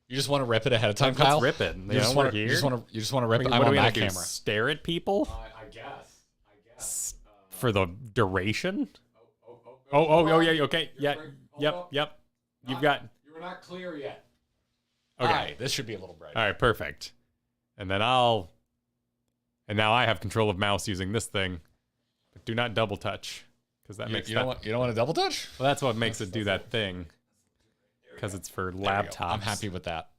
You just want to rip it ahead of time, Kyle? Let's rip it. You just want to rip it. I'm on that camera. Stare at people? I guess. For the duration? Oh, yeah, okay. Yeah, yep. You were not clear yet. Okay. All right, this should be a little brighter. All right, perfect. And then now I have control of mouse using this thing. But do not double touch. Because that makes you don't want to double touch? Well, that's what makes it do that thing. Because it's for laptops. I'm happy with that.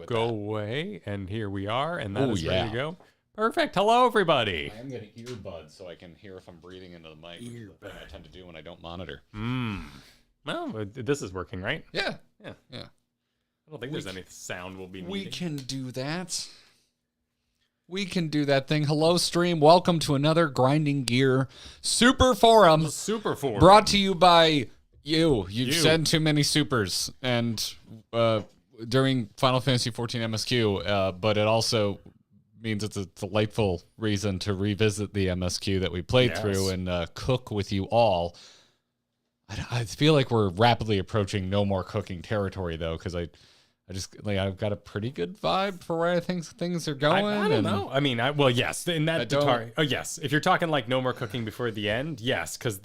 Go away, and here we are, and that is ready to go. Perfect. Hello, everybody. I am getting earbuds so I can hear if I'm breathing into the mic. Which I tend to do when I don't monitor. Well, this is working, right? Yeah. I don't think there's any sound we'll be needing. We can do that. We can do that thing. Hello, stream. Welcome to another Grinding Gear Super Forum. Super Forum. Brought to you by you. You send too many supers. And during Final Fantasy XIV MSQ, but it also means it's a delightful reason to revisit the MSQ that we played through and cook with you all. I feel like we're rapidly approaching no more cooking territory, though, because I've got a pretty good vibe for where I think things are going. I don't know. I mean, yes. In that yes. If you're talking like no more cooking before the end, yes, because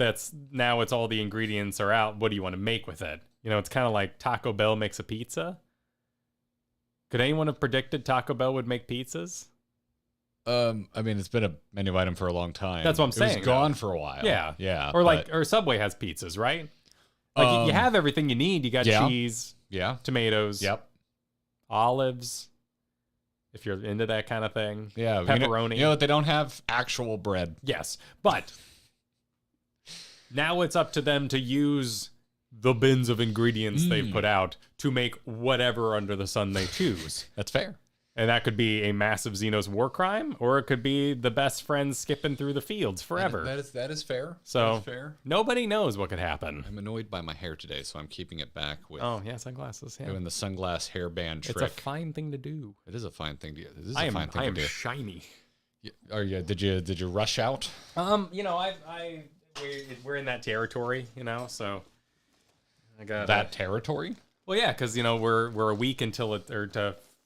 now it's all the ingredients are out. What do you want to make with it? You know, it's kind of like Taco Bell makes a pizza. Could anyone have predicted Taco Bell would make pizzas? I mean, it's been a menu item for a long time. That's what I'm saying. It was gone for a while. Yeah. Or Subway has pizzas, right? Like you have everything you need. You got cheese, tomatoes, olives, if you're into that kind of thing. Yeah, pepperoni. You know what? They don't have actual bread. Yes, but now it's up to them to use the bins of ingredients they've put out to make whatever under the sun they choose. That's fair. And that could be a massive Xenos war crime, or it could be the best friends skipping through the fields forever. That is fair. So that's fair. Nobody knows what could happen. I'm annoyed by my hair today, so I'm keeping it back with. Oh yeah, sunglasses. Yeah. Doing the sunglass hairband trick. It's a fine thing to do. It is a fine thing to do. I am shiny. Are you? Did you rush out? You know, we're in that territory. You know, so I got that territory. Well, yeah, because you know we're a week until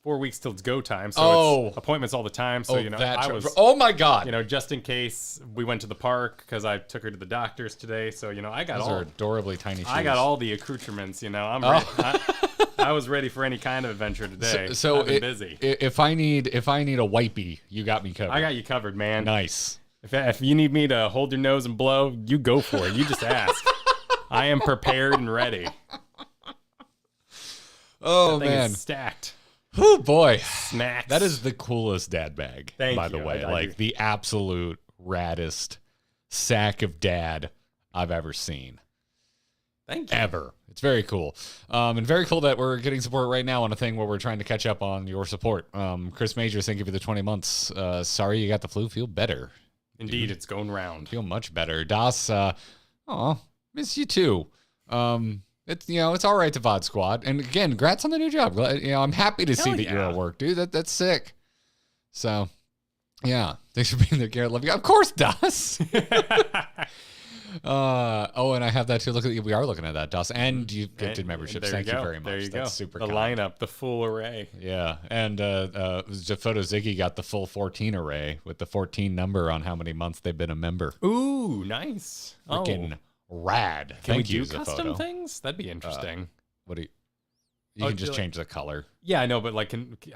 4 weeks till it's go time, so it's appointments all the time. So oh my god, you know, just in case we went to the park because I took her to the doctor's today. So you know, Those are adorably tiny shoes. I got all the accoutrements. You know, I'm ready. I was ready for any kind of adventure today. So I've been busy. If I need a wipey, you got me covered. I got you covered, man. Nice. If you need me to hold your nose and blow, you go for it. You just ask. I am prepared and ready. Oh that thing man, is stacked. Oh boy, snacks. That is the coolest dad bag. By the way, like the absolute raddest sack of dad I've ever seen. Thank you. Ever. It's very cool. And very cool that we're getting support right now on a thing where we're trying to catch up on your support. Chris Majors, thank you for the 20 months. Sorry you got the flu. Feel better. Indeed, it's going round. Feel much better. Das, miss you too. It's all right to VOD Squad. And again, congrats on the new job. I'm happy to see that you're at work, dude. That's sick. So, yeah. Thanks for being there, Garrett. Love you. Of course, Das. And I have that too. We are looking at that, Das. And you gifted memberships. Thank you very much. There you That's go. super the kind. lineup, the full array. Yeah. And Photo Ziggy got the full 14 array with the 14 number on how many months they've been a member. Ooh, nice. Freaking rad. Can we do custom things? That'd be interesting. What do you can just change the color. Yeah, I know, but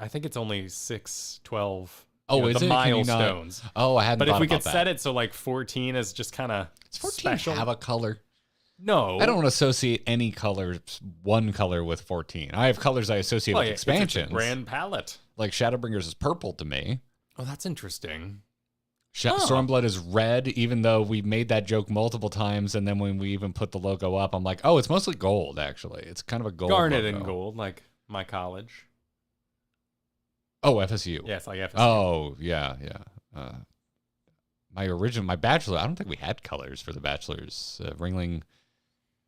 I think it's only 6, 12. Oh, is the it? milestones. I hadn't. But if we could set it so like 14 is just kind of special. Have a color? No, I don't associate any color, one color with 14. I have colors I associate with expansions. It's a grand palette. Like Shadowbringers is purple to me. Oh, that's interesting. Stormblood is red, even though we made that joke multiple times, and then when we even put the logo up, I'm like, oh, it's mostly gold, actually. It's kind of a gold Garnet logo. and gold, like my college. Oh, FSU. Yeah, it's like FSU. Oh, yeah. My bachelor, I don't think we had colors for the bachelor's. Ringling,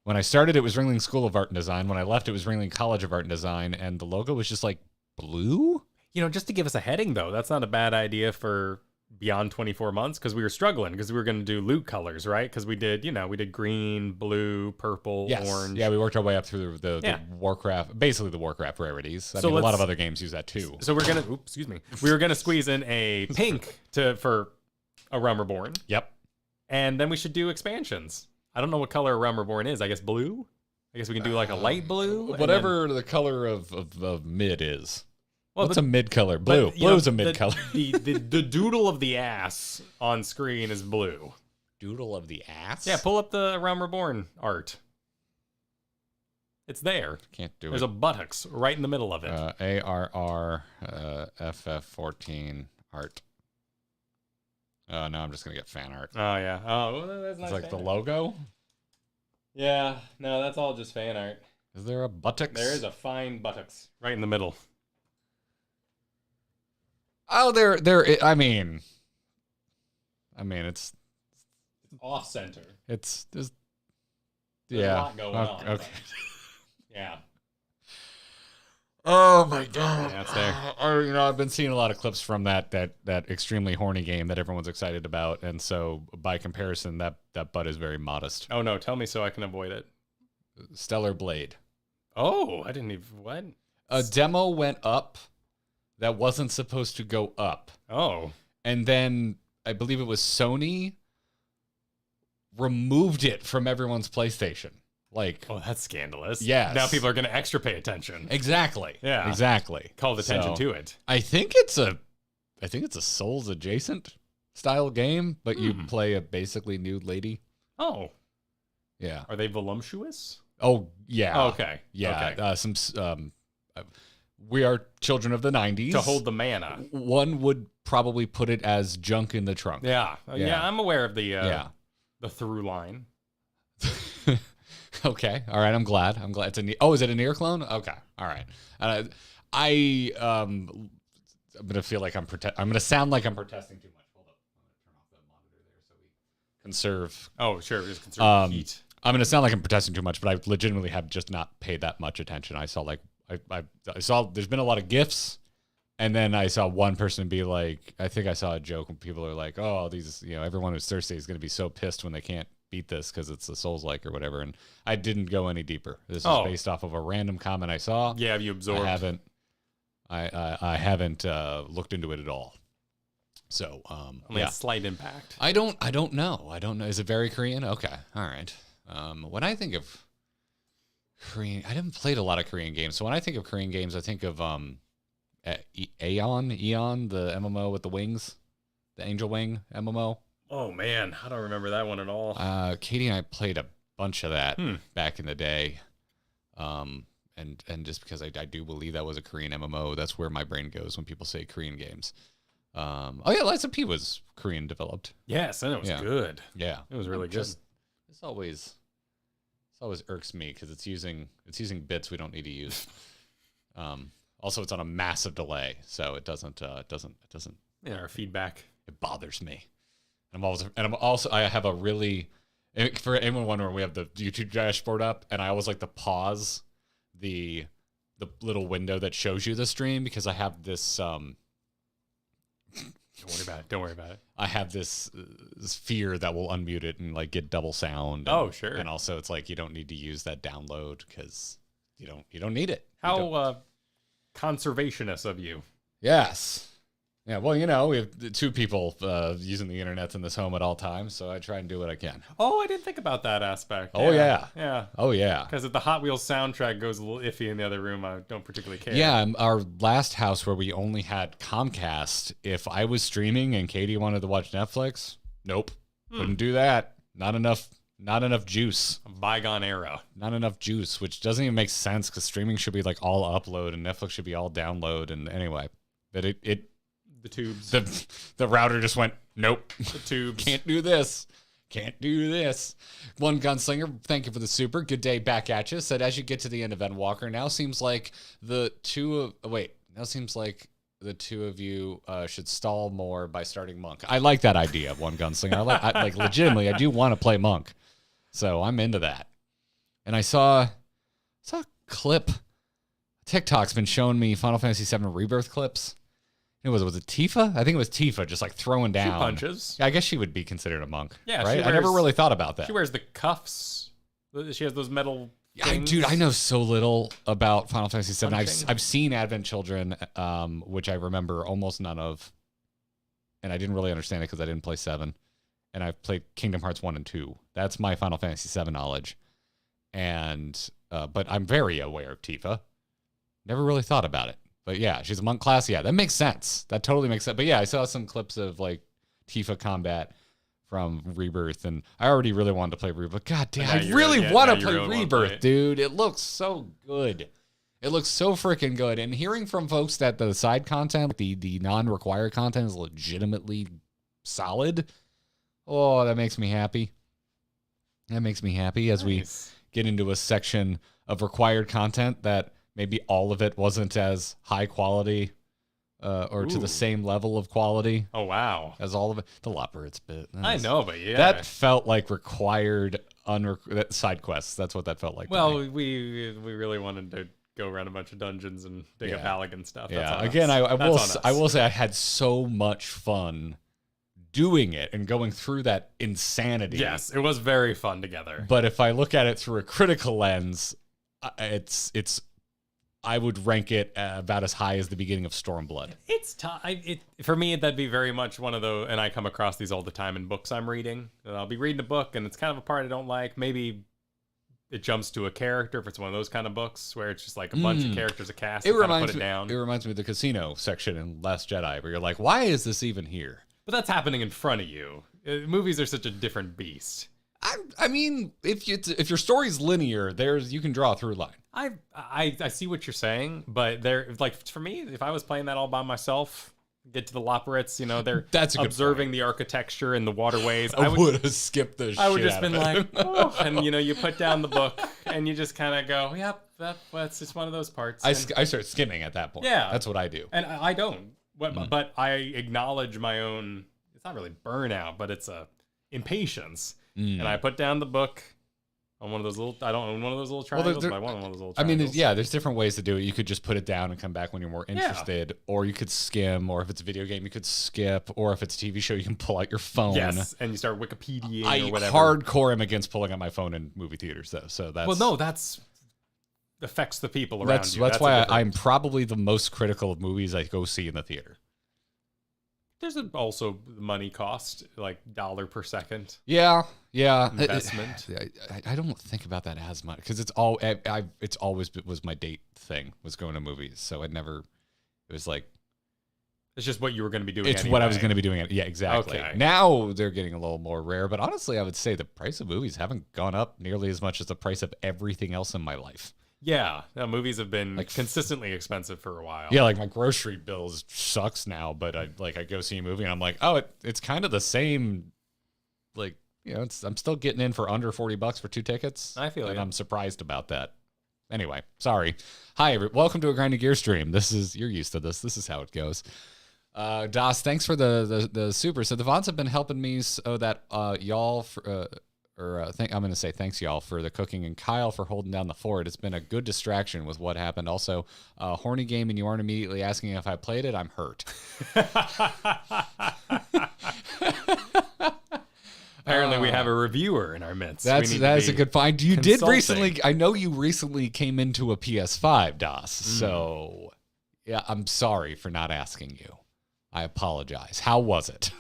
when I started, it was Ringling School of Art and Design. When I left, it was Ringling College of Art and Design, and the logo was just like blue. You know, just to give us a heading, though, that's not a bad idea for beyond 24 months because we were struggling because we were going to do loot colors, right? Because we did green, blue, purple, orange. Yeah, we worked our way up through the Warcraft, basically the Warcraft rarities. I mean, a lot of other games use that too. So we're gonna, we were gonna squeeze in a pink for a Realm Reborn. Yep. And then we should do expansions. I don't know what color a Realm Reborn is. I guess blue. I guess we can do like a light blue. Whatever the color of mid is. Well, what's a mid color? Blue. Blue's a mid color. The doodle of the ass on screen is blue. Doodle of the ass? Yeah, pull up the Realm Reborn art. It's there. Can't do There's it. a buttocks right in the middle of it. ARR FF14 art. Oh, no, I'm just going to get fan art. Oh, yeah. Oh, well, that's nice. It's like the logo? Yeah. No, that's all just fan art. Is there a buttocks? There is a fine buttocks right in the middle. Oh, I mean, it's off center. There's a lot going on. Okay. Yeah. Oh my god. Yeah, it's there. I've been seeing a lot of clips from that extremely horny game that everyone's excited about, and so by comparison, that butt is very modest. Oh no, tell me so I can avoid it. Stellar Blade. Oh, I didn't even what? A demo went up that wasn't supposed to go up. Oh. And then I believe it was Sony removed it from everyone's PlayStation. Like, oh, that's scandalous. Yes. Now people are going to extra pay attention. Exactly. Yeah. Exactly. Call attention to it. I think it's a Souls adjacent style game, but you play a basically nude lady. Oh. Yeah. Are they voluptuous? Oh, yeah. Oh, okay. Yeah. Okay. We are children of the 90s. To hold the mana. One would probably put it as junk in the trunk. Yeah. Yeah, I'm aware of the through line. Okay. All right. I'm glad. It's is it a near clone? Okay. All right. I'm gonna feel like I'm gonna sound like I'm protesting too much. Hold up. I'm gonna turn off the monitor there so we conserve. Oh, sure. Just conserve heat. I'm gonna sound like I'm protesting too much, but I legitimately have just not paid that much attention. I saw I saw there's been a lot of GIFs, and then I saw one person be like, I think I saw a joke when people are like, oh, these, everyone who's thirsty is going to be so pissed when they can't beat this because it's a Souls-like or whatever. And I didn't go any deeper. This is based off of a random comment I saw. Yeah, have you absorbed? I haven't looked into it at all. So, only a slight impact. I don't know. Is it very Korean? Okay. All right. When I think of Korean, I haven't played a lot of Korean games. So when I think of Korean games, I think of Aeon, the MMO with the wings, the Angel Wing MMO. Oh man, I don't remember that one at all. Katie and I played a bunch of that back in the day. And just because I do believe that was a Korean MMO, that's where my brain goes when people say Korean games. Lies of P was Korean developed. Yes, and it was good. Yeah, it was really good. This always irks me because it's using bits we don't need to use. Also, it's on a massive delay, so it doesn't. Yeah, our feedback. It bothers me. I have a really, for anyone wondering, we have the YouTube dashboard up, and I always like to pause the little window that shows you the stream because I have this. Don't worry about it. I have this fear that will unmute it and like get double sound. Sure. And also, it's like you don't need to use that download because you don't need it. How conservationist of you. Yes. Yeah, well, we have two people using the internet in this home at all times, so I try and do what I can. Oh, I didn't think about that aspect. Oh, yeah. Yeah. Oh, yeah. Because if the Hot Wheels soundtrack goes a little iffy in the other room, I don't particularly care. Yeah, our last house where we only had Comcast, if I was streaming and Katie wanted to watch Netflix, nope. Couldn't do that. Not enough juice. A bygone era. Not enough juice, which doesn't even make sense because streaming should be like all upload and Netflix should be all download. And anyway, but the tubes. The router just went, nope. The tubes. Can't do this. One Gunslinger, thank you for the super. Good day back at you. Said, as you get to the end of Endwalker, now seems like the two of you should stall more by starting Monk. I like that idea of One Gunslinger. I legitimately, I do want to play Monk. So I'm into that. And I saw a clip. TikTok's been showing me Final Fantasy VII Rebirth clips. Was it Tifa? I think it was Tifa, just like throwing down. She punches. I guess she would be considered a monk. Yeah, right. I never really thought about that. She wears the cuffs. She has those metal. Dude, I know so little about Final Fantasy VII. I've seen Advent Children, which I remember almost none of, and I didn't really understand it because I didn't play 7. And I've played Kingdom Hearts 1 and 2. That's my Final Fantasy VII knowledge. And but I'm very aware of Tifa. Never really thought about it. But yeah, she's a monk class. Yeah, that makes sense. That totally makes sense. But yeah, I saw some clips of like Tifa combat from Rebirth, and I already really wanted to play Rebirth. God damn, I really want to play Rebirth, dude. It looks so good. It looks so freaking good. And hearing from folks that the side content, the non-required content is legitimately solid. Oh, that makes me happy. That makes me happy as we get into a section of required content that maybe all of it wasn't as high quality or to the same level of quality. Oh, wow. As all of it. The Labyrinthos bit. I know, but yeah. That felt like required side quests. That's what that felt like. Well, we really wanted to go around a bunch of dungeons and dig up Halligan stuff. That's again, I will say I had so much fun doing it and going through that insanity. Yes, it was very fun together. But if I look at it through a critical lens, I would rank it about as high as the beginning of Stormblood. It's tough. For me, that'd be very much one of those, and I come across these all the time in books I'm reading. I'll be reading a book, and it's kind of a part I don't like. Maybe it jumps to a character if it's one of those kind of books where it's just like a bunch of characters, a cast. It reminds me of the casino section in Last Jedi, where you're like, why is this even here? But that's happening in front of you. Movies are such a different beast. I mean, if your story's linear, you can draw a through line. I see what you're saying, but for me, if I was playing that all by myself, get to the Labyrinthos, they're observing the architecture and the waterways. I would have skipped the shit. I would have just been like, oh, and you put down the book and you just kind of go, yep, that's just one of those parts. I start skimming at that point. Yeah, that's what I do, and I don't. But I acknowledge my own. It's not really burnout, but it's a impatience. And I put down the book on one of those little. I don't own one of those little triangles, but I want one of those little triangles. I mean, there's different ways to do it. You could just put it down and come back when you're more interested, or you could skim, or if it's a video game, you could skip, or if it's a TV show, you can pull out your phone. Yes, and you start Wikipediaing or whatever. Hardcore am against pulling out my phone in movie theaters, though. So that's affects the people around you. That's why I'm probably the most critical of movies I go see in the theater. There's also money cost, like $1 per second. Yeah. Investment. I don't think about that as much because it's always was my date thing was going to movies. So it was like. It's just what you were going to be doing. It's what I was going to be doing. Yeah, exactly. Okay. Now they're getting a little more rare, but honestly, I would say the price of movies haven't gone up nearly as much as the price of everything else in my life. Yeah, movies have been consistently expensive for a while. Yeah, like my grocery bill sucks now, but I go see a movie and I'm like, oh, it's kind of the same. Like, I'm still getting in for under $40 for 2 tickets. I feel and I'm surprised about that. Anyway, sorry. Hi, welcome to a Grinding Gear stream. You're used to this. This is how it goes. Das, thanks for the super. So the Vons have been helping me so that y'all. I'm going to say thanks, y'all, for the cooking, and Kyle for holding down the fort. It's been a good distraction with what happened. Also, horny game, and you aren't immediately asking if I played it. I'm hurt. Apparently, we have a reviewer in our midst. That is a good find. You did recently. I know you recently came into a PS5, Das. So, yeah, I'm sorry for not asking you. I apologize. How was it?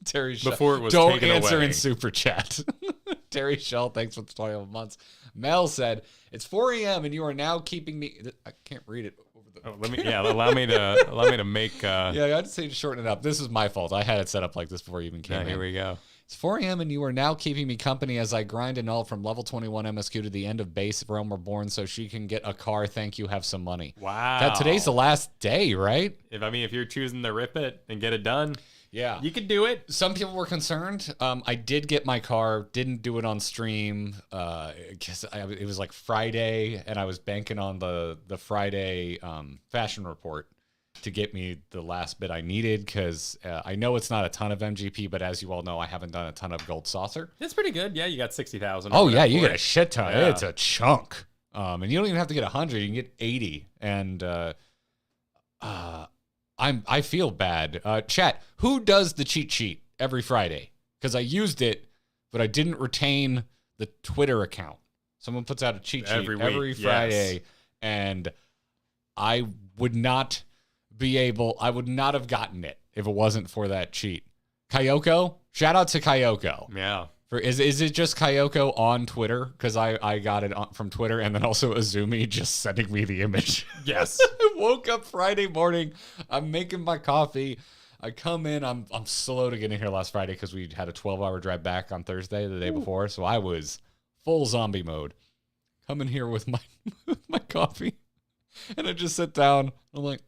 Terry Shell. Before it was Don't taken answer away. In super chat. Terry Shell, thanks for the 12 months. Mel said, it's 4 a.m. and you are now keeping me. I can't read it over the. Allow me to make. Yeah, I had to say to shorten it up. This is my fault. I had it set up like this before you even came in. Here we go. It's 4 a.m. and you are now keeping me company as I grind and all from level 21 MSQ to the end of base Realm Reborn so she can get a car. Thank you. Have some money. Wow. Today's the last day, right? If you're choosing to rip it and get it done. Yeah. You could do it. Some people were concerned. I did get my car, didn't do it on stream because it was like Friday, and I was banking on the Friday fashion report to get me the last bit I needed because I know it's not a ton of MGP, but as you all know, I haven't done a ton of Gold Saucer. It's pretty good. Yeah, you got 60,000. Oh, yeah, you get a shit ton. Yeah. It's a chunk. And you don't even have to get 100. You can get 80. And I I feel bad. Chat, who does the cheat sheet every Friday? Because I used it, but I didn't retain the Twitter account. Someone puts out a cheat sheet every Friday, and I would not have gotten it if it wasn't for that cheat. Kyoko, shout out to Kyoko. Yeah. Is it just Kyoko on Twitter? Because I got it from Twitter, and then also Azumi just sending me the image. Yes. I woke up Friday morning. I'm making my coffee. I come in. I'm slow to get in here last Friday because we had a 12-hour drive back on Thursday, the day before. So I was full zombie mode. Come in here with my coffee, and I just sit down. I'm like,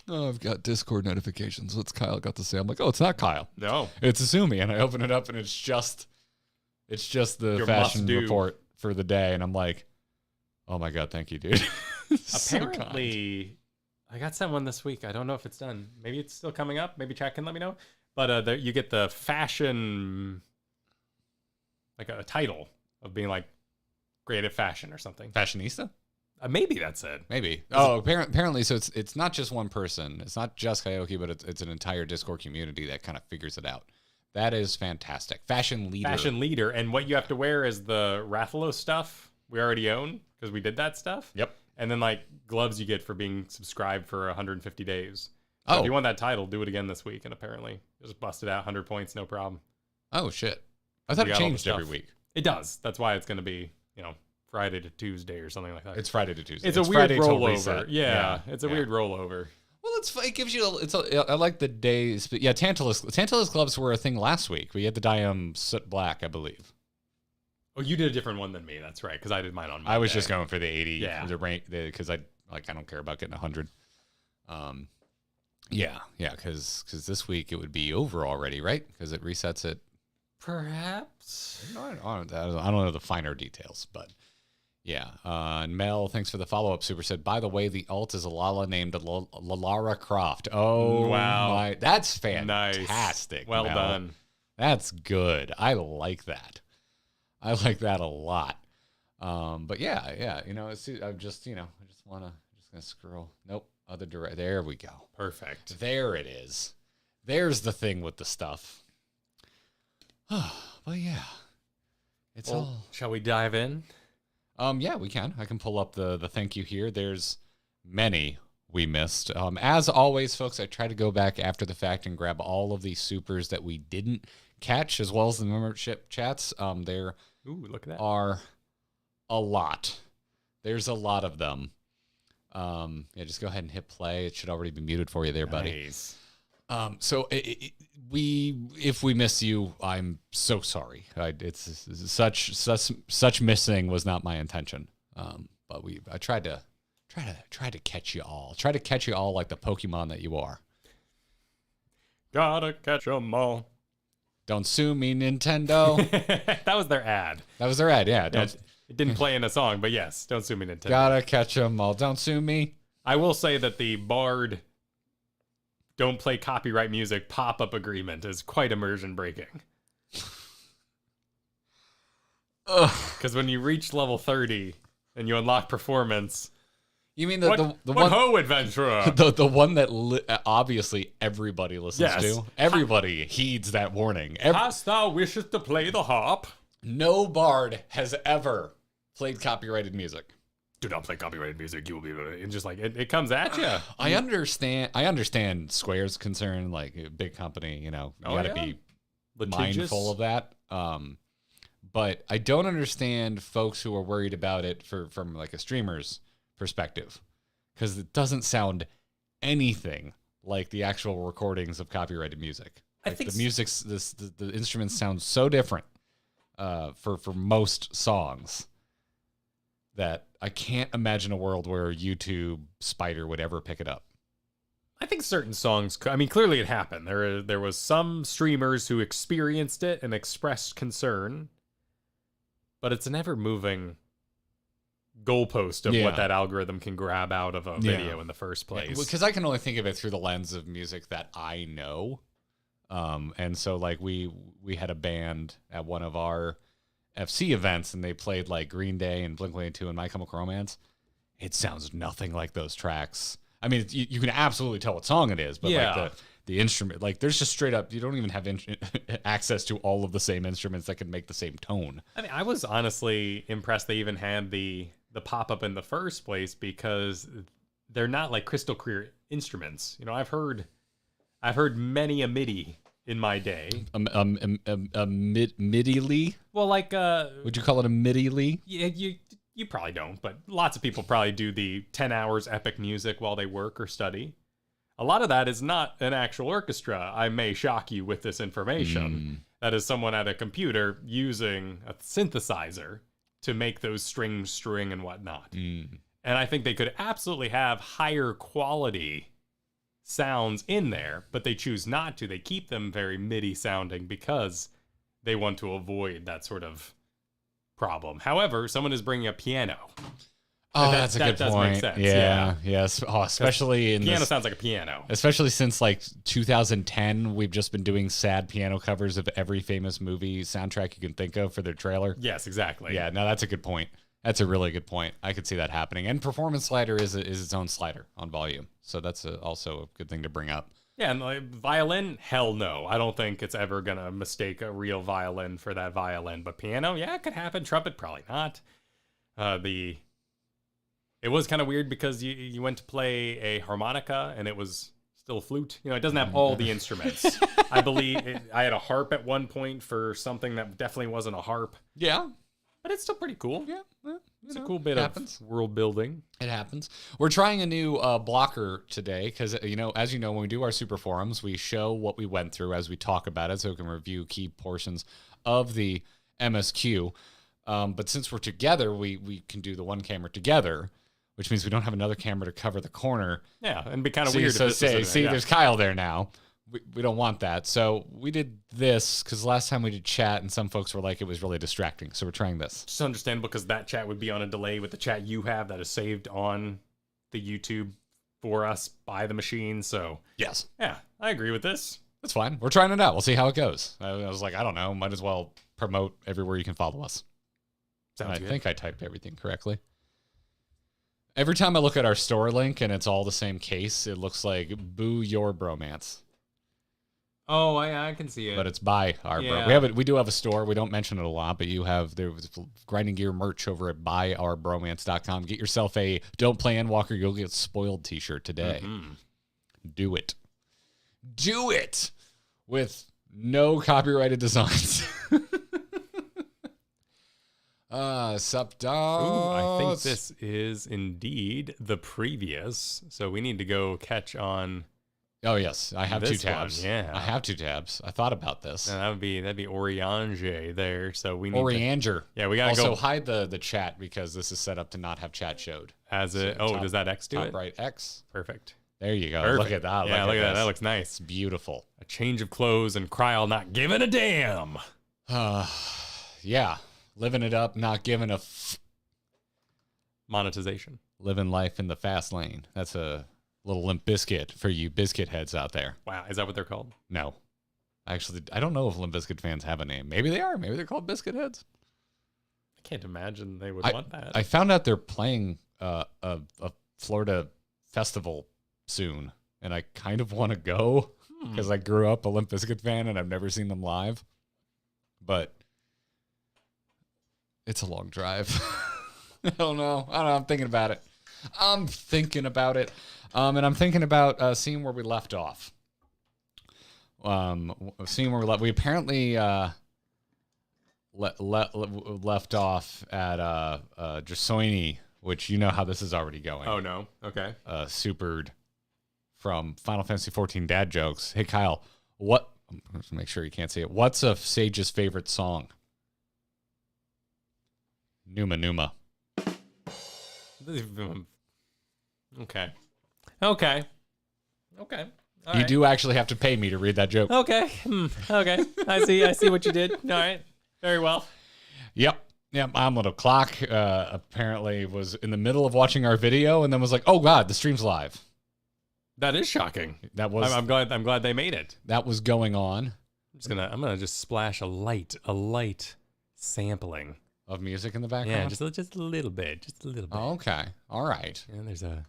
oh, I've got Discord notifications. What's Kyle got to say? I'm like, oh, it's not Kyle. No, it's Azumi. And I open it up, and it's just the Your fashion report for the day. And I'm like, oh my God, thank you, dude. Apparently, I got sent one this week. I don't know if it's done. Maybe it's still coming up. Maybe chat can let me know. But you get the fashion, like a title of being like creative fashion or something. Fashionista? Maybe that's it. Maybe. Apparently, so it's not just one person. It's not just Kyoki, but it's an entire Discord community that kind of figures it out. That is fantastic. Fashion leader. And what you have to wear is the Rathalos stuff we already own because we did that stuff. Yep. And then like gloves you get for being subscribed for 150 days. So if you want that title, do it again this week. And apparently just bust it out 100 points, no problem. Oh, shit. I thought it changed every week. It does. That's why it's going to be, Friday to Tuesday or something like that. It's Friday to Tuesday. It's a weird rollover. Yeah, it's a weird rollover. Well, it gives you. I like the days, but yeah, Tantalus gloves were a thing last week. We had the dye them soot black, I believe. Oh, you did a different one than me. That's right, because I did mine on Monday. I was just going for the 80. Yeah, because I don't care about getting 100. Yeah, because this week it would be over already, right? Because it resets it. Perhaps. I don't know the finer details, but. Yeah, and Mel, thanks for the follow-up. Super said, by the way, the alt is a Lala named Lara Croft. Oh, wow. That's fantastic. Nice. Well done. That's good. I like that. I like that a lot. But yeah. I'm just gonna scroll. Nope. Other direct. There we go. Perfect. There it is. There's the thing with the stuff. But yeah, Shall we dive in? Yeah, we can. I can pull up the thank you here. There's many we missed. As always, folks, I try to go back after the fact and grab all of these supers that we didn't catch, as well as the membership chats. There look at that. Are a lot. There's a lot of them. Yeah, just go ahead and hit play. It should already be muted for you there, buddy. Nice. So if we miss you, I'm so sorry. It's such missing was not my intention. But I tried to catch you all. Try to catch you all like the Pokemon that you are. Gotta catch 'em all. Don't sue me, Nintendo. That was their ad. Yeah. It didn't play in a song, but yes, don't sue me, Nintendo. Gotta catch 'em all. Don't sue me. I will say that the Bard don't play copyright music pop-up agreement is quite immersion breaking. Because when you reach level 30 and you unlock performance, you mean the one ho adventurer, the one that obviously everybody listens to. Everybody heeds that warning. Hast thou wishest to play the harp? No bard has ever played copyrighted music. Do not play copyrighted music. You will be, and just like it comes at you. I understand Square's concern, like a big company, you gotta be mindful of that. But I don't understand folks who are worried about it from like a streamer's perspective, because it doesn't sound anything like the actual recordings of copyrighted music. I think the music's the instruments sound so different for most songs that I can't imagine a world where YouTube Spider would ever pick it up. I think certain songs, clearly it happened. There was some streamers who experienced it and expressed concern, but it's an ever-moving goalpost of what that algorithm can grab out of a video in the first place. Because I can only think of it through the lens of music that I know. And so like we had a band at one of our FC events, and they played like Green Day and Blink-182 and My Chemical Romance. It sounds nothing like those tracks. I mean, you can absolutely tell what song it is, but Yeah. like the instrument, like there's just straight up, you don't even have access to all of the same instruments that can make the same tone. I mean, I was honestly impressed they even had the pop-up in the first place, because they're not like crystal clear instruments. You know, I've heard many a MIDI in my day. A MIDI-ly? Well, like Would you call it a MIDI-ly? yeah, you probably don't, but lots of people probably do the 10 hours epic music while they work or study. A lot of that is not an actual orchestra. I may shock you with this information. That is someone at a computer using a synthesizer to make those strings string and whatnot. And I think they could absolutely have higher quality sounds in there, but they choose not to. They keep them very MIDI sounding because they want to avoid that sort of problem. However, someone is bringing a piano. Oh, that's a good does point. make sense. Yeah. Yes. Oh, especially in piano sounds like a piano. Especially since like 2010, we've just been doing sad piano covers of every famous movie soundtrack you can think of for their trailer. Yes, exactly. Yeah, no, that's a good point. That's a really good point. I could see that happening. And performance slider is its own slider on volume, so that's also a good thing to bring up. Yeah, and like, violin, hell no. I don't think it's ever gonna mistake a real violin for that violin. But piano, yeah, it could happen. Trumpet, probably not. It was kind of weird because you went to play a harmonica and it was still a flute. You know, it doesn't have all the instruments. I believe I had a harp at one point for something that definitely wasn't a harp. Yeah. But it's still pretty cool. Yeah. It's a cool bit of world building. It happens. We're trying a new blocker today because, as you know, when we do our super forums, we show what we went through as we talk about it so we can review key portions of the MSQ. But since we're together, we can do the one camera together, which means we don't have another camera to cover the corner. Yeah, and be kind of weird. So there's Kyle there now. We don't want that. So we did this because last time we did chat and some folks were like, it was really distracting. So we're trying this. Just understandable because that chat would be on a delay with the chat you have that is saved on the YouTube for us by the machine. So yes. Yeah, I agree with this. That's fine. We're trying it out. We'll see how it goes. I was like, I don't know. Might as well promote everywhere you can follow us. I think I typed everything correctly. Every time I look at our store link and it's all the same case, it looks like Boo Your Bromance. Oh, I can see it. But it's by our bro. We do have a store. We don't mention it a lot, but there was grinding gear merch over at buyOurBromance.com. Get yourself a Don't Play Endwalker, You'll Get Spoiled t-shirt today. Do it. Do it with no copyrighted designs. Sup, dogs? Ooh, I think this is indeed the previous. So we need to go catch on. Oh yes, I have two tabs. One, yeah, I have two tabs. I thought about this. And that'd be Oriange there. So we need Orianger. Yeah, we gotta also hide the chat because this is set up to not have chat showed. As it. So does that X do top it? Right X. Perfect. There you go. Perfect. Look at that. Yeah, look at that. That looks nice. It's beautiful. A change of clothes and Coeurl not giving a damn. Yeah. Living it up, not giving a monetization. Living life in the fast lane. That's a little Limp Bizkit for you Bizkit heads out there. Wow, is that what they're called? No. Actually, I don't know if Limp Bizkit fans have a name. Maybe they are. Maybe they're called Bizkit heads. I can't imagine they would want that. I found out they're playing a Florida festival soon, and I kind of want to go because I grew up a Limp Bizkit fan and I've never seen them live. But it's a long drive. I don't know. I'm thinking about it. And I'm thinking about seeing where we left off. Seeing where we apparently left off at Drasoini, which you know how this is already going. Oh no. Okay. Supered from Final Fantasy XIV dad jokes. Hey Kyle, let's make sure you can't see it. What's a Sage's favorite song? Numa. Okay. All you do actually have to pay me to read that joke. Okay. Okay. I see what you did. All right. Very well. Yep. I'm little clock. Apparently was in the middle of watching our video and then was like, "Oh God, the stream's live." That is shocking. That was. I'm glad they made it. That was going on. I'm gonna just splash a light sampling of music in the background. Yeah, just a little bit. Oh, okay. All right. And there's a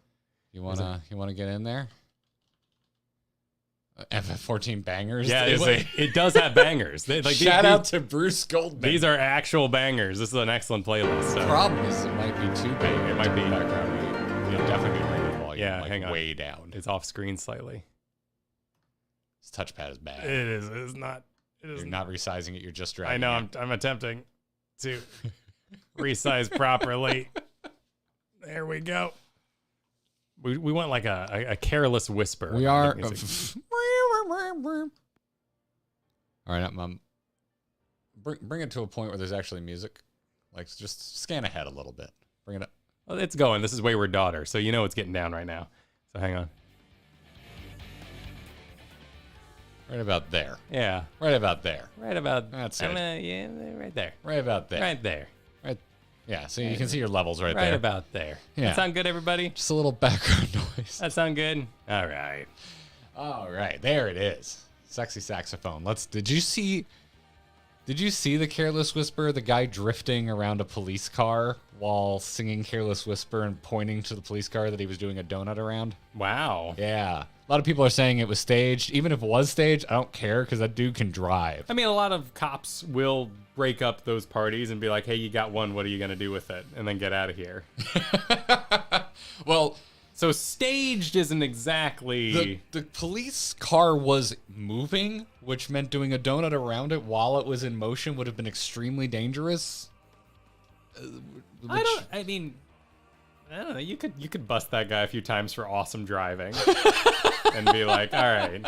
You wanna get in there? FF14 bangers. Yeah, it does have bangers. Shout out to Bruce Goldman. These are actual bangers. This is an excellent playlist. So. The problem is it might be too bangers. It might be background. You definitely need to bring the volume. Yeah, hang on. Way down. It's off screen slightly. This touchpad is bad. It is. It is not. You're not resizing it. You're just dragging. I know. I'm attempting to resize properly. There we go. We went like a careless whisper. We are. All right, bring it to a point where there's actually music. Like, just scan ahead a little bit. Bring it up. Well, it's going. This is Wayward Daughter, so you know it's getting down right now. So hang on. Right about there. Yeah. Right about there. Right about. That's it. Yeah, right there. Right about there. Right there. Right. Yeah. So you can see your levels right there. Right about there. Yeah. That sound good, everybody? Just a little background noise. That sound good? All right. All right. There it is. Sexy saxophone. Did you see the Careless Whisper? The guy drifting around a police car while singing Careless Whisper and pointing to the police car that he was doing a donut around? Wow. Yeah. A lot of people are saying it was staged. Even if it was staged, I don't care because that dude can drive. I mean, a lot of cops will break up those parties and be like, hey, you got one. What are you going to do with it? And then get out of here. Well, so staged isn't exactly... The police car was moving, which meant doing a donut around it while it was in motion would have been extremely dangerous. I don't know. You could bust that guy a few times for awesome driving and be like, all right.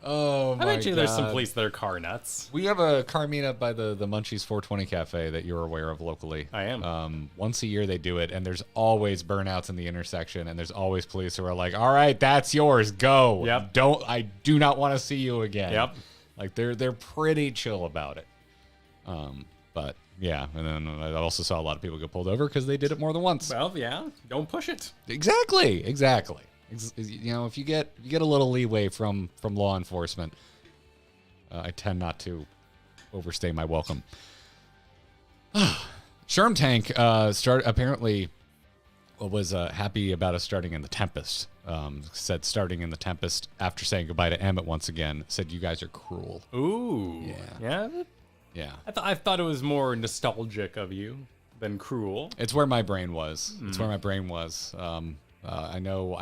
Oh, my God. I bet you there's some police that are car nuts. We have a car meetup by the Munchies 420 Cafe that you're aware of locally. I am. Once a year they do it, and there's always burnouts in the intersection, and there's always police who are like, all right, that's yours, go. Yep. I do not want to see you again. Yep. Like, they're pretty chill about it. But, yeah, and then I also saw a lot of people get pulled over because they did it more than once. Well, yeah, don't push it. Exactly. You know, if you get a little leeway from law enforcement, I tend not to overstay my welcome. Sherm Tank apparently was happy about us starting in the Tempest. Said starting in the Tempest after saying goodbye to Emmett once again. Said you guys are cruel. Ooh. Yeah. Yeah. I thought it was more nostalgic of you than cruel. It's where my brain was. It's where my brain was. I know.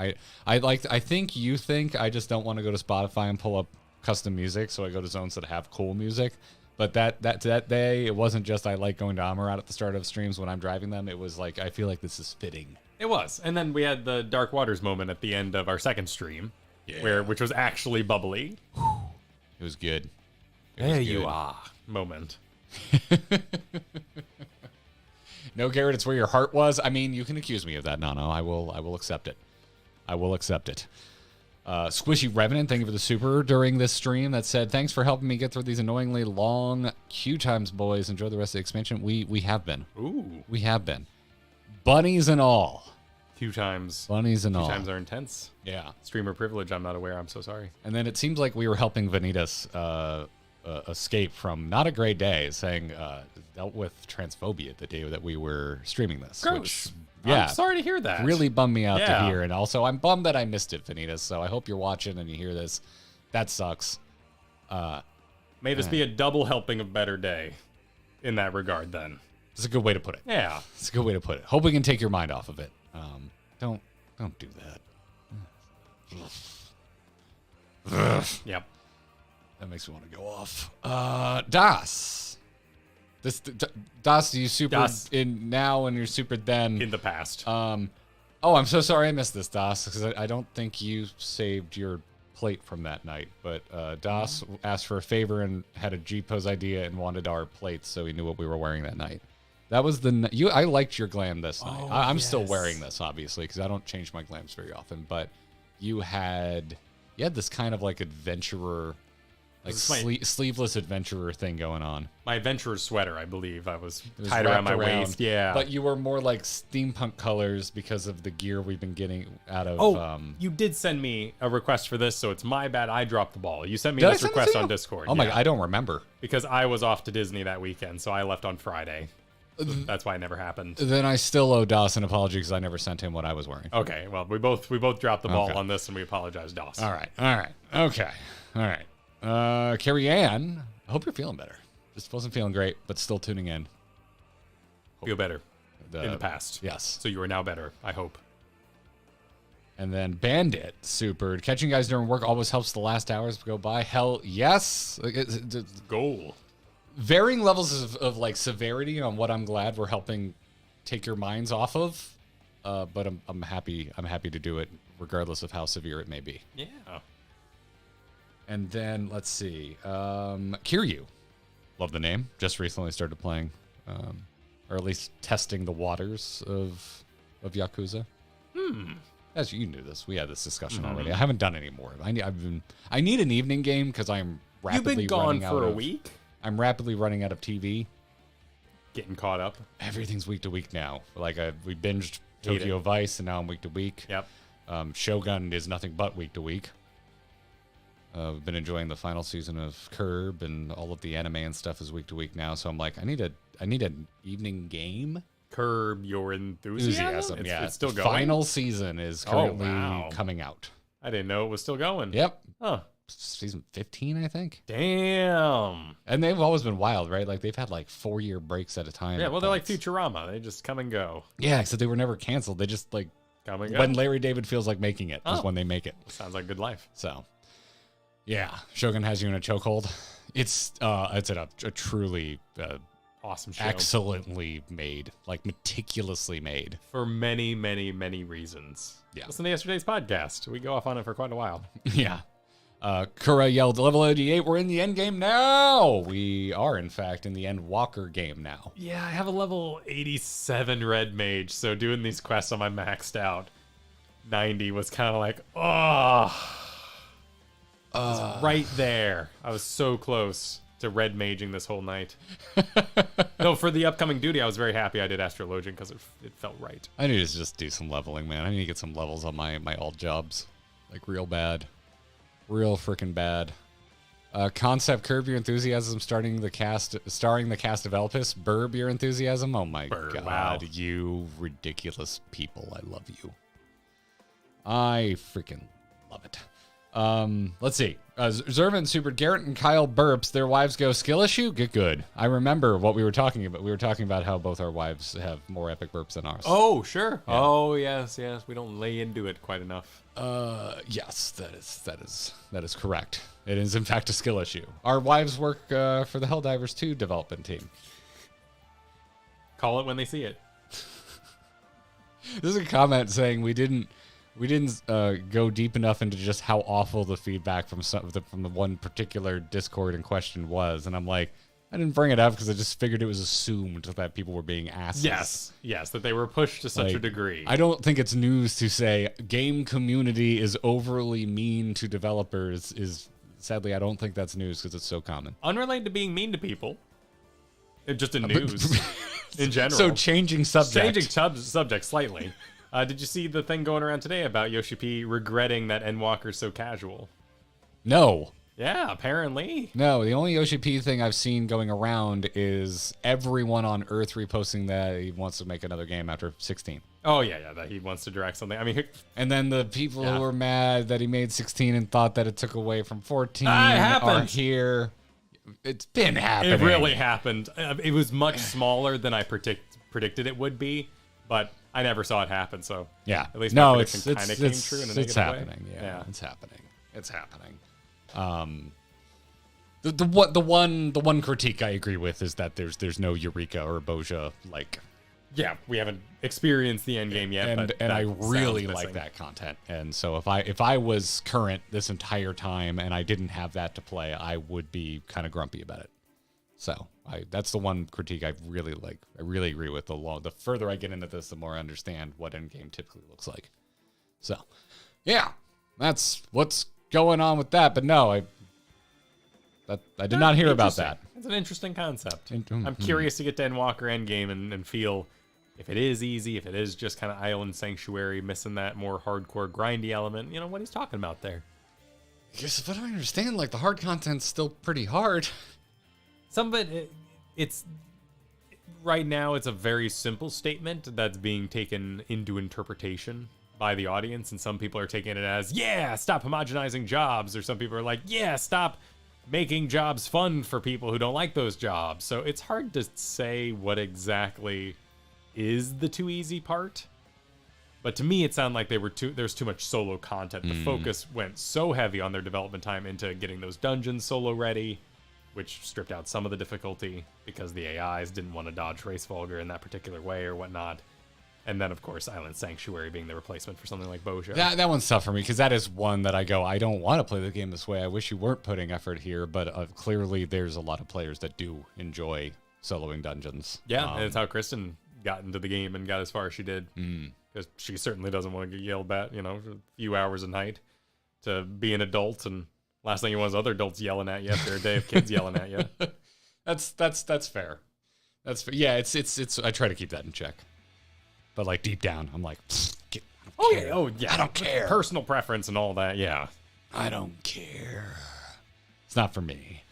I think you think I just don't want to go to Spotify and pull up custom music, so I go to zones that have cool music. But that day, it wasn't just I like going to Amarat at the start of streams when I'm driving them. It was like I feel like this is fitting. It was, and then we had the Dark Waters moment at the end of our second stream, which was actually bubbly. It was good. There you are. Moment. No, Garrett, it's where your heart was. I mean, you can accuse me of that, Nano. I will accept it. I will accept it. Squishy Revenant, thank you for the super during this stream that said, thanks for helping me get through these annoyingly long queue times, boys. Enjoy the rest of the expansion. We have been. Ooh. We have been. Bunnies and all. Queue times. Bunnies and all. Queue times are intense. Yeah. Streamer privilege, I'm not aware. I'm so sorry. And then it seems like we were helping Vanitas escape from not a great day, saying dealt with transphobia the day that we were streaming this. Gross. Which, yeah, I'm sorry to hear that. Really bummed me out to hear. And also, I'm bummed that I missed it, Vanitas. So I hope you're watching and you hear this. That sucks. May this be a double helping of better day in that regard, then. It's a good way to put it. Yeah. It's a good way to put it. Hope we can take your mind off of it. Don't do that. Yep. That makes me want to go off. Das. Das, you super in now and you're super then. In the past. Oh, I'm so sorry I missed this, Das, because I don't think you saved your plate from that night. But Das asked for a favor and had a G-pose idea and wanted our plates so he knew what we were wearing that night. That was I liked your glam this night. I'm still wearing this, obviously, because I don't change my glams very often. But you had this kind of like adventurer, like sleeveless adventurer thing going on. My adventurer sweater, I believe. I was tied around my waist. Yeah. But you were more like steampunk colors because of the gear we've been getting out of. Oh, you did send me a request for this, so it's my bad. I dropped the ball. You sent me this request on Discord. Oh my God, I don't remember. Because I was off to Disney that weekend, so I left on Friday. That's why it never happened. Then I still owe Doss an apology because I never sent him what I was wearing. Okay, well, we both dropped the ball on this, and we apologize, Doss. All right. Okay. All right. Carrie Ann, I hope you're feeling better. Just wasn't feeling great, but still tuning in. Feel better in the past. Yes. So you are now better, I hope. And then Bandit, super. Catching guys during work always helps the last hours go by. Hell yes. Goal. Varying levels of like severity on what I'm glad we're helping take your minds off of. But I'm happy to do it regardless of how severe it may be. Yeah. And then let's see. Kiryu. Love the name. Just recently started playing. Or at least testing the waters of Yakuza. As you knew this, we had this discussion already. I haven't done any more. I need an evening game because I'm rapidly You've been gone running for out a week. I'm rapidly running out of TV. Getting caught up. Everything's week to week now. Like we binged Tokyo Vice, and now I'm week to week. Yep. Shogun is nothing but week to week. We've been enjoying the final season of Curb, and all of the anime and stuff is week to week now. So I'm like, I need an evening game. Curb Your Enthusiasm. Yeah, it's still going. Final season is currently coming out. I didn't know it was still going. Yep. Huh. Season 15, I think. Damn. And they've always been wild, right? Like they've had like 4-year breaks at a time. Yeah, well, they're like Futurama. They just come and go. Yeah, except they were never canceled. They just like come and go. When Larry David feels like making it is when they make it. Sounds like good life. So, yeah, Shogun has you in a chokehold. It's a truly awesome show. Excellently made, like meticulously made. For many, many, many reasons. Yeah. Listen to yesterday's podcast. We go off on it for quite a while. Yeah. Coeurl yelled, level 88, we're in the end game now. We are, in fact, in the end walker game now. Yeah, I have a level 87 red mage, so doing these quests on my maxed out 90 was kind of like, oh. It was right there. I was so close to red maging this whole night. No, for the upcoming duty, I was very happy I did Astrologian because it felt right. I need to just do some leveling, man. I need to get some levels on my alt jobs. Like, real bad. Real freaking bad. Concept Curb Your Enthusiasm starring the cast of Elpis. Burb Your Enthusiasm. Oh my god, wow. You ridiculous people. I love you. I freaking love it. Let's see. Zervin supered Garrett and Kyle burps. Their wives go skill issue. Good. I remember what we were talking about. We were talking about how both our wives have more epic burps than ours. Oh, sure. Yeah. Oh, yes. We don't lay into it quite enough. Yes, that is correct. It is in fact a skill issue. Our wives work for the Helldivers 2 development team. Call it when they see it. There's a comment saying we didn't go deep enough into just how awful the feedback from the one particular Discord in question was, and I'm like, I didn't bring it up because I just figured it was assumed that people were being asses. Yes, that they were pushed to such a degree. I don't think it's news to say game community is overly mean to developers. Sadly, I don't think that's news because it's so common. Unrelated to being mean to people, just in news in general. So changing subject slightly. Did you see the thing going around today about Yoshi P regretting that Endwalker's so casual? No. Yeah, apparently. No, the only Yoshi P thing I've seen going around is everyone on Earth reposting that he wants to make another game after 16. Oh, yeah, that he wants to direct something. I mean, and then the people who were mad that he made 16 and thought that it took away from 14 happened. are here. It's been happening. It really happened. It was much smaller than I predicted it would be, but I never saw it happen, so yeah. At least my prediction kind of came true in a negative way. Happening. Yeah, it's happening. It's happening. The one critique I agree with is that there's no Eureka or Boja like. Yeah, we haven't experienced the end game yet, and I really like that content. And so if I was current this entire time and I didn't have that to play, I would be kind of grumpy about it. So that's the one critique I really like. I really agree with. The further I get into this, the more I understand what endgame typically looks like. So, yeah, that's what's going on with that. But no, I did not hear about that. It's an interesting concept. I'm curious to get to Endwalker endgame and feel if it is easy, if it is just kind of Island Sanctuary, missing that more hardcore grindy element. You know what he's talking about there. Yes, but I understand. Like the hard content's still pretty hard. Some of it, it's right now it's a very simple statement that's being taken into interpretation by the audience, and some people are taking it as, yeah, stop homogenizing jobs, or some people are like, yeah, stop making jobs fun for people who don't like those jobs. So it's hard to say what exactly is the too easy part. But to me, it sounded like there's too much solo content. The focus went so heavy on their development time into getting those dungeons solo ready, which stripped out some of the difficulty because the AIs didn't want to dodge Race Vulgar in that particular way or whatnot. And then, of course, Island Sanctuary being the replacement for something like Bojo. That one's tough for me because that is one that I go, I don't want to play the game this way. I wish you weren't putting effort here, but clearly there's a lot of players that do enjoy soloing dungeons. Yeah, and it's how Kristen got into the game and got as far as she did. Because she certainly doesn't want to get yelled at, for a few hours a night to be an adult, and last thing you want is other adults yelling at you after a day of kids yelling at you. That's fair. That's fair. Yeah, it's I try to keep that in check. But like deep down, I'm like, I don't care. Personal preference and all that, yeah. I don't care. It's not for me.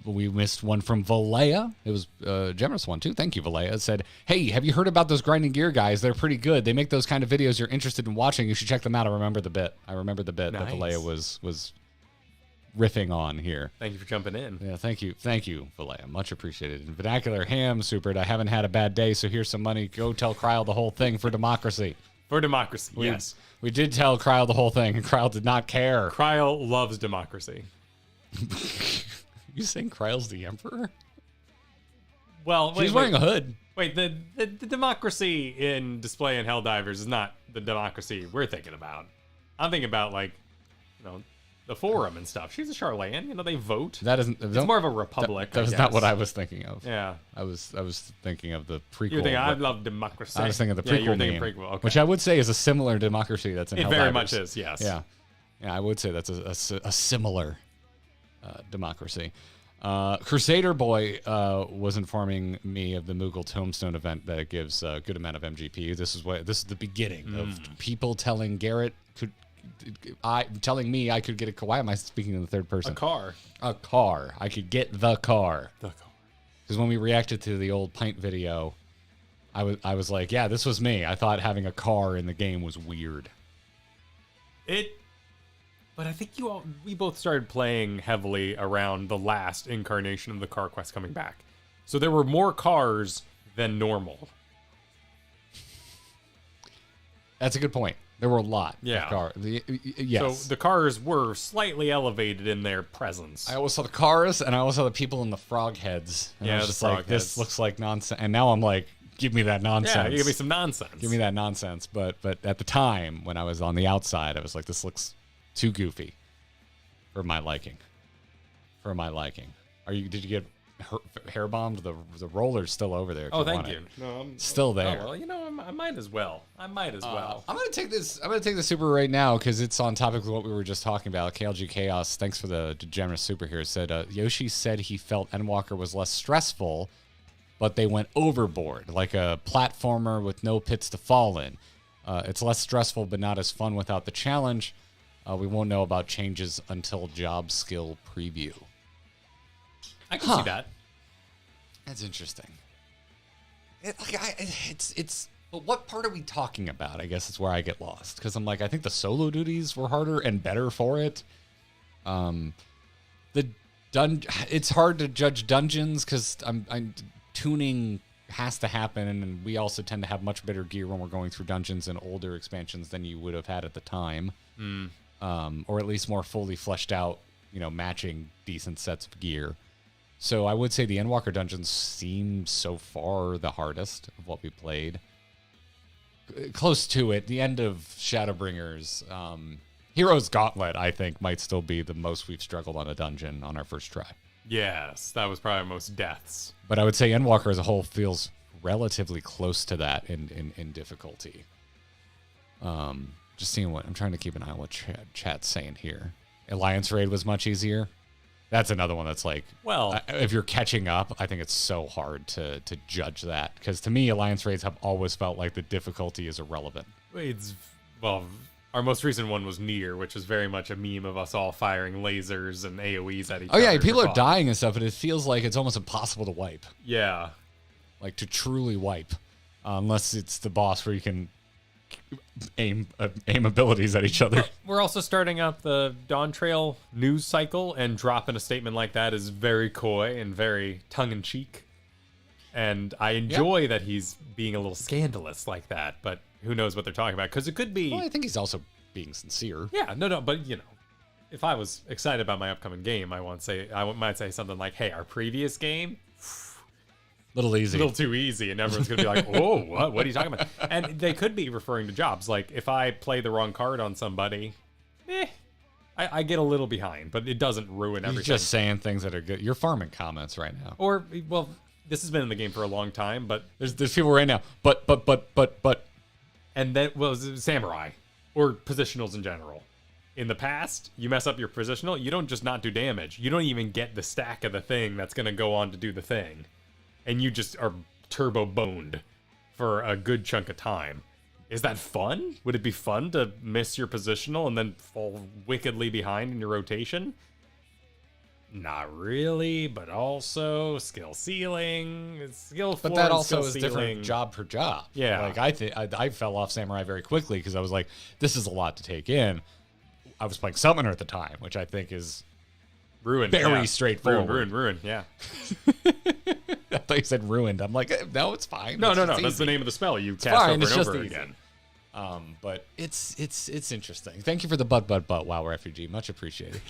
We missed one from Valea. It was a generous one, too. Thank you, Valea. It said, hey, have you heard about those grinding gear guys? They're pretty good. They make those kind of videos you're interested in watching. You should check them out. I remember the bit that Valea was riffing on here. Thank you for jumping in. Yeah, thank you, Valea. Much appreciated. And Vernacular Ham supered. I haven't had a bad day, so here's some money. Go tell Coeurl the whole thing for democracy. For democracy, yes. We did tell Coeurl the whole thing, and Coeurl did not care. Coeurl loves democracy. You saying Coeurl's the emperor? Well, she's wearing a hood. Wait, the democracy in Display and Helldivers is not the democracy we're thinking about. I'm thinking about the forum and stuff. She's a Charlatan. They vote. That isn't. It's more of a republic. That was not what I was thinking of. Yeah, I was thinking of the prequel. You're thinking I love democracy. I was thinking of the prequel you were name, prequel, okay. which I would say is a similar democracy that's in Helldivers. It very much is. Yes. Yeah, I would say that's a similar democracy. Crusader Boy was informing me of the Moogle Tombstone event that gives a good amount of MGP. This is the beginning of people telling Garrett telling me I could get a. Why am I speaking in the third person? A car. I could get the car. Because when we reacted to the old pint video, I was like, yeah, this was me. I thought having a car in the game was weird. But I think we both started playing heavily around the last incarnation of the Car Quest coming back. So there were more cars than normal. That's a good point. There were a lot of cars. Yes. So the cars were slightly elevated in their presence. I always saw the cars, and I always saw the people in the frog heads. And I was just like, this looks like nonsense. And now I'm like, give me that nonsense. Yeah, give me some nonsense. Give me that nonsense. But at the time, when I was on the outside, I was like, this looks too goofy for my liking. Did you get hair bombed? The roller's still over there. Oh, thank you. No, I'm still there. Oh, well, I might as well. I'm gonna take this super right now because it's on topic with what we were just talking about. KLG Chaos, thanks for the generous super here. Said Yoshi said he felt Endwalker was less stressful, but they went overboard, like a platformer with no pits to fall in. It's less stressful, but not as fun without the challenge. We won't know about changes until job skill preview. I can see that. That's interesting. But what part are we talking about? I guess it's where I get lost because I'm like, I think the solo duties were harder and better for it. It's hard to judge dungeons because tuning has to happen, and we also tend to have much better gear when we're going through dungeons and older expansions than you would have had at the time. Or at least more fully fleshed out, matching decent sets of gear. So I would say the Endwalker dungeons seem so far the hardest of what we played. Close to it, the end of Shadowbringers, Hero's Gauntlet, I think, might still be the most we've struggled on a dungeon on our first try. Yes, that was probably most deaths. But I would say Endwalker as a whole feels relatively close to that in difficulty. Just seeing what I'm trying to keep an eye on what chat's saying here. Alliance Raid was much easier. That's another one that's like, well, if you're catching up, I think it's so hard to judge that because to me, Alliance Raids have always felt like the difficulty is irrelevant. Our most recent one was Nier, which was very much a meme of us all firing lasers and AoEs at each other. Oh yeah, people are dying and stuff, but it feels like it's almost impossible to wipe. Yeah. like to truly wipe, unless it's the boss where you can aim abilities at each other. We're also starting up the Dawn Trail news cycle, and dropping a statement like that is very coy and very tongue-in-cheek. And I enjoy that he's being a little scandalous like that, but who knows what they're talking about, because it could be... Well, I think he's also being sincere. Yeah, no, but, you know, if I was excited about my upcoming game, I might say something like, hey, our previous game... Little easy. A little too easy, and everyone's going to be like, oh, what are you talking about? And they could be referring to jobs. Like, if I play the wrong card on somebody, I get a little behind, but it doesn't ruin everything. You're just saying things that are good. You're farming comments right now. Or, well, this has been in the game for a long time, but... There's people right now, but. And then, well, samurai, or positionals in general. In the past, you mess up your positional, you don't just not do damage. You don't even get the stack of the thing that's going to go on to do the thing. And you just are turbo boned for a good chunk of time. Is that fun? Would it be fun to miss your positional and then fall wickedly behind in your rotation? Not really, but also skill ceiling, skill floor. But that also is ceiling. different job per job. Yeah, like I fell off samurai very quickly because I was like, this is a lot to take in. I was playing summoner at the time, which I think is ruined. Very straightforward. Ruined. Yeah. I thought you said ruined. I'm like, no, it's fine. No. That's the name of the spell you cast over and over again. But it's interesting. Thank you for the but WoW refugee, much appreciated.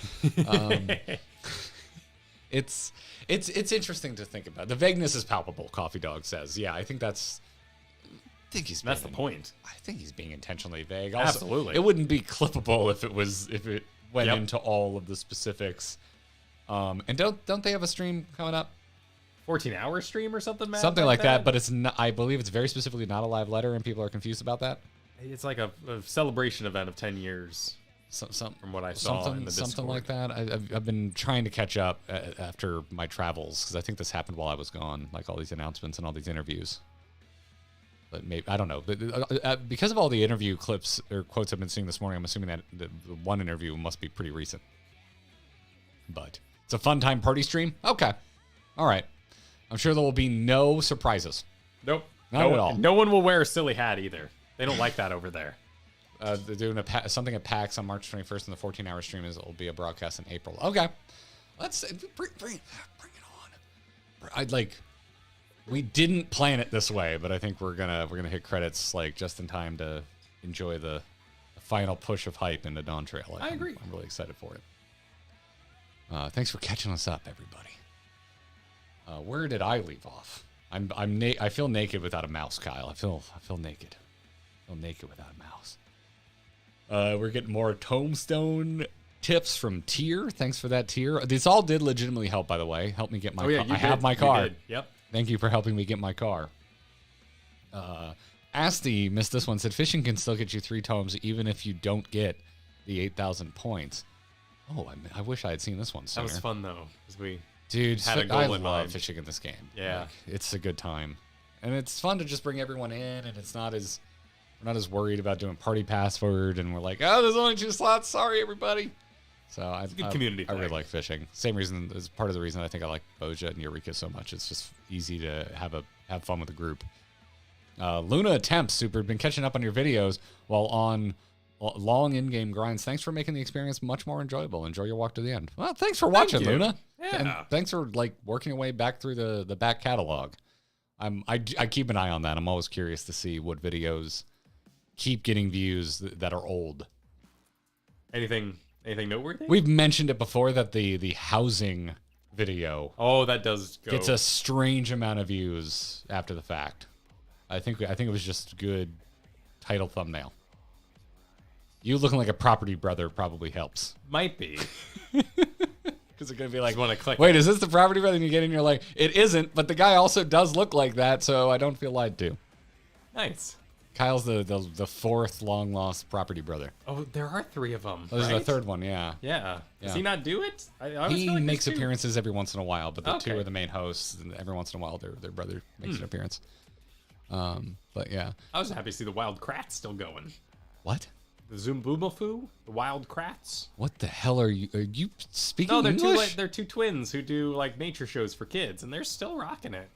It's interesting to think about. The vagueness is palpable. Coffee Dog says, yeah, I think that's. That's the point. I think he's being intentionally vague. Also, absolutely, it wouldn't be clippable if it went into all of the specifics. And don't they have a stream coming up? 14-hour stream or something, man? Something like that, but it's not, I believe it's very specifically not a live letter, and people are confused about that. It's like a celebration event of 10 years. From what I saw in the Discord. Something like that. I've been trying to catch up after my travels, because I think this happened while I was gone, like all these announcements and all these interviews. But maybe, I don't know. But, because of all the interview clips or quotes I've been seeing this morning, I'm assuming that the one interview must be pretty recent. But it's a fun time party stream? Okay. All right. I'm sure there will be no surprises. Nope. Not at all. No one will wear a silly hat either. They don't like that over there. They're doing something at PAX on March 21st, and the 14-hour stream will be a broadcast in April. Okay. Let's bring it on. We didn't plan it this way, but I think we're gonna hit credits like just in time to enjoy the final push of hype into Dawn Trail. I agree. I'm really excited for it. Thanks for catching us up, everybody. Where did I leave off? I feel naked without a mouse, Kyle. I feel naked. I feel naked without a mouse. We're getting more tombstone tips from Tier. Thanks for that, Tier. This all did legitimately help, by the way. Help me get my car. I have my car. Yep. Thank you for helping me get my car. Asti missed this one. Said fishing can still get you 3 tomes even if you don't get the 8,000 points. Oh, I wish I had seen this one sooner. That was fun though, because we had a goal in mind. I love fishing in this game. Yeah, it's a good time, and it's fun to just bring everyone in, and we're not as worried about doing party password, and we're like, oh, there's only 2 slots. Sorry, everybody. So it's a good community. I really like fishing. Same reason is part of the reason I think I like Boja and Eureka so much. It's just easy to have fun with the group. Luna Attempts, super. Been catching up on your videos while on long in-game grinds. Thanks for making the experience much more enjoyable. Enjoy your walk to the end. Well, thanks for watching, Luna. Yeah. And thanks for working your way back through the back catalog. I keep an eye on that. I'm always curious to see what videos keep getting views that are old. Anything noteworthy? We've mentioned it before that the housing video. Oh, that does go. Gets a strange amount of views after the fact. I think it was just good title thumbnail. You looking like a property brother probably helps. Might be. Because it's going to be like, want to click. Wait, is this the property brother? And you get in, you're like, it isn't, but the guy also does look like that, so I don't feel lied to. Nice. Kyle's the 4th long lost property brother. Oh, there are 3 of them. Oh, there's a 3rd one, yeah. Yeah. Does he not do it? He makes appearances every once in a while, but the 2 are the main hosts, and every once in a while their brother makes an appearance. But yeah. I was happy to see the Wild Kratts still going. What? The Zoomboomafoo, the Wild Kratts. What the hell are you speaking No, they're English? they're 2 twins who do nature shows for kids, and they're still rocking it.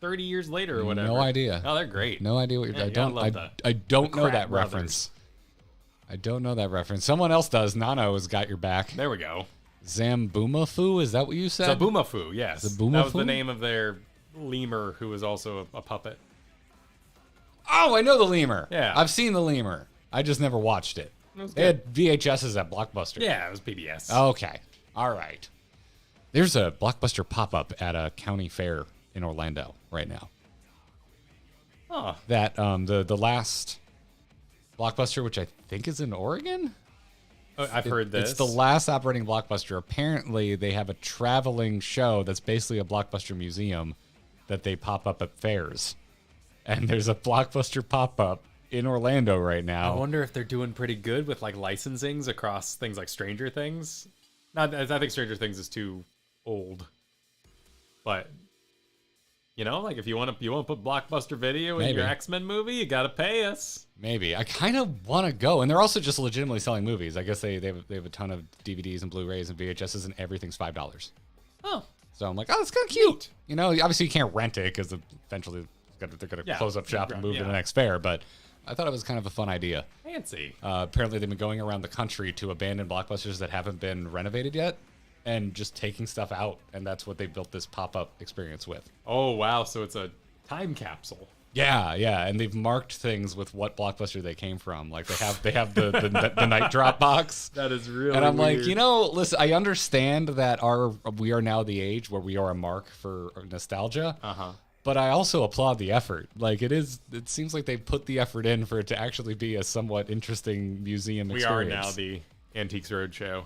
30 years later or whatever. No idea. Oh, they're great. No idea what you're. I don't know that reference. I don't know that reference. Someone else does. Nano's got your back. There we go. Zamboomafoo, is that what you said? Zaboomafoo, yes. Zaboomafoo? That was the name of their lemur who was also a puppet. Oh, I know the lemur. Yeah. I've seen the lemur. I just never watched it. They had VHSs at Blockbuster. Yeah, it was PBS. Okay. All right. There's a Blockbuster pop-up at a county fair in Orlando right now. Oh. That the last Blockbuster, which I think is in Oregon? Oh, I've heard this. It's the last operating Blockbuster. Apparently, they have a traveling show that's basically a Blockbuster museum that they pop up at fairs. And there's a Blockbuster pop-up in Orlando right now. I wonder if they're doing pretty good with like licensings across things like Stranger Things. Not, I think Stranger Things is too old, but you know, like if you want to put Blockbuster Video in your X-Men movie, you got to pay us. Maybe. I kind of want to go, and they're also just legitimately selling movies. I guess they have a ton of DVDs and Blu-rays and VHSs, and everything's $5. Oh, so I'm like, oh, that's kind of cute. You know, obviously you can't rent it because eventually they're going to close up shop and move to the next fair. But I thought it was kind of a fun idea. Fancy. Apparently they've been going around the country to abandoned Blockbusters that haven't been renovated yet, and just taking stuff out, and that's what they built this pop-up experience with. Oh wow! So it's a time capsule. Yeah, and they've marked things with what Blockbuster they came from. Like they have the night drop box. That is really. And I'm weird. like, listen, I understand that we are now the age where we are a mark for nostalgia. But I also applaud the effort. Like it seems like they put the effort in for it to actually be a somewhat interesting museum experience. We are now the Antiques Roadshow.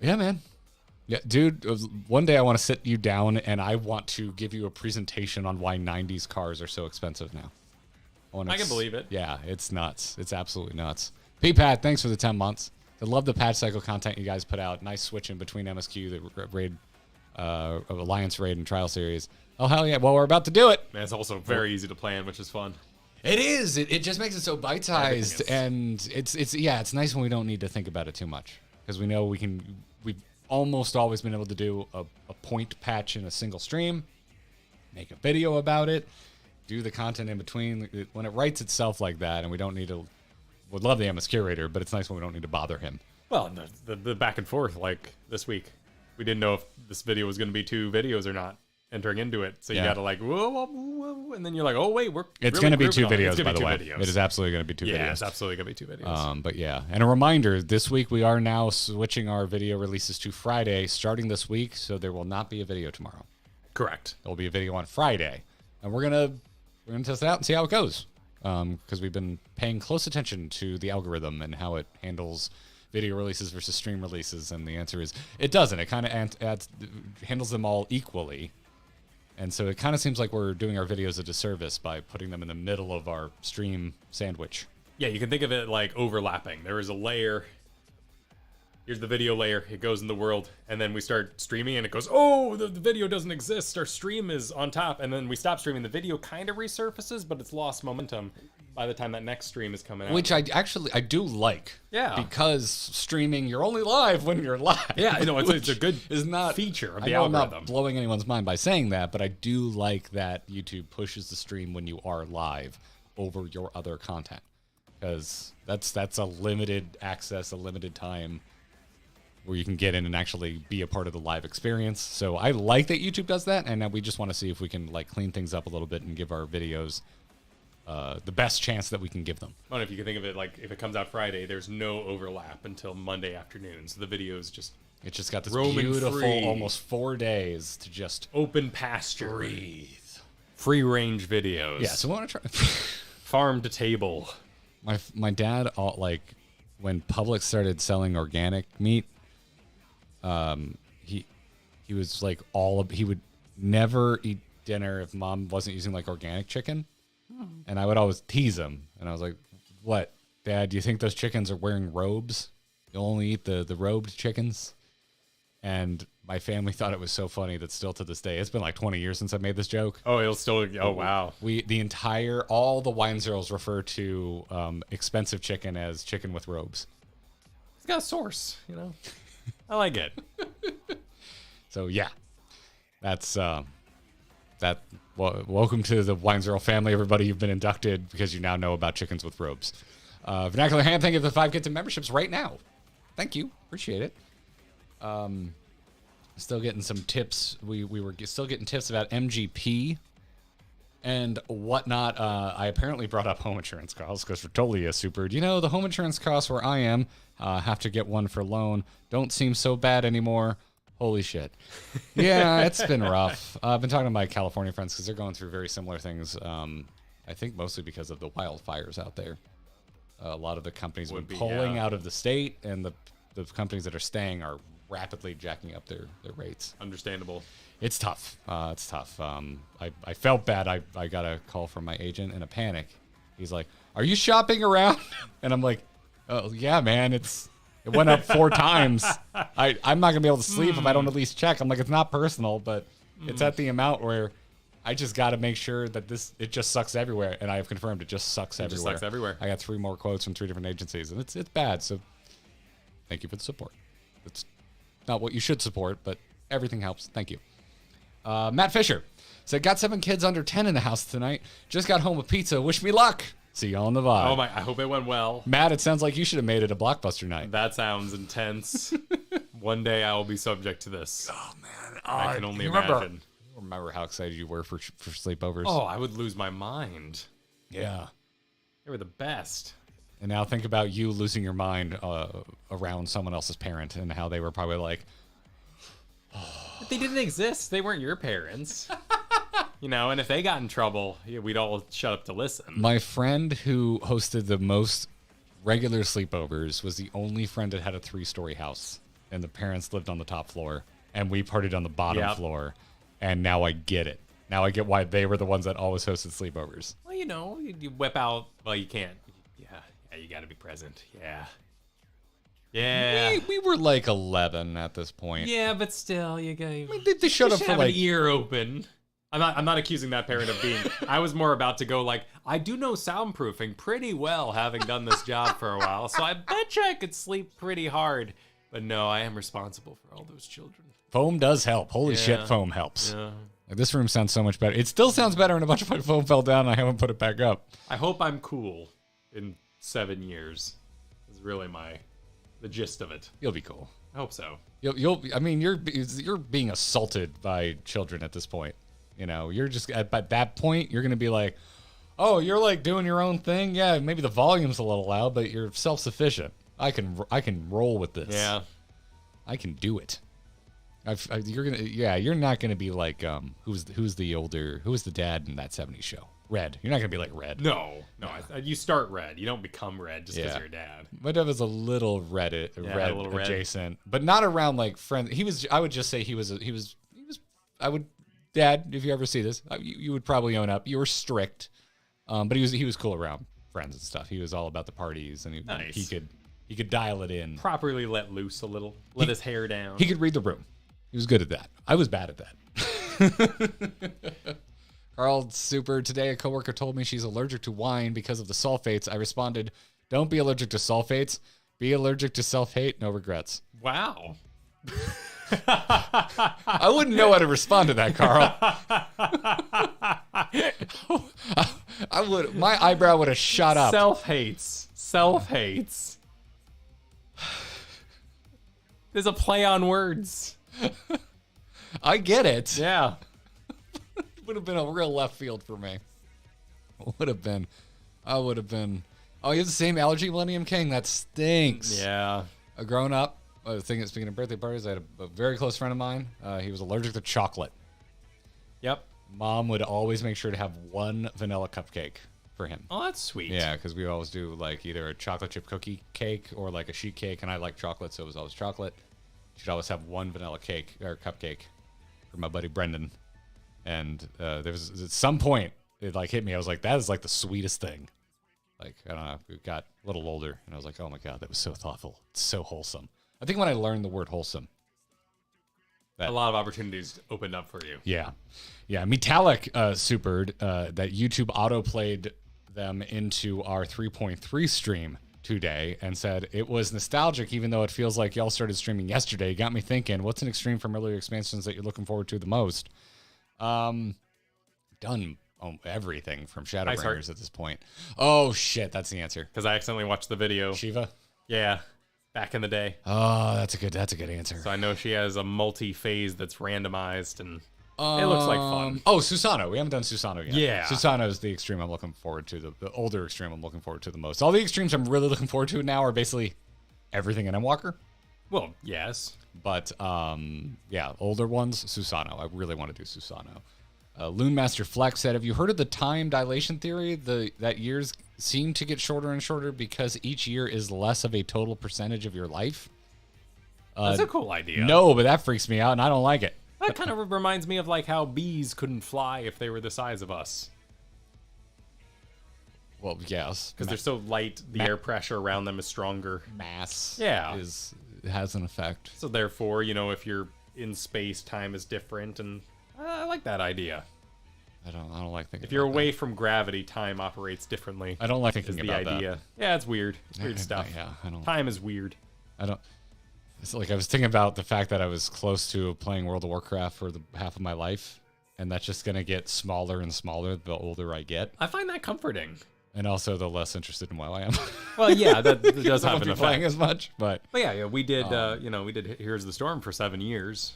Yeah, man. Yeah, dude, one day I want to sit you down and I want to give you a presentation on why 90s cars are so expensive now. I can believe it. Yeah, it's nuts. It's absolutely nuts. P-Pat, thanks for the 10 months. I love the patch cycle content you guys put out. Nice switching between MSQ, the raid, Alliance raid, and Trial Series. Oh, hell yeah. Well, we're about to do it. Man, it's also very easy to plan, which is fun. It is. It just makes it so bite-sized. And it's nice when we don't need to think about it too much. Because we know we've almost always been able to do a point patch in a single stream, make a video about it, do the content in between. When it writes itself like that, and we don't need to, would love the MS Curator, but it's nice when we don't need to bother him. Well, the back and forth, like this week, we didn't know if this video was going to be 2 videos or not entering into it. So you got to like, whoa, and then you're like, oh, wait, it's going to be 2 videos, by the way. It is absolutely going to be 2 videos. Yeah, it's absolutely going to be 2 videos. But yeah, and a reminder, this week we are now switching our video releases to Friday, starting this week, so there will not be a video tomorrow. Correct. There will be a video on Friday, and we're gonna test it out and see how it goes, because we've been paying close attention to the algorithm and how it handles video releases versus stream releases, and the answer is it doesn't. It kind of handles them all equally. And so it kind of seems like we're doing our videos a disservice by putting them in the middle of our stream sandwich. Yeah, you can think of it like overlapping. There is a layer. Here's the video layer. It goes in the world. And then we start streaming and it goes, oh, the video doesn't exist. Our stream is on top. And then we stop streaming. The video kind of resurfaces, but it's lost momentum by the time that next stream is coming out. Which I do like. Yeah. Because streaming, you're only live when you're live. Yeah, I know. It's a good feature of the algorithm. I'm not blowing anyone's mind by saying that, but I do like that YouTube pushes the stream when you are live over your other content. Because that's a limited access, a limited time where you can get in and actually be a part of the live experience. So I like that YouTube does that, and we just want to see if we can like clean things up a little bit and give our videos the best chance that we can give them. I don't know if you can think of it like if it comes out Friday, there's no overlap until Monday afternoon. So the video's just it's just got this beautiful almost 4 days to just open pasture, breathe, free range videos. Yeah, so we want to try farm to table. My dad, when Publix started selling organic meat, he was like he would never eat dinner if mom wasn't using like organic chicken. And I would always tease him. And I was like, what, Dad, do you think those chickens are wearing robes? You'll only eat the robed chickens? And my family thought it was so funny that still to this day, it's been like 20 years since I made this joke. Oh, it'll still, oh, wow. All the wine zirls refer to expensive chicken as chicken with robes. It's got a source, I like it. So, yeah, that's welcome to the Wine Zero family, everybody. You've been inducted because you now know about chickens with robes. Vernacular Ham, thank you for the 5 gifted memberships right now. Thank you. Appreciate it. Still getting some tips. We were still getting tips about MGP and whatnot. I apparently brought up home insurance costs because we're totally a super. You know, the home insurance costs where I am, have to get one for loan, don't seem so bad anymore. Holy shit. Yeah, it's been rough. I've been talking to my California friends because they're going through very similar things. I think mostly because of the wildfires out there. A lot of the companies have been pulling out of the state, and the companies that are staying are rapidly jacking up their rates. Understandable. It's tough. It's tough. I felt bad. I got a call from my agent in a panic. He's like, "Are you shopping around?" And I'm like, "Oh yeah, man. It went up 4 times. I'm not gonna be able to sleep if I don't at least check." I'm like, "It's not personal, but it's at the amount where I just got to make sure that it just sucks everywhere." And I have confirmed it just sucks everywhere. Just sucks everywhere. I got 3 more quotes from 3 different agencies, and it's bad. So thank you for the support. It's not what you should support, but everything helps. Thank you. Matt Fisher said, "Got 7 kids under 10 in the house tonight. Just got home with pizza. Wish me luck. See y'all on the vibe." Oh my! I hope it went well. Matt, it sounds like you should have made it a Blockbuster night. That sounds intense. One day I will be subject to this. Oh man, I can only imagine. Remember how excited you were for sleepovers? Oh, I would lose my mind. Yeah, they were the best. And now think about you losing your mind around someone else's parent and how they were probably like, But they didn't exist. They weren't your parents. You know, and if they got in trouble, we'd all shut up to listen. My friend who hosted the most regular sleepovers was the only friend that had a 3-story house, and the parents lived on the top floor, and we partied on the bottom floor. And now I get it. Now I get why they were the ones that always hosted sleepovers. Well, you know, you whip out. Well, you can't. Yeah, you got to be present. Yeah. We were like 11 at this point. Yeah, but still, you got. I mean, they showed up for have like an ear open. I'm not accusing that parent of being. I was more about to go like, I do know soundproofing pretty well, having done this job for a while, so I bet you I could sleep pretty hard. But no, I am responsible for all those children. Foam does help. Holy shit, foam helps. Yeah. Like, this room sounds so much better. It still sounds better, and a bunch of my foam fell down, and I haven't put it back up. I hope I'm cool in 7 years. Is really the gist of it. You'll be cool. I hope so. I mean, you're being assaulted by children at this point. You know, you're just at that point, you're gonna be like, oh, you're like doing your own thing. Yeah, maybe the volume's a little loud, but you're self-sufficient. I can roll with this. Yeah, I can do it. You're not gonna be like who's the dad in that '70s show? Red. You're not gonna be like Red. No. You start Red. You don't become Red just because you're a dad. My dad was a little red adjacent, but not around like friends. I would just say he was. Dad, if you ever see this, you would probably own up. You were strict, but he was cool around friends and stuff. He was all about the parties, and he could dial it in. Properly let loose a little. Let his hair down. He could read the room. He was good at that. I was bad at that. Carl, super. Today, a coworker told me she's allergic to wine because of the sulfates. I responded, "Don't be allergic to sulfates. Be allergic to self-hate. No regrets." Wow. I wouldn't know how to respond to that, Carl. I would. My eyebrow would have shot up. Self-hates. There's a play on words. I get it. Yeah. It would have been a real left field for me. I would have been. Oh, you have the same allergy, Millennium King? That stinks. Yeah. Growing up, speaking of birthday parties, I had a very close friend of mine. He was allergic to chocolate. Yep. Mom would always make sure to have 1 vanilla cupcake for him. Oh, that's sweet. Yeah, because we always do like either a chocolate chip cookie cake or like a sheet cake, and I like chocolate, so it was always chocolate. She'd always have 1 vanilla cake or cupcake for my buddy Brendan. And there was at some point it like hit me. I was like, that is like the sweetest thing. Like, I don't know, we got a little older, and I was like, oh my God, that was so thoughtful. It's so wholesome. I think when I learned the word wholesome, a lot of opportunities opened up for you. Yeah. Metallic supered that YouTube auto-played them into our 3.3 stream today and said it was nostalgic, even though it feels like y'all started streaming yesterday. Got me thinking, what's an extreme from earlier expansions that you're looking forward to the most? done everything from Shadowbringers at this point. Oh shit, that's the answer. Because I accidentally watched the video. Shiva? Yeah, back in the day. Oh, that's a good answer. So I know she has a multi-phase that's randomized, and it looks like fun. Oh, Susano. We haven't done Susano yet. Yeah. Susano is the extreme I'm looking forward to, the older extreme I'm looking forward to the most. All the extremes I'm really looking forward to now are basically everything in Endwalker. Well, yes. But, yeah, older ones, Susano. I really want to do Susano. Loonmaster Flex said, have you heard of the time dilation theory? That years seem to get shorter and shorter because each year is less of a total percentage of your life? That's a cool idea. No, but that freaks me out, and I don't like it. That kind of reminds me of like how bees couldn't fly if they were the size of us. Well, yes. Because they're so light, the air pressure around them is stronger. Mass has an effect. So therefore, if you're in space, time is different, and I like that idea. I don't like thinking. If you're away from gravity, time operates differently. I don't like thinking about the idea. that. Yeah, it's weird. It's weird stuff. Yeah, I don't. Time is weird. I don't. It's like I was thinking about the fact that I was close to playing World of Warcraft for the half of my life, and that's just gonna get smaller and smaller the older I get. I find that comforting. And also, the less interested in WoW I am. Well, yeah, that does have an effect. Playing as much, but yeah, we did. We did Here's the Storm for 7 years,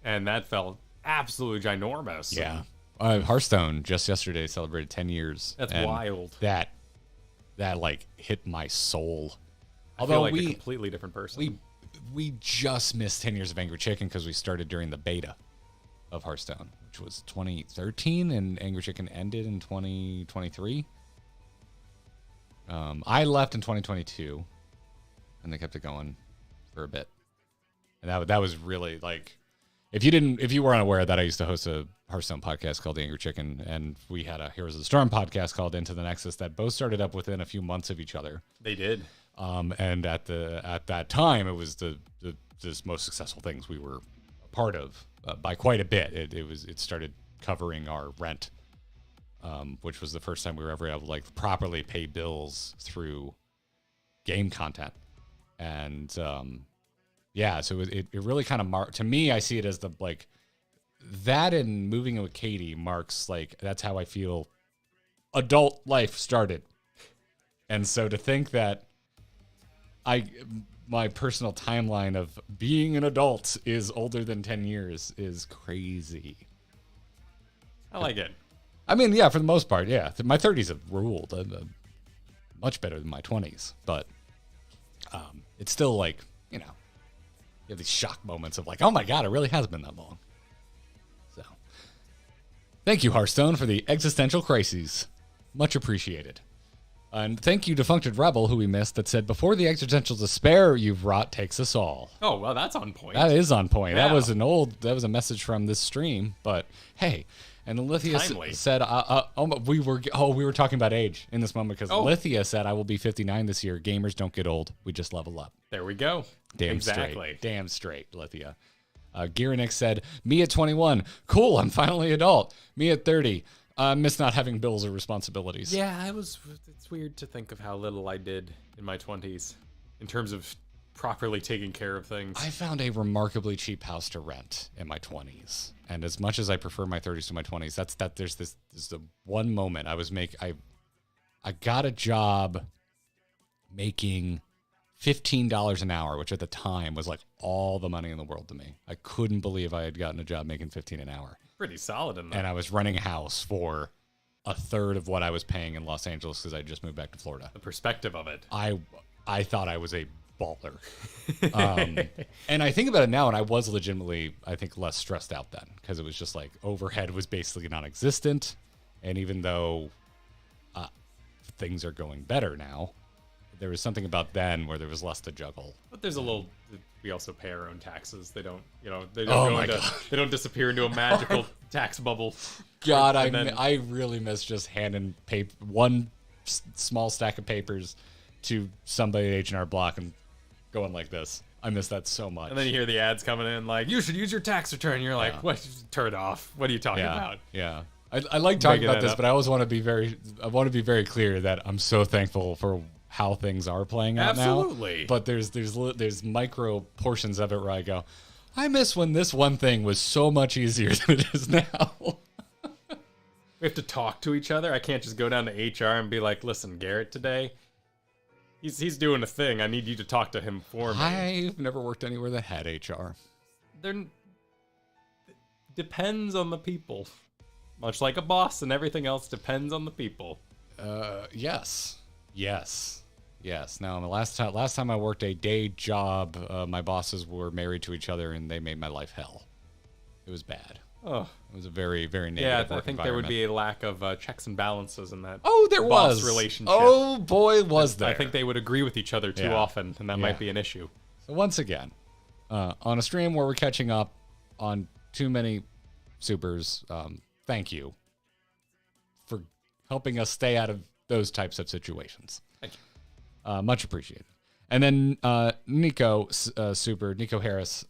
and that felt absolutely ginormous. Yeah, Hearthstone just yesterday celebrated 10 years. That's wild. That like hit my soul. Although I feel like a completely different person. We just missed 10 years of Angry Chicken because we started during the beta of Hearthstone, which was 2013, and Angry Chicken ended in 2023. I left in 2022, and they kept it going for a bit. And that was really like, if you weren't aware that I used to host a Hearthstone podcast called The Angry Chicken, and we had a Heroes of the Storm podcast called Into the Nexus that both started up within a few months of each other. They did. And at that time, it was the most successful things we were a part of by quite a bit. It started covering our rent, which was the first time we were ever able to like properly pay bills through game content. And yeah, so it really kind of to me, I see it as the like that, and moving in with Katie marks like that's how I feel adult life started. And so to think that my personal timeline of being an adult is older than 10 years is crazy. I like it. I mean, yeah, for the most part, yeah. My 30s have ruled much better than my 20s, but it's still like, you have these shock moments of like, oh my God, it really has been that long. So, thank you, Hearthstone, for the existential crises. Much appreciated. And thank you, Defuncted Rebel, who we missed, that said, before the existential despair you've wrought takes us all. Oh, well, that's on point. That is on point. Yeah. That was a message from this stream, but hey. And Lithia said, we were talking about age in this moment because Lithia said, I will be 59 this year. Gamers don't get old. We just level up. There we go. Damn straight, Lithia. Garrett said, me at 21. Cool, I'm finally adult. Me at 30. Miss not having bills or responsibilities. Yeah, it's weird to think of how little I did in my 20s in terms of properly taking care of things. I found a remarkably cheap house to rent in my 20s. And as much as I prefer my 30s to my 20s, there's the one moment I got a job making $15 an hour, which at the time was like all the money in the world to me. I couldn't believe I had gotten a job making $15 an hour. Pretty solid in that. And I was renting a house for a third of what I was paying in Los Angeles because I just moved back to Florida. The perspective of it. I thought I was a baller. And I think about it now, and I was legitimately, I think, less stressed out then because it was just like overhead was basically non-existent. And even though things are going better now, there was something about then where there was less to juggle. But there's a little. We also pay our own taxes. They don't, they don't disappear into a magical tax bubble. God, I really miss just handing one small stack of papers to somebody at H&R Block and going like this. I miss that so much. And then you hear the ads coming in like, you should use your tax return. You're like, what? Turn it off. What are you talking about? Yeah. I like talking about this, but I always want to be very clear that I'm so thankful for how things are playing out now. Absolutely. But there's micro portions of it where I go, I miss when this one thing was so much easier than it is now. We have to talk to each other. I can't just go down to HR and be like, listen, Garrett today, he's doing a thing. I need you to talk to him for me. I've never worked anywhere that had HR. Depends on the people. Much like a boss and everything else depends on the people. Yes. Now, the last time I worked a day job, my bosses were married to each other and they made my life hell. It was bad. Oh, it was a very, very negative. Yeah, I think there would be a lack of checks and balances in that. Oh, there boss was relationship. Oh boy, was there! I think they would agree with each other too often, and that might be an issue. So once again, on a stream where we're catching up on too many supers, thank you for helping us stay out of those types of situations. Thank you. Much appreciated. And then Nico Harris,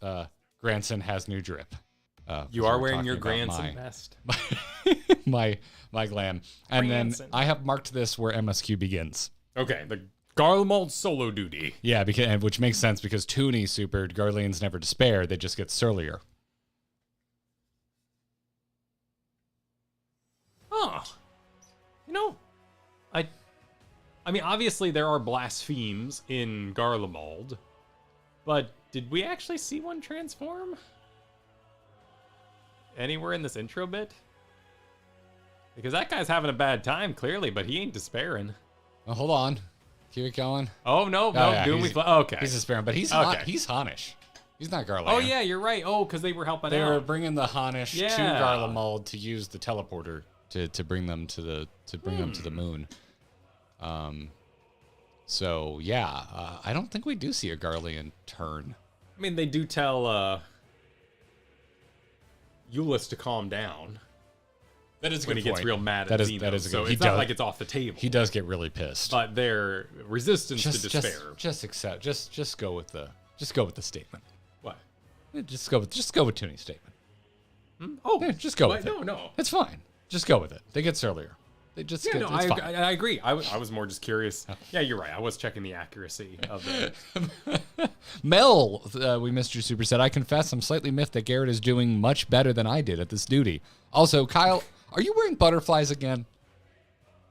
Granson has new drip. You are wearing your Granson vest. my glam. And Granson. Then I have marked this where MSQ begins. Okay, the Garlemald solo duty. Yeah, which makes sense because Tooney supered, Garleans never despair, they just get surlier. Oh. You know, I mean, obviously there are blasphemes in Garlemald, but did we actually see one transform? Anywhere in this intro bit? Because that guy's having a bad time, clearly, but he ain't despairing. Well, hold on. Keep it going. Oh, no. Okay. He's despairing, but he's Hanish. He's not Garland. Oh, yeah, you're right. Oh, because they were helping out. They were bringing the Hanish to Garlemald to use the teleporter to bring them to the moon. So, yeah. I don't think we do see a Garlean turn. I mean, they do tell... Euless to calm down. That is a good when he gets real mad at Xenos. That is a good. So it's not like it's off the table. He does get really pissed. But their resistance to despair. Just go with the statement. What? Just go with Tooney's statement. Oh, yeah, just go with it. No. It's fine. Just go with it. They get surlier. They just it's fine. I agree. I was more just curious. Yeah, you're right. I was checking the accuracy of it. Mel, we missed your superset. I confess I'm slightly miffed that Garrett is doing much better than I did at this duty. Also, Kyle, are you wearing butterflies again?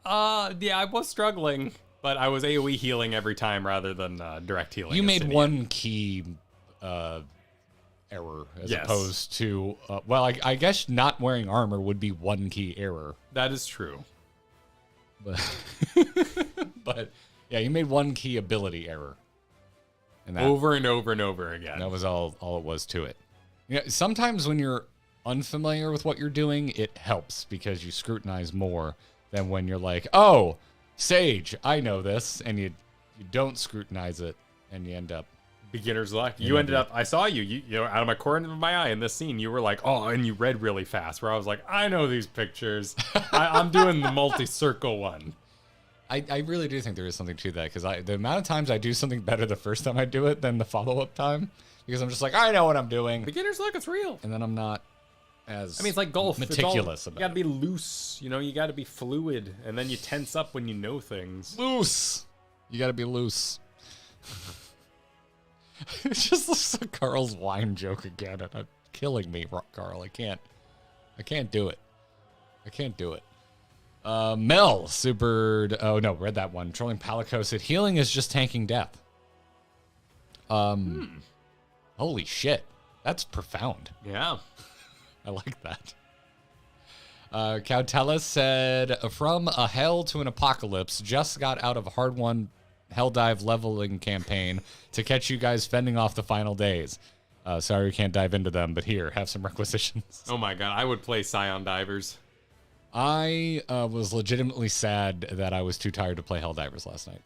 Yeah, I was struggling, but I was AoE healing every time rather than direct healing. You made one key error as opposed to... well, I guess not wearing armor would be one key error. That is true. But yeah, you made one key ability error. And that, over and over and over again. That was all it was to it. Yeah, sometimes when you're unfamiliar with what you're doing, it helps because you scrutinize more than when you're like, oh, Sage, I know this, and you don't scrutinize it, and you end up beginner's luck. You ended up, I saw you know, out of my corner of my eye in this scene, you were like, oh, and you read really fast, where I was like, I know these pictures. I'm doing the multi-circle one. I really do think there is something to that, because the amount of times I do something better the first time I do it than the follow-up time, because I'm just like, I know what I'm doing. Beginner's luck, it's real. And then I'm not as it's like golf. Meticulous about it. You gotta be loose, you know, you gotta be fluid, and then you tense up when you know things. Loose! You gotta be loose. It just looks like Carl's wine joke again, and it's killing me, Carl. I can't do it. I can't do it. Mel supered. Oh no, read that one. Trolling Palico said healing is just tanking death. Holy shit, that's profound. Yeah, I like that. Cautella said from a hell to an apocalypse. Just got out of a hard-won Helldive leveling campaign to catch you guys fending off the final days. Sorry we can't dive into them, but here, have some requisitions. Oh my god, I would play Scion Divers. I was legitimately sad that I was too tired to play Helldivers last night.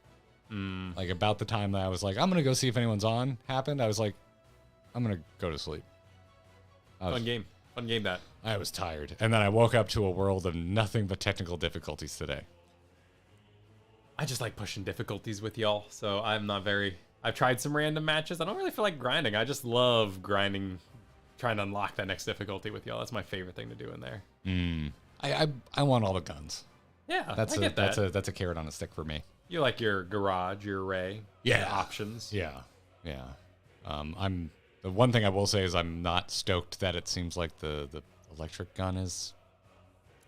Like about the time that I was like, I'm gonna go see if anyone's on happened, I was like, I'm gonna go to sleep. Fun game that. I was tired. And then I woke up to a world of nothing but technical difficulties today. I just like pushing difficulties with y'all, so I'm not very... I've tried some random matches. I don't really feel like grinding. I just love grinding, trying to unlock that next difficulty with y'all. That's my favorite thing to do in there. I want all the guns. Yeah, I get that. That's a carrot on a stick for me. You like your garage, your array, your options. Yeah. The one thing I will say is I'm not stoked that it seems like the electric gun is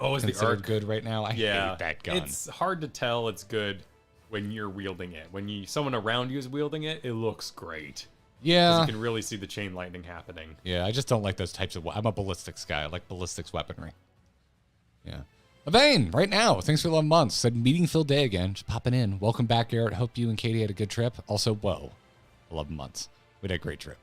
Oh, is the considered arc good right now? I hate that gun. It's hard to tell it's good when you're wielding it. When someone around you is wielding it, it looks great. Yeah. You can really see the chain lightning happening. Yeah, I just don't like those types of... I'm a ballistics guy. I like ballistics weaponry. Yeah. Vane, right now, thanks for 11 months. Said meeting-filled day again. Just popping in. Welcome back, Garrett. Hope you and Katie had a good trip. Also, whoa, 11 months. We had a great trip.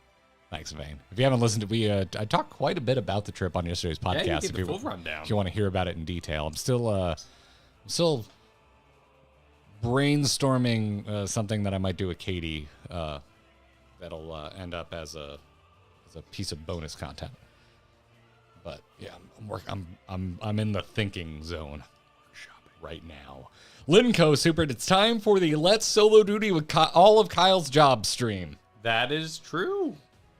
Thanks, Vane. If you haven't listened to... I talked quite a bit about the trip on yesterday's podcast. Yeah, you gave the full rundown. If you want to hear about it in detail. I'm still brainstorming something that I might do with Katie that'll end up as a piece of bonus content. But yeah, I'm in the thinking zone right now. Linco Super, it's time for the Let's Solo Duty with all of Kyle's job stream. That is true.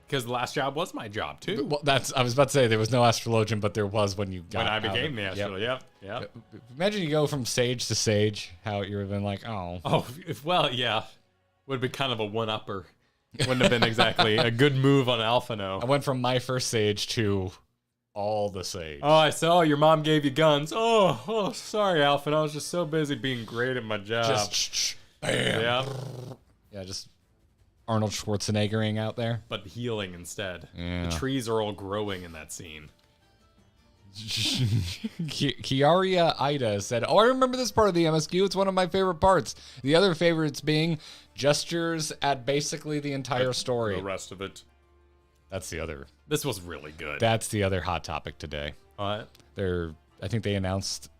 Because the last job was my job too. Well, I was about to say there was no astrologian, but there was when you got when I became the astrologian. Yep. Imagine you go from sage to sage. How you would have been like, oh, well, yeah, would have been kind of a one-upper. Wouldn't have been exactly a good move on Alphano. I went from my first sage to all the sage. Oh, I saw your mom gave you guns. Oh, sorry, Alphano. I was just so busy being great at my job. Just bam. Yeah, just Arnold Schwarzeneggering out there. But healing instead. Yeah. The trees are all growing in that scene. Kiaria Ida said, I remember this part of the MSQ. It's one of my favorite parts. The other favorites being gestures at basically the entire story. The rest of it. That's the other. This was really good. That's the other hot topic today. What? I think they announced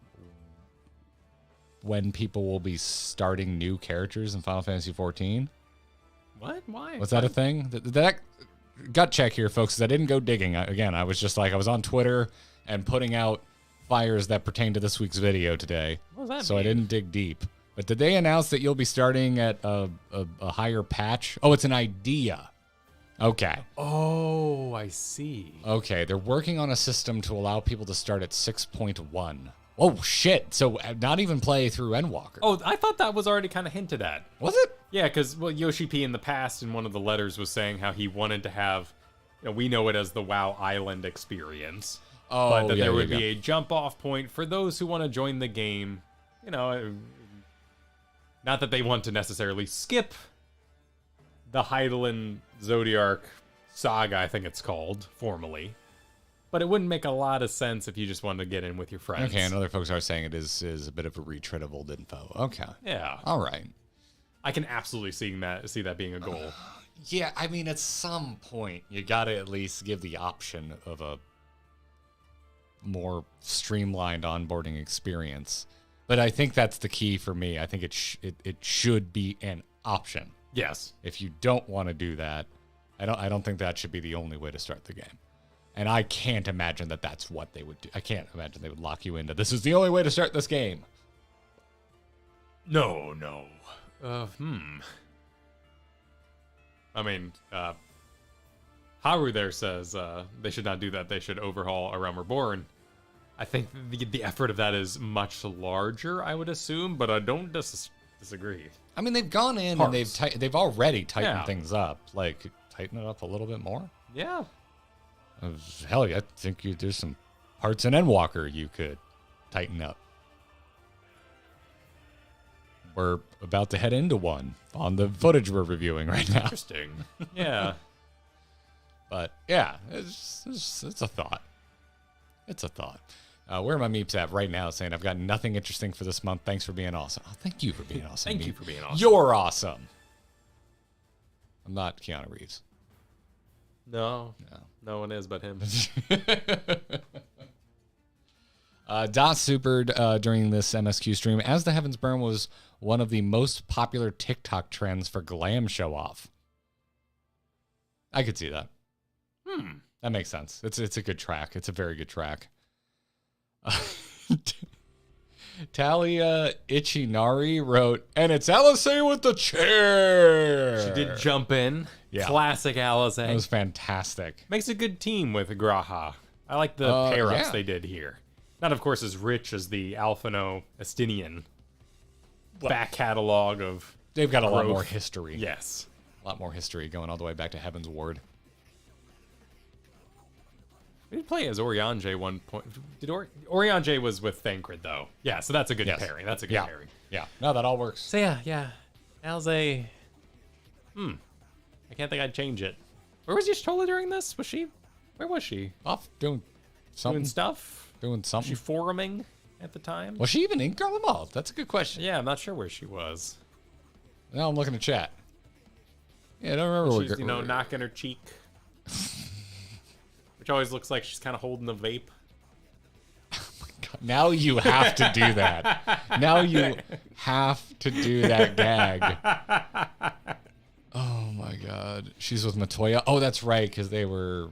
when people will be starting new characters in Final Fantasy XIV. What? Why? Was that a thing? That gut check here, folks, 'cause I didn't go digging. Again, I was just like, I was on Twitter and putting out fires that pertain to this week's video today. What does that so mean? I didn't dig deep. But did they announce that you'll be starting at a higher patch? Oh, it's an idea. Okay. Oh, I see. Okay, they're working on a system to allow people to start at 6.1. Oh, shit. So not even play through Endwalker. Oh, I thought that was already kind of hinted at. Was it? Yeah, because Yoshi P in the past in one of the letters was saying how he wanted to have, we know it as the WoW Island experience. Oh, but that yeah, there would be a jump-off point for those who want to join the game. Not that they want to necessarily skip the Hydaelyn Zodiark saga, I think it's called, formally. But it wouldn't make a lot of sense if you just wanted to get in with your friends. Okay, and other folks are saying it is a bit of a retread of old info. Okay. Yeah. All right. I can absolutely see that being a goal. Yeah, I mean, at some point, you got to at least give the option of a more streamlined onboarding experience. But I think that's the key for me. I think it should be an option. Yes. If you don't want to do that, I don't think that should be the only way to start the game. And I can't imagine that that's what they would do. I can't imagine they would lock you into this is the only way to start this game. No. I mean, Haru there says they should not do that. They should overhaul A Realm Reborn. I think the effort of that is much larger, I would assume, but I don't disagree. I mean, they've gone in and they've already tightened things up. Like, tighten it up a little bit more? Yeah. Hell yeah, I think there's some parts in Endwalker you could tighten up. We're about to head into one on the footage we're reviewing right now. Interesting. Yeah. But yeah, it's a thought. It's a thought. Where are my meeps at right now saying I've got nothing interesting for this month. Thanks for being awesome. Oh, thank you for being awesome. Thank you for being awesome. You're awesome. I'm not Keanu Reeves. No one is but him. Dot supered during this MSQ stream. As the Heavens Burn was one of the most popular TikTok trends for glam show off. I could see that. That makes sense. It's a good track. It's a very good track. Talia Ichinari wrote, and it's Alizé with the chair. She did jump in. Yeah. Classic Alizé. That was fantastic. Makes a good team with Graha. I like the pair-ups they did here. Not, of course, as rich as the Alphano Estinian back catalog of They've got a lot growth. more history. Yes. A lot more history going all the way back to Heaven's Ward. We did play as Oriange one point. Oriange was with Thancred though? Yeah, so that's a good pairing. That's a good pairing. Yeah, no, that all works. So yeah. Alze. I can't think I'd change it. Where was Y'shtola during this? Where was she? Off doing something. Doing stuff? Doing something. Was she foruming at the time? Was she even in Garlemald? That's a good question. Yeah, I'm not sure where she was. Now I'm looking at chat. Yeah, I don't remember. She's, knocking her cheek. Which always looks like she's kind of holding the vape. Now you have to do that. Now you have to do that gag. Oh my god. She's with Matoya. Oh, that's right, because they were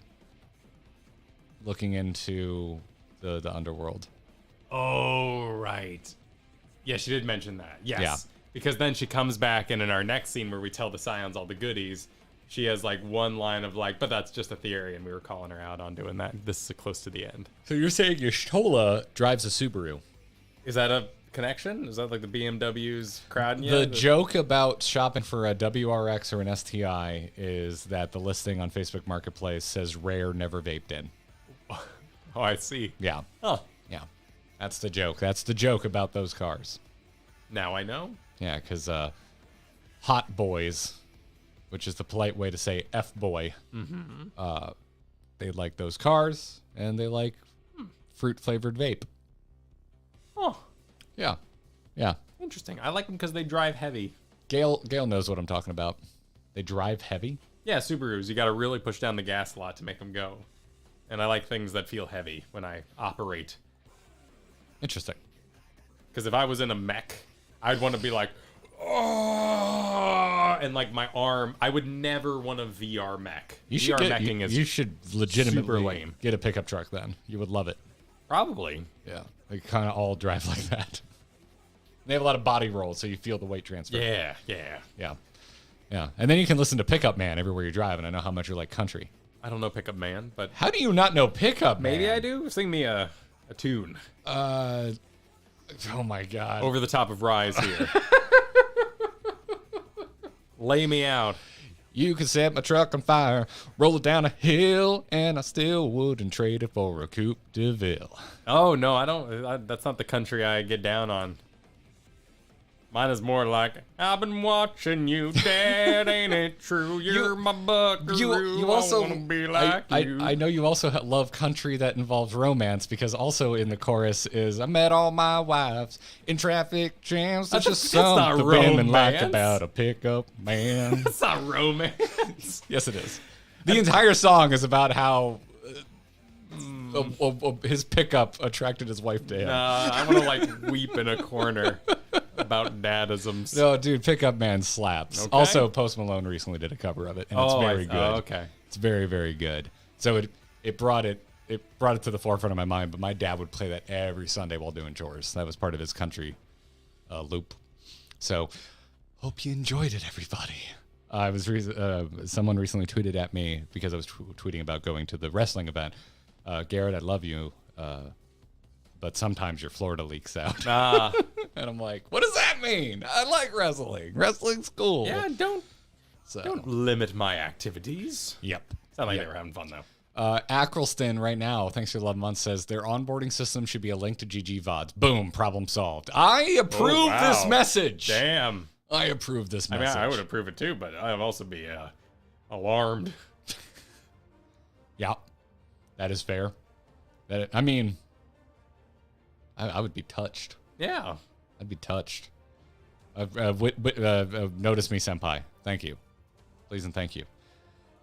looking into the underworld. Oh, right. Yeah, she did mention that. Yes. Yeah. Because then she comes back, and in our next scene where we tell the Scions all the goodies, she has like one line of like, but that's just a theory, and we were calling her out on doing that. This is close to the end. So you're saying Y'shtola drives a Subaru? Is that a connection? Is that like the BMW's crowd? The joke about shopping for a WRX or an STI is that the listing on Facebook Marketplace says rare, never vaped in. Oh, I see. Yeah. Oh. Yeah. That's the joke. That's the joke about those cars. Now I know. Yeah, because hot boys, which is the polite way to say F-boy, they like those cars, and they like fruit-flavored vape. Oh. Yeah. Yeah. Interesting. I like them because they drive heavy. Gail knows what I'm talking about. They drive heavy? Yeah, Subarus. You got to really push down the gas a lot to make them go. And I like things that feel heavy when I operate. Interesting. Because if I was in a mech, I'd want to be like, oh, and like my arm. I would never want a VR mech. You should legitimately super lame. Get a pickup truck then. You would love it. Probably. Yeah. They kind of all drive like that. They have a lot of body roll, so you feel the weight transfer. Yeah. Yeah. And then you can listen to Pickup Man everywhere you're driving. I know how much you like country. I don't know Pickup Man, but how do you not know Pickup Man? Maybe I do. Sing me a tune. Oh my god. Over the top of Rise here. Lay me out. You could set my truck on fire, roll it down a hill, and I still wouldn't trade it for a Coupe de Ville. Oh, no, I don't. That's not the country I get down on. Mine is more like, I've been watching you, Dad, ain't it true? You're my buckaroo. You also, I wanna be like you. I know you also love country that involves romance, because also in the chorus is, I met all my wives in traffic jams. That's just something the women like about a pickup man. That's not romance. Yes, it is. The entire song is about how his pickup attracted his wife to him. Nah, I want to like weep in a corner. About dadisms. No, dude, Pickup Man slaps. Okay. Also, Post Malone recently did a cover of it, and it's very good. Oh, okay. It's very, very good. So it brought it to the forefront of my mind. But my dad would play that every Sunday while doing chores. That was part of his country loop. So, hope you enjoyed it, everybody. Someone recently tweeted at me because I was tweeting about going to the wrestling event. Garrett, I love you. But sometimes your Florida leaks out. And I'm like, what does that mean? I like wrestling. Wrestling's cool. Yeah, don't limit my activities. Yep. Sound like they were having fun, though. Ackrelston right now, thanks for 11 months, says their onboarding system should be a link to GG VODs. Boom, problem solved. I approve this message. Damn. I approve this message. I mean, I would approve it too, but I'd also be alarmed. Yeah, that is fair. I would be touched. Yeah. I'd be touched. Notice me, senpai. Thank you. Please and thank you.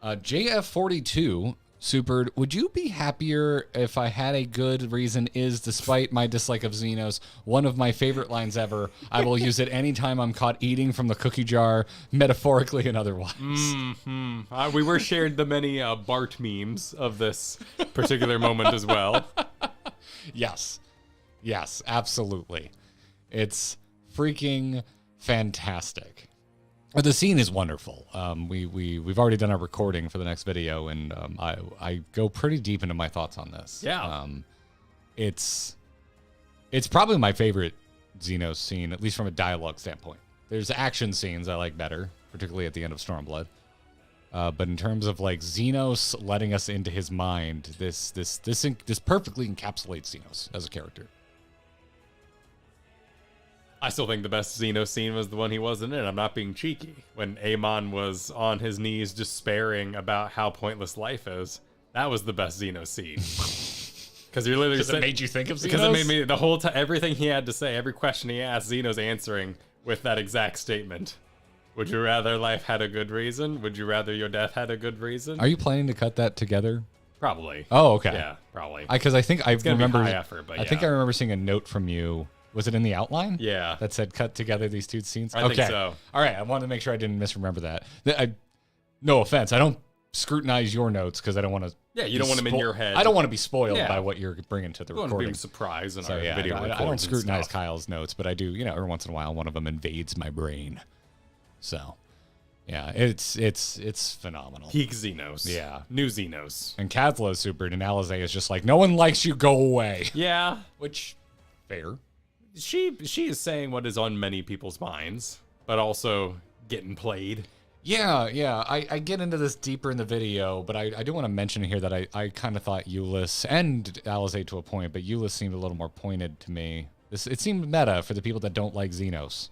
JF42 supered, would you be happier if I had a good reason is, despite my dislike of Xenos, one of my favorite lines ever. I will use it anytime I'm caught eating from the cookie jar, metaphorically and otherwise. Mm-hmm. We were shared the many Bart memes of this particular moment as well. Yes, absolutely. It's freaking fantastic. The scene is wonderful. We've already done our recording for the next video, and I go pretty deep into my thoughts on this. Yeah. It's probably my favorite Xenos scene, at least from a dialogue standpoint. There's action scenes I like better, particularly at the end of Stormblood. But in terms of like Xenos letting us into his mind, this perfectly encapsulates Xenos as a character. I still think the best Xenos scene was the one he wasn't in. I'm not being cheeky. When Amon was on his knees despairing about how pointless life is. That was the best Xenos scene. Because you're literally it made you think of Xenos? Because it made me, the whole time, everything he had to say, every question he asked, Xenos answering with that exact statement. Would you rather life had a good reason? Would you rather your death had a good reason? Are you planning to cut that together? Probably. Oh, okay. Yeah, probably. Because I think I remember. High effort, but I think I remember seeing a note from you. Was it in the outline? Yeah. That said, cut together these two scenes? I think so. All right. I wanted to make sure I didn't misremember that. No offense. I don't scrutinize your notes because I don't want to. Yeah, you don't want them in your head. I don't want to be spoiled by what you're bringing to the recording. Want to be surprised in our video I don't scrutinize Kyle's notes, but I do, every once in a while, one of them invades my brain. So, yeah, it's phenomenal. Peak Xenos. Yeah. New Xenos. And Kazlo's super, and Alizé is just like, no one likes you, go away. Yeah. Which, fair. She is saying what is on many people's minds, but also getting played. Yeah. I get into this deeper in the video, but I do want to mention here that I kind of thought Euless and Alizé to a point, but Euless seemed a little more pointed to me. It seemed meta for the people that don't like Xenos.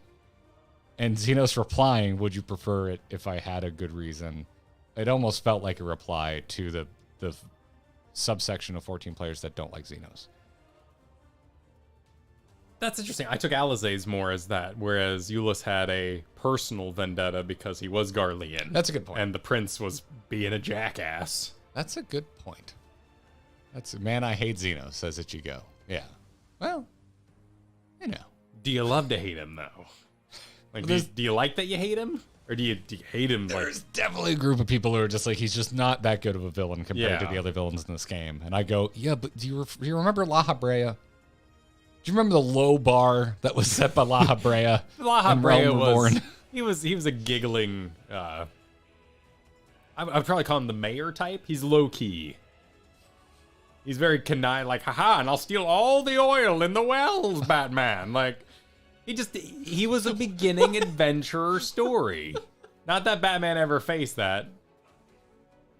And Xenos replying, would you prefer it if I had a good reason? It almost felt like a reply to the subsection of 14 players that don't like Xenos. That's interesting. I took Alizé's more as that, whereas Euless had a personal vendetta because he was Garlean. That's a good point. And the prince was being a jackass. That's a good point. Man, I hate Xenos, says Ichigo. Yeah. Well, Do you love to hate him, though? Like, do you like that you hate him? Or do you hate him? There's definitely a group of people who are just like, he's just not that good of a villain compared to the other villains in this game. And I go, yeah, but do you remember La Habrea? Do you remember the low bar that was set by La Habrea? La Habrea was he was a giggling. I would probably call him the mayor type. He's low key. He's very conniving, like, haha, and I'll steal all the oil in the wells, Batman. Like, he was a beginning adventurer story. Not that Batman ever faced that.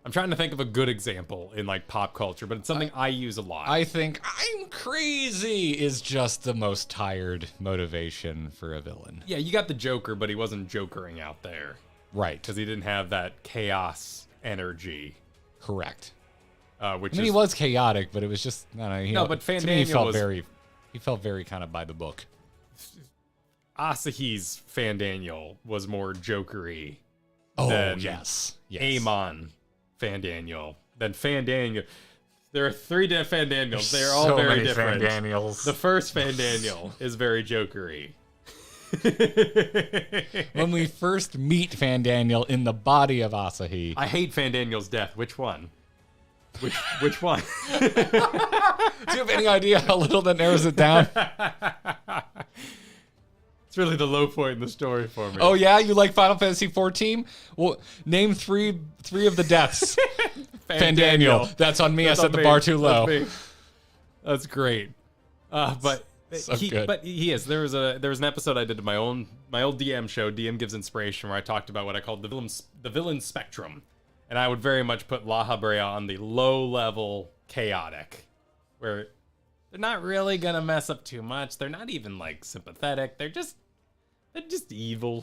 I'm trying to think of a good example in like pop culture, but it's something I use a lot. I think I'm crazy is just the most tired motivation for a villain. Yeah, you got the Joker, but he wasn't jokering out there. Right. Because he didn't have that chaos energy. Correct. He was chaotic, but it was just, but Fandaniel he felt very kind of by the book. Asahi's Fandaniel was more jokery. Oh, than yes. Amon Fandaniel. Then Fandaniel. There are 3 different Fandaniels. They're all very different. Fandaniels. The first Fandaniel is very jokery. When we first meet Fandaniel in the body of Asahi. I hate Fandaniel's death. Which one? Which one? Do you have any idea how little that narrows it down? It's really the low point in the story for me. Oh yeah, you like Final Fantasy XIV? Well, name three of the deaths. Fandaniel. That's on me. I set the bar too low. That's great. But he is. There was an episode I did to my old DM show, DM Gives Inspiration, where I talked about what I called the villain spectrum. And I would very much put La Habrea on the low-level chaotic, where they're not really gonna mess up too much. They're not even like sympathetic. They're just evil.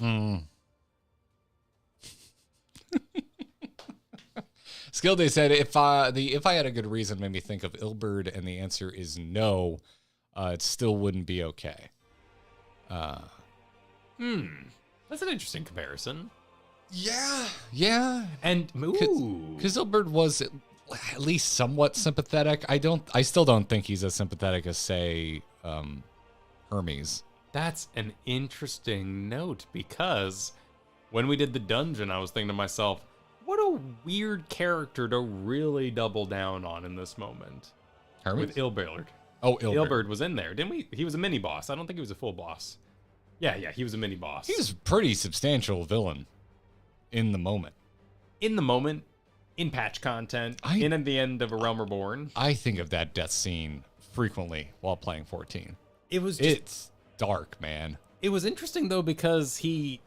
Skill Day said, if I had a good reason made me think of Ilberd, and the answer is no, it still wouldn't be okay. That's an interesting comparison. Yeah. And because Ilberd was at least somewhat sympathetic. I still don't think he's as sympathetic as, say, Hermes. That's an interesting note, because when we did the dungeon, I was thinking to myself, what a weird character to really double down on in this moment. Hermes? With Ilberd. Oh, Ilberd. Ilberd was in there, didn't we? He was a mini boss. I don't think he was a full boss. Yeah, he was a mini boss. He was a pretty substantial villain in the moment. In patch content, at the end of A Realm Reborn. I think of that death scene frequently while playing 14. It's dark, man. It was interesting though, because he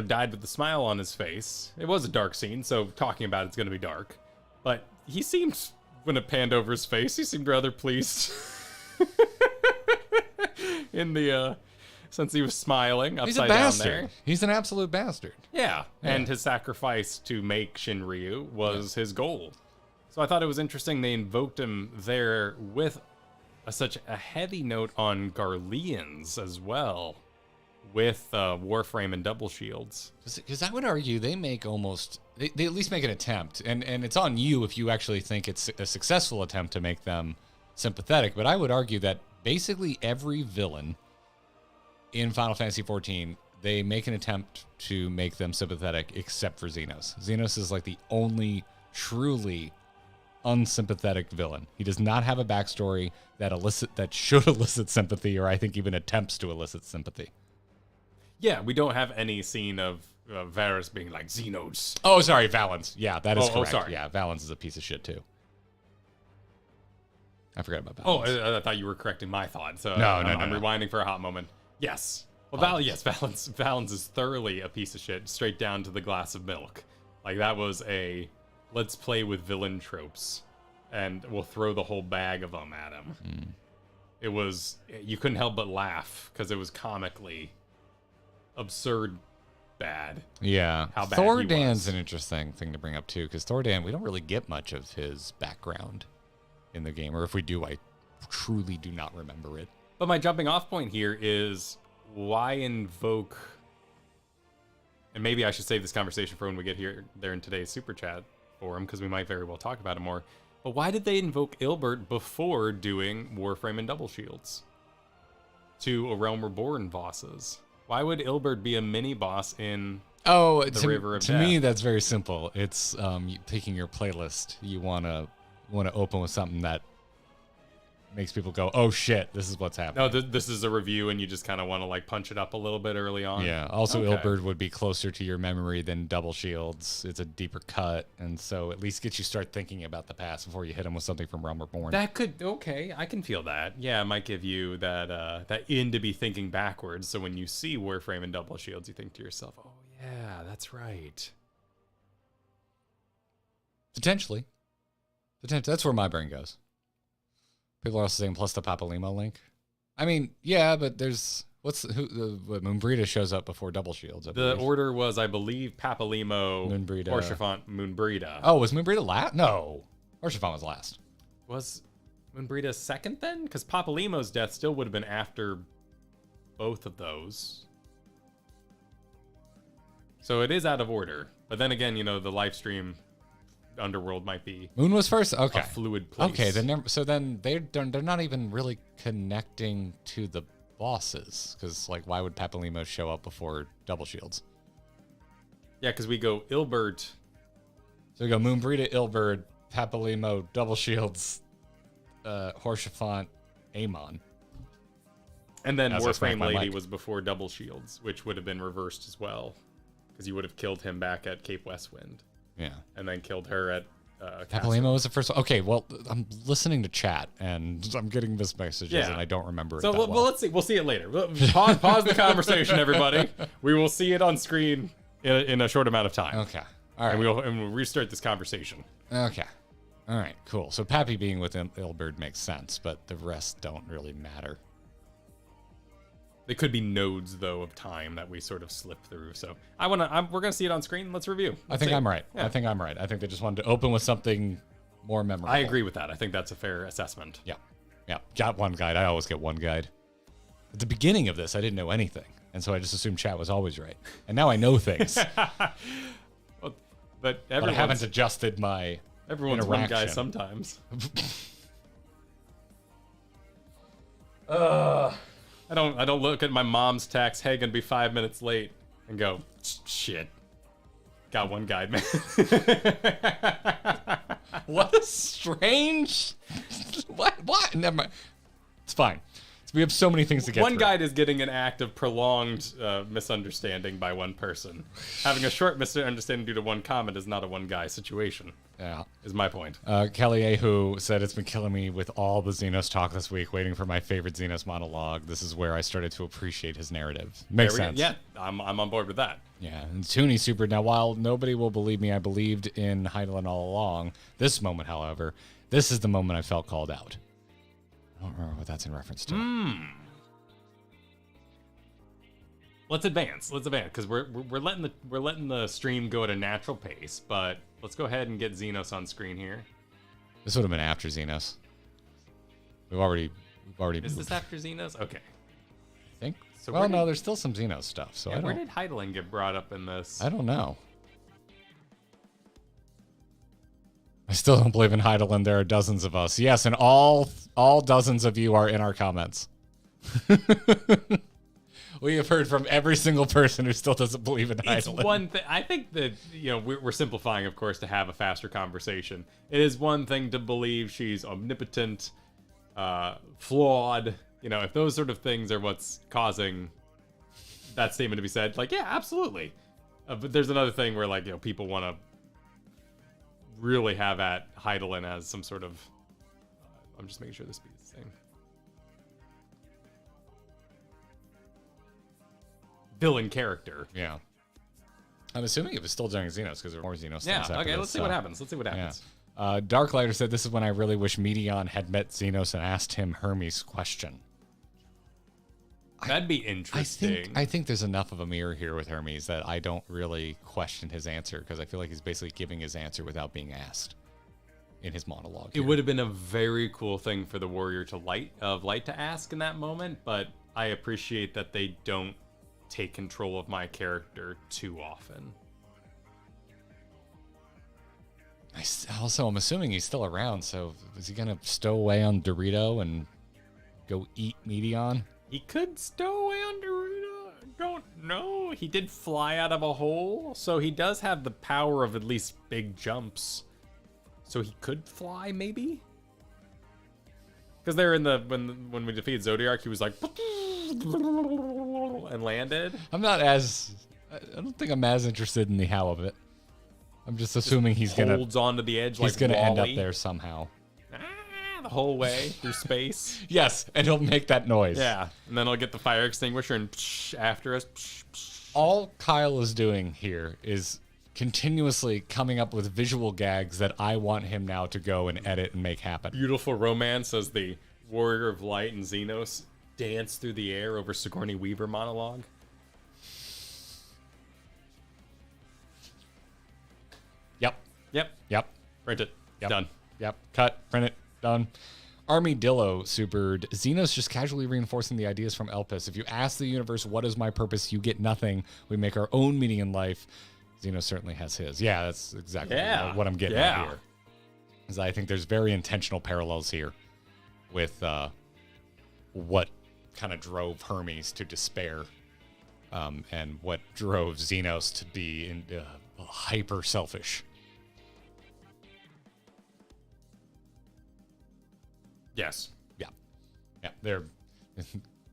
died with a smile on his face. It was a dark scene, so talking about it's going to be dark. But he seemed, when it panned over his face, he seemed rather pleased. In the since he was smiling upside down there. He's an absolute bastard. Yeah, and his sacrifice to make Shinryu was his goal. So I thought it was interesting they invoked him there with such a heavy note on Garleans as well, with Warframe and Double Shields. Because I would argue they make they at least make an attempt, and it's on you if you actually think it's a successful attempt to make them sympathetic, but I would argue that basically every villain in Final Fantasy XIV, they make an attempt to make them sympathetic except for Xenos. Xenos is like the only truly unsympathetic villain. He does not have a backstory that should elicit sympathy, or I think even attempts to elicit sympathy. Yeah, we don't have any scene of Varus being like, Xenos. Oh, sorry, Valens. Yeah, that is correct. Sorry. Yeah, Valens is a piece of shit too. I forgot about Valens. Valens. I thought you were correcting my thought. So No, I'm rewinding for a hot moment. Yes. Well, Valens is thoroughly a piece of shit, straight down to the glass of milk. Like, that was let's play with villain tropes, and we'll throw the whole bag of them at him. It was, you couldn't help but laugh, because it was comically absurd bad. Yeah. How bad he Thordan's was. an interesting thing to bring up too, because Thordan, we don't really get much of his background in the game, or if we do, I truly do not remember it. But my jumping off point here is, why invoke, and maybe I should save this conversation for when we get there in today's super chat forum, because we might very well talk about it more, but why did they invoke Ilbert before doing Warframe and Double Shields? Two A Realm Reborn bosses. Why would Ilbert be a mini boss in the River of Death? To me, that's very simple. It's taking your playlist. You want to open with something that makes people go, oh shit, this is what's happening. No, this is a review, and you just kind of want to like punch it up a little bit early on. Yeah. Also, Ilbert would be closer to your memory than Double Shields. It's a deeper cut, and so at least get you start thinking about the past before you hit them with something from Realm Reborn. That could, okay, I can feel that. Yeah, it might give you that in to be thinking backwards. So when you see Warframe and Double Shields, you think to yourself, oh yeah, that's right. Potentially. That's where my brain goes. People are also saying plus the Papalimo link. I mean, yeah, but there's Moonbrita shows up before Double Shields. The order was, I believe, Papalimo, Moonbrita, Horsefant, Moonbrita. Oh, was Moonbrita last? No, Horsefant was last. Was Moonbrita second then? Because Papalimo's death still would have been after both of those. So it is out of order. But then again, the live stream Underworld might be Moon was first. Okay, a fluid place. Okay, then they're not even really connecting to the bosses, because like why would Papalimo show up before Double Shields? Yeah, because we go Ilbert. So we go Moonbrita, Ilbert, Papalimo, Double Shields, Horsefant, Amon, and then Warframe Lady was before Double Shields, which would have been reversed as well, because you would have killed him back at Cape Westwind. Yeah. And then killed her at Papalimo was the first one. Okay, well, I'm listening to chat, and I'm getting missed messages, and I don't remember it that well. Well, let's see. We'll see it later. Pause the conversation, everybody. We will see it on screen in a short amount of time. Okay. All right. And we'll restart this conversation. Okay. All right, cool. So Pappy being with Ilbert makes sense, but the rest don't really matter. They could be nodes, though, of time that we sort of slip through. So we're gonna see it on screen. Let's review. I think I'm right. Yeah. I think I'm right. I think they just wanted to open with something more memorable. I agree with that. I think that's a fair assessment. Yeah. Got one guide. I always get one guide. At the beginning of this, I didn't know anything, and so I just assumed chat was always right. And now I know things. But I haven't adjusted my everyone's one guy sometimes. I don't look at my mom's text, hey, gonna be 5 minutes late, and go, shit. Got one guide, man. What a strange... What? Never mind. It's fine. We have so many things to get One through. guide is getting an act of prolonged misunderstanding by one person. Having a short misunderstanding due to one comment is not a one guy situation. Yeah. Is my point. Kelly Ahu said, it's been killing me with all the Xenos talk this week, waiting for my favorite Xenos monologue. This is where I started to appreciate his narrative. Makes sense. Yeah, I'm on board with that. Yeah, and Tooney super. Now, while nobody will believe me, I believed in Heidelin all along. This moment, however, this is the moment I felt called out. I don't remember what that's in reference to. Let's advance, because we're letting the stream go at a natural pace. But let's go ahead and get Xenos on screen here. This would have been after Xenos. We've already. Is this after Xenos? Okay. I think. So well, no, there's still some Xenos stuff. So yeah, where did Heidelin get brought up in this? I don't know. I still don't believe in Heidelin. There are dozens of us. Yes, and all dozens of you are in our comments. We have heard from every single person who still doesn't believe in Heidelin. It's one thing. I think that, we're simplifying, of course, to have a faster conversation. It is one thing to believe she's omnipotent, flawed. If those sort of things are what's causing that statement to be said, like, yeah, absolutely. But there's another thing where, like, people want to really have at Heidelin as some sort of... I'm just making sure the speed is the same. Villain character. Yeah. I'm assuming it was still during Xenos because there were more Xenos things after okay, this, let's see what happens. Yeah. Darklighter said, this is when I really wish Medion had met Xenos and asked him Hermes' question. That'd be interesting. I think there's enough of a mirror here with Hermes that I don't really question his answer, because I feel like he's basically giving his answer without being asked in his monologue. It would have been a very cool thing for the Warrior to light to ask in that moment, but I appreciate that they don't take control of my character too often. I'm assuming he's still around, so is he gonna stow away on Dorito and go eat Medion? He could stow away on Dorito. I don't know. He did fly out of a hole, so he does have the power of at least big jumps. So he could fly, maybe? Because they're in when we defeated Zodiark, he was like and landed. I don't think I'm as interested in the how of it. I'm just assuming he's gonna holds onto the edge. He's gonna end up there somehow. The whole way through space. Yes, and he'll make that noise. Yeah, and then he'll get the fire extinguisher and after us. All Kyle is doing here is continuously coming up with visual gags that I want him now to go and edit and make happen. Beautiful romance as the Warrior of Light and Xenos dance through the air over Sigourney Weaver monologue. Yep. Print it. Yep. Done. Yep. Cut. Print it. Done. Army Dillo supered. Xenos just casually reinforcing the ideas from Elpis. If you ask the universe, what is my purpose? You get nothing. We make our own meaning in life. Xenos certainly has his. Yeah, that's exactly what I'm getting at here. Because I think there's very intentional parallels here with what kind of drove Hermes to despair and what drove Xenos to be hyper selfish. Yes. Yeah. They're.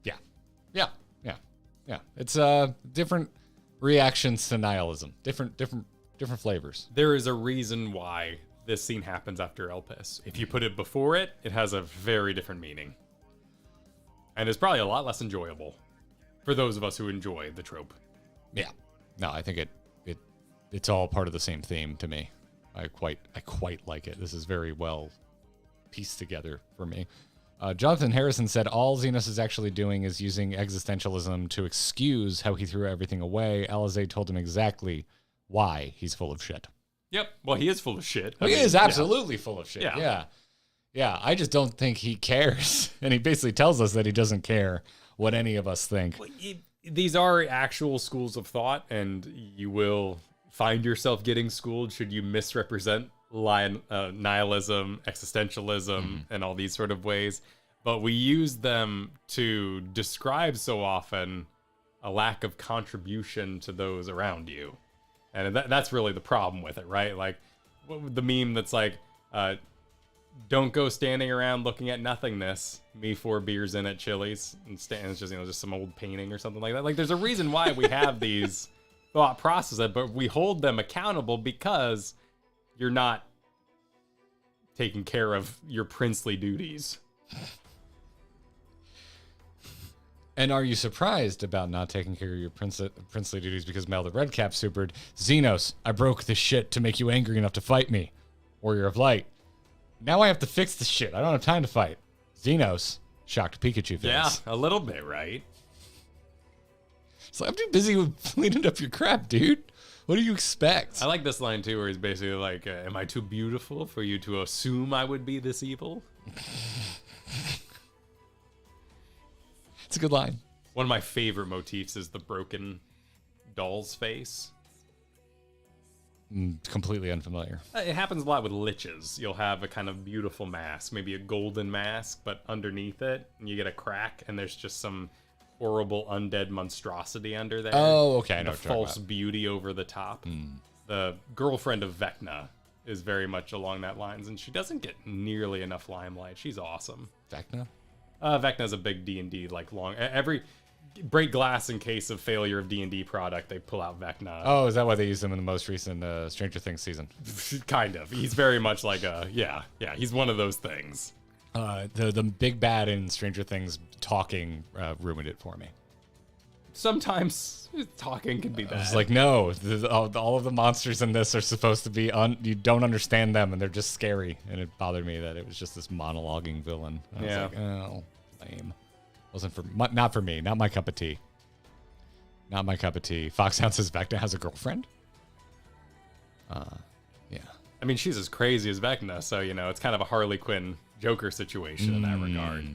Yeah. It's different reactions to nihilism. Different flavors. There is a reason why this scene happens after Elpis. If you put it before it, it has a very different meaning, and it's probably a lot less enjoyable for those of us who enjoy the trope. Yeah. No, I think it's all part of the same theme to me. I quite like it. This is very well pieced together for me. Jonathan Harrison said all Xenos is actually doing is using existentialism to excuse how he threw everything away. Alizé told him exactly why he's full of shit. Yep. Well, he is full of shit. He is absolutely full of shit. Yeah. I just don't think he cares. And he basically tells us that he doesn't care what any of us think. Well, these are actual schools of thought, and you will find yourself getting schooled should you misrepresent nihilism, existentialism, and all these sort of ways. But we use them to describe so often a lack of contribution to those around you. And that's really the problem with it, right? Like the meme that's like, don't go standing around looking at nothingness, me 4 beers in at Chili's, and it's just, just some old painting or something like that. Like there's a reason why we have these thought processes, but we hold them accountable because you're not taking care of your princely duties. And are you surprised about not taking care of your princely duties because Mel the Redcap supered? Xenos, I broke this shit to make you angry enough to fight me. Warrior of Light. Now I have to fix this shit. I don't have time to fight. Xenos, shocked Pikachu face. Yeah, a little bit, right? So I'm too busy with cleaning up your crap, dude. What do you expect? I like this line, too, where he's basically like, am I too beautiful for you to assume I would be this evil? It's a good line. One of my favorite motifs is the broken doll's face. Completely unfamiliar. It happens a lot with liches. You'll have a kind of beautiful mask, maybe a golden mask, but underneath it, you get a crack, and there's just some horrible undead monstrosity under there. Oh, okay. I know the false beauty over the top. The girlfriend of Vecna is very much along that lines, and she doesn't get nearly enough limelight. She's awesome. Vecna? Vecna's a big D&D, like long... Every... break glass in case of failure of D&D product, they pull out Vecna. Oh, is that why they used him in the most recent Stranger Things season? Kind of. He's very much like a... Yeah, he's one of those things. The big bad in Stranger Things talking ruined it for me. Sometimes talking can be bad. I was like, no, all of the monsters in this are supposed to be... you don't understand them, and they're just scary. And it bothered me that it was just this monologuing villain. I was like, oh, lame. Not for me. Not my cup of tea. Not my cup of tea. Foxhound says Vecna has a girlfriend? Yeah. I mean, she's as crazy as Vecna, so, it's kind of a Harley Quinn Joker situation in that regard.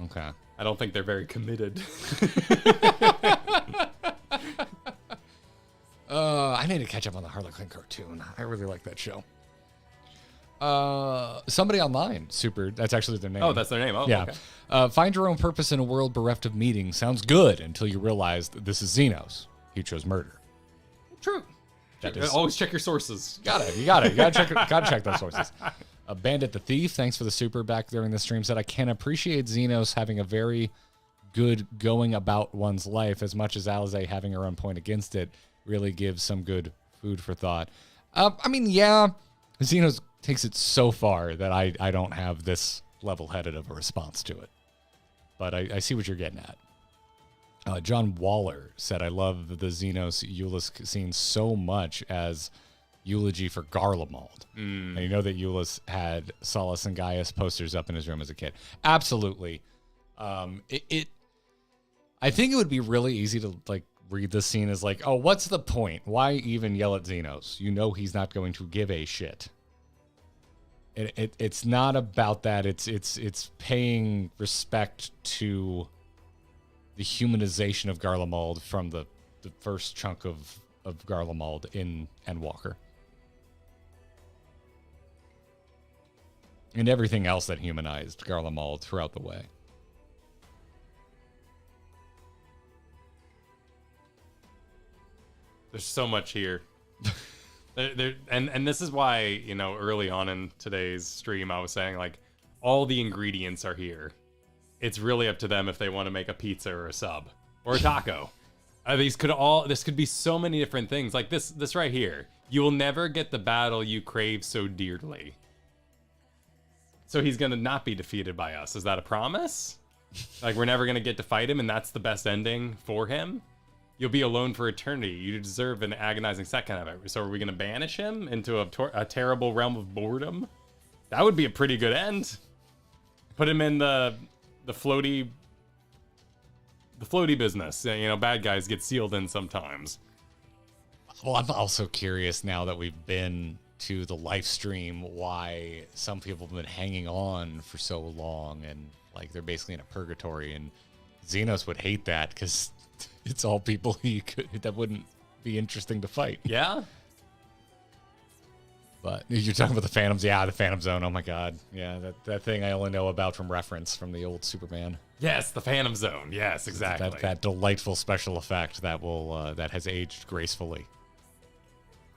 Okay. I don't think they're very committed. I need to catch up on the Harley Quinn cartoon. I really like that show. Somebody online, super. That's actually their name. Oh, that's their name. Oh, yeah. Okay. Find your own purpose in a world bereft of meaning sounds good until you realize that this is Xenos. He chose murder. True. Always check your sources. You gotta check those sources. Bandit the Thief, thanks for the super back during the stream, said I can appreciate Xenos having a very good going about one's life as much as Alize having her own point against it really gives some good food for thought. I mean, yeah, Xenos takes it so far that I don't have this level-headed of a response to it. But I see what you're getting at. John Waller said, I love the Xenos Euless scene so much as eulogy for Garlemald. And you know that Euless had Solace and Gaius posters up in his room as a kid. Absolutely. I think it would be really easy to read this scene as oh, what's the point? Why even yell at Xenos? You know he's not going to give a shit. It's not about that. It's paying respect to the humanization of Garlemald from the first chunk of Garlemald in Endwalker. And everything else that humanized Garlemald throughout the way. There's so much here. And this is why, early on in today's stream, I was saying, all the ingredients are here. It's really up to them if they want to make a pizza or a sub or a taco. This could be so many different things. Like this right here. You will never get the battle you crave so dearly. So he's going to not be defeated by us. Is that a promise? We're never going to get to fight him and that's the best ending for him? You'll be alone for eternity. You deserve an agonizing second of it. So are we going to banish him into a terrible realm of boredom? That would be a pretty good end. Put him in the floaty business. Bad guys get sealed in sometimes. Well, I'm also curious now that we've been to the live stream why some people have been hanging on for so long and they're basically in a purgatory, and Xenos would hate that because it's all people that wouldn't be interesting to fight. Yeah. But you're talking about the Phantoms. Yeah, the Phantom Zone. Oh my God. Yeah, that thing I only know about from reference from the old Superman. Yes, the Phantom Zone. Yes, exactly. That delightful special effect that will that has aged gracefully.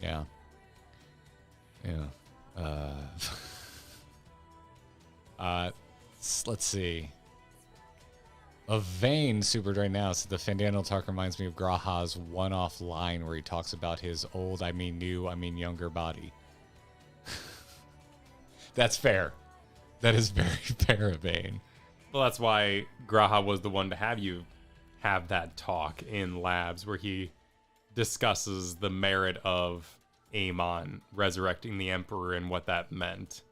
Yeah. Yeah. Let's see. A Vane super right now said the Fandaniel talk reminds me of Graha's one-off line where he talks about his old, I mean new, I mean younger body. That's fair. That is very fair, Bane. Well, that's why Graha was the one to have you have that talk in labs where he discusses the merit of Aemon resurrecting the Emperor and what that meant.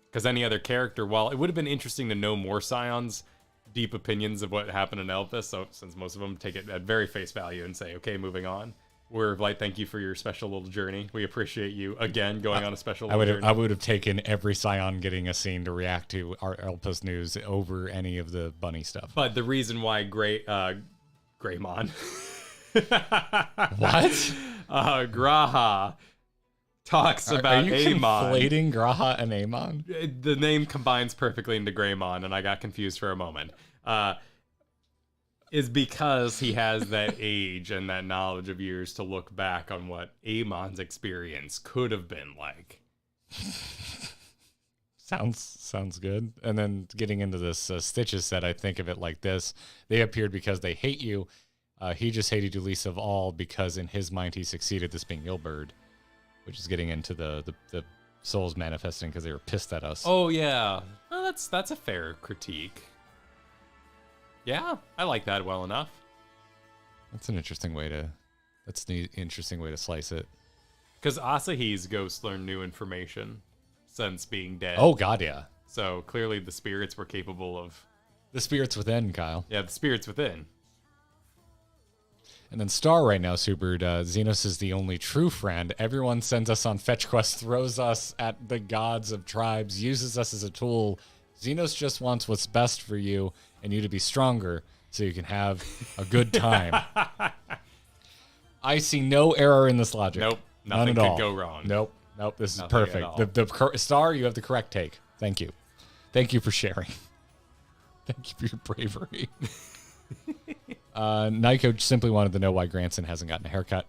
Because any other character, while it would have been interesting to know more Scion's deep opinions of what happened in Elpis, so since most of them take it at very face value and say, okay, moving on. We're like, thank you for your special little journey. We appreciate you, again, going on a special little journey. I would have taken every Scion getting a scene to react to our Elpis news over any of the bunny stuff. But the reason why Greymon... What? Graha talks about Aemon. Are you conflating Graha and Aemon? The name combines perfectly into Greymon, and I got confused for a moment. Is because he has that age and that knowledge of years to look back on what Aemon's experience could have been like. Sounds good. And then getting into this, Stitches said, I think of it like this. They appeared because they hate you. He just hated you least of all because in his mind he succeeded, this being Ilberd, which is getting into the souls manifesting because they were pissed at us. Oh, yeah. Well, that's a fair critique. Yeah, I like that well enough. That's an interesting way to slice it. Because Asahi's ghosts learned new information since being dead. Oh, God, yeah. So clearly the spirits were capable of... The spirits within, Kyle. Yeah, the spirits within. And then Star right now, Super, Xenos is the only true friend. Everyone sends us on fetch quests, throws us at the gods of tribes, uses us as a tool. Xenos just wants what's best for you and you to be stronger so you can have a good time. I see no error in this logic. Nope. Nothing could go wrong. Nope. This is perfect. The Star, you have the correct take. Thank you. Thank you for sharing. Thank you for your bravery. Nyko simply wanted to know why Granson hasn't gotten a haircut.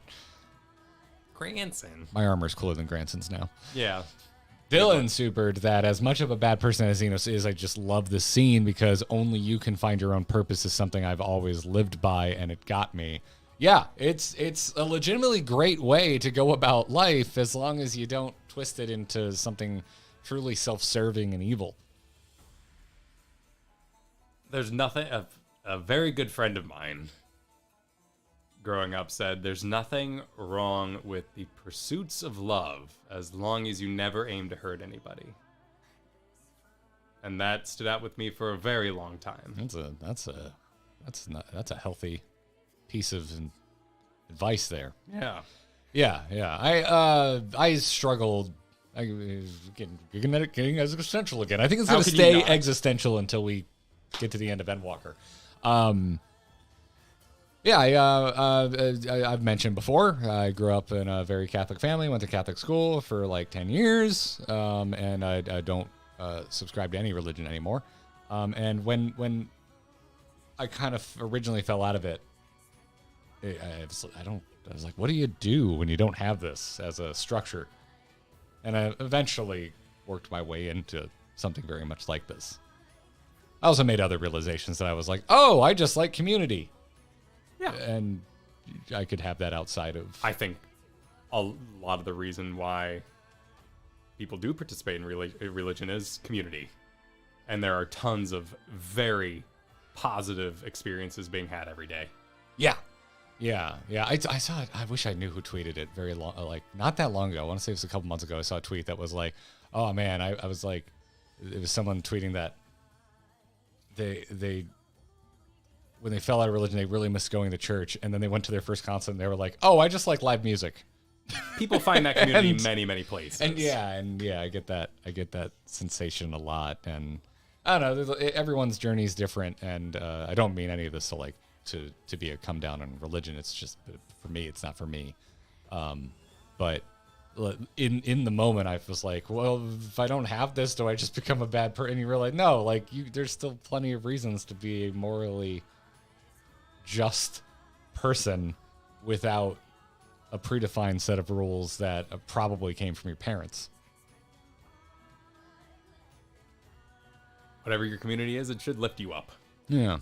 Granson? My armor's cooler than Granson's now. Yeah. Dylan supered that as much of a bad person as Xenos is, I just love the scene because only you can find your own purpose is something I've always lived by, and it got me. Yeah, it's a legitimately great way to go about life as long as you don't twist it into something truly self-serving and evil. There's nothing... A very good friend of mine growing up said, there's nothing wrong with the pursuits of love as long as you never aim to hurt anybody. And that stood out with me for a very long time. That's a healthy piece of advice there. Yeah. I struggled getting existential again. I think it's going to stay existential until we get to the end of Endwalker. I've mentioned before, I grew up in a very Catholic family, went to Catholic school for like 10 years, and I don't subscribe to any religion anymore. And when I kind of originally fell out of it, I was like, what do you do when you don't have this as a structure? And I eventually worked my way into something very much like this. I also made other realizations that I was like, oh, I just like community. Yeah. And I could have that outside of... I think a lot of the reason why people do participate in religion is community. And there are tons of very positive experiences being had every day. Yeah. I saw it. I wish I knew who tweeted it not that long ago. I want to say it was a couple months ago. I saw a tweet that was like, oh man, I was like, it was someone tweeting that they when they fell out of religion, they really missed going to church, and then they went to their first concert and they were like, oh, I just like live music. People find that community in many places. And I get that sensation a lot. And I don't know, everyone's journey is different, and I don't mean any of this to be a come down on religion. It's just, for me, it's not for me. But in the moment, I was like, well, if I don't have this, do I just become a bad person? And you realize, no, there's still plenty of reasons to be a morally just person without a predefined set of rules that probably came from your parents. Whatever your community is, it should lift you up. Yeah.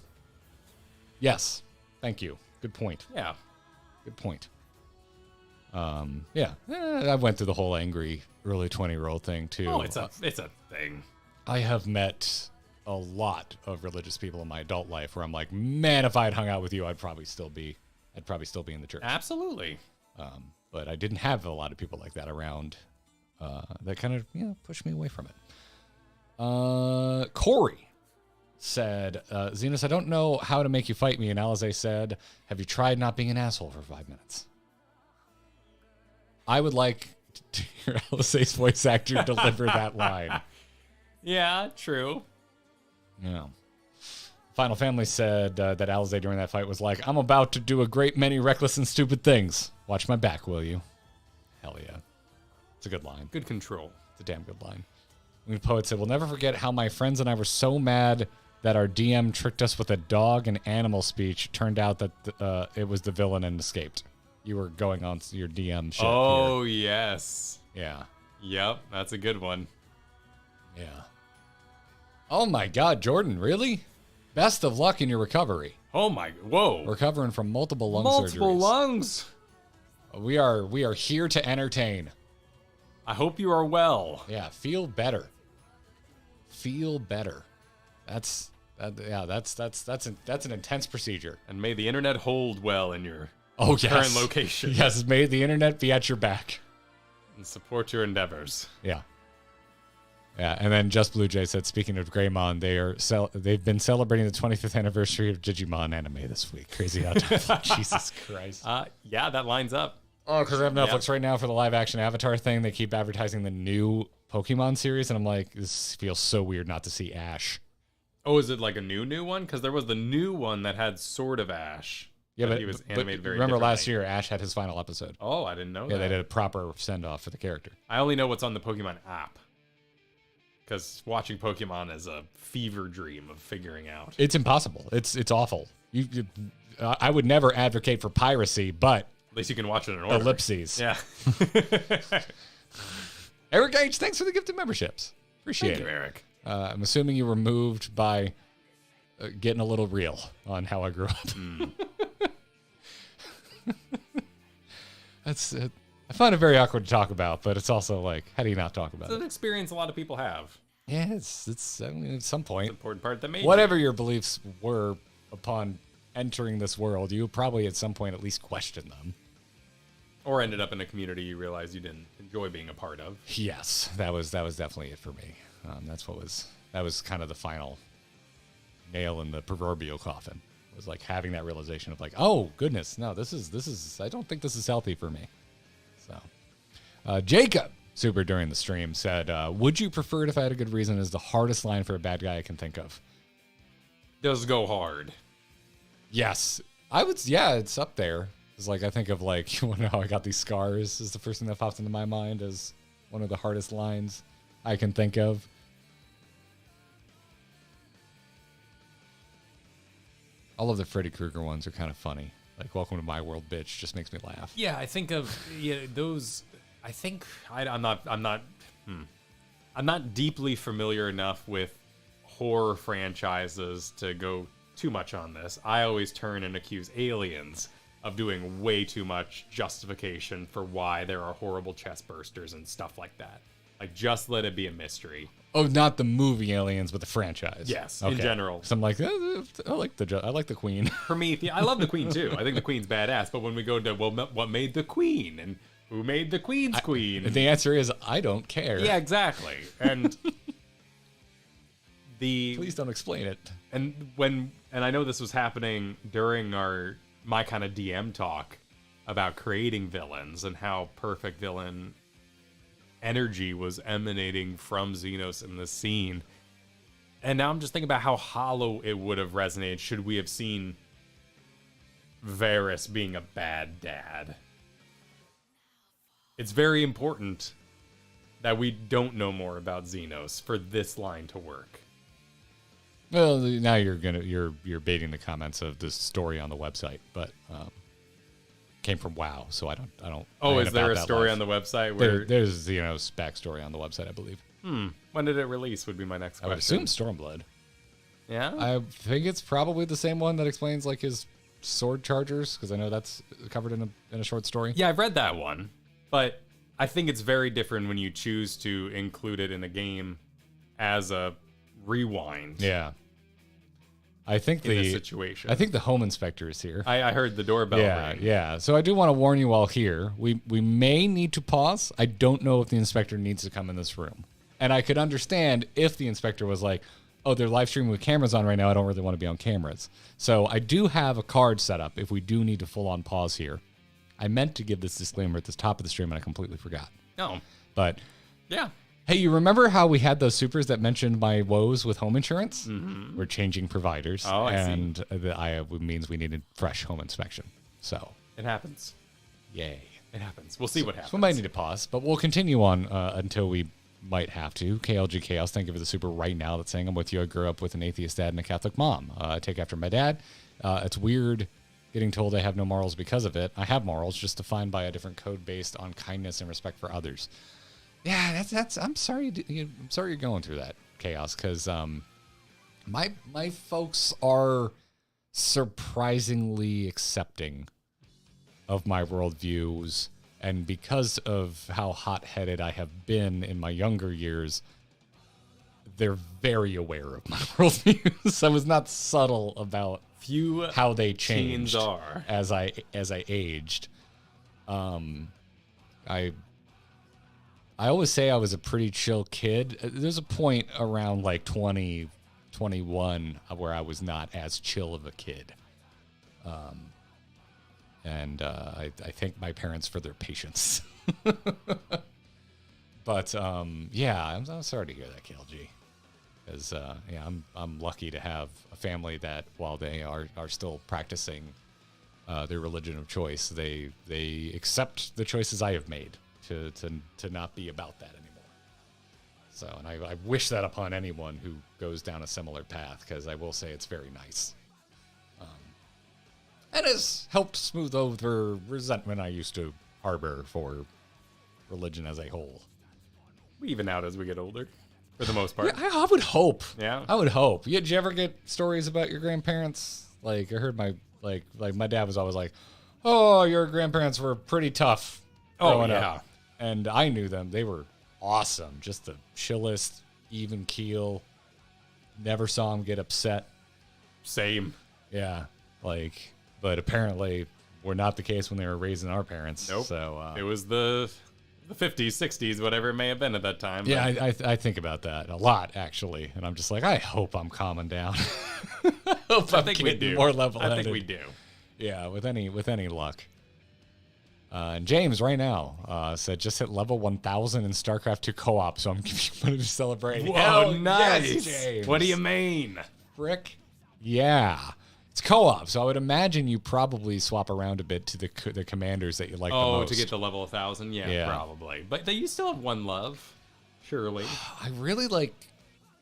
Yes. Thank you. Good point. Yeah. Good point. I went through the whole angry early 20-year-old thing too. Oh, it's a thing. I have met a lot of religious people in my adult life where I'm like, man, if I had hung out with you, I'd probably still be in the church. Absolutely. But I didn't have a lot of people like that around. That kind of pushed me away from it. Corey said, Xenos, I don't know how to make you fight me. And Alize said, have you tried not being an asshole for 5 minutes? I would like to hear Alize's voice actor deliver that line. Yeah, true. Yeah. Final Family said that Alize during that fight was like, I'm about to do a great many reckless and stupid things. Watch my back, will you? Hell yeah. It's a good line. Good control. It's a damn good line. Winged Poet said, we'll never forget how my friends and I were so mad that our DM tricked us with a dog and animal speech. Turned out that it was the villain and escaped. You were going on your DM shit. Oh, here. Yes. Yeah. Yep, that's a good one. Yeah. Oh my God, Jordan, really? Best of luck in your recovery. Oh my, whoa. Recovering from multiple lung surgeries. Multiple lungs. We are here to entertain. I hope you are well. Yeah, feel better. Feel better. That's an intense procedure. And may the internet hold well in your current location. Yes, may the internet be at your back. And support your endeavors. Yeah. Yeah, and then Just Blue Jay said, speaking of Greymon, they've been celebrating the 25th anniversary of Digimon anime this week. Crazy how Jesus Christ. Yeah, that lines up. Oh, because I have Netflix right now for the live-action Avatar thing. They keep advertising the new Pokemon series, and I'm like, this feels so weird not to see Ash. Oh, is it like a new one? Because there was the new one that had Sword of Ash. Yeah, but he was animated very remember last differently. year, Ash had his final episode. Oh, I didn't know that. Yeah, they did a proper send-off for the character. I only know what's on the Pokemon app. Because watching Pokemon is a fever dream of figuring out. It's impossible. It's awful. I would never advocate for piracy, but at least you can watch it in order. Ellipses. Yeah. Eric H, thanks for the gifted memberships. Appreciate it. Thank you, Eric. I'm assuming you were moved by getting a little real on how I grew up. That's it. I find it very awkward to talk about, but it's also like, how do you not talk about It's an experience a lot of people have. Yeah, it's I mean, at some point. It's an important part that made whatever your beliefs were upon entering this world, you probably at some point at least questioned them. Or ended up in a community you realized you didn't enjoy being a part of. Yes, that was definitely it for me. That was kind of the final nail in the proverbial coffin. It was like having that realization of like, oh goodness, no, this is I don't think this is healthy for me. So, Jacob, super during the stream, said, would you prefer it if I had a good reason is the hardest line for a bad guy I can think of. Does go hard. Yes. I would, yeah, it's up there. It's like, I think of like, you know how I got these scars is the first thing that pops into my mind as one of the hardest lines I can think of. All of the Freddy Krueger ones are kind of funny. Like, welcome to my world, bitch, just makes me laugh. Yeah, I think of those. I think I'm not deeply familiar enough with horror franchises to go too much on this. I always turn and accuse Aliens of doing way too much justification for why there are horrible chest bursters and stuff like that. Like, just let it be a mystery. Oh, not the movie Aliens, but the franchise. Yes, okay. In general. So I'm like, I like the Queen. Prometheus. I love the Queen too. I think the Queen's badass. But when we go to what made the Queen and who made the Queen's Queen, the answer is I don't care. Yeah, exactly. And please don't explain it. And I know this was happening during my kind of DM talk about creating villains and how perfect villain energy was emanating from Xenos in the scene. And now I'm just thinking about how hollow it would have resonated should we have seen Varys being a bad dad. It's very important that we don't know more about Xenos for this line to work. Well, now you're baiting the comments of this story on the website, but came from WoW, so I don't. Oh, is there a story on the website where there's Xenos backstory on the website, I believe. When did it release? Would be my next question. I would assume Stormblood. Yeah, I think it's probably the same one that explains like his sword chargers? Because I know that's covered in a short story. Yeah, I've read that one, but I think it's very different when you choose to include it in a game as a rewind. Yeah. I think this situation. I think the home inspector is here. I heard the doorbell ring. Yeah. So I do want to warn you all here. We may need to pause. I don't know if the inspector needs to come in this room. And I could understand if the inspector was like, oh, they're live streaming with cameras on right now. I don't really want to be on cameras. So I do have a card set up if we do need to full on pause here. I meant to give this disclaimer at the top of the stream and I completely forgot. No. But yeah. Hey, you remember how we had those supers that mentioned my woes with home insurance? Mm-hmm. We're changing providers. Oh, I see. And it means we needed fresh home inspection. So. It happens. Yay. It happens. We'll see what happens. So we might need to pause, but we'll continue on until we might have to. KLG Chaos, thank you for the super right now that's saying I'm with you. I grew up with an atheist dad and a Catholic mom. I take after my dad. It's weird getting told I have no morals because of it. I have morals, just defined by a different code based on kindness and respect for others. Yeah, that's. I'm sorry. I'm sorry you're going through that, Chaos, because my folks are surprisingly accepting of my worldviews, and because of how hot-headed I have been in my younger years, they're very aware of my worldviews. I was not subtle about how they changed as I aged. I always say I was a pretty chill kid. There's a point around like 20, 21 where I was not as chill of a kid. And I thank my parents for their patience. But yeah, I'm sorry to hear that, KLG. Because yeah, I'm lucky to have a family that while they are still practicing their religion of choice, they accept the choices I have made. To not be about that anymore. So, and I wish that upon anyone who goes down a similar path, because I will say it's very nice. And has helped smooth over resentment I used to harbor for religion as a whole. We even out as we get older, for the most part. Yeah, I would hope. Yeah, I would hope. Did you ever get stories about your grandparents? Like I heard my dad was always like, "Oh, your grandparents were pretty tough." Oh yeah. Up. And I knew them. They were awesome. Just the chillest, even keel. Never saw them get upset. Same. Yeah. But apparently were not the case when they were raising our parents. Nope. So it was the 50s, 60s, whatever it may have been at that time. Yeah, I think about that a lot, actually. And I'm just like, I hope I'm calming down. I think we do. More level-headed. I think we do. Yeah, with any luck. And James right now said just hit level 1000 in StarCraft 2 co-op, so I'm giving you money to celebrate. Whoa, nice. Yes, James. What do you mean? Frick. Yeah. It's co-op, so I would imagine you probably swap around a bit to the commanders that you like the most. Oh, to get to level 1000? Yeah, probably. But you still have one love, surely. I really like...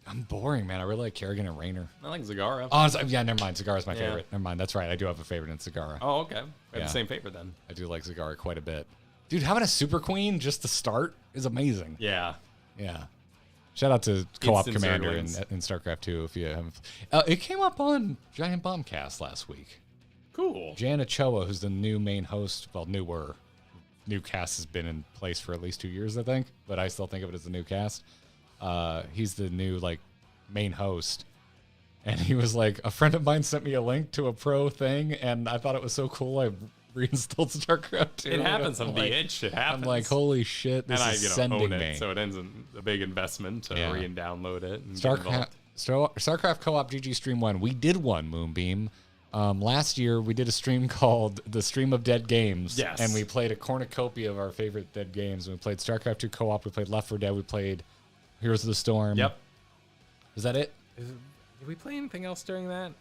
I'm boring, man. I really like Kerrigan and Raynor. I like Zagara. Oh, yeah, never mind. Zagara's my favorite. Never mind. That's right. I do have a favorite in Zagara. Oh, okay. We have the same favorite then. I do like Zagara quite a bit. Dude, having a Super Queen just to start is amazing. Yeah. Yeah. Shout out to Co-op Commander in StarCraft 2 if you have. It came up on Giant Bombcast last week. Cool. Jan Ochoa, who's the new main host, well, new cast has been in place for at least 2 years, I think, but I still think of it as the new cast. He's the new main host, and he was like, a friend of mine sent me a link to a pro thing, and I thought it was so cool. I reinstalled StarCraft 2. It happens on the itch. It happens. I'm like, holy shit, this is sending me. So it ends in a big investment to re-download it. And StarCraft Co-op GG Stream 1. We did one, Moonbeam. Last year, we did a stream called The Stream of Dead Games. Yes. And we played a cornucopia of our favorite dead games. We played StarCraft 2 Co-op. We played Left 4 Dead. We played Heroes of the Storm. Yep. Is that it? Did we play anything else during that?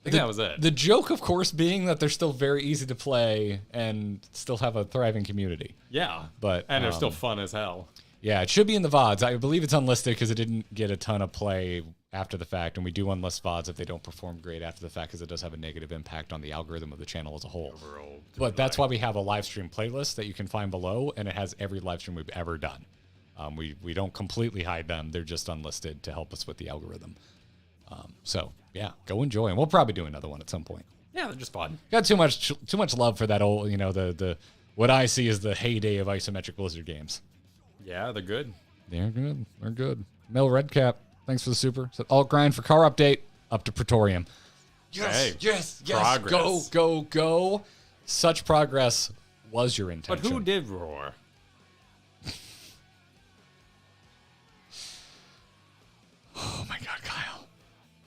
I think that was it. The joke, of course, being that they're still very easy to play and still have a thriving community. Yeah. And they're still fun as hell. Yeah, it should be in the VODs. I believe it's unlisted because it didn't get a ton of play after the fact, and we do unlist VODs if they don't perform great after the fact because it does have a negative impact on the algorithm of the channel as a whole. Overall, but that's why we have a live stream playlist that you can find below, and it has every live stream we've ever done. We don't completely hide them. They're just unlisted to help us with the algorithm. So yeah, go enjoy, and we'll probably do another one at some point. Yeah, they're just fun. Got too much love for that old, the what I see as the heyday of isometric Blizzard games. Yeah, they're good. They're good. They're good. Mel Redcap, thanks for the super. Said alt grind for car update up to Praetorium. Yes, yes. Progress. Go. Such progress was your intention. But who did roar? Oh my God, Kyle.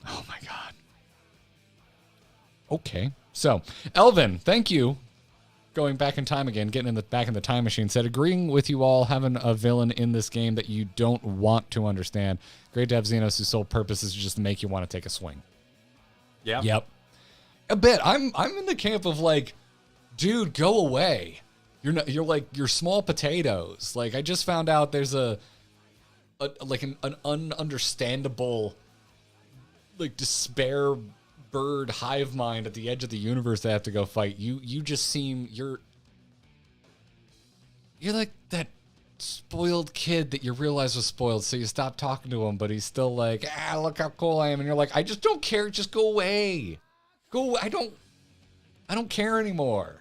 Oh my God. Okay. So, Elvin, thank you. Going back in time again, getting back in the time machine, said, agreeing with you all, having a villain in this game that you don't want to understand. Great to have Xenos whose sole purpose is just to make you want to take a swing. Yeah. Yep. A bit. I'm in the camp of like, dude, go away. You're small potatoes. Like, I just found out there's an ununderstandable like despair bird hive mind at the edge of the universe that have to go fight. You just seem you're like that spoiled kid that you realize was spoiled, so you stop talking to him, but he's still like, look how cool I am, and you're like, I just don't care, just go away. I don't care anymore.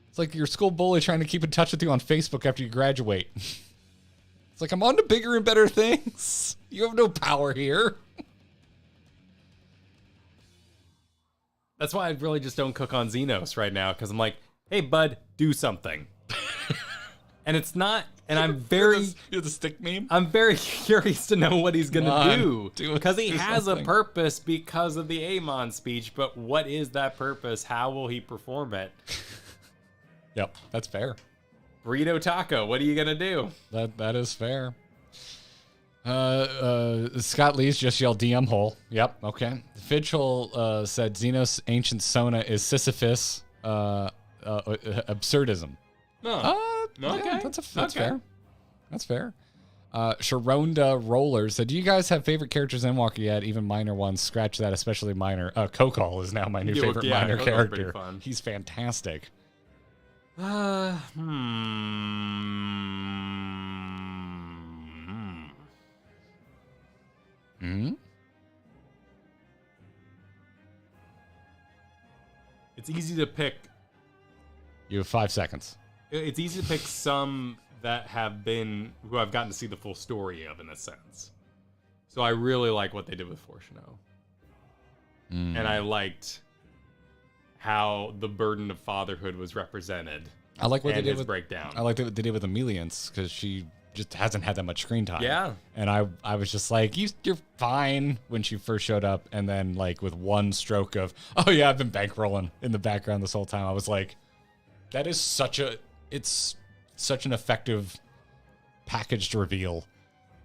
It's like your school bully trying to keep in touch with you on Facebook after you graduate. It's like, I'm on to bigger and better things. You have no power here. That's why I really just don't cook on Xenos right now, because I'm like, hey, bud, do something. And it's not, and I'm very... You're the stick meme? I'm very curious to know what he's going to do. Because he has something. a purpose because of the Amon speech, but what is that purpose? How will he perform it? Yep, that's fair. Burrito Taco, what are you going to do? That is fair. Scott Lee's just yelled DM hole. Yep, okay. Fidgel said Xenos Ancient Sona is Sisyphus absurdism. Oh, okay. Yeah, that's fair. That's fair. Sharonda Roller said, do you guys have favorite characters in Walker yet? Even minor ones. Scratch that, especially minor. Coeurl is now my new favorite minor character. He's fantastic. It's easy to pick. You have 5 seconds. It's easy to pick some that have been, who I've gotten to see the full story of, in a sense. So I really like what they did with Fortuno. And I liked how the burden of fatherhood was represented. I like what they did with breakdown. I like what they did with Emilience, because she just hasn't had that much screen time. Yeah. And I was just like, you're fine when she first showed up, and then like with one stroke of, oh yeah, I've been bankrolling in the background this whole time. I was like, that is it's such an effective packaged reveal.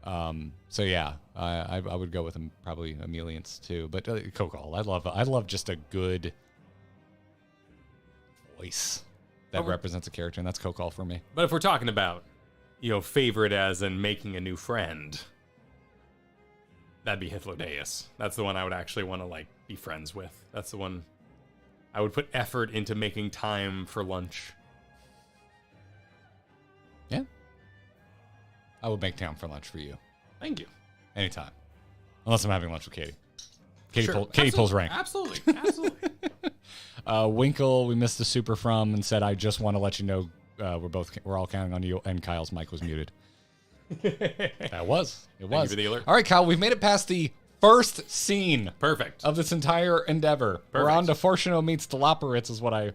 So yeah, I would go with probably Emilience too, but Coeurl. I love just a good voice that represents a character, and that's Coeurl for me. But if we're talking about, favorite as in making a new friend, that'd be Hythlodaeus. That's the one I would actually want to be friends with. That's the one I would put effort into making time for lunch. Yeah. I would make time for lunch for you. Thank you. Anytime. Unless I'm having lunch with Katie. Sure. Katie pulls rank. Absolutely. Winkle, we missed the super from, and said, I just want to let you know we're all counting on you, and Kyle's mic was muted. It was. Thank you for the alert. All right, Kyle, we've made it past the first scene. Perfect. Of this entire endeavor. Perfect. We're on to Fortuno meets Labyrinthos is what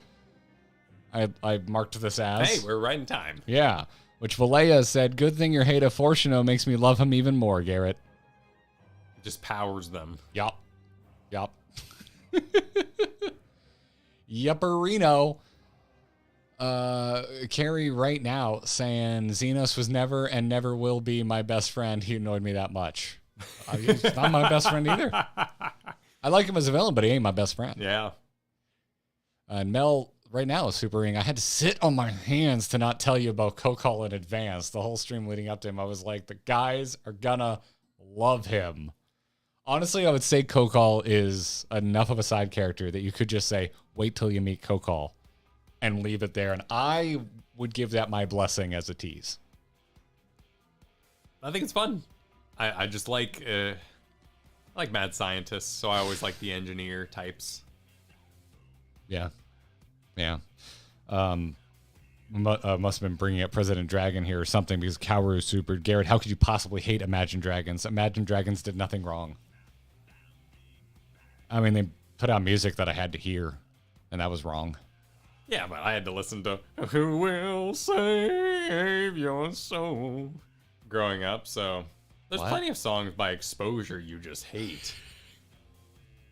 I marked this as. Hey, we're right in time. Yeah. Which Valleja said, good thing your hate of Fortuno makes me love him even more, Garrett. It just powers them. Yup. Yupperino. Carrie right now saying Xenos was never and never will be my best friend. He annoyed me that much. He's not my best friend either. I like him as a villain, but he ain't my best friend. Yeah. And Mel right now is super ring. I had to sit on my hands to not tell you about Coeurl in advance. The whole stream leading up to him, I was like, the guys are gonna love him. Honestly, I would say Coeurl is enough of a side character that you could just say, wait till you meet Coeurl and leave it there. And I would give that my blessing as a tease. I think it's fun. I just like I like mad scientists, so I always like the engineer types. Yeah. Yeah. Must have been bringing up President Dragon here or something because Coeurl supered. Garrett, how could you possibly hate Imagine Dragons? Imagine Dragons did nothing wrong. I mean, they put out music that I had to hear, and that was wrong. Yeah, but I had to listen to Who Will Save Your Soul growing up, so there's plenty of songs by Exposure you just hate.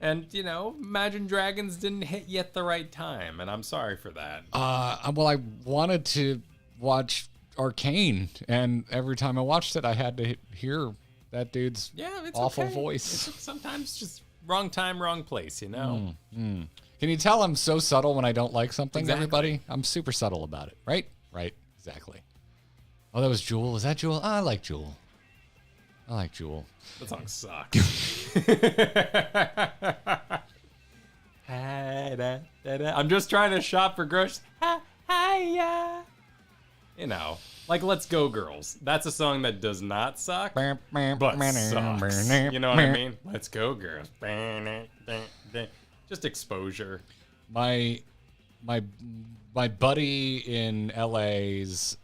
And, you know, Imagine Dragons didn't hit you at the right time, and I'm sorry for that. Well, I wanted to watch Arcane, and every time I watched it, I had to hear that dude's awful voice. It's sometimes just wrong time, wrong place, you know? Can you tell I'm so subtle when I don't like something, Exactly. everybody? I'm super subtle about it, right? Right, exactly. Oh, that was Jewel. Was that Jewel? I like Jewel. That song sucks. I'm just trying to shop for groceries. You know, like Let's Go Girls. That's a song that does not suck, but sucks. You know what I mean? Let's Go Girls. Just Exposure. My buddy in LA's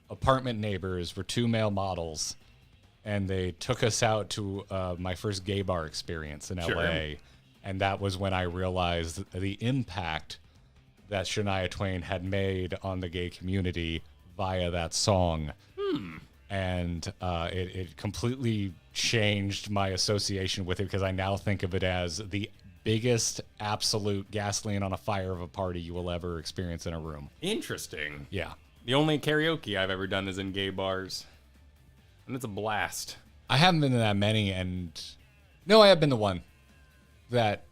apartment neighbors were 2 male models, and they took us out to my first gay bar experience in LA, and that was when I realized the impact that Shania Twain had made on the gay community via that song. And it completely changed my association with it because I now think of it as the biggest absolute gasoline on a fire of a party you will ever experience in a room. Interesting. Yeah. The only karaoke I've ever done is in gay bars, and it's a blast. I haven't been to that many, and no, I have been to one that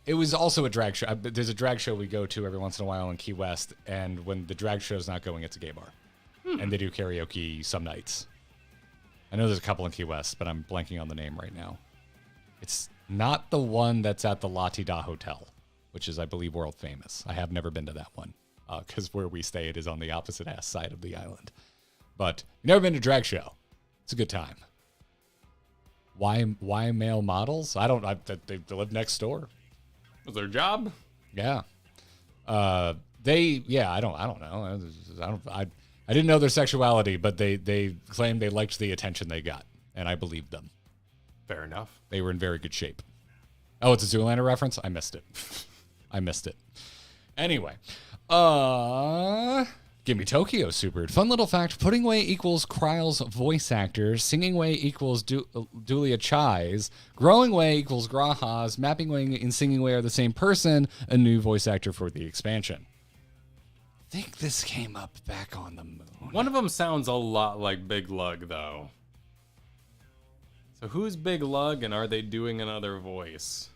it was also a drag show. There's a drag show we go to every once in a while in Key West, and when the drag show's not going, it's a gay bar. And they do karaoke some nights. I know there's a couple in Key West, but I'm blanking on the name right now. It's not the one that's at the La Tida Hotel, which is, I believe, world famous. I have never been to that one because where we stay, it is on the opposite ass side of the island. But you've never been to a drag show. It's a good time. Why male models? They live next door. Was their job? Yeah. I don't know. I didn't know their sexuality, but they claimed they liked the attention they got, and I believed them. Fair enough. They were in very good shape. Oh, it's a Zoolander reference? I missed it. Anyway. Give me Tokyo Supered. Fun little fact. Putting away equals Kryle's voice actor. Singing away equals Dulia Chai's. Growing away equals Graha's. Mapping away and singing away are the same person. A new voice actor for the expansion. I think this came up back on the moon. One of them sounds a lot like Big Lug, though. So who's Big Lug, and are they doing another voice?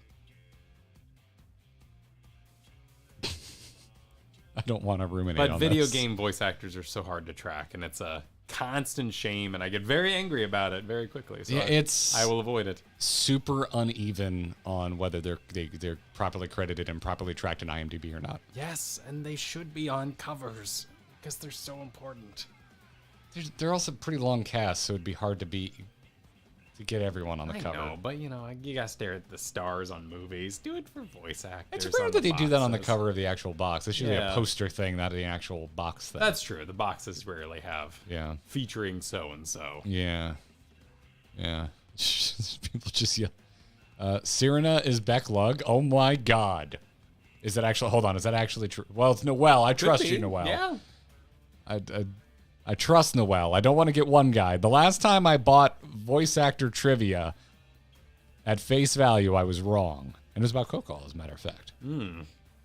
I don't want to ruminate on this. But video game voice actors are so hard to track, and it's a constant shame, and I get very angry about it very quickly. So yeah, I will avoid it. Super uneven on whether they're properly credited and properly tracked in IMDb or not. Yes, and they should be on covers because they're so important. They're also pretty long casts, so it'd be hard to get everyone on the cover. I know, but you gotta stare at the stars on movies. Do it for voice actors. It's rare that they do that on the cover of the actual box. It's usually a poster thing, not the actual box thing. That's true. The boxes rarely have featuring so and so. Yeah. People just yell. Sirena is Beck Lug. Oh my God. Is that actually? Hold on. Is that actually true? Well, it's Noelle. I trust you, Noelle. Yeah. I trust Noelle. I don't want to get one guy. The last time I bought voice actor trivia at face value, I was wrong. And it was about Coeurl, as a matter of fact.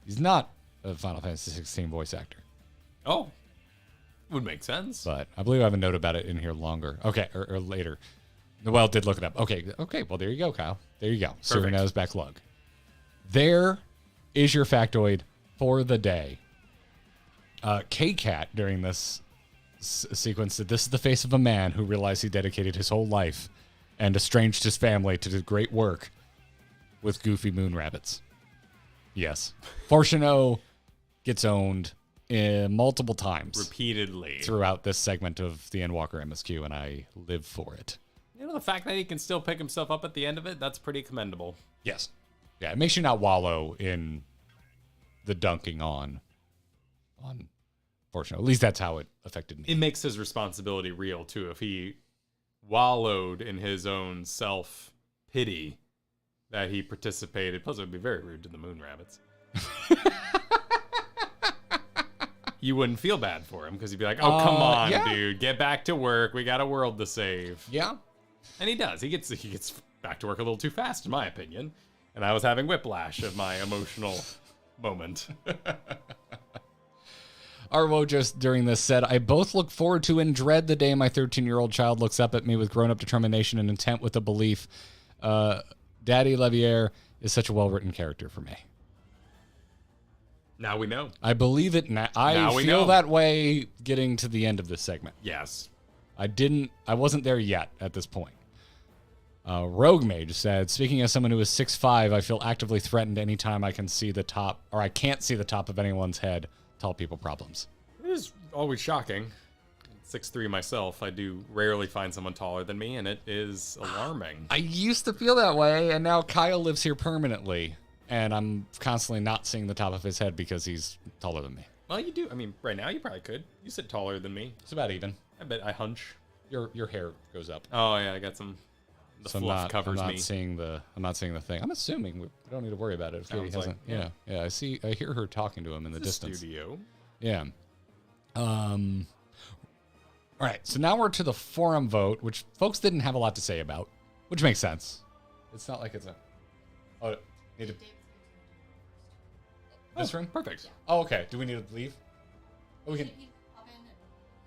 He's not a Final Fantasy XVI voice actor. Oh. Would make sense. But I believe I have a note about it in here longer. Okay, or later. Noelle did look it up. Okay, well, there you go, Kyle. There you go. Serena's Beck Lug. There is your factoid for the day. K-Cat, during this sequence, that this is the face of a man who realized he dedicated his whole life and estranged his family to do great work with goofy moon rabbits. Yes. Fortuno gets owned multiple times. Repeatedly. Throughout this segment of the Endwalker MSQ, and I live for it. The the fact that he can still pick himself up at the end of it, that's pretty commendable. Yes. Yeah, it makes you not wallow in the dunking on Fortunately. At least that's how it affected me. It makes his responsibility real, too. If he wallowed in his own self-pity that he participated. Plus, it would be very rude to the moon rabbits. You wouldn't feel bad for him because you'd be like, oh, come on, dude. Get back to work. We got a world to save. Yeah. And he does. He gets back to work a little too fast, in my opinion. And I was having whiplash of my emotional moment. Arwo just during this said, I both look forward to and dread the day my 13-year-old child looks up at me with grown-up determination and intent with the belief Daddy Levier is such a well-written character for me. Now we know. I believe it now. I feel that way getting to the end of this segment. Yes. I wasn't there yet at this point. Rogue Mage said, speaking as someone who is 6'5", I feel actively threatened anytime I can see the top, or I can't see the top of anyone's head. Tall people problems. It is always shocking. 6'3" myself, I do rarely find someone taller than me, and it is alarming. I used to feel that way, and now Kyle lives here permanently, and I'm constantly not seeing the top of his head because he's taller than me. Well, you do. I mean, right now you probably could. You sit taller than me. It's about even. I bet I hunch. Your hair goes up. Oh yeah, I got some. The fluff covers me. I'm not seeing the thing. I'm assuming we don't need to worry about it. If Katie hasn't. Yeah. I hear her talking to him in the distance. Studio. Yeah. All right. So now we're to the forum vote, which folks didn't have a lot to say about, which makes sense. It's not like it's a. Oh, need to. This room? Perfect. Oh, okay. Do we need to leave? Oh, we can.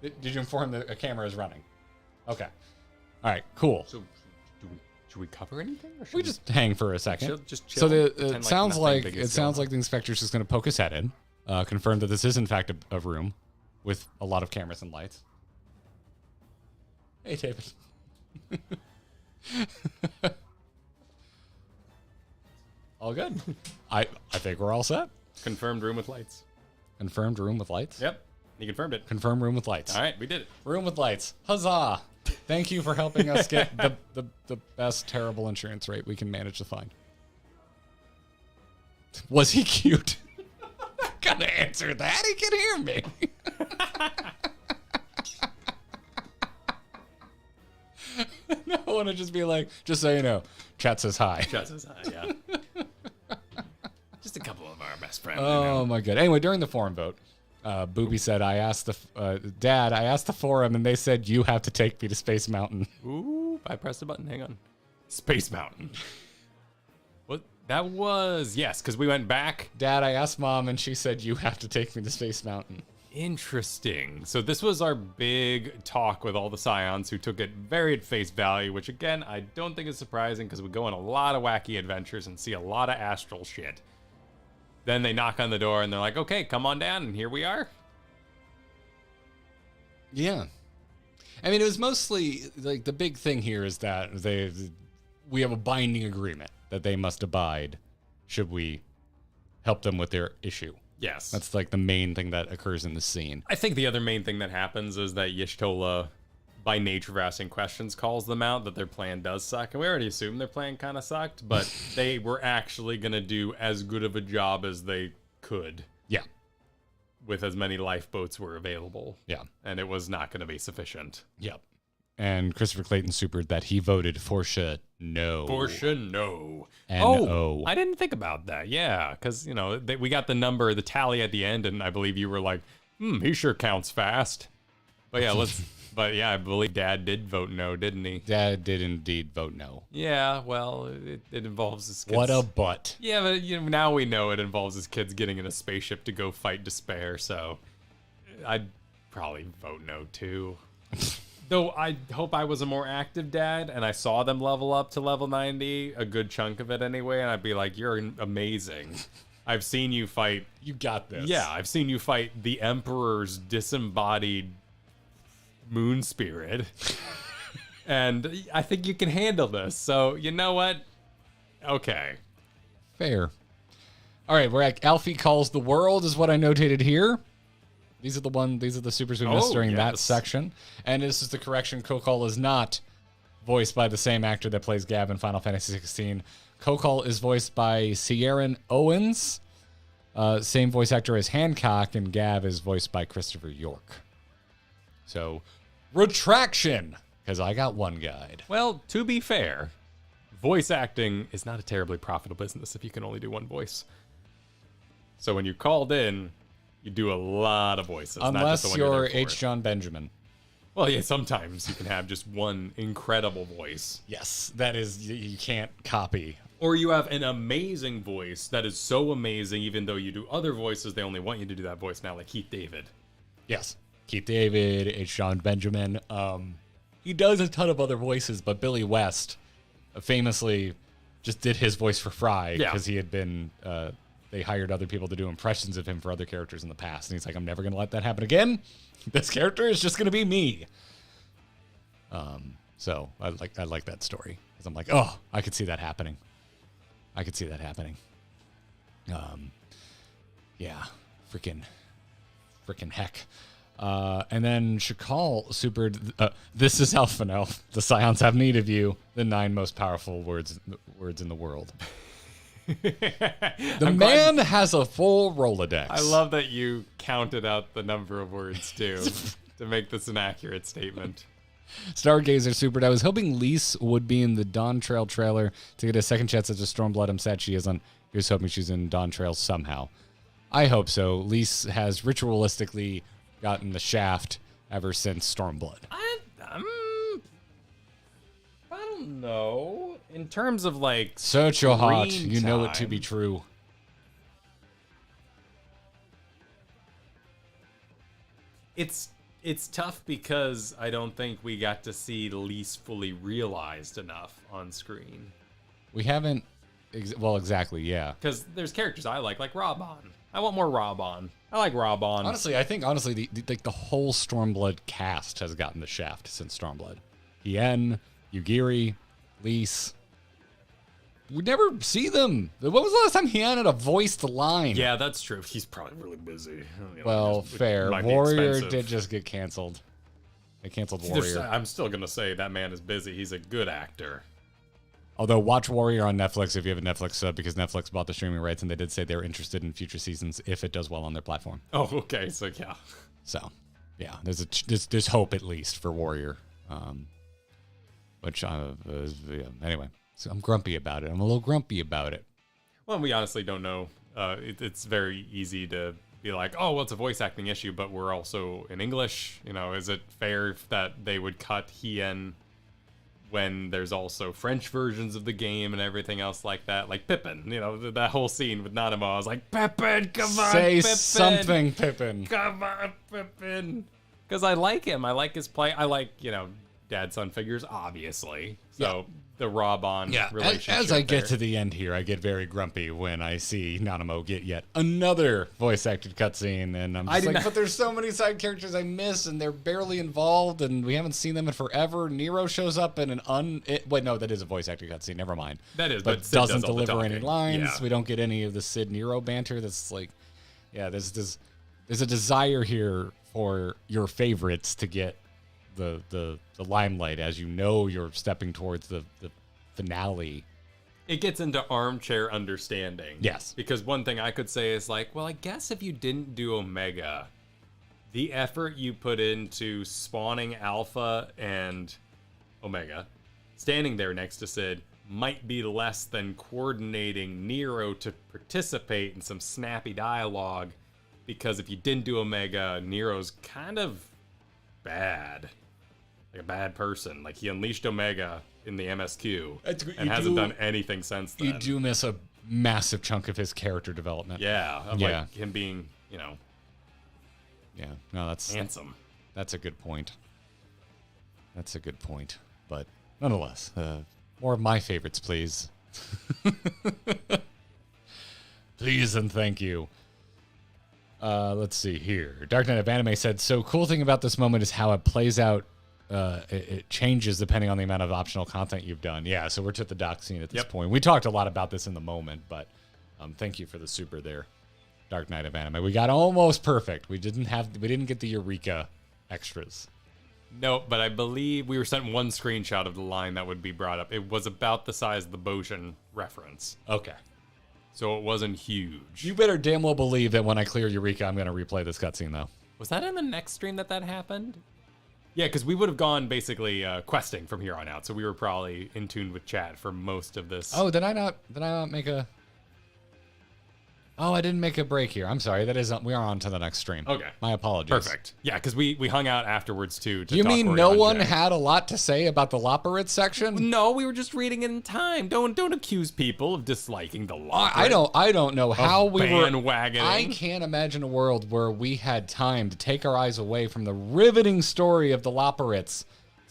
Did you inform that a camera is running? Okay. All right. Cool. So, should we cover anything? Or should we just hang for a second? Just chill. So it sounds like the inspector's just going to poke his head in, confirm that this is in fact a room with a lot of cameras and lights. Hey, David. All good. I think we're all set. Confirmed room with lights. Confirmed room with lights? Yep. You confirmed it. Confirmed room with lights. All right, we did it. Room with lights. Huzzah. Thank you for helping us get the best terrible insurance rate we can manage to find. Was he cute? I gotta answer that. He can hear me. No, I want to just be like, just so you know, chat says hi. Chat says hi, yeah. Just a couple of our best friends. Oh, my God. Anyway, during the forum vote, Booby said, Dad, I asked the forum, and they said, you have to take me to Space Mountain. Ooh, I pressed a button. Hang on. Space Mountain. What? That was, yes, because we went back. Dad, I asked Mom, and she said, you have to take me to Space Mountain. Interesting. So this was our big talk with all the Scions who took it very at face value, which, again, I don't think is surprising because we go on a lot of wacky adventures and see a lot of astral shit. Then they knock on the door and they're like, okay, come on down. And here we are. Yeah. I mean, it was mostly like the big thing here is that we have a binding agreement that they must abide should we help them with their issue. Yes. That's like the main thing that occurs in the scene. I think the other main thing that happens is that Y'shtola, by nature of asking questions, calls them out that their plan does suck. And we already assumed their plan kind of sucked, but they were actually going to do as good of a job as they could. Yeah. With as many lifeboats were available. Yeah. And it was not going to be sufficient. Yep. And Christopher Clayton supered that he voted for no. For no. N-O. I didn't think about that. Yeah, because, you know, we got the number, the tally at the end, and I believe you were like, he sure counts fast. But yeah, I believe Dad did vote no, didn't he? Dad did indeed vote no. Yeah, well, it involves his kids. What a butt. Yeah, but now we know it involves his kids getting in a spaceship to go fight despair, so I'd probably vote no, too. Though I hope I was a more active dad and I saw them level up to level 90, a good chunk of it anyway, and I'd be like, you're amazing. I've seen you fight. You got this. Yeah, I've seen you fight the Emperor's disembodied moon spirit. And I think you can handle this. So, you know what? Okay. Fair. All right, we're at Alfie Calls the World is what I notated here. These are the supers we missed during that section. And this is the correction. Coeurl is not voiced by the same actor that plays Gav in Final Fantasy XVI. Coeurl is voiced by Ciaran Owens, same voice actor as Hancock, and Gav is voiced by Christopher York. So, retraction, because I got one guide. Well, to be fair, voice acting is not a terribly profitable business if you can only do one voice. So when you called in, you do a lot of voices. Unless not just the one you're there H. for. John Benjamin. Well, yeah, sometimes you can have just one incredible voice. Yes, that is, you can't copy. Or you have an amazing voice that is so amazing, even though you do other voices, they only want you to do that voice now, like Keith David. Yes, Keith David, H. John Benjamin. He does a ton of other voices, but Billy West famously just did his voice for Fry because he had been... they hired other people to do impressions of him for other characters in the past. And he's like, I'm never going to let that happen again. This character is just going to be me. So I like that story. Because I'm like, oh, I could see that happening. Yeah, freaking heck. And then Shakal supered, this is Alphanel. The Scions have need of you. The 9 most powerful words in the world. The man has a full Rolodex. I love that you counted out the number of words, too, to make this an accurate statement. Stargazer supered. I was hoping Lise would be in the Dawn Trail trailer to get a second chance at a Stormblood. I'm sad she isn't. Here's hoping she's in Dawn Trail somehow. I hope so. Lise has ritualistically gotten the shaft ever since Stormblood. I don't know. In terms of, like... Search your heart. You know it to be true. It's tough because I don't think we got to see Lise fully realized enough on screen. We haven't... well, exactly, yeah. Because there's characters I like Raban. I want more Raban. I like Raban. Honestly, I think the whole Stormblood cast has gotten the shaft since Stormblood. Hien, Yugiri, Lise. We never see them. When was the last time Hien had a voiced line? Yeah, that's true. He's probably really busy. Well, fair. Warrior did just get canceled. They canceled Warrior. I'm still going to say that man is busy. He's a good actor. Although, watch Warrior on Netflix if you have a Netflix sub, because Netflix bought the streaming rights, and they did say they're interested in future seasons if it does well on their platform. Oh, okay. So, yeah. So, yeah, there's hope at least for Warrior. Anyway, so I'm grumpy about it. I'm a little grumpy about it. Well, we honestly don't know. It's very easy to be like, oh, well, it's a voice acting issue, but we're also in English. You know, is it fair that they would cut Hien when there's also French versions of the game and everything else like that? Like Pippin, you know, that whole scene with Nanamo. I was like, Pippin, come on, Say Pippin. something, Pippin. Come on, Pippin. Because I like him. I like his play. I like, dad-son figures, obviously. So the Raban relationship. As I get to the end here, I get very grumpy when I see Nanamo get yet another voice-acted cutscene, and I'm just but there's so many side characters I miss, and they're barely involved, and we haven't seen them in forever. Nero shows up in that is a voice-acted cutscene. Never mind. That is, but doesn't deliver any lines. Yeah. We don't get any of the Sid Nero banter. That's like, there's a desire here for your favorites to get the limelight, as you're stepping towards the finale. It gets into armchair understanding. Yes. Because one thing I could say is like, well, I guess if you didn't do Omega, the effort you put into spawning Alpha and Omega, standing there next to Sid, might be less than coordinating Nero to participate in some snappy dialogue. Because if you didn't do Omega, Nero's kind of bad. Like a bad person. Like, he unleashed Omega in the MSQ and hasn't done anything since then. You do miss a massive chunk of his character development. Yeah. Like him being, Yeah. No, that's... handsome. That's a good point. But nonetheless, more of my favorites, please. Please and thank you. Let's see here. Dark Knight of Anime said, so cool thing about this moment is how it plays out. It changes depending on the amount of optional content you've done. Yeah, so we're to the doc scene at this point. We talked a lot about this in the moment, but thank you for the super there, Dark Knight of Anime. We got almost perfect. We didn't get the Eureka extras. No, but I believe we were sent one screenshot of the line that would be brought up. It was about the size of the Boshan reference. Okay. So it wasn't huge. You better damn well believe that when I clear Eureka, I'm going to replay this cutscene, though. Was that in the next stream that happened? Yeah, because we would have gone basically questing from here on out, so we were probably in tune with chat for most of this. Oh, did I not make a... Oh, I didn't make a break here. I'm sorry. We are on to the next stream. Okay. My apologies. Perfect. Yeah, because we hung out afterwards, too. You mean no one had a lot to say about the Labyrinthos section? No, we were just reading it in time. Don't accuse people of disliking the Labyrinthos. I don't know how we were... Bandwagoning. I can't imagine a world where we had time to take our eyes away from the riveting story of the Labyrinthos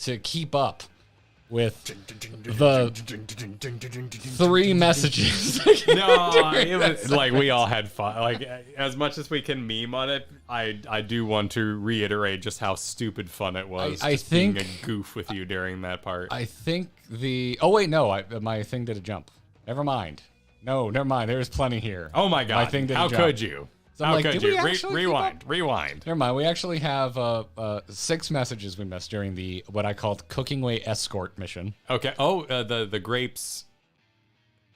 to keep up with the 3 messages. No, it was like we all had fun. Like, as much as we can meme on it, I do want to reiterate just how stupid fun it was. I think being a goof with you during that part. I think oh wait, no, my thing did a jump. Never mind. No, never mind. There's plenty here. Oh my god! My thing did how a jump. could you? So I'm how like, could did you? we actually Rewind. Never mind. We actually have 6 messages we missed during the what I called Cooking Way Escort mission. Okay. Oh, the grapes,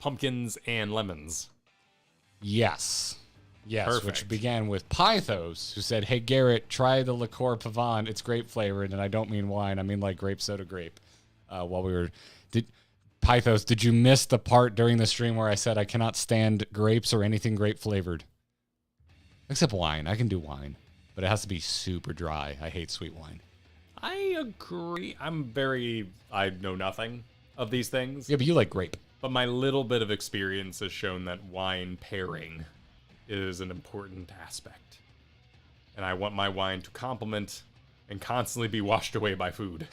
pumpkins, and lemons. Yes. Perfect. Which began with Pythos, who said, "Hey Garrett, try the liqueur pavane. It's grape flavored, and I don't mean wine. I mean like grape soda grape." While we were, Pythos, did you miss the part during the stream where I said I cannot stand grapes or anything grape flavored? Except wine. I can do wine, but it has to be super dry. I hate sweet wine. I agree. I know nothing of these things. Yeah, but you like grape. But my little bit of experience has shown that wine pairing is an important aspect. And I want my wine to complement and constantly be washed away by food.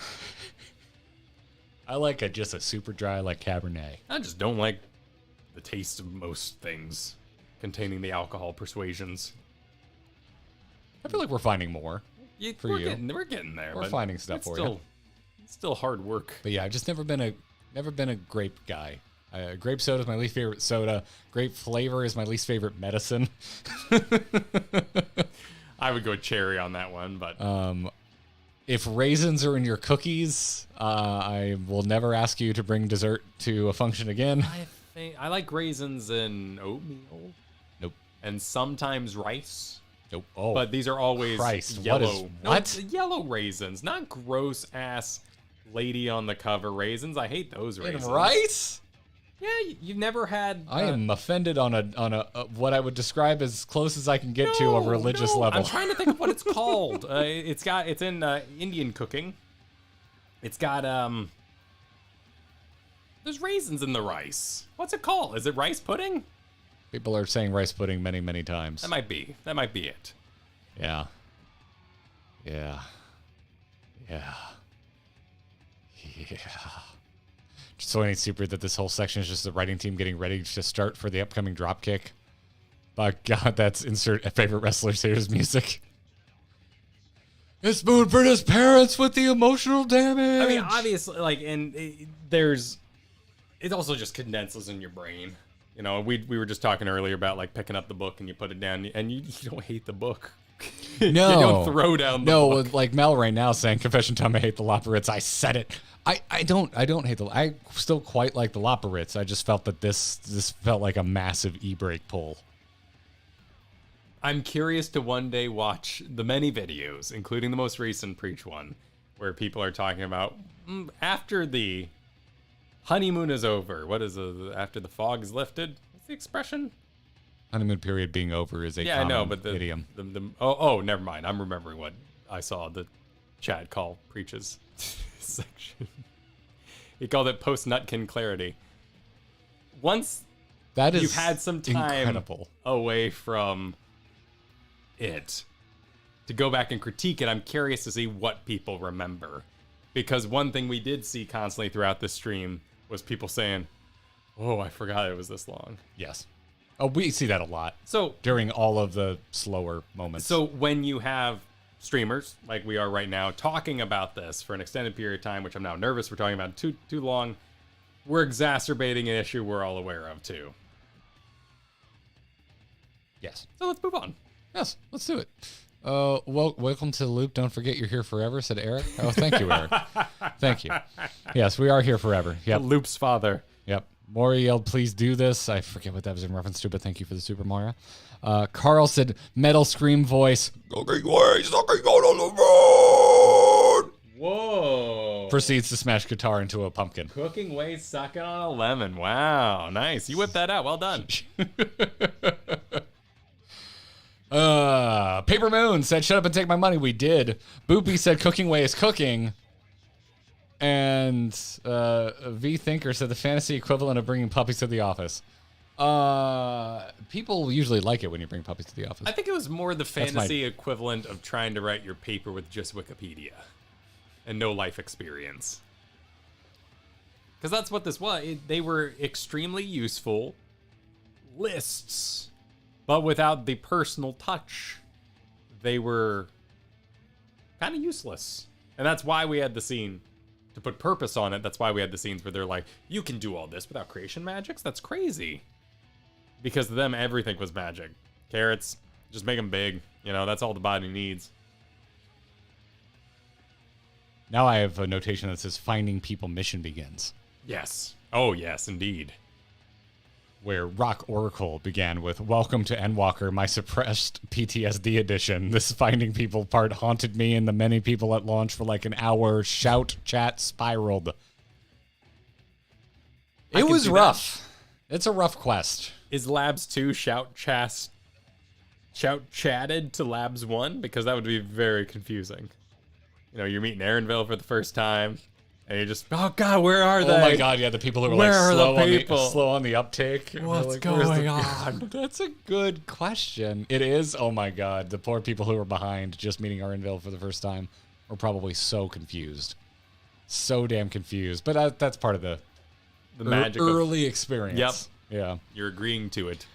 I like just a super dry, like Cabernet. I just don't like the taste of most things containing the alcohol persuasions. I feel like we're finding more for you. We're getting there. We're finding stuff for you. It's still hard work. But yeah, I've just never been a grape guy. Grape soda is my least favorite soda. Grape flavor is my least favorite medicine. I would go cherry on that one, but if raisins are in your cookies, I will never ask you to bring dessert to a function again. I like raisins in oatmeal. Nope. And sometimes rice. Nope. Oh, but these are always yellow. What? Yellow raisins, not gross ass lady on the cover raisins. I hate those raisins. In rice? Yeah, you've never had. I am offended on a what I would describe as close as I can get to a religious level. I'm trying to think of what it's called. It's in Indian cooking. It's got there's raisins in the rice. What's it called? Is it rice pudding? People are saying rice pudding many, many times. That might be it. Yeah. Just so it ain't super that this whole section is just the writing team getting ready to start for the upcoming dropkick. By God, that's insert favorite wrestlers here's music. It's Moon for his parents with the emotional damage. I mean, obviously, like, and it also just condenses in your brain. You know, we were just talking earlier about like picking up the book and you put it down and you don't hate the book. No. You don't throw down the book. No, like Mel right now saying, confession time, I hate the Labyrinthos. I said it. I don't hate I still quite like the Labyrinthos. I just felt that this felt like a massive e-brake pull. I'm curious to one day watch the many videos, including the most recent Preach one, where people are talking about after the honeymoon is over. What is it? After the fog is lifted? What's the expression? Honeymoon period being over is a common I know, but idiom. Never mind. I'm remembering what I saw the chat call Preach's section. He called it post-Nutkin clarity. Once that is you've had some time incredible. Away from it to go back and critique it, I'm curious to see what people remember. Because one thing we did see constantly throughout the stream was people saying, "Oh, I forgot it was this long." Yes. Oh, we see that a lot. So during all of the slower moments. So when you have streamers like we are right now talking about this for an extended period of time, which I'm now nervous we're talking about too long, we're exacerbating an issue we're all aware of too. Yes. So let's move on. Yes, let's do it. Welcome to the loop. Don't forget you're here forever, said Eric. Oh, thank you, Eric. Thank you. Yes, we are here forever. Yep. The loop's father. Yep. Maury yelled, please do this. I forget what that was in reference to, but thank you for the Super Mario. Carl said, metal scream voice. Whoa. Proceeds to smash guitar into a pumpkin. Cooking away, sucking on a lemon. Wow, nice. You whipped that out. Well done. Paper Moon said, shut up and take my money. We did. Boopy said, cooking way is cooking. And V Thinker said, the fantasy equivalent of bringing puppies to the office. People usually like it when you bring puppies to the office. I think it was more the fantasy equivalent of trying to write your paper with just Wikipedia and no life experience. Because that's what this was. They were extremely useful lists, but without the personal touch, they were kind of useless. And that's why we had the scene to put purpose on it. That's why we had the scenes where they're like, you can do all this without creation magics? That's crazy. Because to them, everything was magic. Carrots, just make them big. You know, that's all the body needs. Now I have a notation that says finding people mission begins. Yes. Oh, yes, indeed. Where Rock Oracle began with, welcome to Endwalker, my suppressed PTSD edition. This finding people part haunted me and the many people at launch for like an hour. Shout, chat, spiraled. It was rough. It's a rough quest. Is Labs 2 shout chatted to Labs 1? Because that would be very confusing. You know, you're meeting Aaronville for the first time, and you're just, oh god, where are they? Oh my god, yeah, the people who are where like slow on the uptake. What's like, going on? That's a good question. It is. Oh my god, the poor people who are behind just meeting Aaronville for the first time are probably so confused, so damn confused. But that's part of the magic early experience. Yep. Yeah. You're agreeing to it.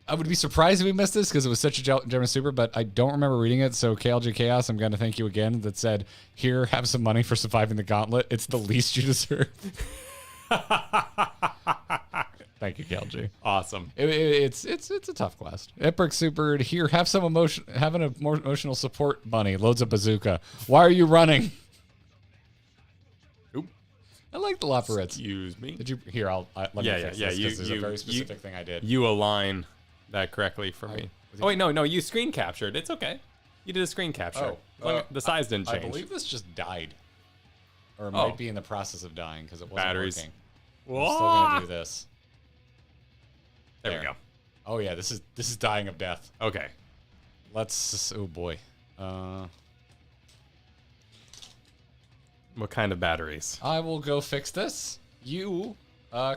I would be surprised if we missed this because it was such a German super, but I don't remember reading it. So KLG Chaos, I'm going to thank you again. That said, here, have some money for surviving the gauntlet. It's the least you deserve. Thank you, KLG. Awesome. It's a tough quest. Epic Super, here, have some emotion, having a more emotional support bunny. Loads of bazooka. Why are you running? Oop. I like the Labyrinthos. Excuse me. Did you here? Let me fix this because there's a very specific thing I did. You align that correctly for me. Oh wait, no, you screen captured. It's okay. You did a screen capture. The size didn't change. I believe this just died, or it might be in the process of dying because it wasn't working. I'm still gonna do this. There we go. Oh yeah, this is dying of death. Okay. Let's. Oh boy. What kind of batteries? I will go fix this. You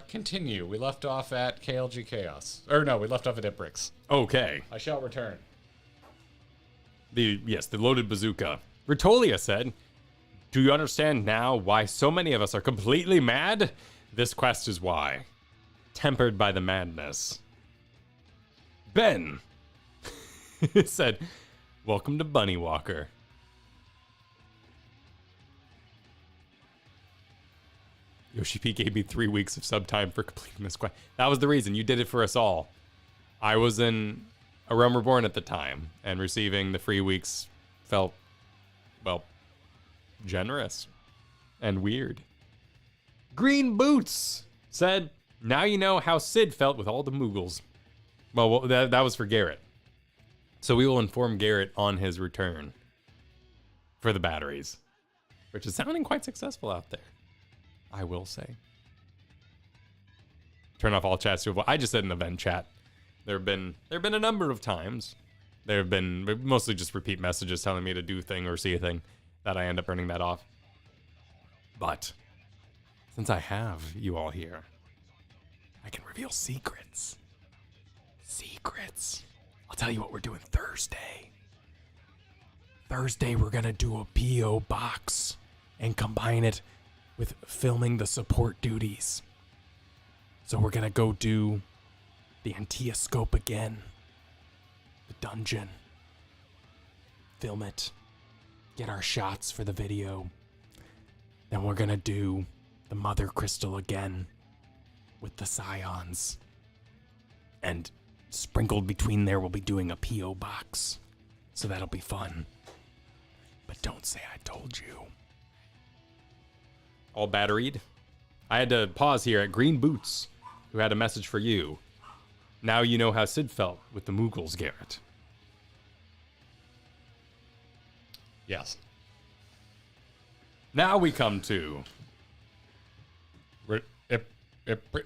continue. We left off at KLG Chaos. Or no, we left off at Iprix. Okay. I shall return. The loaded bazooka. Ritolia said, do you understand now why so many of us are completely mad? This quest is why. Tempered by the madness. Ben said, welcome to Bunny Walker. Yoshi P gave me 3 weeks of sub time for completing this quest. That was the reason. You did it for us all. I was in A Realm Reborn at the time, and receiving the free weeks felt, well, generous and weird. Green Boots said, now you know how Sid felt with all the Moogles. Well, that was for Garrett. So we will inform Garrett on his return for the batteries, which is sounding quite successful out there, I will say. Turn off all chats to avoid. I just said an event chat. There have been a number of times. There have been mostly just repeat messages telling me to do a thing or see a thing that I end up turning that off. But since I have you all here, I can reveal secrets. Secrets. I'll tell you what we're doing Thursday. Thursday, we're going to do a P.O. box and combine it with filming the support duties. So we're going to go do the Antioscope again. The dungeon. Film it. Get our shots for the video. Then we're going to do the Mothercrystal again with the Scions. And Sprinkled between there, we'll be doing a P.O. box. So that'll be fun. But don't say I told you. All batteried. I had to pause here at Green Boots, who had a message for you. Now you know how Sid felt with the Moogles, Garrett. Yes. Now we come to...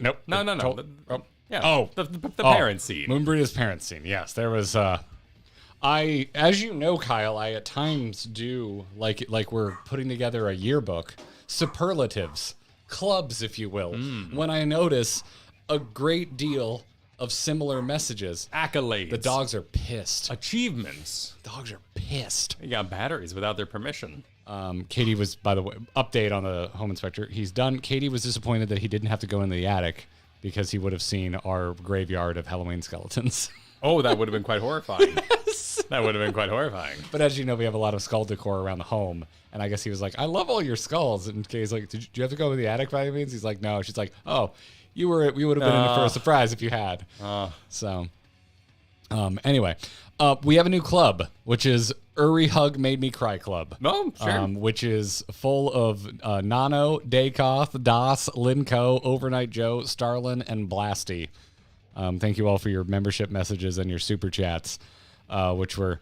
Nope. No. Yeah. Oh. The parent scene. Moonbreeder's parent scene. Yes, there was... as you know, Kyle, I at times do, like we're putting together a yearbook, superlatives, clubs, if you will, when I notice a great deal of similar messages. Accolades. The dogs are pissed. Achievements. Dogs are pissed. You got batteries without their permission. Katie was, by the way, update on the home inspector. He's done. Katie was disappointed that he didn't have to go in the attic because he would have seen our graveyard of Halloween skeletons. Oh, that would have been quite horrifying. Yes. That would have been quite horrifying. But as you know, we have a lot of skull decor around the home. And I guess he was like, I love all your skulls. And Katie's like, did you have to go in the attic by any means? He's like, no. She's like, oh, we would have been in it for a surprise if you had. So, anyway, we have a new club, which is Uri Hug Made Me Cry Club. Oh, sure. Which is full of Nano, Daykoth, Das, Linko, Overnight Joe, Starlin, and Blasty. Thank you all for your membership messages and your super chats, which were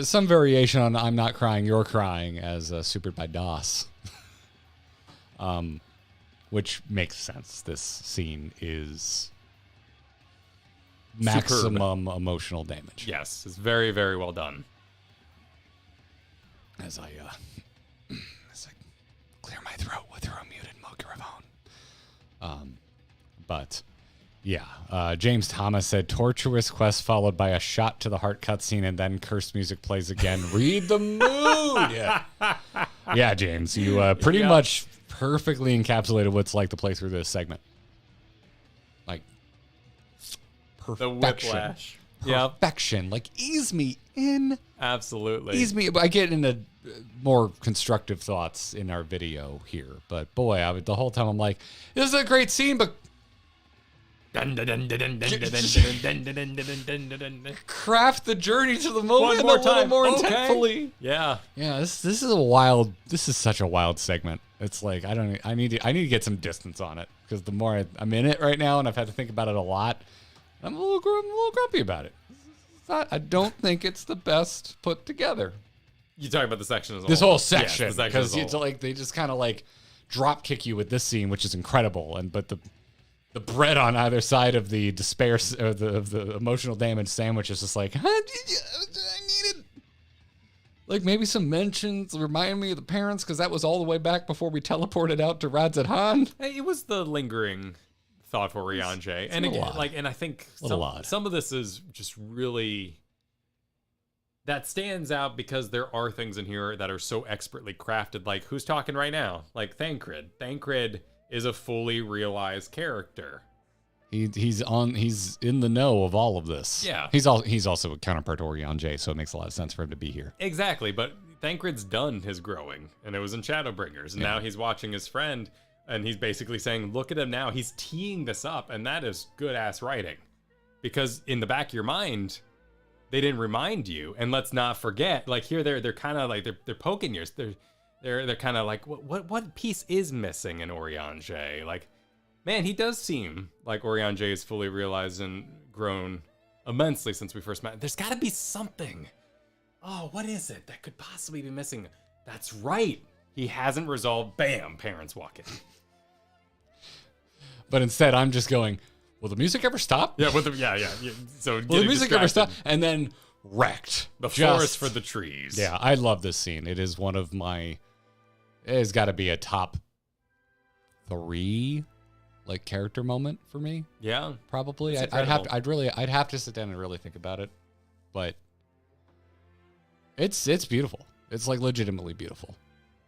some variation on I'm not crying, you're crying, as supered by Das. Which makes sense. This scene is maximum emotional damage. Yes, it's very, very well done. As I clear my throat with her muted microphone. But yeah, James Thomas said torturous quest followed by a shot to the heart cutscene and then cursed music plays again. Read the mood. Yeah, James, you pretty much perfectly encapsulated what's like to play through this segment. Like perfection. The whiplash. Perfection. Like ease me in. Absolutely. Ease me. I get into more constructive thoughts in our video here, but boy, the whole time I'm like, this is a great scene, but craft the journey to the moment a little more intentfully. Yeah. This is such a wild segment. It's like I need to get some distance on it because the more I'm in it right now and I've had to think about it a lot, I'm a little grumpy about it. I don't think it's the best put together. You talking about the section as a whole? This whole section, yes, because it's like they just kind of like drop kick you with this scene, which is incredible, but the bread on either side of the despair or the emotional damage sandwich is just like, I needed like maybe some mentions remind me of the parents because that was all the way back before we teleported out to Radzat Han. Hey, it was the lingering thought for Rianjay, and again, and I think some of this is just really that stands out because there are things in here that are so expertly crafted. Like who's talking right now? Like Thancred. Thancred is a fully realized character. He's in the know of all of this. Yeah. He's also a counterpart to Rianjay, so it makes a lot of sense for him to be here. Exactly, but Thancred's done his growing, and it was in Shadowbringers, and now he's watching his friend, and he's basically saying, look at him now. He's teeing this up, and that is good-ass writing. Because in the back of your mind, they didn't remind you, and let's not forget, like here they're kind of like they're poking yours. They're kind of like what piece is missing in Orianjay? Like, man, he does seem like Orianjay is fully realized and grown immensely since we first met. There's got to be something. Oh, what is it that could possibly be missing? That's right. He hasn't resolved. Bam, parents walk in. But instead, I'm just going, will the music ever stop? Yeah, So will the music ever stop? And then wrecked. The forest for the trees. Yeah, I love this scene. It is one of my. It has got to be a top 3, like character moment for me. Yeah, probably. I'd have to sit down and really think about it, but it's beautiful. It's like legitimately beautiful.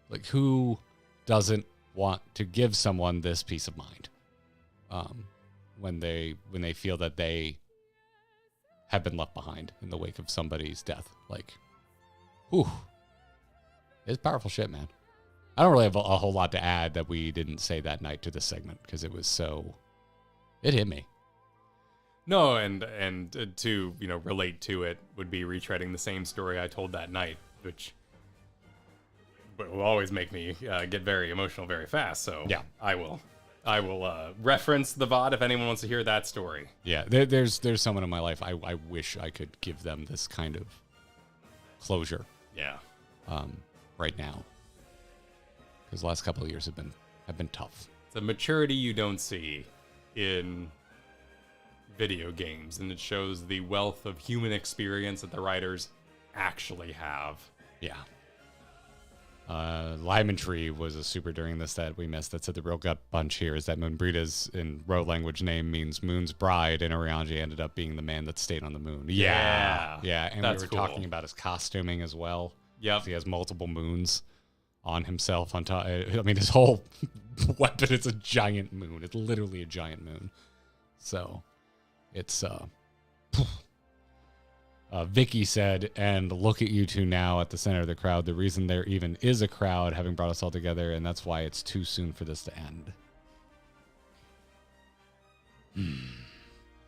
Like who doesn't want to give someone this peace of mind? When they feel that they have been left behind in the wake of somebody's death. Like, whew. It's powerful shit, man. I don't really have a whole lot to add that we didn't say that night to this segment because it was so... It hit me. No, and to relate to it would be retreading the same story I told that night, which will always make me get very emotional very fast. So yeah, I will reference the VOD if anyone wants to hear that story. Yeah, there's someone in my life I wish I could give them this kind of closure. Yeah. Right now, because the last couple of years have been tough. It's a maturity you don't see in video games, and it shows the wealth of human experience that the writers actually have. Yeah. Lyman Tree was a super during this that we missed that said the real gut punch here is that Moonbrida's in rote language name means Moon's bride, and Orianji ended up being the man that stayed on the moon. Yeah, and we were talking about his costuming as well. Yeah, he has multiple moons on himself on top. I mean, his whole weapon is a giant moon. It's literally a giant moon. So it's Vicky said, and look at you two now at the center of the crowd. The reason there even is a crowd having brought us all together, and that's why it's too soon for this to end.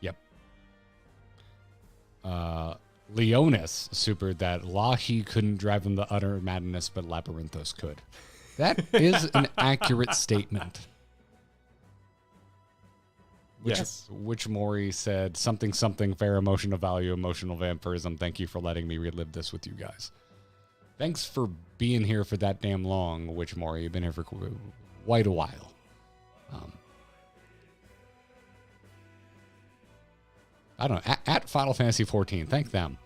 Yep. Leonis supered that Lahi couldn't drive him to utter madness, but Labyrinthos could. That is an accurate statement. Which Maury said, something, fair emotional value, emotional vampirism. Thank you for letting me relive this with you guys. Thanks for being here for that damn long, which Maury. You've been here for quite a while. I don't know. At Final Fantasy XIV, thank them.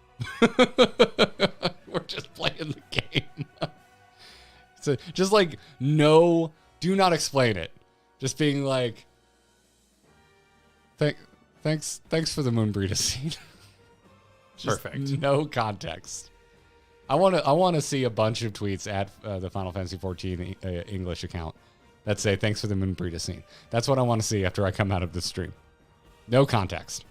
We're just playing the game. So just like, no, do not explain it. Just being like, thanks for the Moonbrita scene. Perfect. No context. I want to see a bunch of tweets at the Final Fantasy XIV English account that say thanks for the Moonbrita scene. That's what I want to see after I come out of this stream. No context.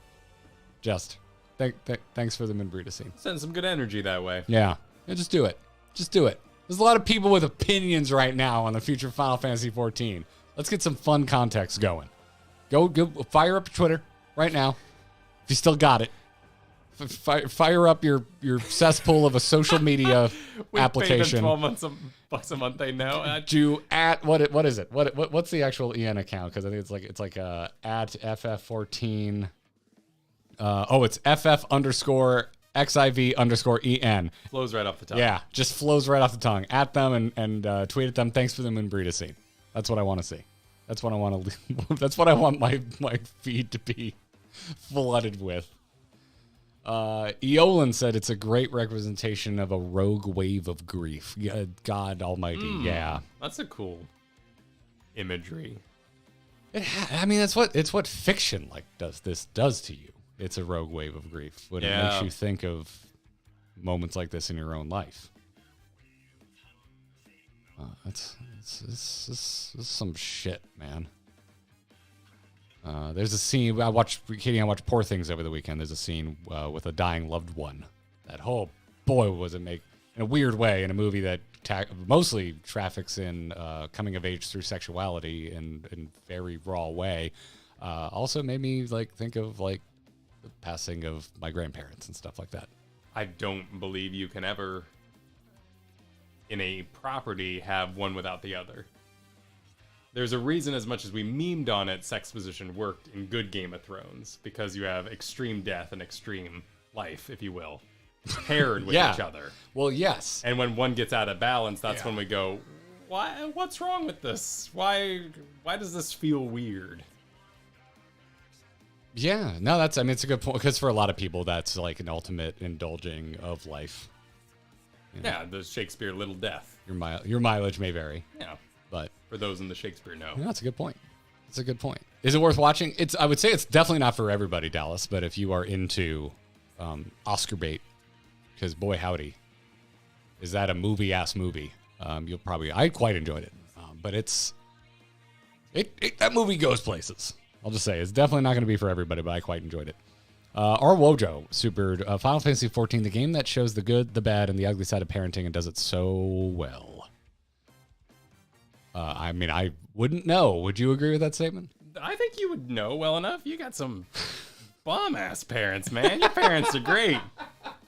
Just thanks for the Moonbrita scene. Send some good energy that way. Yeah, just do it. Just do it. There's a lot of people with opinions right now on the future of Final Fantasy XIV. Let's get some fun context going. Go fire up your Twitter right now. If you still got it. Fire up your cesspool of a social media application. $12 bucks a month, I know. Do at what is it? What's the actual EN account? Because I think it's like at FF14. It's FF_XIV_EN. Flows right off the tongue. Yeah, just flows right off the tongue. At them and tweet at them. Thanks for the Moonbrita scene. That's what I want to see. That's what I want to. That's what I want my feed to be flooded with. Eolin said it's a great representation of a rogue wave of grief. God Almighty, yeah. That's a cool imagery. It's what fiction does to you. It's a rogue wave of grief. When it makes you think of moments like this in your own life. It's some shit, man. There's a scene I watched Poor Things over the weekend. There's a scene with a dying loved one. That boy was it make in a weird way in a movie that mostly traffics in coming of age through sexuality in very raw way. Also made me think of the passing of my grandparents and stuff like that. I don't believe you can ever in a property have one without the other. There's a reason, as much as we memed on it, sex position worked in good Game of Thrones, because you have extreme death and extreme life, if you will, paired with each other. Well, yes. And when one gets out of balance, that's when we go, "Why? What's wrong with this? Why does this feel weird?" Yeah, no, it's a good point, because for a lot of people, that's like an ultimate indulging of life. Yeah, the Shakespeare little death. Your mileage may vary. Yeah. But for those in the Shakespeare know. Yeah, that's a good point. That's a good point. Is it worth watching? I would say it's definitely not for everybody, Dallas, but if you are into Oscar bait, because boy howdy, is that a movie-ass movie. I quite enjoyed it. But that movie goes places. I'll just say, it's definitely not going to be for everybody, but I quite enjoyed it. Our Wojo supered Final Fantasy XIV, the game that shows the good, the bad, and the ugly side of parenting and does it so well. I wouldn't know. Would you agree with that statement? I think you would know well enough. You got some bomb-ass parents, man. Your parents are great.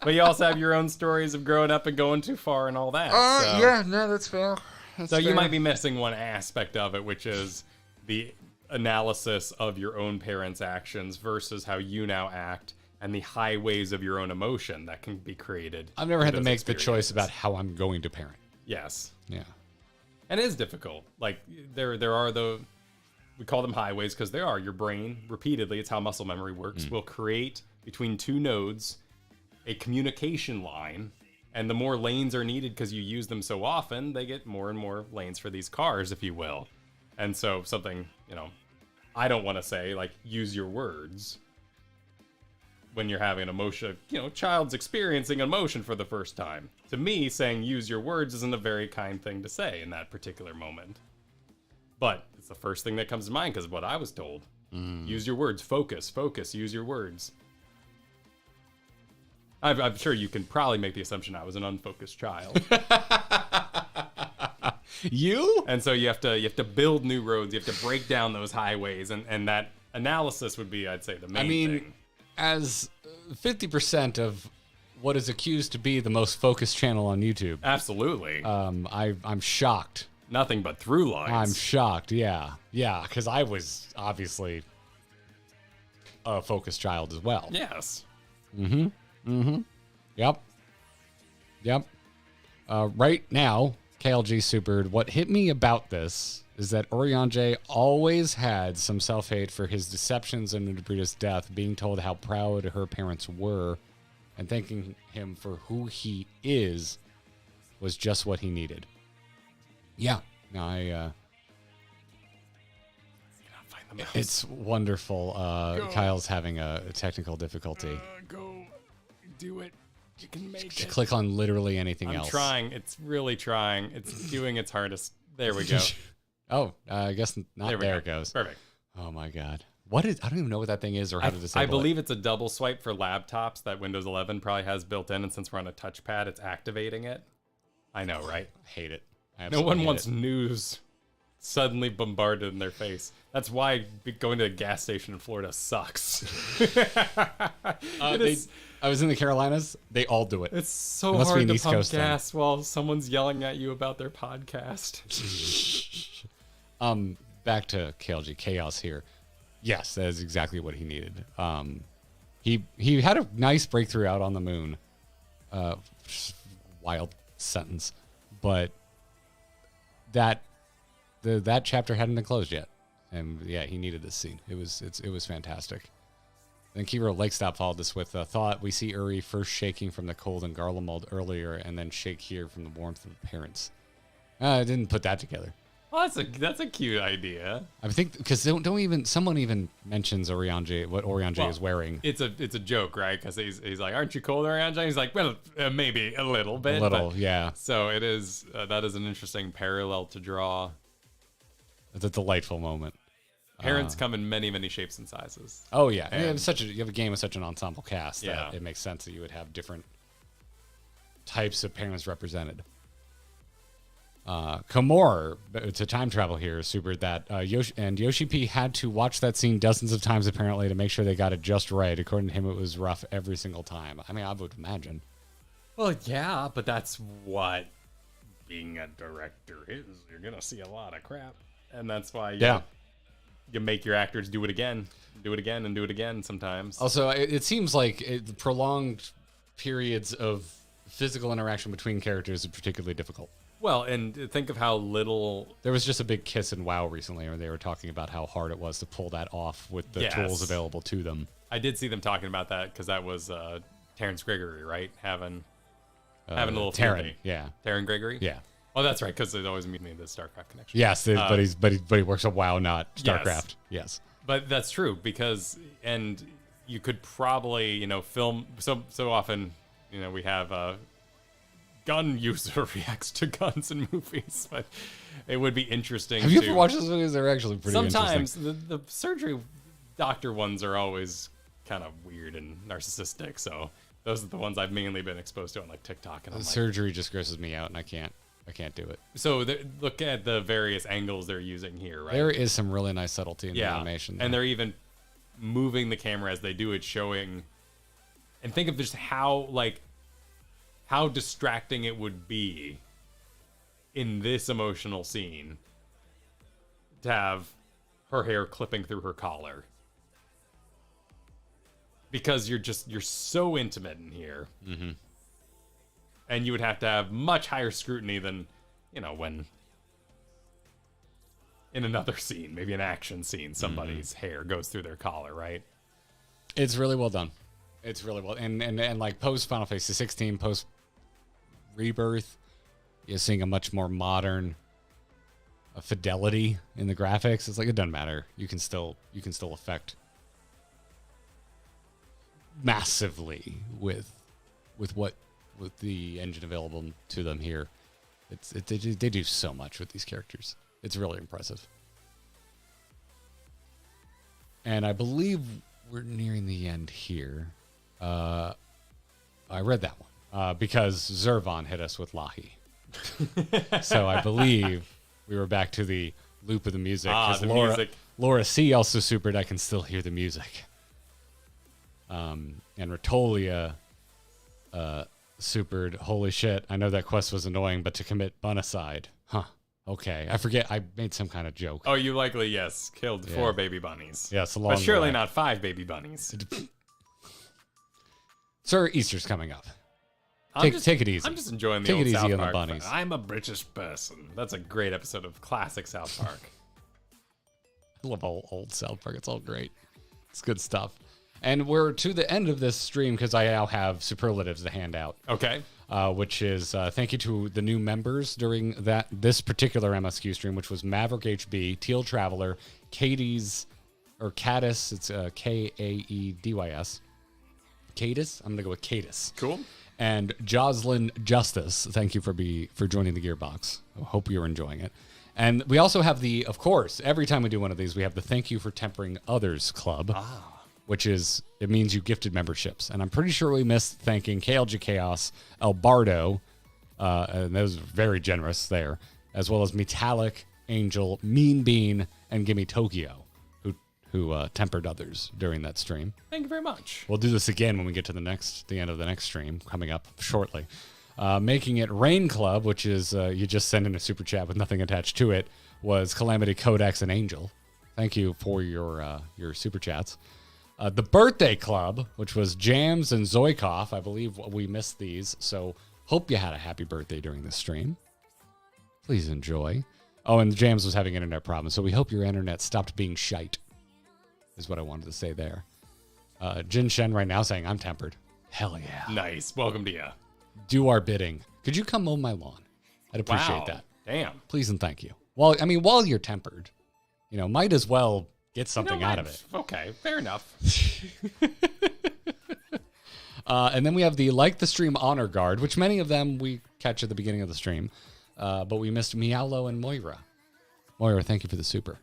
But you also have your own stories of growing up and going too far and all that. Yeah, no, that's fair. That's so fair. you might be missing one aspect of it, which is the analysis of your own parents' actions versus how you now act and the highways of your own emotion that can be created. I've never had to make the choice about how I'm going to parent. Yes. Yeah. And it is difficult. Like, there are we call them highways because they are. Your brain, repeatedly, it's how muscle memory works, will create between two nodes a communication line. And the more lanes are needed because you use them so often, they get more and more lanes for these cars, if you will. And so something, I don't want to say, like, use your words when you're having an emotion, child's experiencing emotion for the first time. To me, saying use your words isn't a very kind thing to say in that particular moment. But it's the first thing that comes to mind because of what I was told. Use your words. Focus. Use your words. I'm sure you can probably make the assumption I was an unfocused child. You? And so you have to build new roads. You have to break down those highways, and that analysis would be, I'd say, the main thing. As 50% of what is accused to be the most focused channel on YouTube. Absolutely. I'm shocked. Nothing but through lines. I'm shocked. Yeah, because I was obviously a focused child as well. Yes. Yep. Right now, KLG Supered, what hit me about this is that Oriange always had some self-hate for his deceptions and Nubrita's death, being told how proud her parents were, and thanking him for who he is was just what he needed. Yeah. No, it's wonderful. Kyle's having a technical difficulty. Go do it. You can make it. Click on literally anything else. I'm trying. It's really trying. It's doing its hardest. There we go. Oh, I guess not. There it goes. Perfect. Oh my God. I don't even know what that thing is or how to disable it. I believe it's a double swipe for laptops that Windows 11 probably has built in, and since we're on a touchpad, it's activating it. I know, right? I hate it. No one wants news suddenly bombarded in their face. That's why going to a gas station in Florida sucks. I was in the Carolinas. They all do it. It's so hard to pump gas while someone's yelling at you about their podcast. Back to KLG Chaos here. Yes, that is exactly what he needed. He had a nice breakthrough out on the moon. Wild sentence, but that chapter hadn't been closed yet, and yeah, he needed this scene. It was fantastic. Then Kiro Lakestop followed this with a thought. We see Uri first shaking from the cold in Garlemald earlier, and then shake here from the warmth of the parents. I didn't put that together. Well, that's a cute idea. I think because someone even mentions Oriange, what Oriange is wearing. It's a joke, right? Because he's like, "Aren't you cold, Oriange?" He's like, "Well, maybe a little bit." Yeah. So it is. That is an interesting parallel to draw. It's a delightful moment. Parents come in many, many shapes and sizes. Oh yeah, and you have a game with such an ensemble cast that it makes sense that you would have different types of parents represented. Coeurl, to time travel here, super that Yoshi P had to watch that scene dozens of times apparently to make sure they got it just right. According to him, it was rough every single time. I mean, I would imagine. Well, yeah, but that's what being a director is. You're gonna see a lot of crap, and that's why you make your actors do it again, and do it again sometimes. Also, it seems like prolonged periods of physical interaction between characters is particularly difficult. Well, and think of how little... There was just a big kiss in WoW recently, where they were talking about how hard it was to pull that off with the tools available to them. I did see them talking about that, because that was Terrence Gregory, right? Having a little... Terran, yeah. Terran Gregory? Yeah. Oh, that's right, because it always made me the StarCraft connection. Yes, but he works at WoW, not StarCraft. Yes. But that's true, because... And you could probably, film... So often, we have... gun user reacts to guns in movies, but it would be interesting. Have you ever watched those videos? They're actually pretty sometimes interesting. the surgery doctor ones are always kind of weird and narcissistic, so those are the ones I've mainly been exposed to on like TikTok. And surgery just grosses me out, and I can't do it. So look at the various angles they're using here, right? There is some really nice subtlety in the animation and they're even moving the camera as they do it, showing, and think of just how distracting it would be in this emotional scene to have her hair clipping through her collar. Because you're so intimate in here. Mm-hmm. And you would have to have much higher scrutiny than, when in another scene, maybe an action scene, somebody's hair goes through their collar, right? It's really well done. It's really well, and like post Final Fantasy 16, post Rebirth, you're seeing a much more modern fidelity in the graphics. It's like it doesn't matter. You can still affect massively with the engine available to them here. They do so much with these characters. It's really impressive. And I believe we're nearing the end here. I read that one because Zervon hit us with Lahi. So I believe we were back to the loop of the music. The music. Laura C. also supered. I can still hear the music. And Ratolia supered. Holy shit. I know that quest was annoying, but to commit bunnicide. Huh. Okay. I forget. I made some kind of joke. Oh, you likely, yes, killed 4 baby bunnies. Yes, along but surely the way. not 5 baby bunnies. Sir, Easter's coming up. Take it easy. I'm just enjoying the Take old it easy South on the Park. bunnies. I'm a British person. That's a great episode of classic South Park. I love old South Park. It's all great. It's good stuff. And we're to the end of this stream because I now have superlatives to hand out. Okay. Which is thank you to the new members during this particular MSQ stream, which was Maverick HB, Teal Traveler, Caddys, it's Kaedys. Caddys? I'm going to go with Caddys. Cool. And Jocelyn Justice, thank you for joining the Gearbox. I hope you're enjoying it. And we also have of course, every time we do one of these, we have the Thank You for Tempering Others Club. Which it means you gifted memberships. And I'm pretty sure we missed thanking KLG Chaos, Albardo, and those are very generous there, as well as Metallic, Angel, Mean Bean, and Gimme Tokyo, who tempered others during that stream. Thank you very much. We'll do this again when we get to the end of the next stream coming up shortly. Making it Rain Club, which is you just send in a super chat with nothing attached to it, was Calamity, Codex, and Angel. Thank you for your super chats. The Birthday Club, which was Jams and Zoikov. I believe we missed these, so hope you had a happy birthday during this stream. Please enjoy. Oh, and Jams was having internet problems, so we hope your internet stopped being shite, is what I wanted to say there. Jin Shen right now saying, I'm tempered. Hell yeah. Nice. Welcome to you. Do our bidding. Could you come mow my lawn? I'd appreciate that. Damn. Please and thank you. Well, I mean, while you're tempered, might as well get something out of it. Okay, fair enough. And then we have the Like the Stream Honor Guard, which many of them we catch at the beginning of the stream. But we missed Miaulo and Moira. Moira, thank you for the super.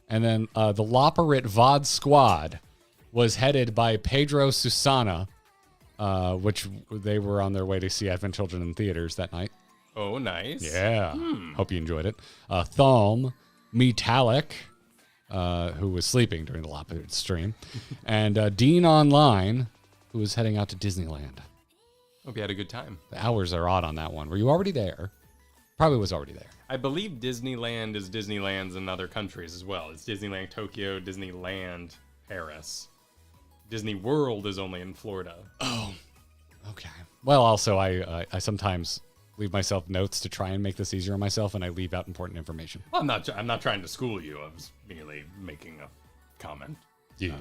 And then the Loperit VOD Squad was headed by Pedro Susana, which they were on their way to see Advent Children in theaters that night. Oh, nice. Yeah. Hope you enjoyed it. Thumb, Metallic, who was sleeping during the Loperit stream, and Dean Online, who was heading out to Disneyland. Hope you had a good time. The hours are odd on that one. Were you already there? Probably was already there. I believe Disneyland is Disneyland's in other countries as well. It's Disneyland Tokyo, Disneyland Paris. Disney World is only in Florida. Oh, okay. Well, also, I sometimes leave myself notes to try and make this easier on myself, and I leave out important information. Well, I'm not trying to school you. I was merely making a comment. Yes.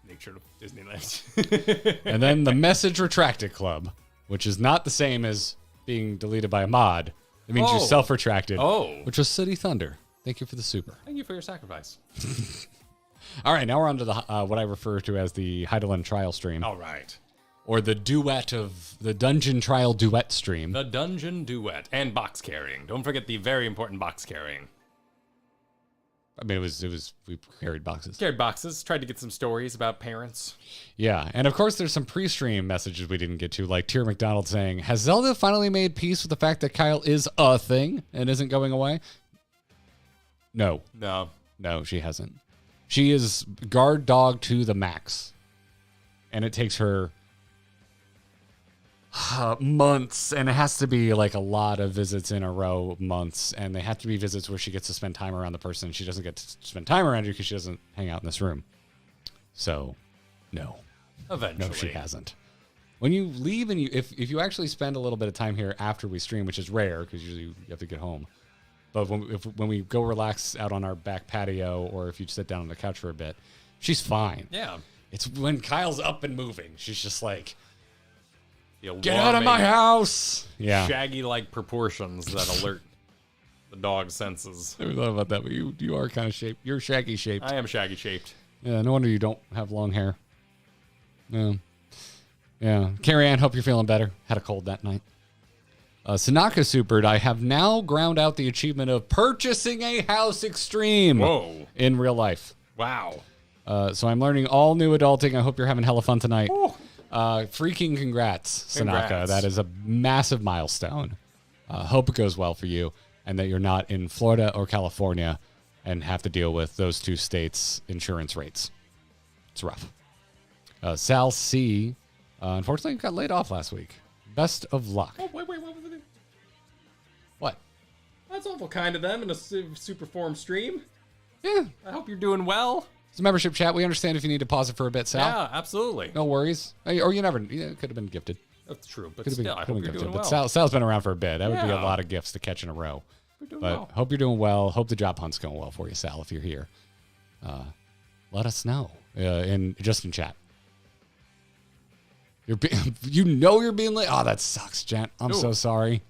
Nature of Disneyland. And then the Message Retracted Club, which is not the same as being deleted by a mod. It means you're self-retracted. Oh. Which was City Thunder. Thank you for the super. Thank you for your sacrifice. All right, now we're on to the what I refer to as the Heidelin Trial stream. All right. Or the Dungeon Trial Duet stream. The Dungeon Duet. And box carrying. Don't forget the very important box carrying. I mean, it was we carried boxes. Carried boxes. Tried to get some stories about parents. Yeah, and of course there's some pre-stream messages we didn't get to, like Tyr McDonald saying, has Zelda finally made peace with the fact that Kyle is a thing and isn't going away? No, she hasn't. She is guard dog to the max. And it takes her months, and it has to be like a lot of visits in a row, months, and they have to be visits where she gets to spend time around the person. She doesn't get to spend time around you because she doesn't hang out in this room. So, no. Eventually. No, she hasn't. When you leave and if you actually spend a little bit of time here after we stream, which is rare because usually you have to get home, but when we go relax out on our back patio, or if you sit down on the couch for a bit, she's fine. Yeah. It's when Kyle's up and moving, she's just like, The get out of my house. Yeah. Shaggy-like proportions that alert the dog's senses. I never thought about that, but you are kind of shaped. You're shaggy shaped. I am shaggy shaped. Yeah, no wonder you don't have long hair. Yeah. Carrie Ann, hope you're feeling better. Had a cold that night. Sanaka Supered, I have now ground out the achievement of purchasing a house extreme. Whoa. In real life. Wow. So I'm learning all new adulting. I hope you're having hella fun tonight. Freaking congrats, Sanaka. That is a massive milestone. Hope it goes well for you and that you're not in Florida or California and have to deal with those two states' insurance rates. It's rough. Sal C, unfortunately, got laid off last week. Best of luck. Oh, wait. What? That's awful kind of them in a super form stream. Yeah. I hope you're doing well. It's a membership chat. We understand if you need to pause it for a bit, Sal. Yeah, absolutely. No worries. Or you never, it could have been gifted. That's true, but Could have still, I hope you're doing well. But Sal's been around for a bit. That would be a Yeah. lot of gifts to catch in a row. You're doing But well. hope you're doing well. Hope the job hunt's going well for you, Sal, if you're here. Let us know in chat. You're being late. Oh, that sucks, gent. I'm so sorry.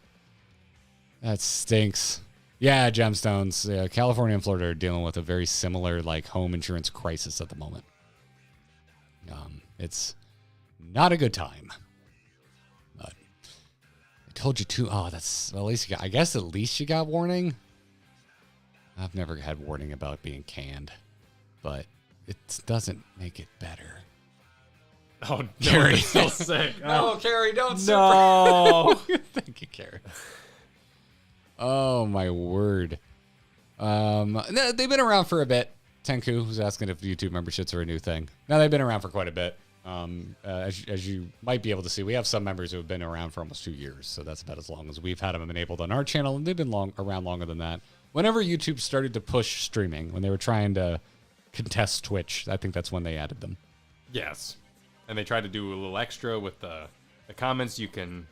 That stinks. Yeah, gemstones. Yeah, California and Florida are dealing with a very similar home insurance crisis at the moment. It's not a good time. But I told you to. Oh, that's well, at least you got. I guess at least you got warning. I've never had warning about being canned, but it doesn't make it better. Oh, no, Carrie. I'm so sick. No, Carrie, don't. No. Thank you, Carrie. Oh, my word. They've been around for a bit. Tenku, who's asking if YouTube memberships are a new thing. No, they've been around for quite a bit. As you might be able to see, we have some members who have been around for almost 2 years, so that's about as long as we've had them enabled on our channel, and they've been around longer than that. Whenever YouTube started to push streaming, when they were trying to contest Twitch, I think that's when they added them. Yes. And they try to do a little extra with the comments you can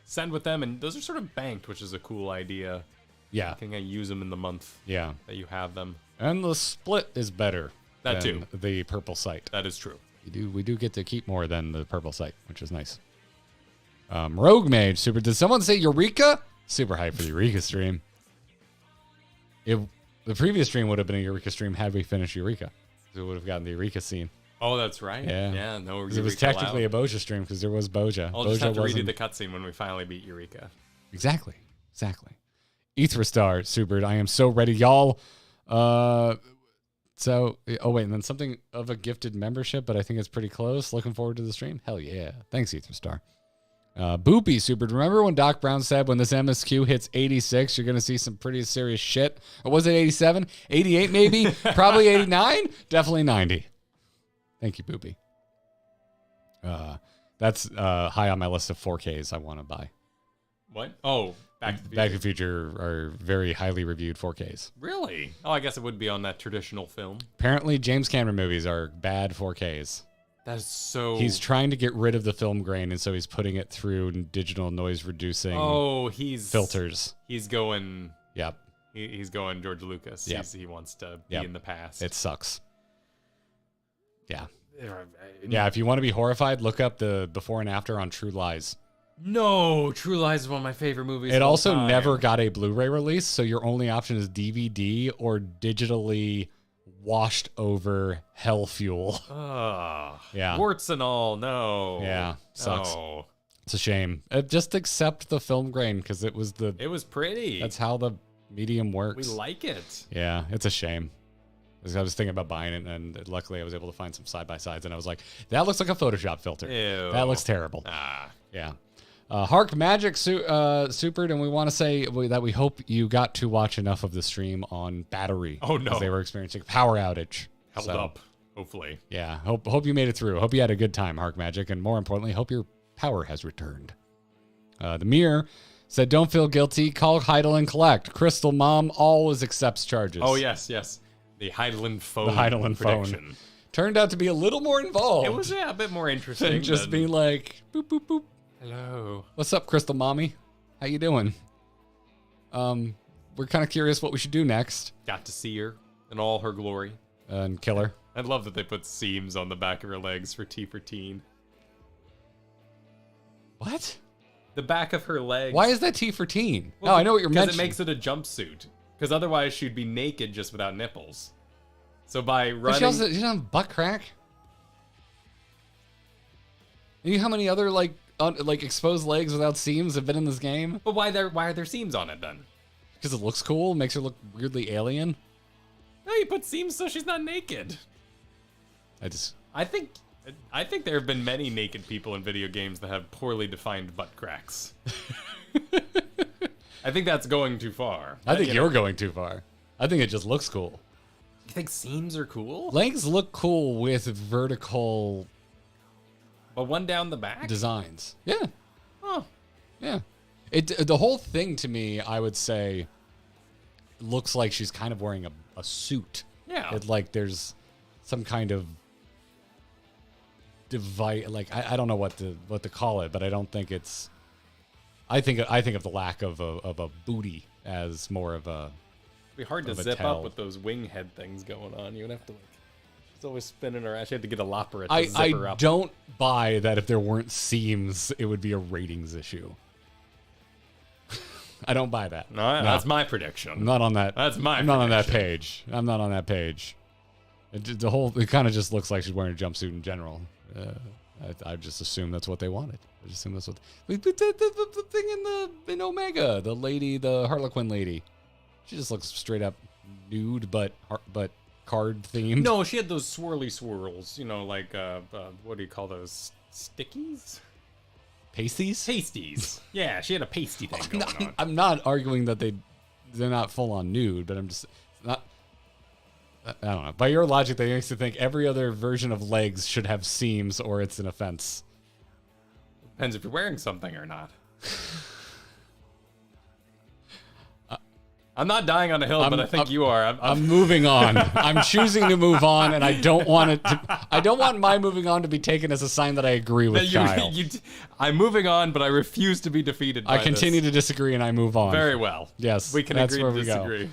send with them, and those are sort of banked, which is a cool idea. Yeah. I think I use them in the month that you have them. And the split is better That than too. the purple site. That is true. We do get to keep more than the purple site, which is nice. Rogue Mage, super. Did someone say Eureka? Super hype for the Eureka stream. The previous stream would have been a Eureka stream had we finished Eureka. So we would have gotten the Eureka scene. Oh, that's right. Yeah. No, Eureka. It was technically a Boja stream because there was Boja. I'll just have to redo the cutscene when we finally beat Eureka. Exactly. Etherstar, super. I am so ready, y'all. Oh wait, and then something of a gifted membership, but I think it's pretty close. Looking forward to the stream. Hell yeah. Thanks, Etherstar. Boopy, super. Remember when Doc Brown said when this MSQ hits 86, you're going to see some pretty serious shit? Or was it 87? 88 maybe? Probably 89? Definitely 90. Thank you, Boopy. That's high on my list of 4Ks I want to buy. What? Oh, Back to the Future. Back to the Future are very highly reviewed 4Ks. Really? Oh, I guess it would be on that traditional film. Apparently, James Cameron movies are bad 4Ks. That is so... He's trying to get rid of the film grain, and so he's putting it through digital noise-reducing filters. He's going... Yep. He's going George Lucas. Yep. He wants to be in the past. It sucks. Yeah. Yeah, if you want to be horrified, look up the before and after on True Lies. No, True Lies is one of my favorite movies. It also never got a Blu-ray release, so your only option is DVD or digitally washed over hell fuel. Yeah. Warts and all, no. Yeah, sucks. No. It's a shame. Just accept the film grain because it was pretty. That's how the medium works. We like it. Yeah, it's a shame. I was thinking about buying it, and luckily I was able to find some side-by-sides, and I was like, that looks like a Photoshop filter. Ew. That looks terrible. Yeah. Hark Magic supered, and we want to say that we hope you got to watch enough of the stream on battery. Oh, no. Because they were experiencing a power outage. held up, hopefully. Yeah, hope you made it through. Hope you had a good time, Hark Magic, and more importantly, hope your power has returned. The Mirror said, don't feel guilty. Call Heidel and collect. Crystal Mom always accepts charges. Oh, yes. The Heidelin phone. The Heidelin phone. Turned out to be a little more involved. It was, a bit more interesting. Than just being like, boop, boop, boop. Hello. What's up, Crystal Mommy? How you doing? We're kind of curious what we should do next. Got to see her in all her glory. And kill her. I love that they put seams on the back of her legs for T for teen. What? The back of her legs. Why is that T for teen? Well, I know what you're mentioning. Because it makes it a jumpsuit. Because otherwise she'd be naked just without nipples. So by running... But she doesn't have butt crack. You know how many other, like exposed legs without seams have been in this game? But why are there seams on it then? Because it looks cool, makes her look weirdly alien. No, you put seams so she's not naked. I think there have been many naked people in video games that have poorly defined butt cracks. I think that's going too far. I think you're going too far. I think it just looks cool. You think seams are cool? Legs look cool with vertical... But one down the back? Designs. Yeah. Oh. Yeah. The whole thing to me, I would say, looks like she's kind of wearing a suit. Yeah. Like there's some kind of device, like I don't know what to call it, but I don't think it's. I think of the lack of a booty as more of a. It'd be hard to zip up with those wing head things going on. You would have to she's always spinning her ass. You have to get a lopper to zip her up. I don't buy that if there weren't seams, it would be a ratings issue. I don't buy that. No, that's my prediction. I'm not on that. That's my. I'm not on that page. I'm not on that page. It kind of just looks like she's wearing a jumpsuit in general. I just assume that's what they wanted. I just assume that's what the thing in Omega, the Harlequin lady. She just looks straight up nude, but card themed. No, she had those swirly swirls. You know, like what do you call those? Stickies? Pasties? Pasties. Yeah, she had a pasty thing going on. I'm not arguing that they're not full on nude, but I'm just not. I don't know. By your logic, that makes you think every other version of legs should have seams, or it's an offense. Depends if you're wearing something or not. I'm not dying on a hill, but I think you are. I'm moving on. I'm choosing to move on, and I don't want it to. I don't want my moving on to be taken as a sign that I agree with Kyle. I'm moving on, but I refuse to be take I continue to disagree, and I move on. Very well. Yes, we can agree to disagree.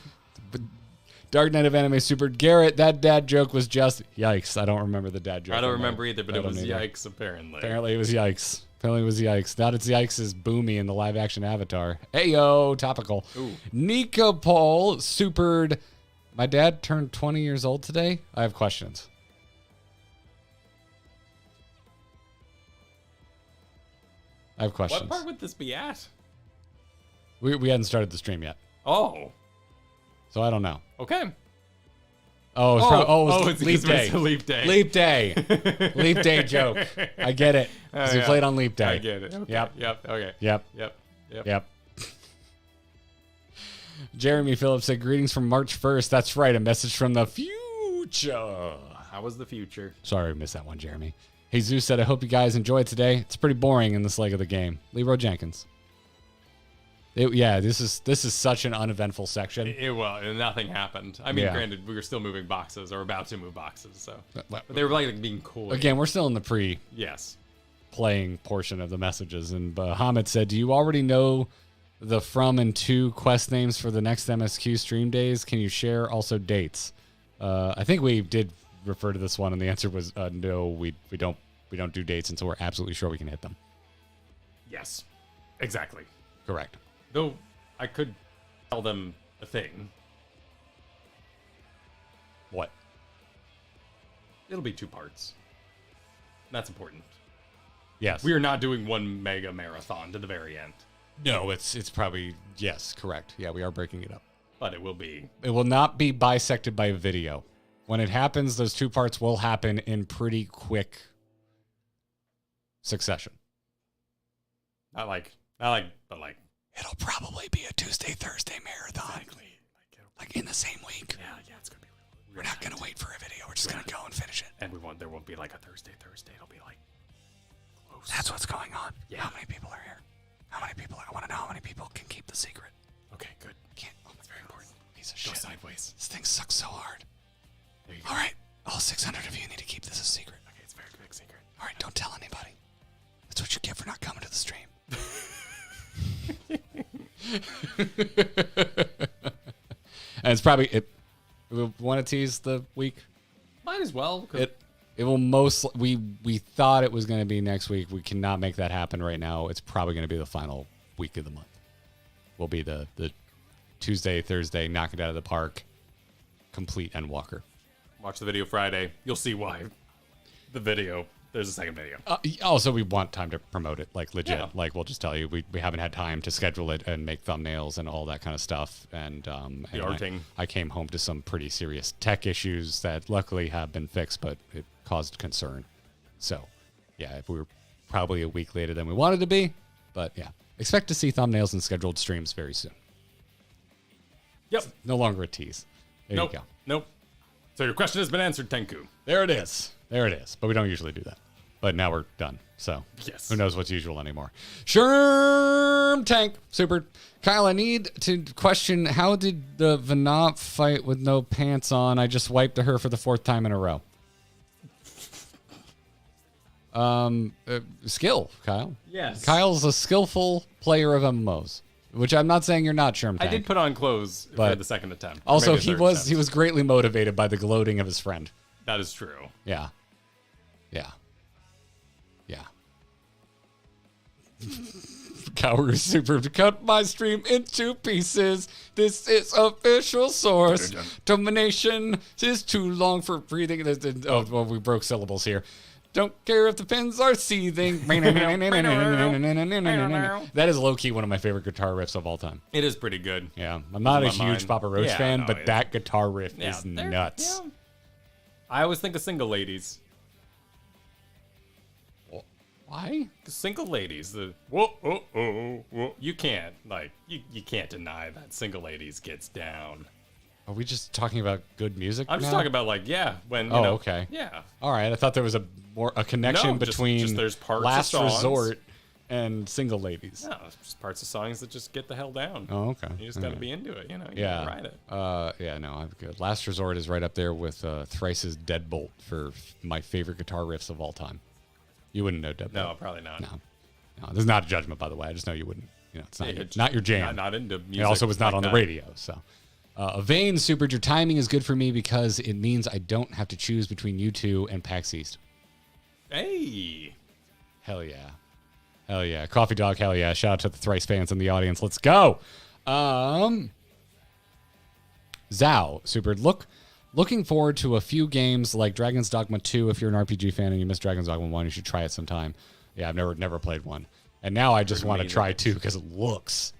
Dark Knight of Anime Super Garrett. That dad joke was just yikes. I don't remember the dad joke. I don't remember either, but it was yikes. Apparently it was yikes. Apparently it was yikes. Not it's yikes is Boomy in the live action Avatar. Heyo, topical. Ooh. Nico Paul supered. My dad turned 20 years old today. I have questions. What part would this be at? We hadn't started the stream yet. Oh. So I don't know. Okay. It's Leap Day. Leap Day. Leap Day. Leap Day joke. I get it. Because we played on Leap Day. I get it. Okay. Yep. Okay. Yep. Jeremy Phillips said, greetings from March 1st. That's right. A message from the future. How was the future? Sorry, I missed that one, Jeremy. Jesus said, I hope you guys enjoyed today. It's pretty boring in this leg of the game. Leroy Jenkins. This is such an uneventful section. Nothing happened. I mean, granted, we were still moving boxes or about to move boxes, so but they were like being cool. Again, we're still in the playing portion of the messages. And Hamid said, do you already know the from and to quest names for the next MSQ stream days? Can you share also dates? I think we did refer to this one, and the answer was no. We don't do dates until we're absolutely sure we can hit them. Yes, exactly. Correct. Though I could tell them a thing. What? It'll be 2 parts. That's important. Yes. We are not doing one mega marathon to the very end. No, it's probably, yes, correct. Yeah, we are breaking it up. But it will be. It will not be bisected by video. When it happens, those 2 parts will happen in pretty quick succession. Not like, but like. It'll probably be a Tuesday, Thursday marathon. Exactly. Like in the same week. Yeah, it's going to be. We're not going to wait for a video. We're just going to go and finish it. And there won't be like a Thursday. It'll be like close. That's what's going on. Yeah. How many people are here? How many people? I want to know how many people can keep the secret. Okay, good. Can't. Oh, That's very important. Piece of Go shit. sideways. This thing sucks so hard. There you go. All right. All 600 of you need to keep this a secret. Okay, it's a very big secret. All right. Don't tell anybody. That's what you get for not coming to the stream. And it's probably it. We want to tease the week. Might as well. It will we thought it was going to be next week. We cannot make that happen right now. It's probably going to be the final week of the month. Will be the Tuesday, Thursday, knock it out of the park, complete Endwalker. Watch the video Friday. You'll see why. The video. There's a second video. Also, we want time to promote it, like legit. Yeah. Like we'll just tell you, we haven't had time to schedule it and make thumbnails and all that kind of stuff. And the arting. I came home to some pretty serious tech issues that luckily have been fixed, but it caused concern. So, yeah, if we were probably a week later than we wanted to be, but yeah, expect to see thumbnails and scheduled streams very soon. Yep. It's no longer a tease. There you go. Nope. So your question has been answered, Tenku. There it is. But we don't usually do that. But now we're done. So yes. Who knows what's usual anymore. Sherm Tank. Super. Kyle, I need to question, how did the Venat fight with no pants on? I just wiped her for the 4th time in a row. Skill, Kyle. Yes. Kyle's a skillful player of MMOs. Which I'm not saying you're not, Sherm Tank. I did put on clothes for the second attempt. Also, he was greatly motivated by the gloating of his friend. That is true. Yeah. Coeurl Super cut my stream into pieces. This is official source. Domination is too long for breathing. Oh, well, we broke syllables here. Don't care if the pins are seething. That is low-key one of my favorite guitar riffs of all time. It is pretty good. Yeah. I'm not a huge Papa Roach fan, but that guitar riff is nuts. Yeah. I always think of single ladies. Why? Single ladies. Whoa. You can't, you can't deny that single ladies gets down. Are we just talking about good music I'm just now? talking about, when, you know. Okay. Yeah. All right. I thought there was a connection between there's parts Last of songs. Resort and Single Ladies. No, it's just parts of songs that just get the hell down. Oh, okay. You just got to be into it, You yeah. gotta ride it. I'm good. Last Resort is right up there with Thrice's Deadbolt for my favorite guitar riffs of all time. You wouldn't know Deadbolt. No, probably not. No, this is not a judgment, by the way. I just know you wouldn't. It's not your jam. Not into music. It also was not like on that. the radio, so. Vane Super, your timing is good for me because it means I don't have to choose between you two and PAX East. Hey. Hell yeah. Coffee Dog, hell yeah. Shout out to the Thrice fans in the audience. Let's go. Zhao Super, looking forward to a few games like Dragon's Dogma 2. If you're an RPG fan and you missed Dragon's Dogma 1, you should try it sometime. Yeah, I've never played one. And now I just want to try 2 because it looks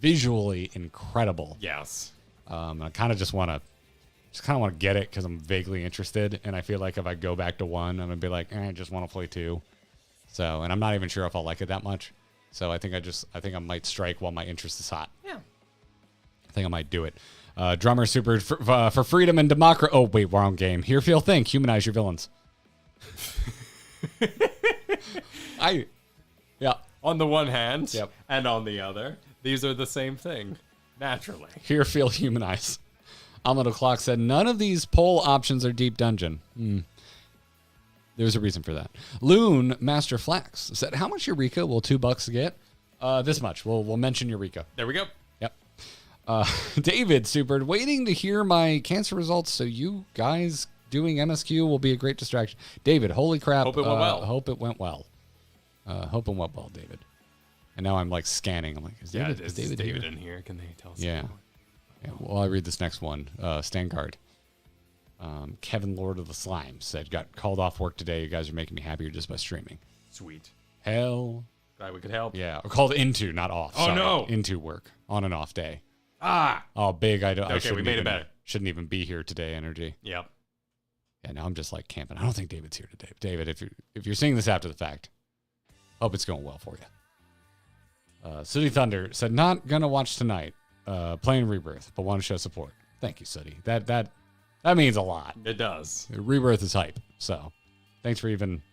visually incredible. Yes. I kind of just want to get it because I'm vaguely interested, and I feel like if I go back to 1, I'm gonna be like, I just want to play 2. So, and I'm not even sure if I'll like it that much. So I think I might strike while my interest is hot. Yeah. I think I might do it. Drummer Super for freedom and democracy. Oh wait, wrong game. Here, feel, think. Humanize your villains. On the one hand, Yep. and on the other, these are the same thing. Naturally. Here, feel, humanize. Amado Clock said, none of these poll options are deep dungeon. There's a reason for that. Loon Master Flax said, how much Eureka will $2 get? This much. We'll mention Eureka. There we go. Yep. David Super, waiting to hear my cancer results, so you guys doing MSQ will be a great distraction. David, holy crap. Hope it went well. Hope it went well. Hope it went well, David. And now I'm like scanning. I'm like, is David here? in here? Can they tell us? Yeah. Well, I read this next one. Stangard. Kevin Lord of the Slime said, got called off work today. You guys are making me happier just by streaming. Sweet. Hell. Glad we could help. Yeah. Or called into, not off. Oh, Sorry. no. Into work on an off day. Ah. Oh, big. I we made it better. Shouldn't even be here today, Energy. Yep. Yeah, now I'm just like camping. I don't think David's here today. David, if you're seeing this after the fact, hope it's going well for you. Sooty Thunder said, not gonna watch tonight. Playing Rebirth, but want to show support. Thank you, Sooty. That That means a lot. It does. Rebirth is hype. So thanks for even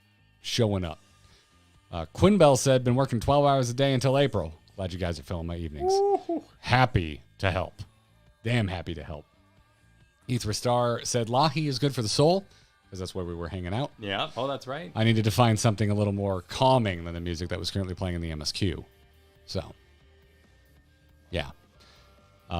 showing up. Quinn Bell said, been working 12 hours a day until April. Glad you guys are filling my evenings. Ooh. Happy to help. Damn happy to help. Ethra Star said, Lahi is good for the soul, because that's where we were hanging out. Yeah. Oh, that's right. I needed to find something a little more calming than the music that was currently playing in the MSQ. So, yeah.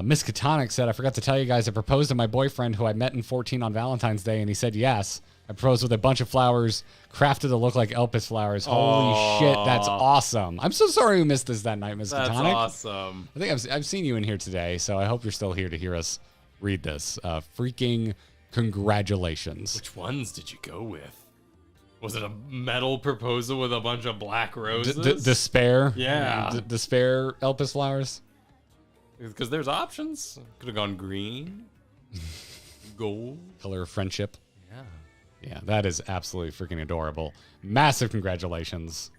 Miss Katonic said, I forgot to tell you guys, I proposed to my boyfriend who I met in 14 on Valentine's Day, and he said yes. I proposed with a bunch of flowers crafted to look like Elpis flowers. Holy shit, that's awesome. I'm so sorry we missed this that night, Miss Katonic. That's awesome. I think I've seen you in here today, so I hope you're still here to hear us read this. Freaking congratulations. Which ones did you go with? Was it a metal proposal with a bunch of black roses? Despair? Yeah. Despair Elpis flowers? Because there's options. Could have gone green, gold. Color of friendship. Yeah. Yeah, that is absolutely freaking adorable. Massive congratulations.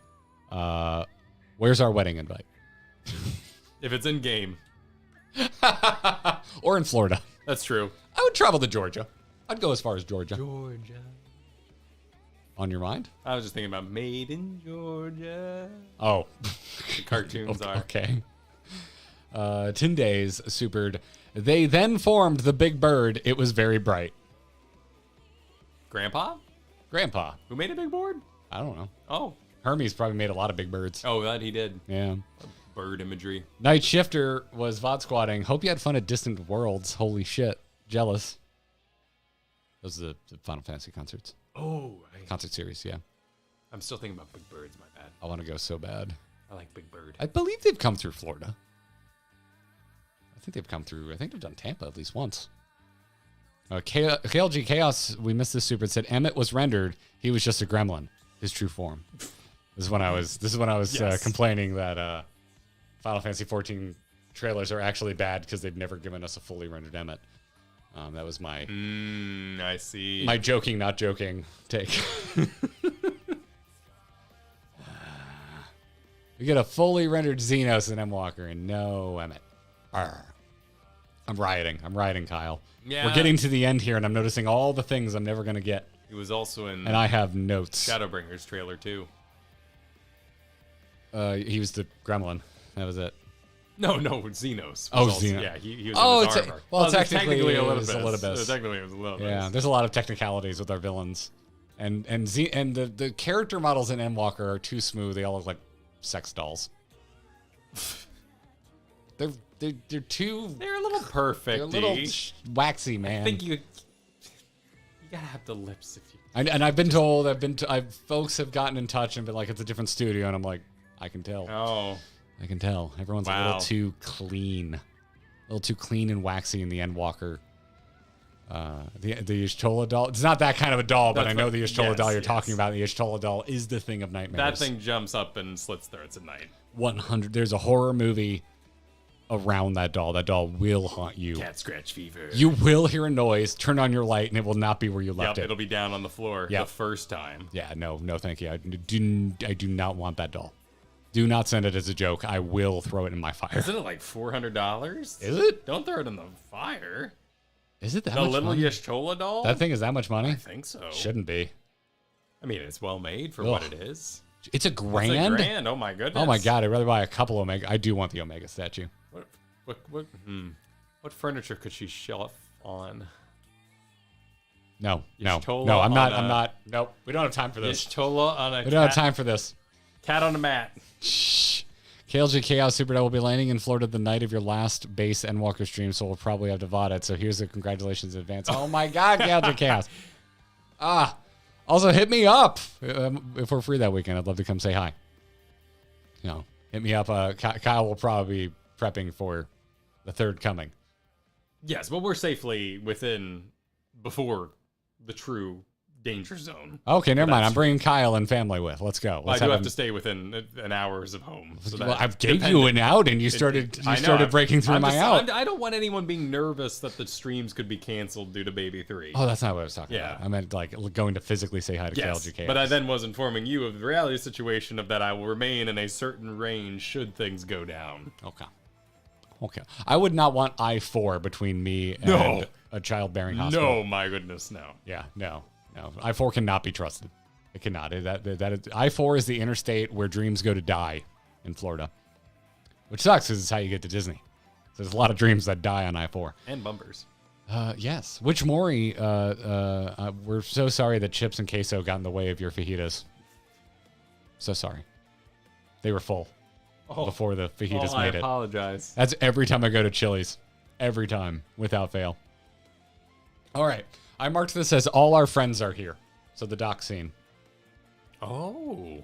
Where's our wedding invite? If it's in game. Or in Florida. That's true. I would travel to Georgia. I'd go as far as Georgia. Georgia. On your mind? I was just thinking about Made in Georgia. Oh. The cartoons are. Okay. 10 days supered. They then formed the big bird. It was very bright. Grandpa? Grandpa. Who made a big board? I don't know. Oh. Hermes probably made a lot of big birds. Oh, that he did. Yeah. Bird imagery. Night Shifter was VOD squatting. Hope you had fun at Distant Worlds. Holy shit. Jealous. Those are the Final Fantasy concerts. Oh. Concert series, yeah. I'm still thinking about Big Birds, my bad. I want to go so bad. I like Big Bird. I believe they've come through Florida. I think they've done Tampa at least once. KLG Chaos, we missed this super. It said Emmett was rendered. He was just a gremlin. His true form. This is when I was Yes. complaining that Final Fantasy XIV trailers are actually bad because they've never given us a fully rendered Emmett. That was my I see. my joking, not joking take. We get a fully rendered Xenos and M-Walker and no Emmett. Arr. I'm rioting, Kyle. Yeah. We're getting to the end here, and I'm noticing all the things I'm never going to get. He was also in And I have notes. Shadowbringers trailer too. He was the gremlin. That was it. No, Xenos. Oh, also, Xenos. Yeah, he was in his armor. Well, technically a it little was bit. Elidibus. Technically, it was a little bit. Yeah, there's a lot of technicalities with our villains. And the character models in M-Walker are too smooth. They all look like sex dolls. They're too... They're a little perfect. They're a little waxy, man. I think you gotta have the lips if you. And I've been told, folks have gotten in touch and been like, it's a different studio, and I'm like, I can tell. Oh. I can tell. Everyone's a little too clean. A little too clean and waxy in the Endwalker. The Y'shtola doll. It's not that kind of a doll, but I know the Y'shtola doll you're talking about. The Y'shtola doll is the thing of nightmares. That thing jumps up and slits throats at night. 100. There's a horror movie around that doll. That doll will haunt you. Cat scratch fever. You will hear a noise, turn on your light, and it will not be where you left it. It'll be down on the floor the first time. Yeah, no, thank you. I do not want that doll. Do not send it as a joke. I will throw it in my fire. Isn't it like $400? Is it? Don't throw it in the fire. Is it that the much little money? Y'shtola doll? That thing is that much money? I think so. Shouldn't be. I mean, it's well made for what it is. It's a grand? It's a grand. Oh my goodness. Oh my god, I'd rather buy a couple Omega. I do want the Omega statue. What furniture could she shelf on? No. Y'shtola I'm not. Nope. We don't have time for this. Y'shtola on a We don't have time for this. cat on a mat. Shh. KLG Chaos Super will be landing in Florida the night of your last base Endwalker stream, so we'll probably have to VOD it. So here's the congratulations in advance. Oh my god, KLG Chaos. Also hit me up if we're free that weekend. I'd love to come say hi. Hit me up. Kyle will probably be prepping for the third coming. Yes, but we're safely before the true danger zone. Okay, never mind. I'm bringing Kyle and family with. Let's go. I do have to stay within an hours of home. So well, I gave you an out, and you started breaking through my out. I don't want anyone being nervous that the streams could be canceled due to Baby 3. Oh, that's not what I was talking about. I meant like going to physically say hi to KLG Chaos. But I then was informing you of the reality situation of that I will remain in a certain range should things go down. Okay. Okay. I would not want I4 between me and a childbearing hospital. No, my goodness, no. Yeah, no. I4 cannot be trusted. It cannot. That is, I4 is the interstate where dreams go to die in Florida, which sucks because it's how you get to Disney. So there's a lot of dreams that die on I4. And bumpers. Yes. Which Maury, we're so sorry that chips and queso got in the way of your fajitas. So sorry. They were full before the fajitas made it. I apologize. That's every time I go to Chili's. Every time, without fail. All right. I marked this as all our friends are here. So the dock scene. Oh,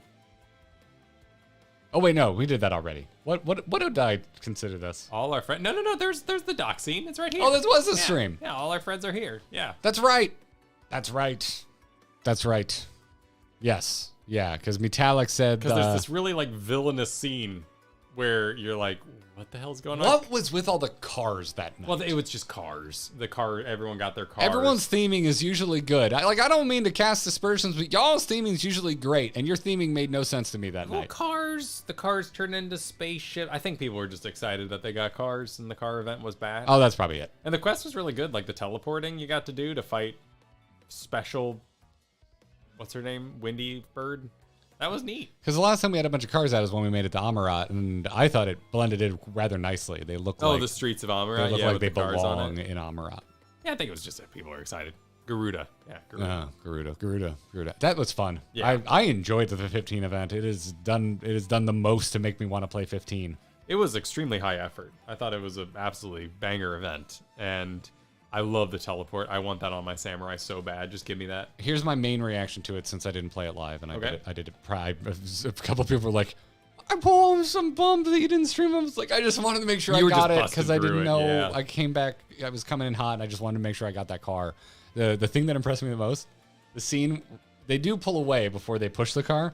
wait, no. We did that already. What did I consider this? all our friends. No. There's the dock scene. It's right here. Oh, this was the stream. Yeah, all our friends are here. Yeah. That's right. Yes. Yeah, because Metallic said... Because there's this really, like, villainous scene where you're like, what the hell's going on? What was with all the cars that night? Well, it was just cars. Everyone got their cars. Everyone's theming is usually good. I don't mean to cast aspersions, but y'all's theming is usually great, and your theming made no sense to me that night. The cars turned into spaceship. I think people were just excited that they got cars and the car event was bad. Oh, that's probably it. And the quest was really good, like the teleporting you got to do to fight special... What's her name? Windy Bird? That was neat. Because the last time we had a bunch of cars out is when we made it to Amarat, and I thought it blended in rather nicely. They look like... the streets of Amarat? They look like they cars belong in Amarat. Yeah, I think it was just that people were excited. Garuda. Yeah, Garuda. Garuda. That was fun. Yeah. I enjoyed the 15 event. It has done the most to make me want to play 15. It was extremely high effort. I thought it was an absolutely banger event, and I love the teleport. I want that on my samurai so bad. Just give me that. Here's my main reaction to it since I didn't play it live, and I did it pride. A couple people were like, I'm some bummed that you didn't stream. I was like, I just wanted to make sure I got it because I didn't know. Yeah. I came back. I was coming in hot, and I just wanted to make sure I got that car. The thing that impressed me the most, the scene, they do pull away before they push the car.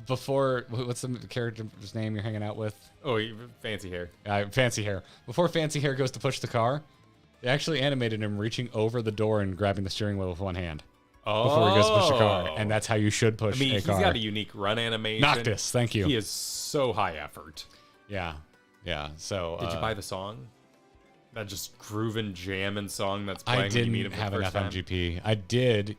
Before, what's the character's name you're hanging out with? Oh, Fancy Hair. Fancy Hair. Before Fancy Hair goes to push the car, they actually animated him reaching over the door and grabbing the steering wheel with one hand. Before he goes to push the car. And that's how you should push a car. He's got a unique run animation. Noctis, thank you. He is so high effort. Yeah. So did you buy the song? That just grooving, jamming song that's playing when you meet him for the first time? I didn't have enough MGP. I did,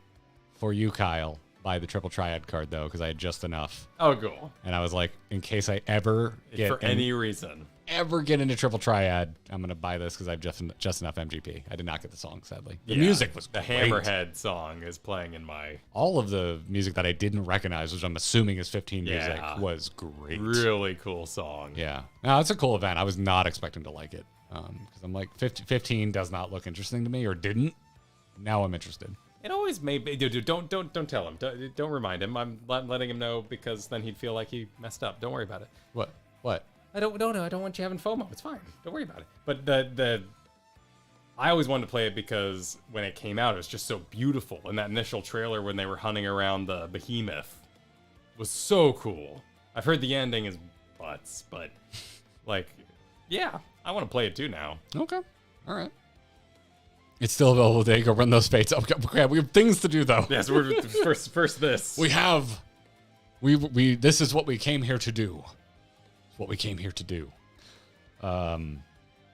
for you, Kyle, buy the triple triad card, though, because I had just enough. Oh, cool. And I was like, in case I ever get... For any reason. Ever get into triple triad, I'm going to buy this because I have just enough MGP. I did not get the song, sadly. The music was great. The Hammerhead song is playing in my... All of the music that I didn't recognize, which I'm assuming is 15 music, was great. Really cool song. Yeah. No, it's a cool event. I was not expecting to like it. Because I'm like, 15 does not look interesting to me, or didn't. Now I'm interested. It always may be. Dude, don't tell him. Don't remind him. I'm letting him know because then he'd feel like he messed up. Don't worry about it. What? I don't know. I don't want you having FOMO. It's fine. Don't worry about it. But I always wanted to play it because when it came out, it was just so beautiful. And that initial trailer when they were hunting around the behemoth was so cool. I've heard the ending is butts, but like, yeah, I want to play it too now. Okay. All right. It's still available today. Go run those fates. Okay, we have things to do though. Yes, we're first this. This is what we came here to do. It's what we came here to do.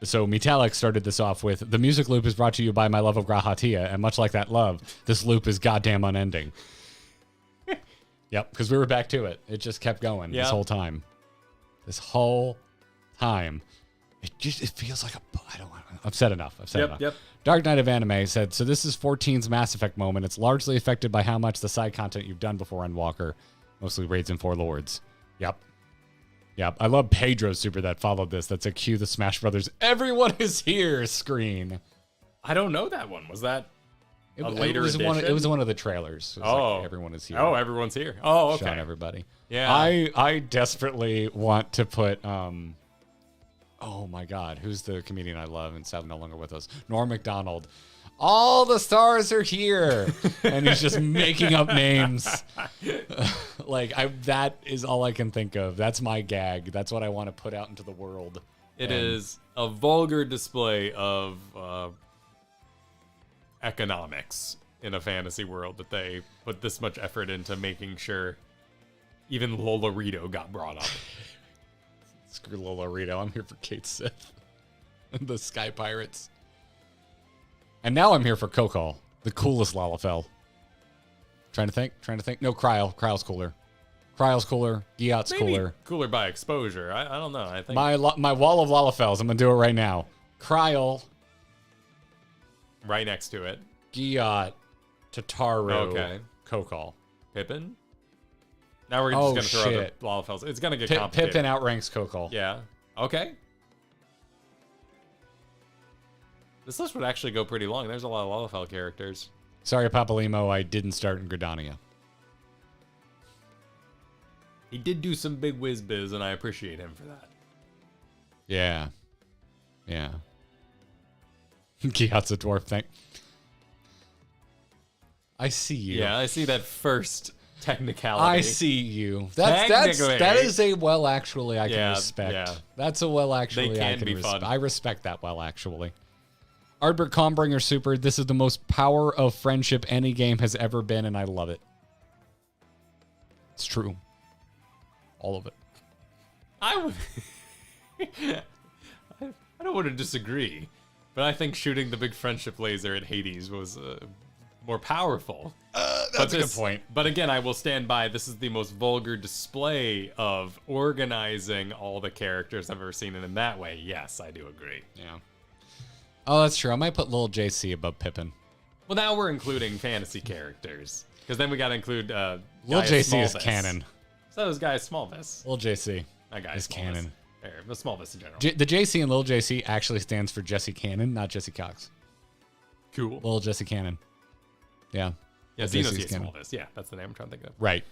So Metallic started this off with, the music loop is brought to you by my love of Grahatia, and much like that love, this loop is goddamn unending. Yep, because we were back to it. It just kept going this whole time. It feels like I've said enough. Yep. Dark Knight of Anime said, so this is 14's Mass Effect moment. It's largely affected by how much the side content you've done before Endwalker, mostly raids and Four Lords. Yep. I love Pedro's super that followed this. That's a cue the Smash Brothers everyone is here screen. I don't know that one. Was that a later edition? It was one of the trailers. It was like, everyone is here. Oh, everyone's here. Oh, okay. Showing everybody. Yeah. I desperately want to put oh my God, who's the comedian I love and sadly no longer with us? Norm Macdonald. All the stars are here, and he's just making up names. That is all I can think of. That's my gag. That's what I want to put out into the world. It is a vulgar display of economics in a fantasy world that they put this much effort into making sure even Lolarito got brought up. Screw Lolarito. I'm here for Kate Sith. The Sky Pirates. And now I'm here for Coeurl, the coolest Lalafell. Trying to think. No, Coeurl. Coeurl's cooler. Coeurl's cooler. Giat's cooler. Cooler by exposure. I don't know. I think my wall of Lalafells. I'm gonna do it right now. Coeurl. Right next to it. Giat. Tataru. Okay. Coeurl. Pippin. Now we're just gonna throw other Lalafells. It's gonna get complicated. Pippin outranks Coeurl. Yeah. Okay. This list would actually go pretty long. There's a lot of Lalafell characters. Sorry, Papalimo, I didn't start in Gridania. He did do some big whiz biz, and I appreciate him for that. Yeah. Giat's a dwarf thing. I see you. Yeah, I see that first technicality. I see you. That is a well actually I can respect. Yeah. That's a well actually I can respect. I respect that well actually. Ardbert Combringer Super, this is the most power of friendship any game has ever been, and I love it. It's true. All of it. I don't want to disagree, but I think shooting the big friendship laser at Hades was more powerful. That's a good point. But again, I will stand by, this is the most vulgar display of organizing all the characters I've ever seen, and in that way, yes, I do agree. Yeah. Oh, that's true. I might put Lil JC above Pippin. Well, now we're including fantasy characters, because then we got to include Lil JC is canon. So is Gaius Smallvis. Lil JC is canon. But Smallvis in general. The JC in Lil JC actually stands for Jesse Cannon, not Jesse Cox. Cool. Lil Jesse Cannon. Yeah. Yeah, Xeno's Smallvis. Yeah, that's the name I'm trying to think of. Right.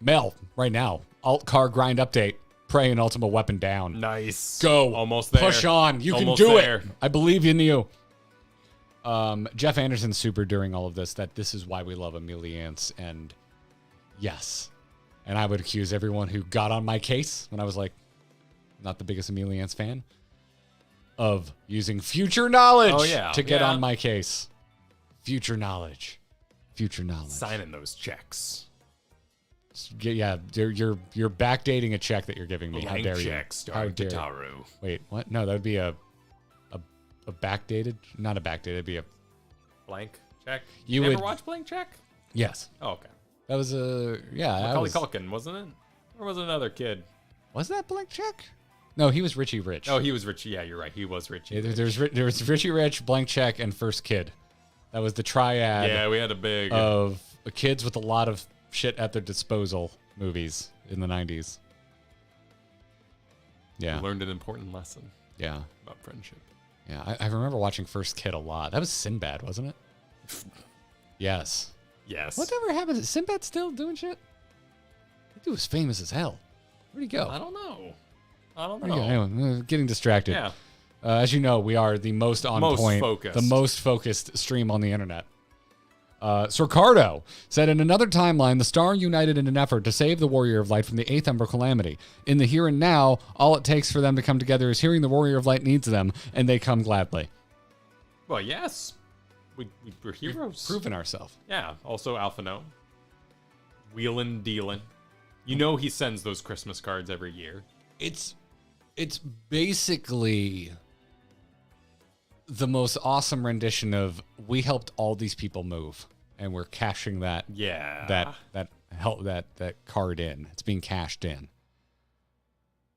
Mel, right now. Alt car grind update. Prey and Ultimate Weapon down. Nice. Go. Almost there. Push on. You Almost can do there. it. I believe in you. Jeff Anderson's super during all of this that this is why we love Emeliance, and yes. And I would accuse everyone who got on my case when I was like, not the biggest Emeliance fan, of using future knowledge to get on my case. Future knowledge. Future knowledge. Signing those checks. Yeah, you're backdating a check that you're giving me. How dare you? Check starring Tataru. Wait, what? No, that would be a backdated, not a backdated. It'd be a blank check. You ever would watch Blank Check? Yes. Oh, okay. That was Macaulay Culkin, wasn't it? Or was it another kid? Was that Blank Check? No, he was Richie Rich. Oh, he was Richie. Yeah, you're right. He was Richie. Yeah, there was Richie Rich, Blank Check, and First Kid. That was the triad. Yeah, we had a big of kids with a lot of shit at their disposal movies in the 90s. Yeah. We learned an important lesson. Yeah. About friendship. Yeah, I remember watching First Kid a lot. That was Sinbad, wasn't it? Yes. Yes. Whatever happened? Is Sinbad still doing shit? That dude was famous as hell. Where'd he go? I don't know. Anyway, getting distracted. Yeah. As you know, we are the most point, focused. The most focused stream on the internet. Sorcardo said, in another timeline, the Star united in an effort to save the Warrior of Light from the 8th Ember Calamity. In the here and now, all it takes for them to come together is hearing the Warrior of Light needs them, and they come gladly. Well, yes. We're heroes. We've proven ourselves. Yeah. Also, Alpha Gnome. Wheelin' dealin'. You know he sends those Christmas cards every year. It's basically the most awesome rendition of we helped all these people move, and we're cashing that that card in. It's being cashed in.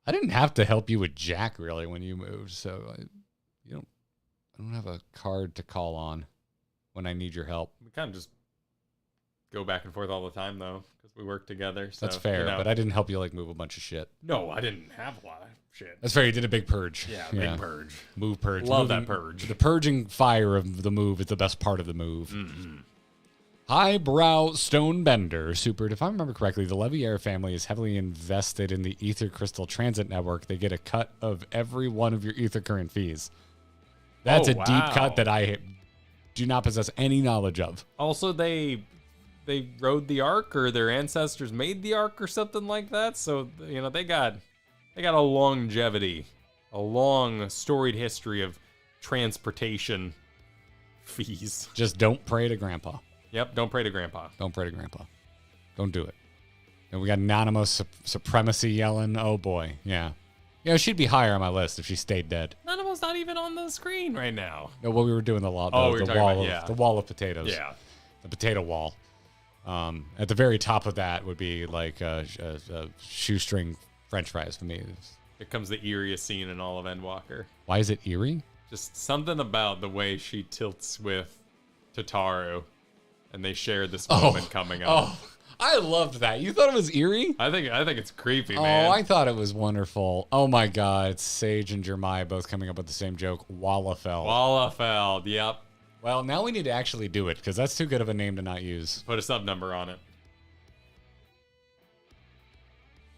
I didn't have to help you with Jack really when you moved, so I don't have a card to call on when I need your help. We kind of just go back and forth all the time though, because we work together. So, that's fair, but I didn't help you move a bunch of shit. No, I didn't have a lot of shit. That's fair. You did a big purge. Yeah, big purge. Move purge. Love that purge. The purging fire of the move is the best part of the move. Mm-hmm. Highbrow Stonebender supered. If I remember correctly, the Leviair family is heavily invested in the Ether Crystal Transit Network. They get a cut of every one of your Ether current fees. That's a deep cut that I do not possess any knowledge of. Also, they rode the Ark, or their ancestors made the Ark or something like that. So, they got a longevity, a long storied history of transportation fees. Just don't pray to Grandpa. Yep, don't pray to Grandpa. Don't pray to Grandpa. Don't do it. And we got Anonymous Supremacy yelling. Oh, boy. Yeah. She'd be higher on my list if she stayed dead. None of Wall's not even on the screen right now. No, well, we were doing the wall. Oh, we were the talking wall about- of yeah. the wall of potatoes. Yeah. The potato wall. At the very top of that would be like shoestring French fries for me. Here comes the eeriest scene in all of Endwalker. Why is it eerie? Just something about the way she tilts with Tataru, and they share this moment coming up. Oh, I loved that. You thought it was eerie? I think it's creepy, man. Oh, I thought it was wonderful. Oh my God, it's Sage and Jeremiah both coming up with the same joke. Wallafeld. Wallafeld, yep. Well, now we need to actually do it because that's too good of a name to not use. Put a sub number on it.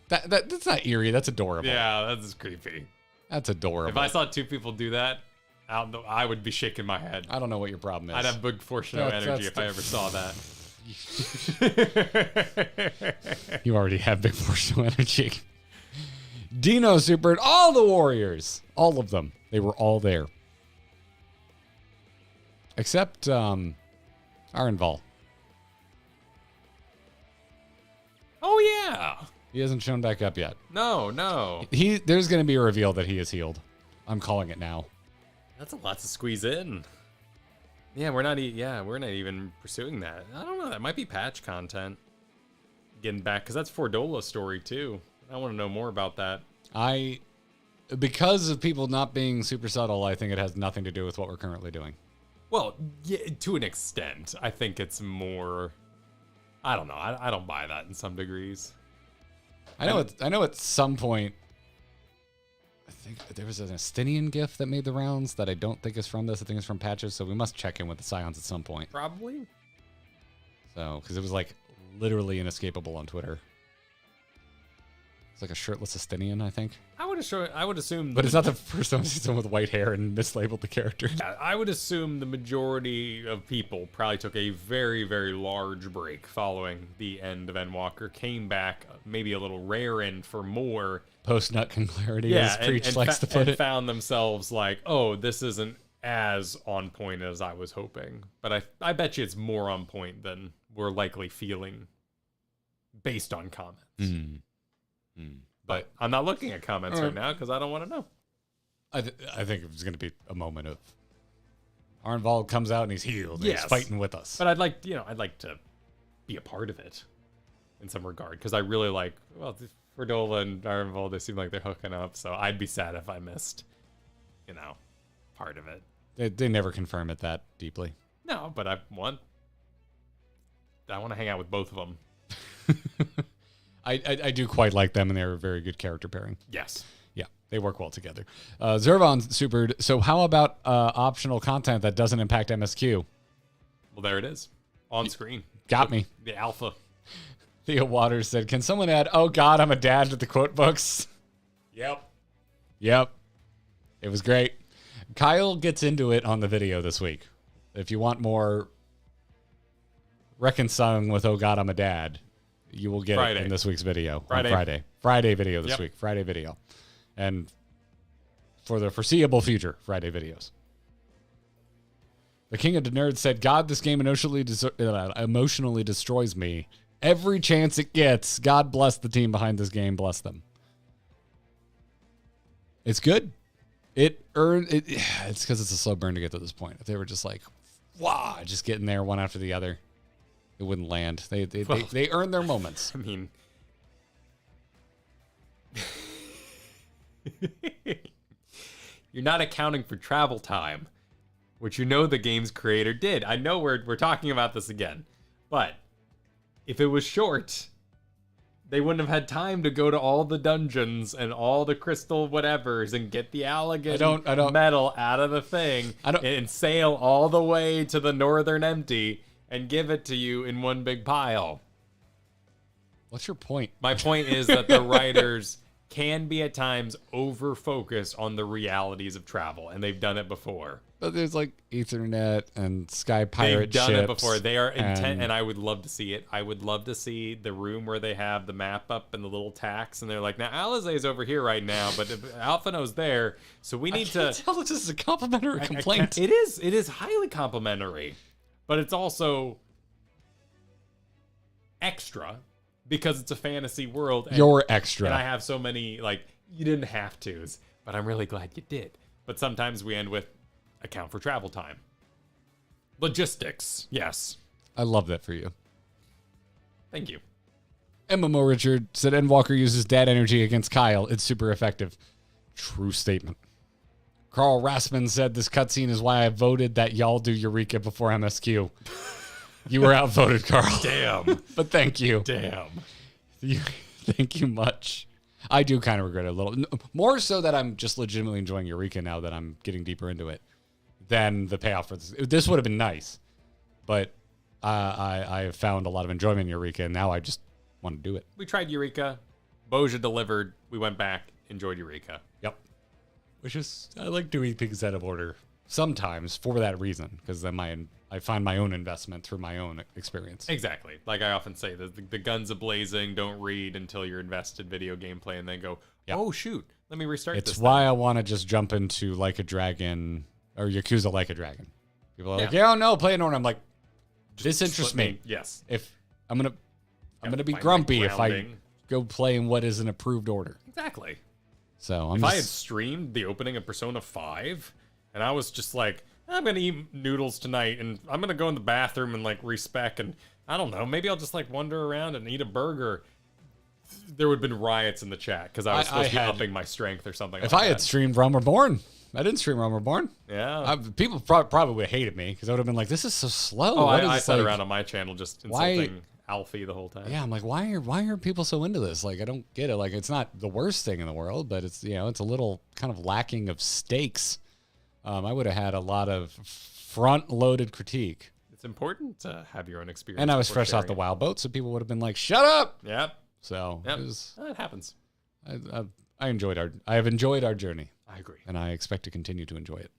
That's not eerie. That's adorable. Yeah, that's creepy. That's adorable. If I saw two people do that, I would be shaking my head. I don't know what your problem is. I'd have big Fortuno energy if I ever saw that. You already have big Fortuno energy. Dino supered all the warriors. All of them. They were all there. Except Arenval. Oh, yeah. He hasn't shown back up yet. No. There's going to be a reveal that he is healed. I'm calling it now. That's a lot to squeeze in. Yeah, we're not even pursuing that. I don't know. That might be patch content. Getting back, because that's Fordola's story too. I want to know more about that. Because of people not being super subtle, I think it has nothing to do with what we're currently doing. Well, yeah, to an extent. I think it's more. I don't know. I don't buy that in some degrees. I know at some point, I think there was an Estinian GIF that made the rounds that I don't think is from this. I think it's from patches, so we must check in with the Scions at some point. Probably. So, because it was like literally inescapable on Twitter. It's like a shirtless Estinian, I think. I would assume. But it's not the first time I've seen someone with white hair and mislabeled the character. Yeah, I would assume the majority of people probably took a very, very large break following the end of Endwalker, came back, maybe a little raring for more. Post-nut clarity, as Preach likes to put it. Found themselves like, oh, this isn't as on point as I was hoping. But I bet you it's more on point than we're likely feeling based on comments. But I'm not looking at comments right now because I don't want to know. I think it's going to be a moment of Arnvald comes out and he's healed. And he's fighting with us. But I'd like to be a part of it in some regard because I really like. Well, Fordola and Arnvald, they seem like they're hooking up. So I'd be sad if I missed, part of it. They never confirm it that deeply. No, but I want to hang out with both of them. I do quite like them, and they're a very good character pairing. Yes. Yeah, they work well together. Zervon supered. So how about optional content that doesn't impact MSQ? Well, there it is. On screen. Got me. The alpha. Theo Waters said, can someone add, oh God, I'm a dad to the quote books? Yep. It was great. Kyle gets into it on the video this week. If you want more reconciling with, oh God, I'm a dad, you will get it in this week's video. Friday video this week. Friday video. And for the foreseeable future, Friday videos. The King of the Nerds said, God, this game emotionally destroys me. Every chance it gets. God bless the team behind this game. Bless them. It's good. It's because it's a slow burn to get to this point. If they were just like, wow, just getting there one after the other, it wouldn't land. They earn their moments. I mean, you're not accounting for travel time, which the game's creator did. I know we're talking about this again, but if it was short, they wouldn't have had time to go to all the dungeons and all the crystal whatevers and get the Allagan metal out of the thing and sail all the way to the Northern Empty and give it to you in one big pile. What's your point? My point is that the writers can be at times over-focused on the realities of travel, and they've done it before. But there's like Ethernet and Sky Pirate ships. They've done it before. They are intent, and I would love to see it. I would love to see the room where they have the map up and the little tacks, and they're like, now Alizé's over here right now, but Alphino's there, so we need to... tell if this is a complimentary complaint. It is highly complimentary, but it's also extra because it's a fantasy world. You're extra. And I have so many, you didn't have to's, but I'm really glad you did. But sometimes we end with account for travel time. Logistics, yes. I love that for you. Thank you. MMO Richard said Endwalker uses dad energy against Kyle. It's super effective. True statement. Carl Rassman said this cutscene is why I voted that y'all do Eureka before MSQ. You were outvoted, Carl. Damn. But thank you. Damn. Thank you much. I do kind of regret it a little. More so that I'm just legitimately enjoying Eureka now that I'm getting deeper into it than the payoff for this. This would have been nice, but I have found a lot of enjoyment in Eureka, and now I just want to do it. We tried Eureka. Boja delivered. We went back, enjoyed Eureka. Yep. Which is, I like doing things out of order sometimes for that reason, because then I find my own investment through my own experience. Exactly. Like I often say, the guns a-blazing, don't read until you're invested video gameplay and then go, oh, shoot, let me restart this. It's why I want to just jump into Like a Dragon or Yakuza Like a Dragon. People are like, oh, no, play in order. I'm like, this interests me. Yes. If I'm gonna be grumpy if I go play in what is an approved order. Exactly. So if I had streamed the opening of Persona 5 and I was just like, I'm gonna eat noodles tonight and I'm gonna go in the bathroom and like respec and I don't know, maybe I'll just like wander around and eat a burger. There would have been riots in the chat because I was supposed to be upping my strength or something. If I had streamed Realm Reborn, I didn't stream Realm Reborn. Yeah. People probably would have hated me because I would have been like, this is so slow. Oh, I sat around on my channel just insulting Alfie the whole time. Yeah, I'm like, why are people so into this? Like, I don't get it. Like, it's not the worst thing in the world, but it's, it's a little kind of lacking of stakes. I would have had a lot of front-loaded critique. It's important to have your own experience. And I was fresh off the WoW boat, so people would have been like, shut up! Yep. So, it happens. I have enjoyed our journey. I agree. And I expect to continue to enjoy it.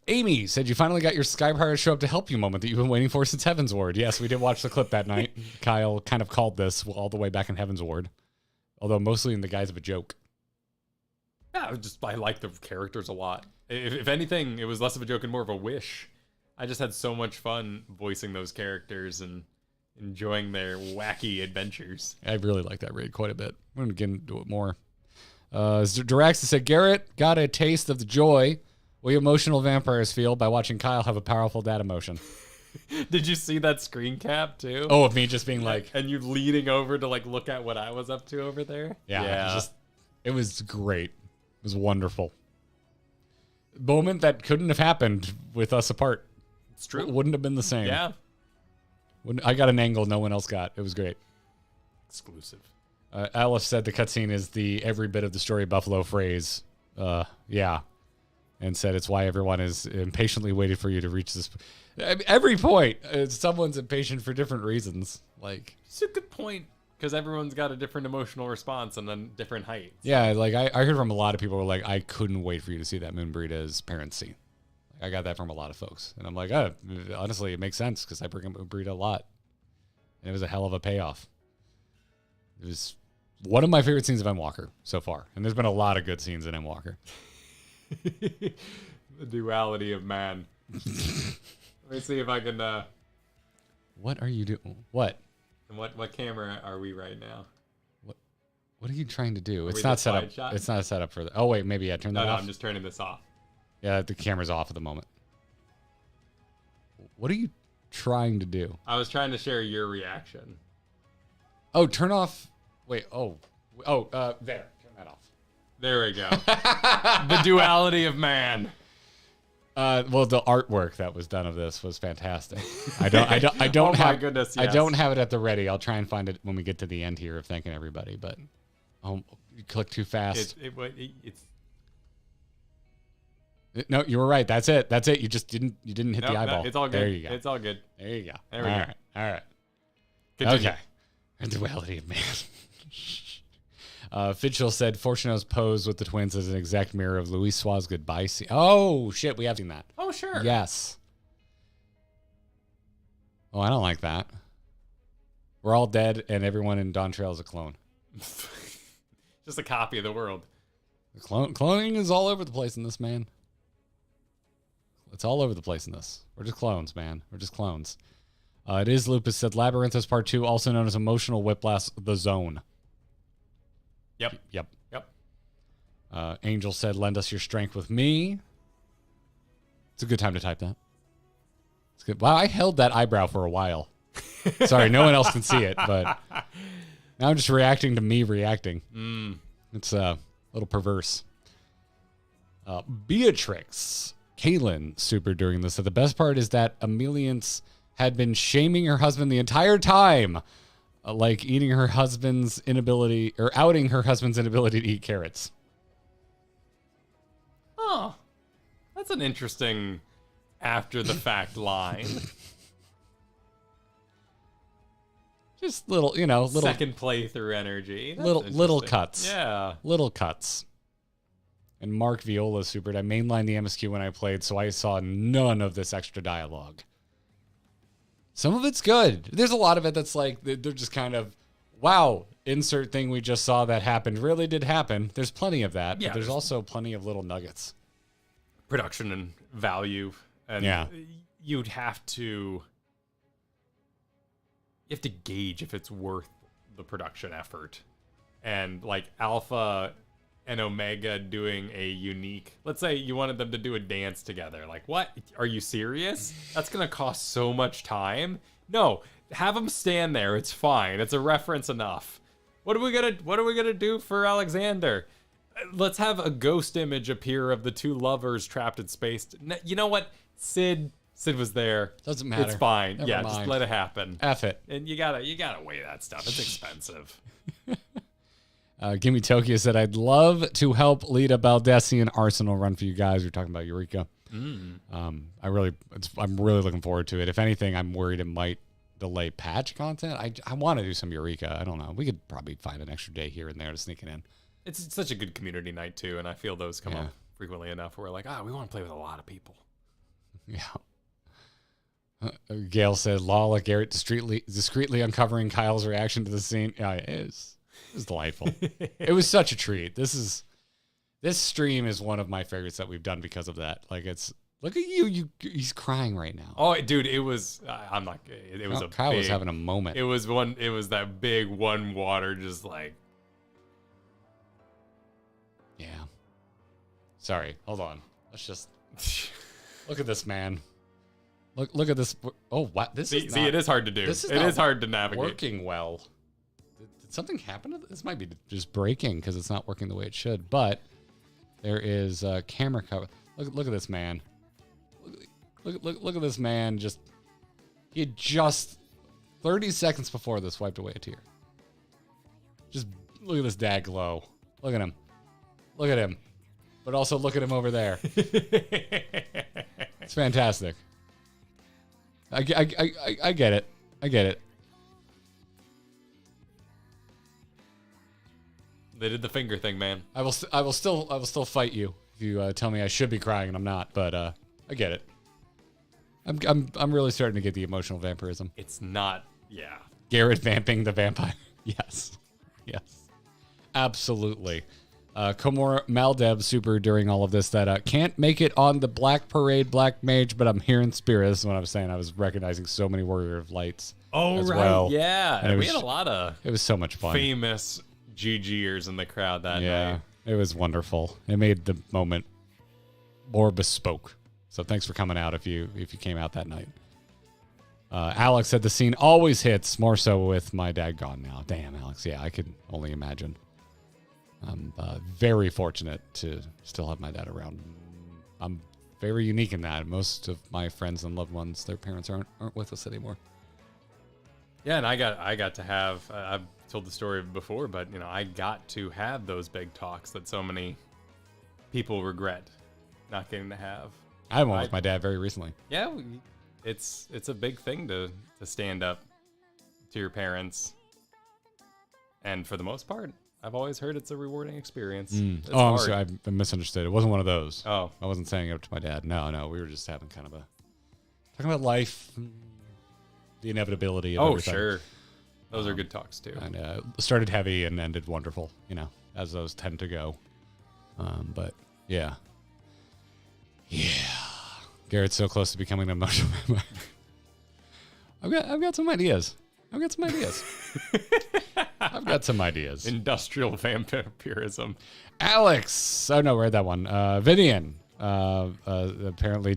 Amy said you finally got your Sky Pirate show up to help you moment that you've been waiting for since Heaven's Ward. Yes, we did watch the clip that night. Kyle kind of called this all the way back in Heaven's Ward, although mostly in the guise of a joke. Yeah, I like the characters a lot. If anything, it was less of a joke and more of a wish. I just had so much fun voicing those characters and enjoying their wacky adventures. I really like that raid quite a bit. I'm going to get into it more. Durax said, Garrett got a taste of the joy we emotional vampires feel by watching Kyle have a powerful dad emotion. Did you see that screen cap too? Oh, of me just being like... And you leaning over to like look at what I was up to over there? Yeah. It was great. It was wonderful. Moment that couldn't have happened with us apart. It's true. It wouldn't have been the same. Yeah. I got an angle no one else got. It was great. Exclusive. Aleph said the cutscene is the every bit of the story Buffalo phrase. Yeah. And said it's why everyone is impatiently waiting for you to reach this. Every point, someone's impatient for different reasons. Like, it's a good point because everyone's got a different emotional response and then different heights. Yeah, like I heard from a lot of people who were like, I couldn't wait for you to see that Moonbreeda's parents scene. I got that from a lot of folks, and I'm like, honestly, it makes sense because I bring up Moonbreeda a lot, and it was a hell of a payoff. It was one of my favorite scenes of Endwalker so far, and there's been a lot of good scenes in Endwalker. The duality of man. Let me see if I can. What are you doing? What? And what camera are we right now? What are you trying to do? It's not set up. Shot? It's not set up for the. Oh wait, maybe turn that off. No, I'm just turning this off. Yeah, the camera's off at the moment. What are you trying to do? I was trying to share your reaction. Oh, turn off. Wait. There. Turn that off. There we go. The duality of man. Well, the artwork that was done of this was fantastic. I don't oh have. My goodness, yes. I don't have it at the ready. I'll try and find it when we get to the end here of thanking everybody. But you click too fast. It's. No, you were right. That's it. You just didn't hit the eyeball. No, it's all good. There you go. It's all good. There you go. There we go. All right. Continue. Okay. The duality of man. Fitchell said Fortuno's pose with the twins is an exact mirror of Louis Sua's goodbye scene. Oh, shit. We have seen that. Oh, sure. Yes. Oh, I don't like that. We're all dead and everyone in Dawn Trail is a clone. Just a copy of the world. Cloning is all over the place in this, man. It's all over the place in this. We're just clones, man. We're just clones. It is Lupus said Labyrinthos Part 2, also known as Emotional Whiplash, The Zone. Yep. Angel said, lend us your strength with me. It's a good time to type that. It's good. Wow, I held that eyebrow for a while. Sorry, no one else can see it, but now I'm just reacting to me reacting. It's a little perverse. Beatrix, Kaylin, super during this. So the best part is that Emeliance had been shaming her husband the entire time, like eating her husband's inability, or outing her husband's inability to eat carrots. Oh, that's an interesting after the fact line. Just little, little second playthrough energy. That's little cuts. Yeah. Little cuts. And Mark Viola supered. I mainlined the MSQ when I played, so I saw none of this extra dialogue. Some of it's good. There's a lot of it that's like, they're just kind of, wow, insert thing we just saw that happened really did happen. There's plenty of that, but there's also plenty of little nuggets. Production and value. And you have to gauge if it's worth the production effort. And like Alpha and Omega doing a unique, let's say you wanted them to do a dance together. Like, what? Are you serious? That's going to cost so much time. No, have them stand there. It's fine. It's a reference enough. What are we going to do for Alexander? Let's have a ghost image appear of the two lovers trapped in space. You know what? Sid was there. Doesn't matter. It's fine. Never mind. Just let it happen. F it. And you gotta weigh that stuff. It's expensive. Gimme Tokyo said, I'd love to help lead a Baldessian Arsenal run for you guys. You're talking about Eureka. I'm really looking forward to it. If anything, I'm worried it might delay patch content. I want to do some Eureka. I don't know. We could probably find an extra day here and there to sneak it in. It's such a good community night too, and I feel those come up frequently enough where we're like, we want to play with a lot of people. Yeah. Gail said, Lala Garrett discreetly uncovering Kyle's reaction to the scene. Yeah, it is delightful. It was such a treat. This stream is one of my favorites that we've done because of that. Like, look at he's crying right now. Oh, dude, it was Kyle was having a moment. It was that big one water just like. Yeah. Sorry. Hold on. Let's just look at this man. Look at this. Oh, what? It is hard to do. It is hard to navigate. Working well. Did something happen to this? This might be just breaking because it's not working the way it should. But there is a camera cover. Look at this man. Look at this man. He had just 30 seconds before this wiped away a tear. Just look at this dad glow. Look at him. Look at him. But also look at him over there. It's fantastic. I get it. I get it. They did the finger thing, man. I will still fight you if you tell me I should be crying and I'm not. But I get it. I'm really starting to get the emotional vampirism. It's not. Yeah. Garrett vamping the vampire. Yes. Absolutely. Komor Maldeb super during all of this that can't make it on the Black Parade Black Mage, but I'm here in spirit. This is what I was saying. I was recognizing so many Warrior of Lights. Oh, right. Well. Yeah. And we had a lot of it was so much fun. Famous GGers in the crowd that night. Yeah. It was wonderful. It made the moment more bespoke. So thanks for coming out if you came out that night. Alex said the scene always hits, more so with my dad gone now. Damn, Alex. Yeah, I could only imagine. I'm very fortunate to still have my dad around. I'm very unique in that. Most of my friends and loved ones, their parents aren't with us anymore. Yeah, and I got to have. I've told the story before, but I got to have those big talks that so many people regret not getting to have. I had one with my dad very recently. Yeah, it's a big thing to stand up to your parents, and for the most part, I've always heard it's a rewarding experience. I'm sorry, I misunderstood. It wasn't one of those. Oh. I wasn't saying it up to my dad. No, we were just having kind of talking about life, the inevitability of everything. Sure. Those are good talks too. And started heavy and ended wonderful, as those tend to go. But yeah. Garrett's so close to becoming an emotional vampire. I've got some ideas. I've got some ideas. Industrial vampirism. Alex. Oh, no, read that one. Vivian apparently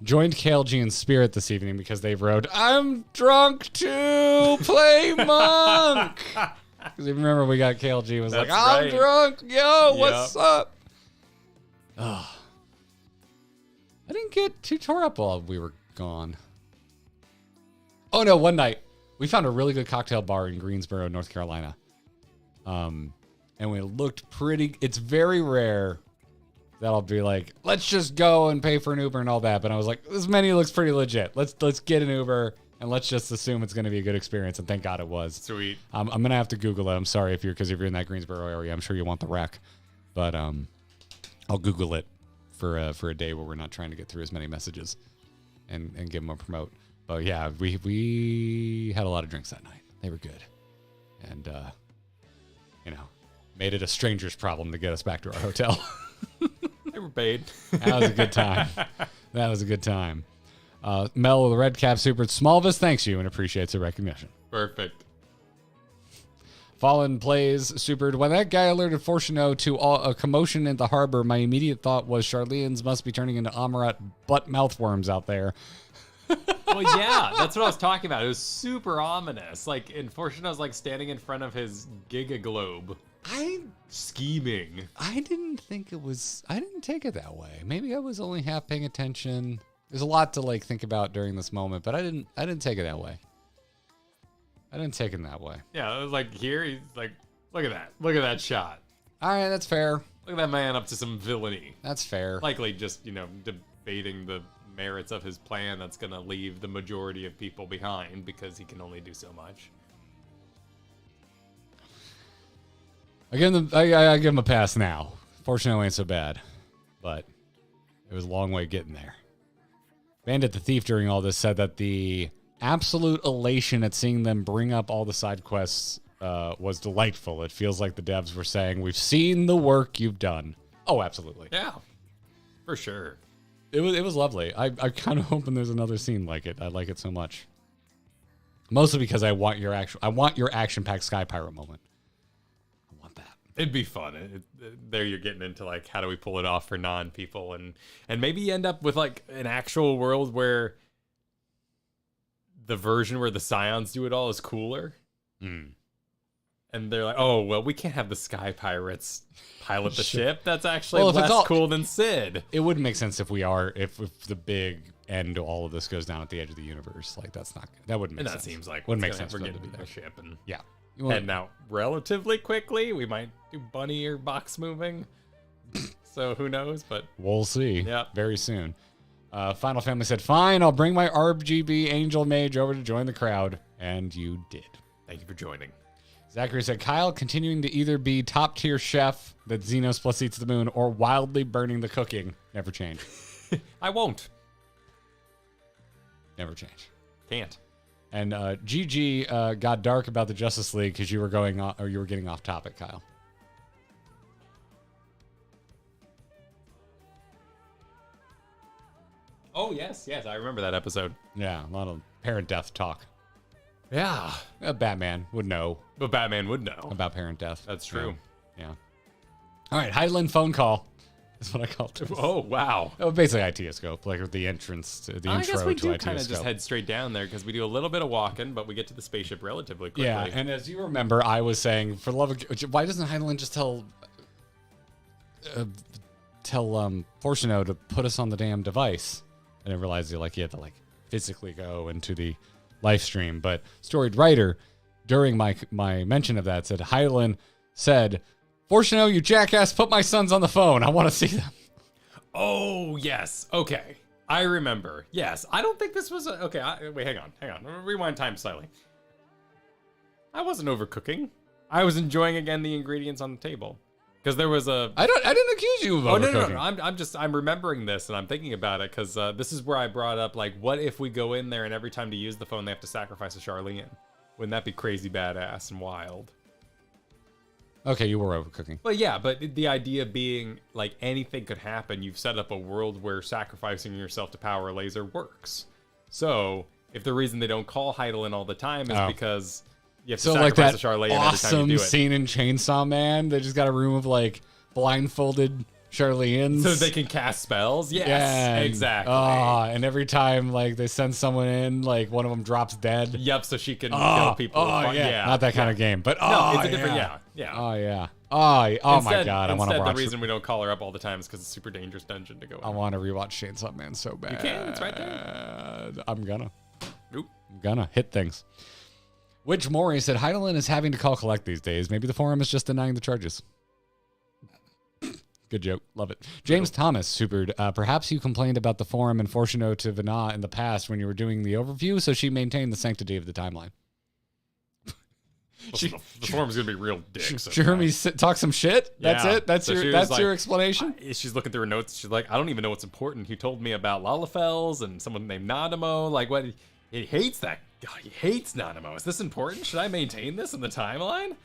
joined KLG in spirit this evening because they wrote, I'm drunk to play Monk. Because you remember we got KLG was That's like, I'm right. drunk. Yo, what's up? Oh. I didn't get too tore up while we were gone. Oh, no, one night we found a really good cocktail bar in Greensboro, North Carolina. And we looked pretty. It's very rare that I'll be like, let's just go and pay for an Uber and all that. But I was like, this menu looks pretty legit. Let's get an Uber and let's just assume it's going to be a good experience. And thank God it was. Sweet. I'm going to have to Google it. I'm sorry if you're in that Greensboro area, I'm sure you want the rec. But I'll Google it for a day where we're not trying to get through as many messages and give them a promote. But yeah, we had a lot of drinks that night. They were good. And, made it a stranger's problem to get us back to our hotel. They were paid. That was a good time. Mel, the Red Cap Super Smallvis, thanks you and appreciates the recognition. Perfect. Fallen plays supered. When that guy alerted Fortuno to a commotion in the harbor, my immediate thought was Charlene's must be turning into Amarat butt mouthworms out there. Well, yeah, that's what I was talking about. It was super ominous. Like, and Fortuno's like standing in front of his Giga Globe. Scheming. I didn't take it that way. Maybe I was only half paying attention. There's a lot to think about during this moment, but I didn't take it that way. I didn't take it that way. Yeah, it was like here, he's like, look at that shot. All right, that's fair. Look at that man up to some villainy. That's fair. Likely just, debating the merits of his plan that's going to leave the majority of people behind because he can only do so much. I give him a pass now. Fortunately, ain't so bad, but it was a long way getting there. Bandit the Thief during all this said that the absolute elation at seeing them bring up all the side quests was delightful. It feels like the devs were saying, we've seen the work you've done. Oh, absolutely. Yeah, for sure. It was lovely. I'm kind of hoping there's another scene like it. I like it so much. Mostly because I want your action-packed Sky Pirate moment. I want that. It'd be fun. There you're getting into how do we pull it off for non-people and maybe you end up with an actual world where the version where the Scions do it all is cooler. Mm. And they're like, oh, well, we can't have the Sky Pirates pilot the ship. That's actually less cool than Sid. It wouldn't make sense if the big end to all of this goes down at the edge of the universe. That wouldn't make sense. And that seems like wouldn't make sense for for them them to to be be there. the ship. And Yeah. heading out relatively quickly. We might do bunny or box moving. So who knows? But we'll see. Yeah. Very soon. Final Family said, fine, I'll bring my RGB Angel Mage over to join the crowd. And you did. Thank you for joining. Zachary said, Kyle continuing to either be top tier chef that Xenos plus eats the moon or wildly burning the cooking. Never change. I won't. Never change. Can't. And GG got dark about the Justice League because you were getting off topic, Kyle. Oh, yes. I remember that episode. Yeah, a lot of parent death talk. Yeah. Batman would know. But Batman would know. About parent death. That's true. Yeah. All right, Highland phone call. That's what I called it. Oh, wow. Oh, basically ITScope, the entrance to the intro to ITScope. I guess we do kind of just head straight down there because we do a little bit of walking, but we get to the spaceship relatively quickly. Yeah, and as you remember, I was saying, for the love of... Why doesn't Highland just tell Fortuno to put us on the damn device? I didn't realize you had to physically go into the live stream. But Storied Writer, during my mention of that, said, Highland said, Fortuno, you jackass, put my sons on the phone. I want to see them. Oh, yes. Okay. I remember. Yes. I don't think this was okay. Wait, hang on. Rewind time slightly. I wasn't overcooking. I was enjoying, again, the ingredients on the table. Because there was a... I didn't accuse you of overcooking. No. I'm remembering this and I'm thinking about it because this is where I brought up, what if we go in there and every time to use the phone they have to sacrifice a Charlene? Wouldn't that be crazy badass and wild? Okay, you were overcooking. But yeah, but the idea being, anything could happen. You've set up a world where sacrificing yourself to power a laser works. So, if the reason they don't call Heidelin all the time is because You have to So like sacrifice that a Charlene every time you do awesome it. scene in Chainsaw Man, they just got a room of like blindfolded Charlene's. So they can cast spells? Yes, Yeah, exactly. And every time like they send someone in, like one of them drops dead. Yep, so she can kill people. Oh yeah. Not that kind of game, but no, it's a different, yeah. Oh yeah. Oh my god, I want to watch. watch. The reason we don't call her up all the time is because it's a super dangerous dungeon to go in. I want to rewatch Chainsaw Man so bad. You can, it's right there. I'm gonna. Nope. I'm gonna hit things. Which Maury said Heidelin is having to call collect these days. Maybe the forum is just denying the charges. Good joke. Love it. James Thomas supered. Perhaps you complained about the forum and Fortuno to Vana in the past when you were doing the overview, so she maintained the sanctity of the timeline. The forum's gonna be real dicks. She heard me talk some shit. That's Yeah. it. That's So she your. was That's your like, explanation. She's looking through her notes. She's like, I don't even know what's important. He told me about Lalafels and someone named Nanamo. Like, what? He hates that. God, he hates Nanamo. Is this important? Should I maintain this in the timeline?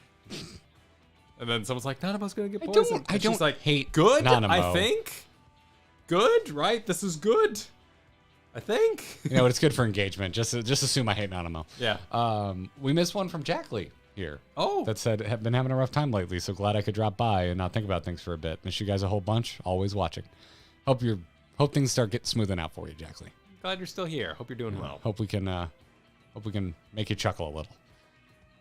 And then someone's like, Nanamo's gonna get poisoned. I And don't she's like, hate good. Nanamo. I think. Good, right? This is good. I think. You know, it's good for engagement. Just assume I hate Nanamo. Yeah. We missed one from Jack Lee here. Oh. That said, have been having a rough time lately, so glad I could drop by and not think about things for a bit. Miss you guys a whole bunch. Always watching. Hope things start getting smoothing out for you, Jack Lee. Glad you're still here. Hope you're doing well. Hope we can make you chuckle a little.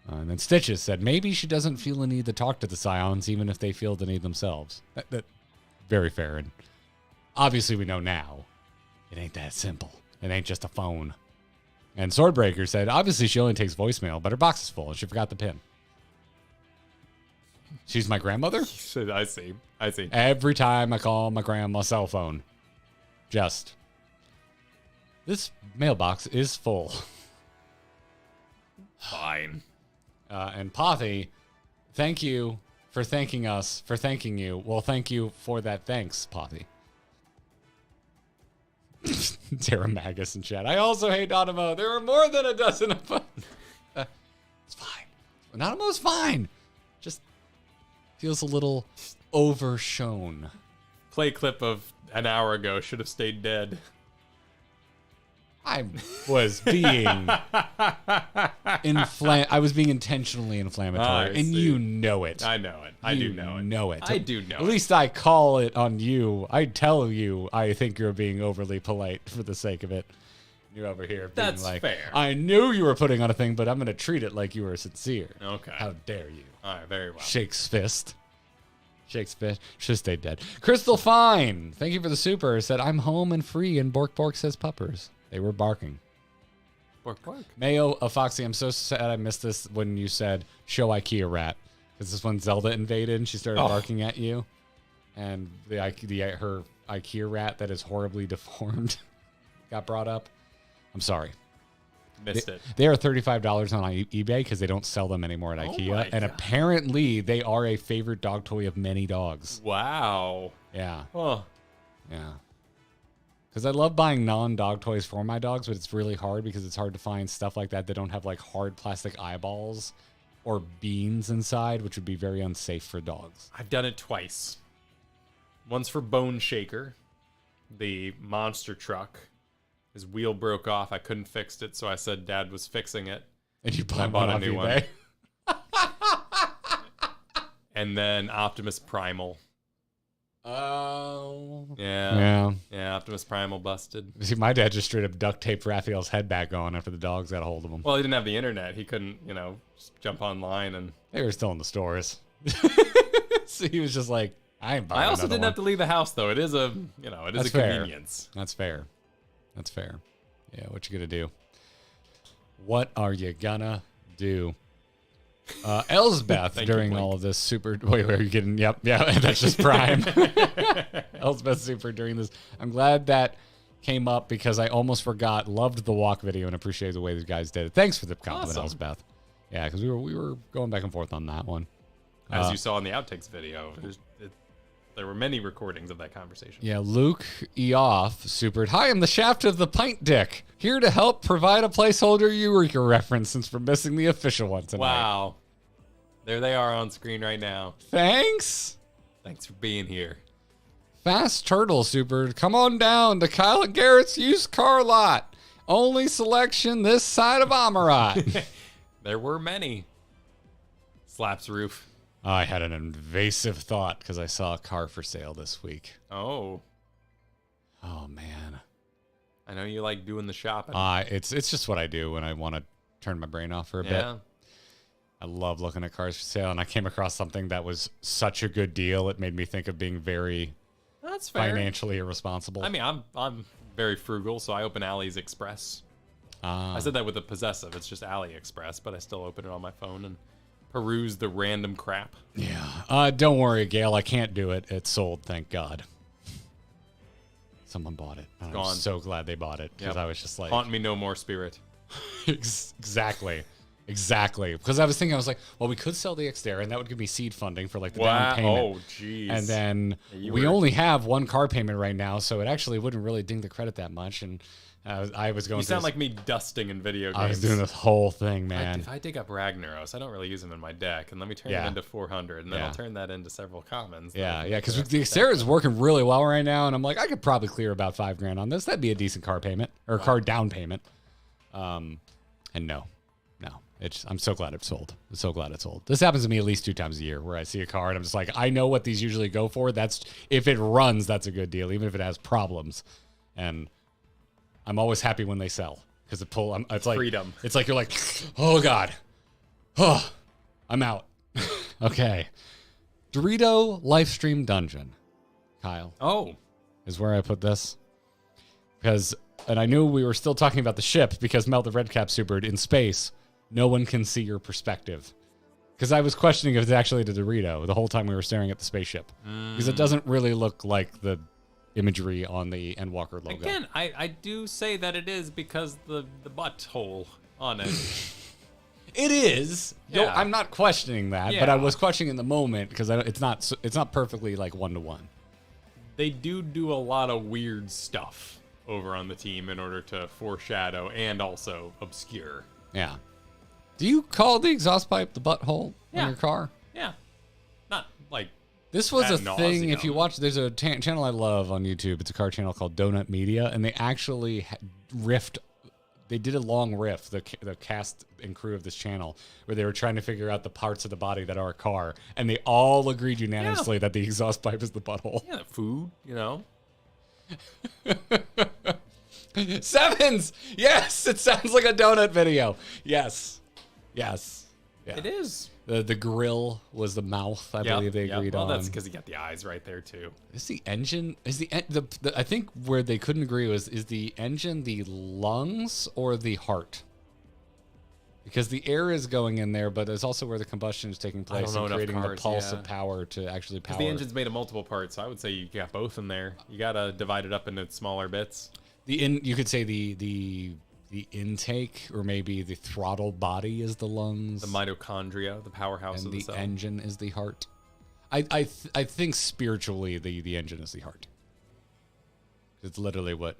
And then Stitches said maybe she doesn't feel a need to talk to the Scions, even if they feel the need themselves. That very fair, and obviously we know now it ain't that simple. It ain't just a phone. And Swordbreaker said obviously she only takes voicemail, but her box is full and she forgot the pin. She's my grandmother. I see. Every time I call my grandma's cell phone, just this mailbox is full. Fine. And Pothy, thank you for thanking us for thanking you. Well, thank you for that. Thanks, Pothy. Terra Magus in chat. I also hate Nanamo. There are more than a dozen of them. It's fine. Nanamo's fine. Just feels a little overshone. Play clip of an hour ago should have stayed dead. I was being I was being intentionally inflammatory, and you know it. I know it. I do know it. I do know it. At least I call it on you. I tell you I think you're being overly polite for the sake of it. You're over here being That's like, fair. I knew you were putting on a thing, but I'm going to treat it like you were sincere. Okay. How dare you? All right, very well. Shakes fist. Shakes fist. Should stay dead. Crystal Fine, thank you for the super. Said, I'm home and free, and Bork Bork says puppers. They were barking. Bork Bork. Mayo Foxy, I'm so sad I missed this when you said show IKEA rat. Because this when Zelda invaded and she started barking at you. And her IKEA rat that is horribly deformed got brought up. I'm sorry. Missed it. They are $35 on eBay because they don't sell them anymore at IKEA. And apparently they are a favorite dog toy of many dogs. Wow. Yeah. Oh. Yeah. Because I love buying non-dog toys for my dogs, but it's really hard because it's hard to find stuff like that don't have like hard plastic eyeballs or beans inside, which would be very unsafe for dogs. I've done it twice. Once for Bone Shaker, the monster truck. His wheel broke off. I couldn't fix it, so I said Dad was fixing it. And you bought a new one. And then Optimus Primal. Oh. Yeah, Optimus Primal busted. See, my dad just straight up duct taped Raphael's head back on after the dogs got a hold of him. Well, he didn't have the internet. He couldn't, just jump online and... They were still in the stores. So he was just like, I ain't buying I also another didn't one. have to leave the house, though. It is a, That's a fair. convenience. That's fair. That's fair. Yeah, what you gonna do? What are you gonna do? Elsbeth, during all of this super... Wait, are you getting... Yep, yeah, that's just Prime. Elsbeth super during this. I'm glad that came up because I almost forgot. Loved the walk video and appreciated the way these guys did it. Thanks for the compliment, Awesome. Elsbeth. Yeah, because we were going back and forth on that one. As you saw in the outtakes video, there were many recordings of that conversation. Yeah, Luke Eoff supered. Hi, I'm the shaft of the pint dick. Here to help provide a placeholder Eureka reference since we're missing the official one tonight. Wow. There they are on screen right now. Thanks. Thanks for being here. Fast Turtle supered. Come on down to Kyle and Garrett's used car lot. Only selection this side of Amarat. There were many. Slaps roof. I had an invasive thought because I saw a car for sale this week. Oh. Oh, man. I know you like doing the shopping. It's just what I do when I want to turn my brain off for a bit. I love looking at cars for sale, and I came across something that was such a good deal. It made me think of being very That's fair. financially irresponsible. I mean, I'm very frugal, so I open Ali's Express. I said that with a possessive. It's just AliExpress, but I still open it on my phone and peruse the random crap. Yeah. Don't worry, Gail. I can't do it. It's sold, thank God. Someone bought it. I'm so glad they bought it because I was just like... Haunt me no more, spirit. Exactly. Because I was thinking, I was like, well, we could sell the Xterra, and that would give me seed funding for like the down payment. Oh, jeez. And then we only have one car payment right now, so it actually wouldn't really ding the credit that much. And I was going. You sound like me dusting in video games. I was doing this whole thing, man. If I dig up Ragnaros, I don't really use them in my deck, and let me turn it into 400, and then I'll turn that into several commons. Yeah, because the Xterra is working really well right now, and I'm like, I could probably clear about $5,000 on this. That'd be a decent car payment or car down payment. And no. I'm so glad it's sold. I'm so glad it's sold. This happens to me at least 2 times a year where I see a car and I'm just like, I know what these usually go for. That's if it runs, that's a good deal, even if it has problems. And I'm always happy when they sell because it's like freedom. It's like you're like, oh God, oh, I'm out. Okay, Dorito Livestream Dungeon, Kyle. Oh, is where I put this because, and I knew we were still talking about the ship because Melt the Redcap Supered in space. No one can see your perspective. Because I was questioning if it's actually the Dorito the whole time we were staring at the spaceship. Because it doesn't really look like the imagery on the Endwalker logo. Again, I do say that it is because the butthole on it. It is. Yeah. No, I'm not questioning that, but I was questioning in the moment because it's not perfectly like one-to-one. They do a lot of weird stuff over on the team in order to foreshadow and also obscure. Yeah. Do you call the exhaust pipe the butthole in your car? Yeah. Not like this was a thing. If you watch, there's a channel I love on YouTube. It's a car channel called Donut Media, and they actually riffed. They did a long riff, the cast and crew of this channel, where they were trying to figure out the parts of the body that are a car, and they all agreed unanimously that the exhaust pipe is the butthole. Yeah, food, you know. Sevens! Yes! It sounds like a donut video. Yes. Yeah. It is. The grill was the mouth, I believe they agreed on. Well, that's because you got the eyes right there, too. Is the engine... I think where they couldn't agree was, is the engine the lungs or the heart? Because the air is going in there, but it's also where the combustion is taking place and creating the pulse of power to actually power. Because the engine's made of multiple parts, so I would say you got both in there. You got to divide it up into smaller bits. You could say the intake, or maybe the throttle body is the lungs. The mitochondria, the powerhouse of the cell. And the engine is the heart. I think spiritually the engine is the heart. It's literally what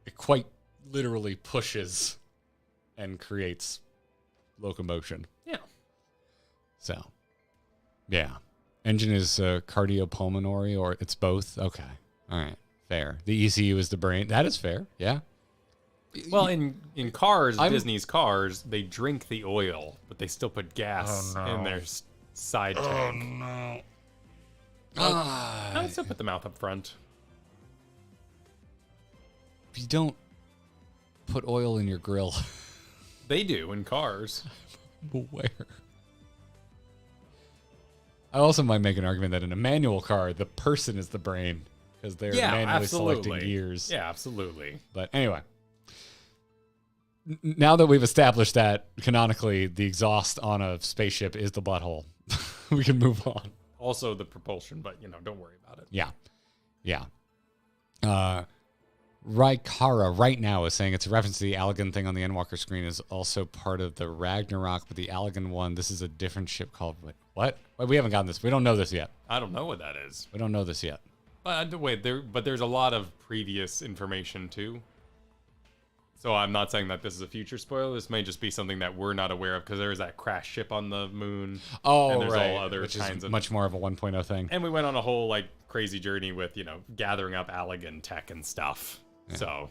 it quite literally pushes and creates locomotion. Yeah. So, yeah. Engine is cardiopulmonary, or it's both? Okay. All right. Fair. The ECU is the brain. That is fair. Yeah. Well, in cars, Disney's cars, they drink the oil, but they still put gas in their side tank. Oh, no. No, they still put the mouth up front. You don't put oil in your grill. They do in cars. Where? I also might make an argument that in a manual car, the person is the brain because they're manually selecting gears. Yeah, absolutely. But anyway. Now that we've established that canonically the exhaust on a spaceship is the butthole, we can move on. Also the propulsion, but don't worry about it. Yeah. Raikara right now is saying it's a reference to the Allegan thing on the Endwalker screen is also part of the Ragnarok, but the Allegan one, this is a different ship called what? Wait, we haven't gotten this. We don't know this yet. I don't know what that is. We don't know this yet. But there's a lot of previous information too. So I'm not saying that this is a future spoiler. This may just be something that we're not aware of because there is that crash ship on the moon. Oh, and there's right. all other Which kinds is of much more of a 1.0 thing. And we went on a whole crazy journey with gathering up Allegan tech and stuff. Yeah. So,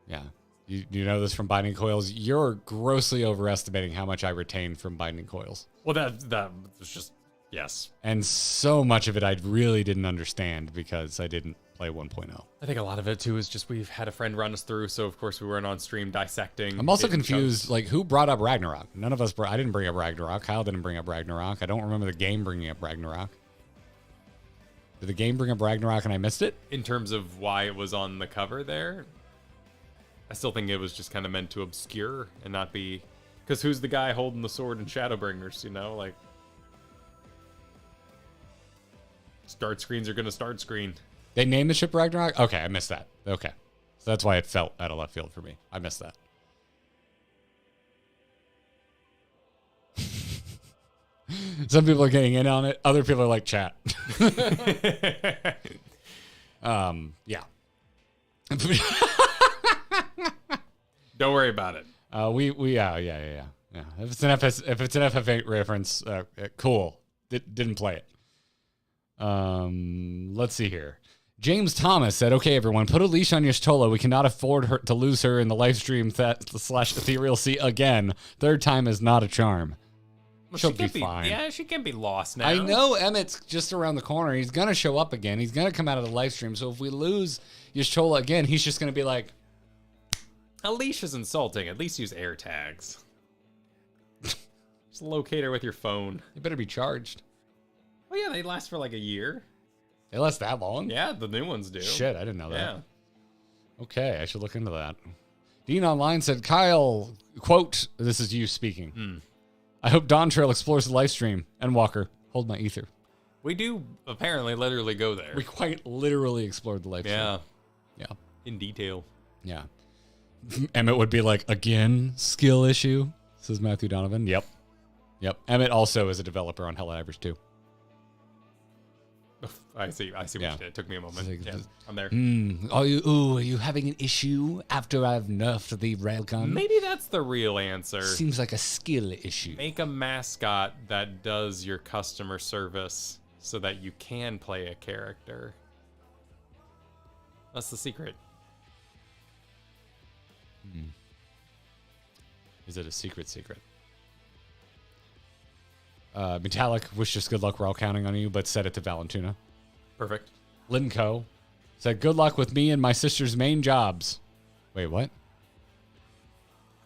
yeah. You know this from binding coils. You're grossly overestimating how much I retained from binding coils. Well, that was just, yes. And so much of it I really didn't understand because I didn't play 1.0. I think a lot of it, too, is just we've had a friend run us through, so of course we weren't on stream dissecting. I'm also confused, like, who brought up Ragnarok? None of us, I didn't bring up Ragnarok. Kyle didn't bring up Ragnarok. I don't remember the game bringing up Ragnarok. Did the game bring up Ragnarok and I missed it? In terms of why it was on the cover there, I still think it was just kind of meant to obscure and not be... Because who's the guy holding the sword in Shadowbringers, you know? Like, start screens are going to start screen. They named the ship Ragnarok? Okay, I missed that. Okay. So that's why it felt out of left field for me. I missed that. Some people are getting in on it. Other people are like, chat. Yeah. Don't worry about it. Yeah. If it's an FF8 reference, cool. Didn't play it. Let's see here. James Thomas said, "Okay, everyone, put a leash on Y'shtola. We cannot afford her to lose her in the live stream / Ethereal Sea again. Third time is not a charm." Well, She'll be fine. Yeah, she can be lost now. I know Emmett's just around the corner. He's gonna show up again. He's gonna come out of the live stream. So if we lose Y'shtola again, he's just gonna be like, "A leash is insulting. At least use air tags. Just locate her with your phone. You better be charged." Oh yeah, they last for like a year. They last that long? Yeah, the new ones do. Shit, I didn't know that. Yeah. Okay, I should look into that. Dean Online said, "Kyle, quote, this is you speaking. I hope Dawn Trail explores the live stream. And Walker, hold my ether." We do apparently literally go there. We quite literally explored the live stream. Yeah. In detail. Yeah. Emmett would be like, "Again, skill issue," says Matthew Donovan. Yep. Emmett also is a developer on Helldivers too. I see what you did. It took me a moment. Like, yeah, I'm there. Are you having an issue after I've nerfed the railgun? Maybe that's the real answer. Seems like a skill issue. Make a mascot that does your customer service so that you can play a character. That's the secret. Is it a secret? Metallic, wish us good luck. We're all counting on you, but set it to Valentuna. Perfect. Linco said, "Good luck with me and my sister's main jobs." Wait, what?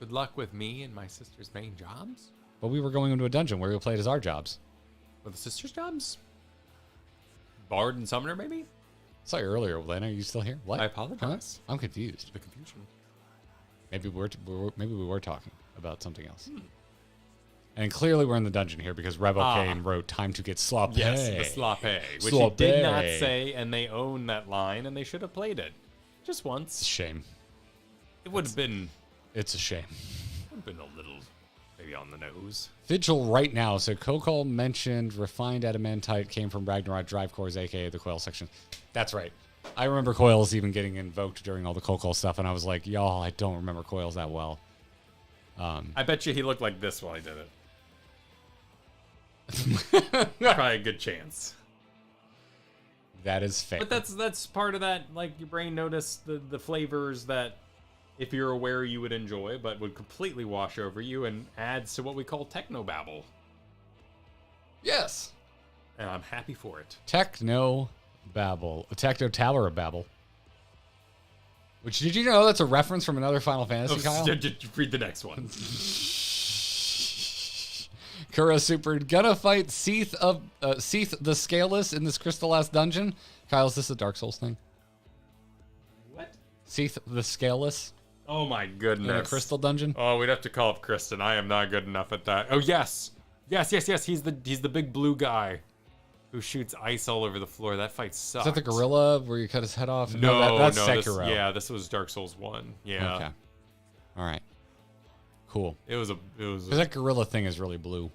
Good luck with me and my sister's main jobs? Well, we were going into a dungeon where we played as our jobs. With the sister's jobs? Bard and Summoner, maybe? Saw you earlier, Lena. Are you still here? What? I apologize. Huh? I'm confused. The confusion. Maybe we were talking about something else. And clearly we're in the dungeon here because Revo Kane wrote "Time to get sloppy." Yes, the sloppy, which he did not say, and they own that line, and they should have played it just once. It's a shame. It would have been. It's a shame. Would have been a little, maybe on the nose. Vigil right now. So Coeurl mentioned refined adamantite came from Ragnarok drive cores, aka the coil section. That's right. I remember coils even getting invoked during all the Coeurl stuff, and I was like, y'all, I don't remember coils that well. I bet you he looked like this while he did it. Probably a good chance. That is fair. But that's part of that, like, your brain noticed the flavors that, if you're aware, you would enjoy, but would completely wash over you and adds to what we call technobabble. Yes. And I'm happy for it. Technobabble. A techno tower of babble. Which, did you know that's a reference from another Final Fantasy, Kyle? Read the next one. Kura Super gonna fight Seath the Scaleless in this Crystal Last dungeon. Kyle, is this a Dark Souls thing? What? Seath the Scaleless? Oh my goodness. In a crystal dungeon? Oh, we'd have to call up Kristen. I am not good enough at that. Oh yes. Yes. He's the big blue guy who shoots ice all over the floor. That fight sucks. Is that the gorilla where you cut his head off? No, that's Sekiro. This was Dark Souls 1. Yeah. Okay. All right. Cool. It was Because that gorilla thing is really blue.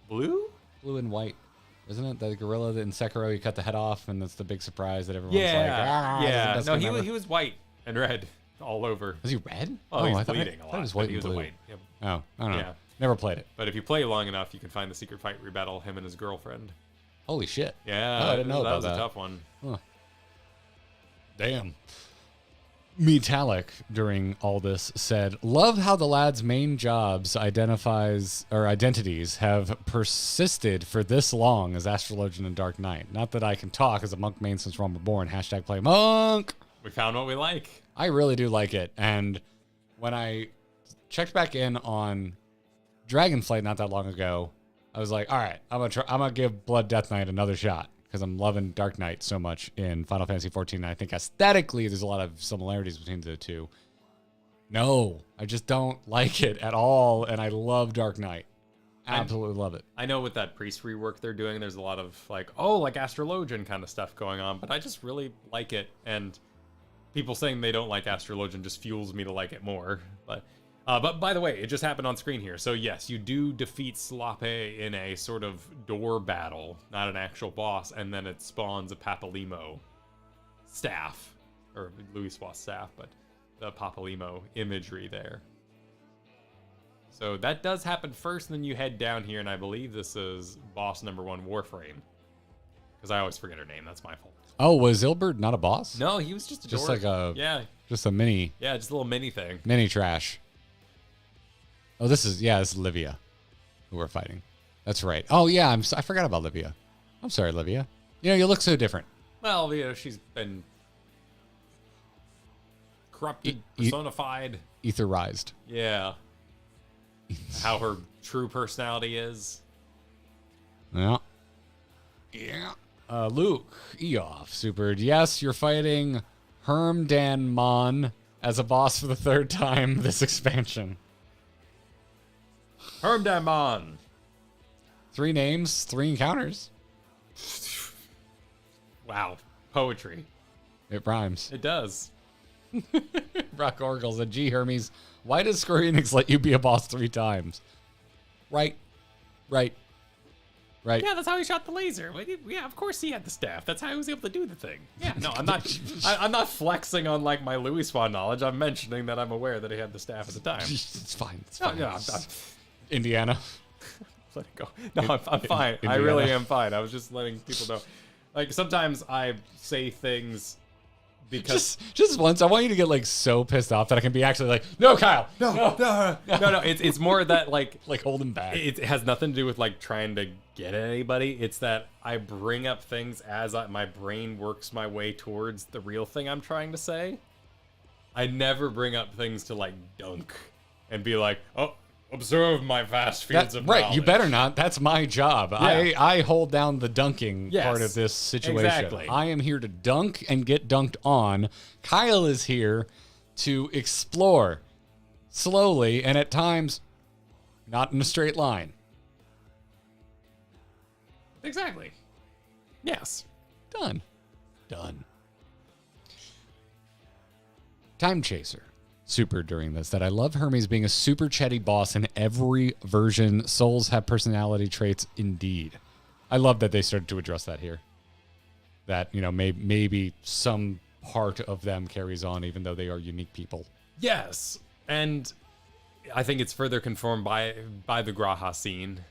Blue? Blue and white. Isn't it? That gorilla in Sekiro, you cut the head off, and that's the big surprise that everyone's like, No, he was white and red all over. Was he red? Oh, he was bleeding a lot. He was white he and was blue. white. Yep. Oh, I don't know. Yeah. Never played it. But if you play long enough, you can find the secret fight where you battle him and his girlfriend. Holy shit. Yeah. Oh, I didn't know that about was that. a tough one. Huh. Damn. Metallic during all this said, "Love how the lad's main jobs identities have persisted for this long as Astrologian and Dark Knight. Not that I can talk as a monk main since Realm Reborn. Hashtag play monk." We found what we like. I really do like it. And when I checked back in on Dragonflight not that long ago, I was like, all right, I'm gonna give Blood Death Knight another shot. Because I'm loving Dark Knight so much in Final Fantasy XIV. And I think aesthetically, there's a lot of similarities between the two. No, I just don't like it at all. And I love Dark Knight. Absolutely love it. I know with that priest rework they're doing, there's a lot of like Astrologian kind of stuff going on. But I just really like it. And people saying they don't like Astrologian just fuels me to like it more. But by the way, it just happened on screen here. So yes, you do defeat Slape in a sort of door battle, not an actual boss, and then it spawns a Papalimo staff, or Louis' staff, but the Papalimo imagery there. So that does happen first, and then you head down here, and I believe this is boss number 1, Warframe. Because I always forget her name, that's my fault. Oh, was Ilbert not a boss? No, he was just a Just dork. like just a mini. Yeah, just a little mini thing. Mini trash. Oh, this is Livia who we're fighting. That's right. Oh, yeah, I forgot about Livia. I'm sorry, Livia. You look so different. Well, she's been corrupted, personified. Etherized. Yeah. How her true personality is. Yeah. Yeah. Luke, Eof, super. Yes, you're fighting Hermdanmon as a boss for the 3rd time this expansion. Hermdanmon. 3 names, 3 encounters. Wow. Poetry. It rhymes. It does. Rock Oracle said, "Gee, Hermes, why does Square Enix let you be a boss 3 times?" Right. Yeah, that's how he shot the laser. Yeah, of course he had the staff. That's how he was able to do the thing. Yeah, no, I'm not. I'm not flexing on like my Louis Swan knowledge. I'm mentioning that I'm aware that he had the staff at the time. It's fine. It's fine. No, I'm Indiana. let it go. No, I'm fine. I really am fine. I was just letting people know. Like sometimes I say things because just once I want you to get like so pissed off that I can be actually like, "No, Kyle, no. It's more that like hold him back." It has nothing to do with like trying to get at anybody. It's that I bring up things as my brain works my way towards the real thing I'm trying to say. I never bring up things to like dunk and be like, "Oh, observe my vast fields of knowledge." Right, you better not. That's my job. Yeah. I hold down the dunking part of this situation. Exactly. I am here to dunk and get dunked on. Kyle is here to explore slowly and at times not in a straight line. Exactly. Yes. Done. Time Chaser. Super during this that I love Hermes being a super chatty boss in every version. Souls have personality traits indeed. I love that they started to address that here. That, maybe some part of them carries on even though they are unique people. Yes. And I think it's further confirmed by the Graha scene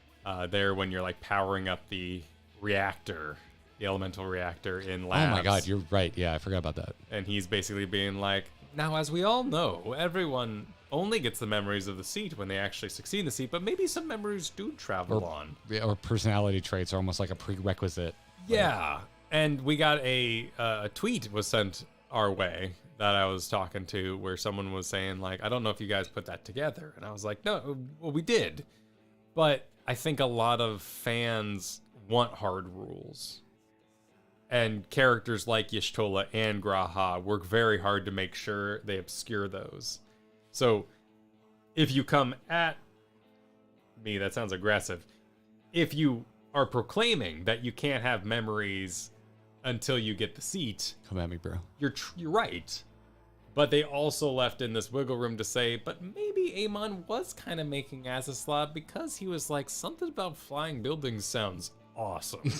there when you're like powering up the reactor, the elemental reactor in Labs. Oh my god, you're right. Yeah, I forgot about that. And he's basically being like, now, as we all know, everyone only gets the memories of the seat when they actually succeed in the seat, but maybe some memories do travel on. Yeah, or personality traits are almost like a prerequisite. Yeah, and we got a tweet was sent our way that I was talking to where someone was saying, like, I don't know if you guys put that together. And I was like, no, well, we did. But I think a lot of fans want hard rules. And characters like Y'shtola and Graha work very hard to make sure they obscure those. So, if you come at me, that sounds aggressive. If you are proclaiming that you can't have memories until you get the seat, come at me, bro. You're right. But they also left in this wiggle room to say, but maybe Amon was kind of making Azaslav because he was like, something about flying buildings sounds awesome.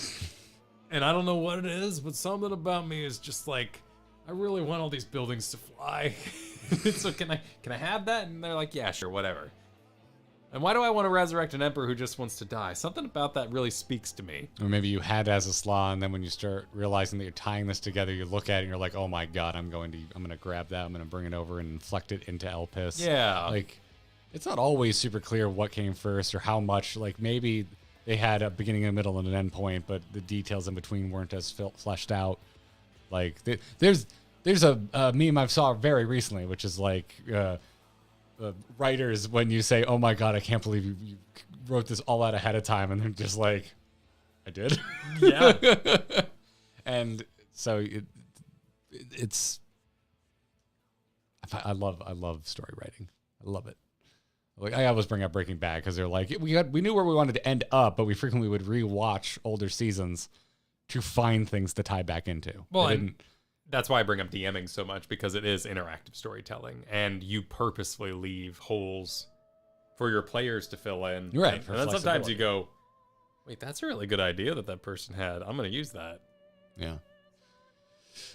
And I don't know what it is, but something about me is just like, I really want all these buildings to fly. So can I have that? And they're like, yeah, sure, whatever. And why do I want to resurrect an emperor who just wants to die? Something about that really speaks to me. Or maybe you had as a slaw, and then when you start realizing that you're tying this together, you look at it and you're like, oh my god, I'm gonna grab that, I'm gonna bring it over and inflect it into Elpis. Yeah. Like, it's not always super clear what came first or how much. Like, maybe they had a beginning, a middle, and an end point, but the details in between weren't as fleshed out. Like, there's a meme I saw very recently, which is like, writers, when you say, oh my god, I can't believe you wrote this all out ahead of time, and they're just like, I did. Yeah. And so it's I love story writing. I love it. Like, I always bring up Breaking Bad because they're like, we knew where we wanted to end up, but we frequently would rewatch older seasons to find things to tie back into. Well, that's why I bring up DMing so much, because it is interactive storytelling, and you purposefully leave holes for your players to fill in. You're right. And then sometimes you go, wait, that's a really good idea that person had. I'm going to use that. Yeah.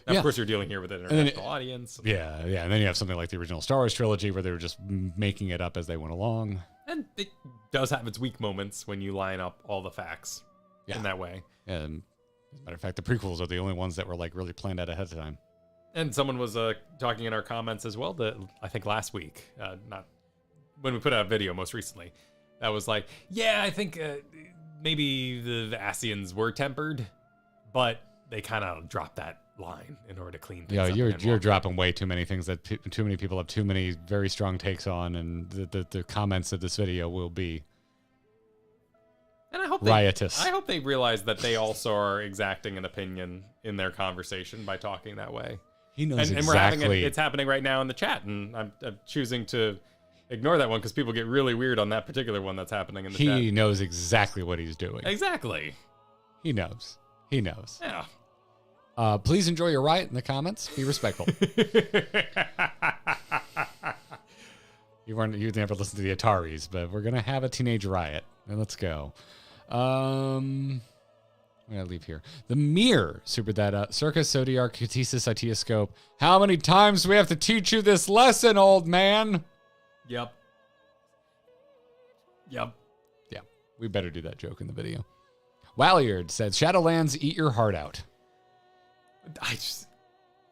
Now, of course, you're dealing here with an international audience. Yeah. And then you have something like the original Star Wars trilogy where they were just making it up as they went along. And it does have its weak moments when you line up all the facts in that way. And as a matter of fact, the prequels are the only ones that were like really planned out ahead of time. And someone was talking in our comments as well, that I think last week, not when we put out a video most recently, that was like, yeah, I think maybe the Asians were tempered, but they kind of dropped that line in order to clean things up. You're dropping way too many things that too many people have too many very strong takes on, and the comments of this video will be and I hope riotous. I hope they realize that they also are exacting an opinion in their conversation by talking that way. He knows and exactly. It's happening right now in the chat, and I'm choosing to ignore that one because people get really weird on that particular one that's happening in the chat. He knows exactly what he's doing. Exactly. He knows. Yeah. Please enjoy your riot in the comments. Be respectful. You never listened to the Ataris, but we're gonna have a teenage riot, and let's go. I'm gonna leave here. The Mirror super data Circus Zodiac Catesis Itioscope. How many times do we have to teach you this lesson, old man? Yep. Yeah, we better do that joke in the video. Walliard said, Shadowlands, eat your heart out.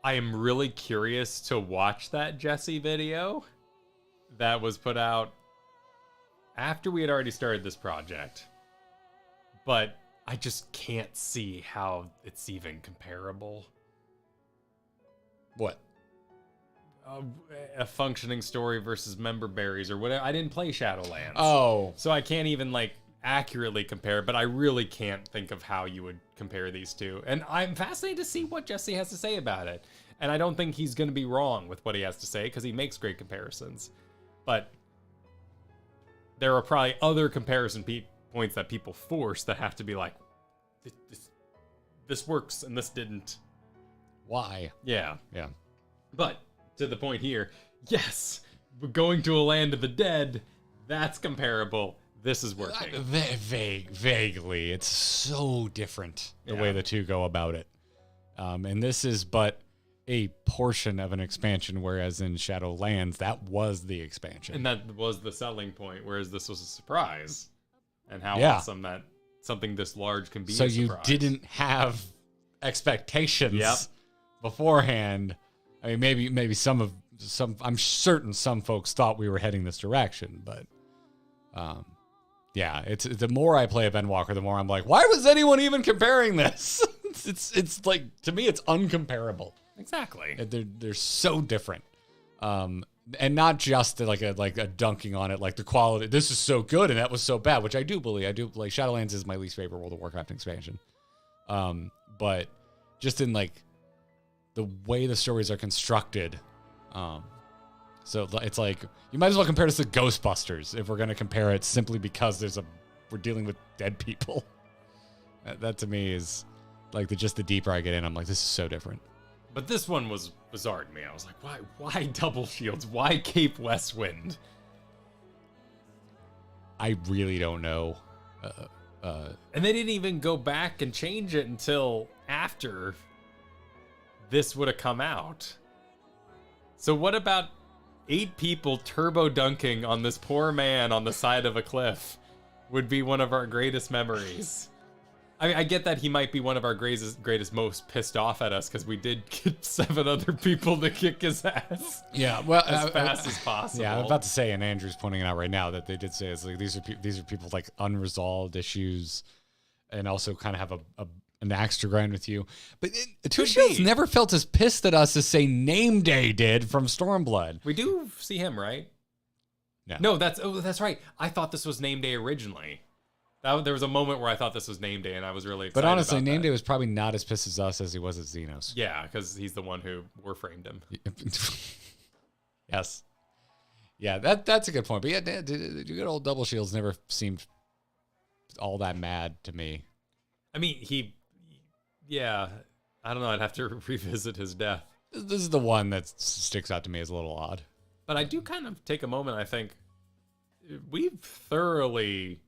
I am really curious to watch that Jesse video that was put out after we had already started this project. But I just can't see how it's even comparable. What? A functioning story versus member berries or whatever. I didn't play Shadowlands. Oh. So I can't even accurately compare, but I really can't think of how you would compare these two. And I'm fascinated to see what Jesse has to say about it. And I don't think he's going to be wrong with what he has to say because he makes great comparisons. But there are probably other comparison points that people force that have to be like, this works and this didn't. Why? Yeah. Yeah. But to the point here, yes, we're going to a land of the dead. That's comparable. This is working. Vaguely. It's so different the way the two go about it. And this is but a portion of an expansion, whereas in Shadowlands, that was the expansion. And that was the selling point, whereas this was a surprise. And how awesome that something this large can be. So you didn't have expectations beforehand. I mean, maybe some I'm certain some folks thought we were heading this direction, but yeah, it's the more I play a Endwalker, the more I'm like, why was anyone even comparing this? it's like, to me, it's uncomparable. Exactly. They're so different. And not just like a dunking on it, like the quality. This is so good and that was so bad, which I do believe. I do like Shadowlands is my least favorite World of Warcraft expansion. But just in like the way the stories are constructed. So it's like, you might as well compare this to Ghostbusters if we're going to compare it simply because we're dealing with dead people. That to me is like just the deeper I get in, I'm like, this is so different. But this one was bizarre to me. I was like, why double shields? Why Cape Westwind? I really don't know. And they didn't even go back and change it until after this would have come out. So what about 8 people turbo dunking on this poor man on the side of a cliff would be one of our greatest memories. I mean, I get that he might be one of our greatest most pissed off at us because we did get 7 other people to kick his ass. Yeah, well, as fast as possible. Yeah, I'm about to say, and Andrew's pointing it out right now that they did say it's like these are people with like unresolved issues, and also kind of have an axe to grind with you. But Two Shields never felt as pissed at us as say Name Day did from Stormblood. We do see him, right? No, that's right. I thought this was Name Day originally. There was a moment where I thought this was Name Day, and I was really excited. But honestly, about Name that. Day was probably not as pissed as us as he was at Xenos. Yeah, because he's the one who warframed him. Yes. Yeah, that's a good point. But yeah, the good old Double Shields never seemed all that mad to me. I mean, yeah, I don't know. I'd have to revisit his death. This is the one that sticks out to me as a little odd. But I do kind of take a moment. I think we've thoroughly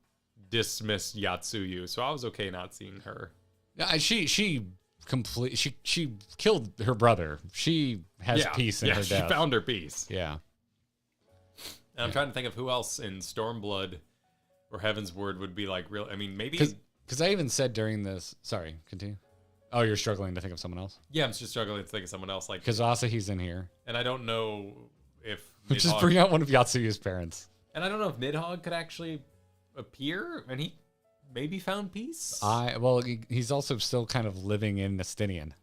dismissed Yatsuyu, so I was okay not seeing her. Yeah, she killed her brother. She has peace in her death. She found her peace. Yeah. And I'm trying to think of who else in Stormblood or Heaven's Word would be like real. I mean, maybe because I even said during this. Sorry, continue. Oh, you're struggling to think of someone else? Yeah, I'm just struggling to think of someone else. Like because Asahi's in here, and I don't know if just bring out one of Yatsuyu's parents. And I don't know if Nidhogg could actually appear, and he maybe found peace. He's also still kind of living in Nestinian.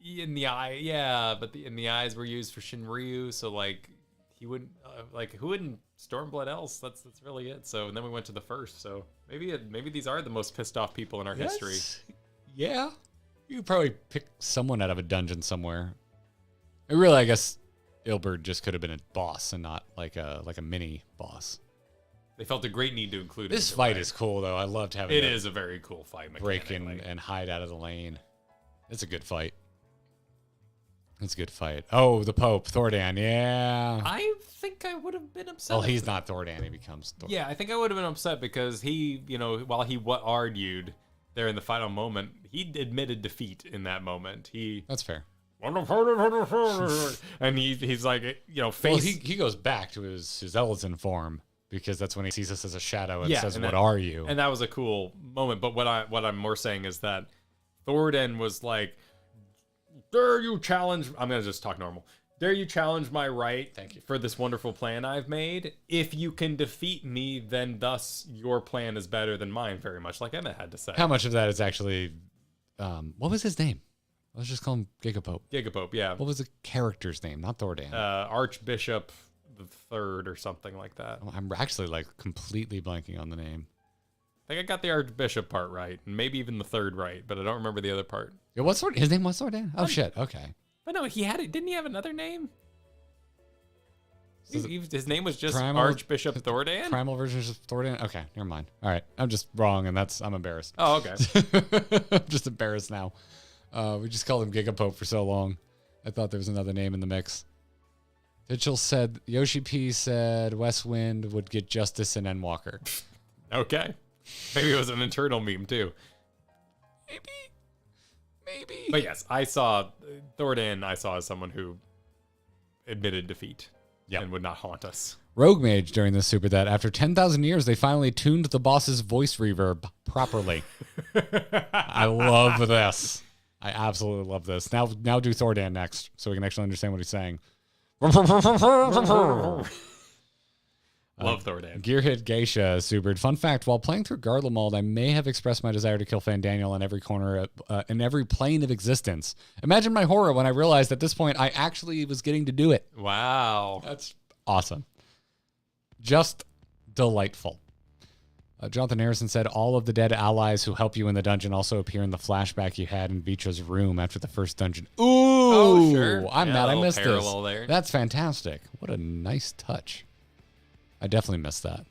In the eye, yeah, but in the eyes were used for Shinryu, so like he wouldn't who wouldn't Stormblood else? That's really it. So and then we went to the first. So maybe these are the most pissed off people in our history. Yeah, you could probably pick someone out of a dungeon somewhere. I guess Ilberd just could have been a boss and not like a mini boss. They felt a great need to include this fight is cool though. I loved having it. Is a very cool fight. Break and hide out of the lane. It's a good fight. It's a good fight. Oh, the Pope, Thordan. Yeah. I think I would have been upset. Well, he's not Thordan. He becomes Thordan. Yeah, I think I would have been upset because he, while he argued there in the final moment, he admitted defeat in that moment. That's fair. And he's like, face. Well, he goes back to his Ellison form because that's when he sees us as a shadow and says, "What are you?" And that was a cool moment. But what I'm more saying is that Thordan was like, "Dare you challenge?" I'm gonna just talk normal. Dare you challenge my right? Thank you for this wonderful plan I've made. If you can defeat me, then thus your plan is better than mine. Very much like Emma had to say. How much of that is actually? What was his name? Let's just call him Gigapope. Gigapope, yeah. What was the character's name? Not Thordan. Archbishop the Third or something like that. I'm actually like completely blanking on the name. I think I got the Archbishop part right, and maybe even the third right, but I don't remember the other part. Yeah, his name was Thordan? Oh shit, okay. But no, didn't he have another name? His name was just Primal, Archbishop Thordan? Primal versions of Thordan? Okay, never mind. All right, I'm just wrong, and I'm embarrassed. Oh, okay. I'm just embarrassed now. We just called him Gigapope for so long. I thought there was another name in the mix. Mitchell said, Yoshi P said Westwind would get Justice and Endwalker. Okay. Maybe it was an internal meme, too. Maybe. But yes, I saw Thordan, as someone who admitted defeat and would not haunt us. Rogue Mage during this super that after 10,000 years, they finally tuned the boss's voice reverb properly. I love this. I absolutely love this. Now do Thordan next so we can actually understand what he's saying. Love Thordan. Gearhead Geisha supered. Fun fact, while playing through Garlemald, I may have expressed my desire to kill Fandaniel in every corner, in every plane of existence. Imagine my horror when I realized at this point I actually was getting to do it. Wow. That's awesome. Just delightful. Jonathan Harrison said, all of the dead allies who help you in the dungeon also appear in the flashback you had in Vitra's room after the first dungeon. Ooh! Oh, sure. I'm mad I missed this. There. That's fantastic. What a nice touch. I definitely missed that.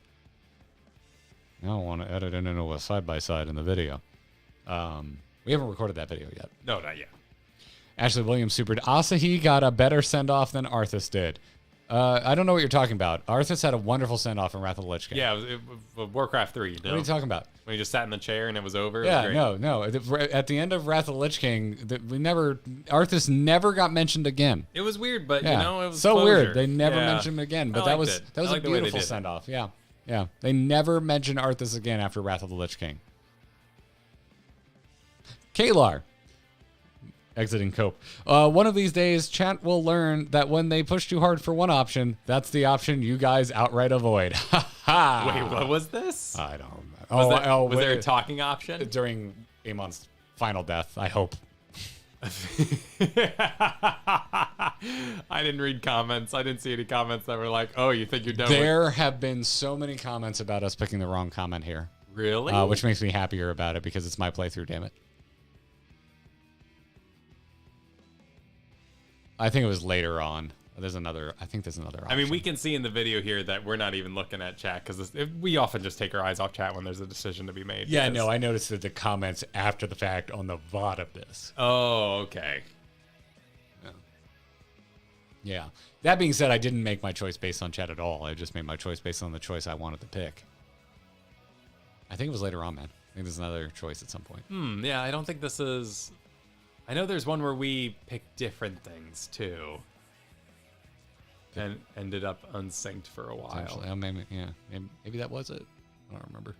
Now I want to edit it into a side-by-side in the video. We haven't recorded that video yet. No, not yet. Ashley Williams supered. Asahi got a better send-off than Arthas did. I don't know what you're talking about. Arthas had a wonderful send-off in Wrath of the Lich King. Yeah, it was Warcraft 3. What are you talking about? When he just sat in the chair and it was over? Yeah, it was no. At the end of Wrath of the Lich King, Arthas never got mentioned again. It was weird, but, yeah. it was so closure. weird. They never mentioned him again. But that was a beautiful send-off. Yeah. Yeah. They never mentioned Arthas again after Wrath of the Lich King. Kalar. Exiting Cope. One of these days, chat will learn that when they push too hard for one option, that's the option you guys outright avoid. Ha ha! Wait, what was this? I don't know. Was there a talking option? During Amon's final death, I hope. I didn't read comments. I didn't see any comments that were like, oh, you think you're done There have been so many comments about us picking the wrong comment here. Really? Which makes me happier about it because it's my playthrough, damn it. I think it was later on. I think there's another option. I mean, we can see in the video here that we're not even looking at chat because we often just take our eyes off chat when there's a decision to be made. Yeah, no, I noticed that the comments after the fact on the VOD of this. Oh, okay. Yeah. That being said, I didn't make my choice based on chat at all. I just made my choice based on the choice I wanted to pick. I think it was later on, man. I think there's another choice at some point. Yeah, I don't think this is... I know there's one where we picked different things, too. And ended up unsynced for a while. Maybe that was it. I don't remember.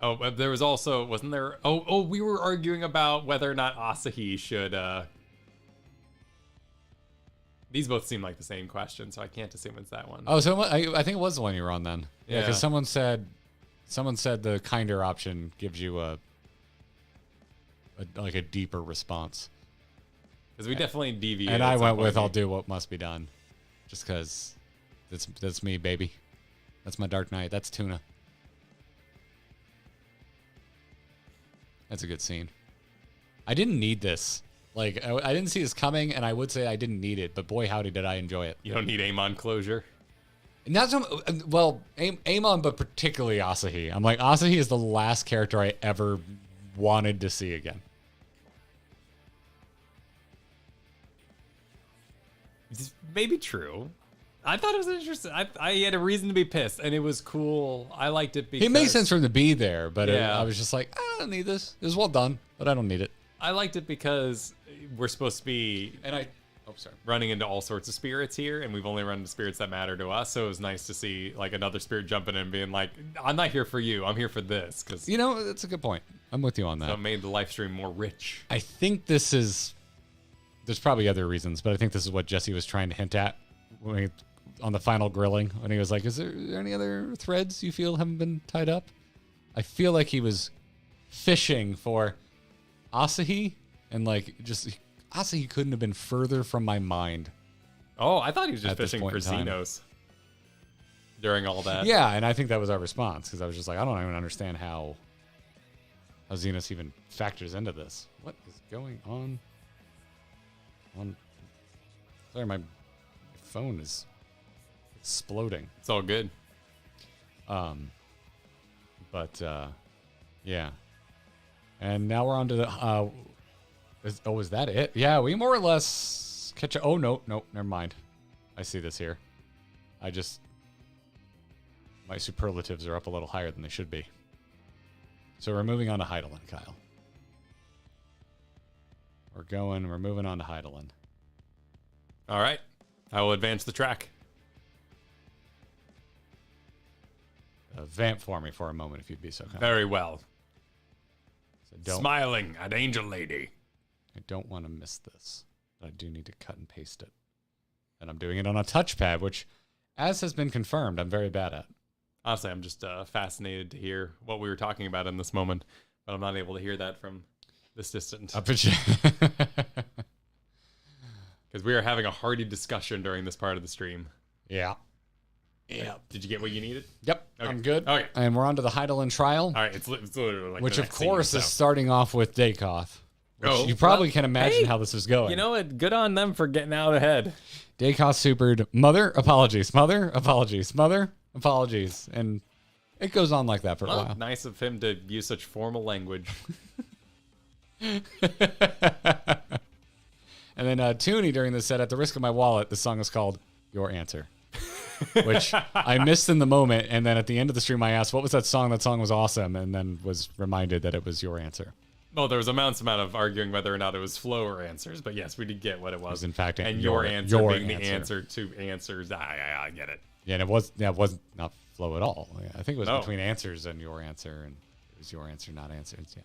Oh, there was also... Wasn't there... Oh, we were arguing about whether or not Asahi should... These both seem like the same question, so I can't assume it's that one. Oh, so I think it was the one you were on then. Yeah, because Yeah. someone said the kinder option gives you a deeper response. Because we definitely deviated. And I went with I'll do what must be done. Just because that's me, baby. That's my Dark Knight. That's Tuna. That's a good scene. I didn't need this. Like, I didn't see this coming, and I would say I didn't need it, but boy, howdy, did I enjoy it. You don't need Amon closure. Not so, well, Amon, but particularly Asahi. I'm like, Asahi is the last character I ever wanted to see again. It's maybe true. I thought it was interesting. I had a reason to be pissed, and it was cool. I liked it because... It makes sense for him to be there, but Yeah. I was just like, I don't need this. It was well done, but I don't need it. I liked it because we're supposed to be running into all sorts of spirits here, and we've only run into spirits that matter to us, so it was nice to see like another spirit jumping in and being like, I'm not here for you, I'm here for this. Cause, that's a good point. I'm with you on that. So it made the live stream more rich. I think this is... There's probably other reasons, but I think this is what Jesse was trying to hint at on the final grilling, when he was like, is there any other threads you feel haven't been tied up? I feel like he was fishing for Asahi, and Asahi couldn't have been further from my mind. Oh, I thought he was just fishing for Xenos during all that. Yeah, and I think that was our response, because I was just like, I don't even understand how Xenos even factors into this. What is going on? Sorry, my phone is exploding. It's all good. Yeah. And now we're on to the... is that it? Yeah, we more or less catch... Oh, no, never mind. I see this here. My superlatives are up a little higher than they should be. So we're moving on to Heidelin, Kyle. We're moving on to Heidelin. All right. I will advance the track. Vamp for me for a moment, if you'd be so kind. Very well. So Smiling at Angel Lady. I don't want to miss this. But I do need to cut and paste it. And I'm doing it on a touchpad, which, as has been confirmed, I'm very bad at. Honestly, I'm just fascinated to hear what we were talking about in this moment. But I'm not able to hear that from this distance. Because we are having a hearty discussion during this part of the stream. Yeah. Did you get what you needed? Yep, okay. I'm good. Okay. And we're on to the Heidelin trial. All right, it's literally like which, the of next course, scene, is starting off with Dakoth. Which you probably can imagine how this is going. You know what? Good on them for getting out ahead. Dakoth supered Mother, apologies. Mother, apologies. Mother, apologies. And it goes on like that for a while. Nice of him to use such formal language. And then Toonie during the set, at the risk of my wallet, the song is called Your Answer, which I missed in the moment. And then at the end of the stream, I asked, what was that song? That song was awesome. And then was reminded that it was Your Answer. Well, there was immense amount of arguing whether or not it was flow or answers. But yes, we did get what it was. In fact, and your answer being the answer to answers. I get it. Yeah, and it wasn't not flow at all. I think it was between answers and Your Answer. And it was Your Answer, not answers. Yeah.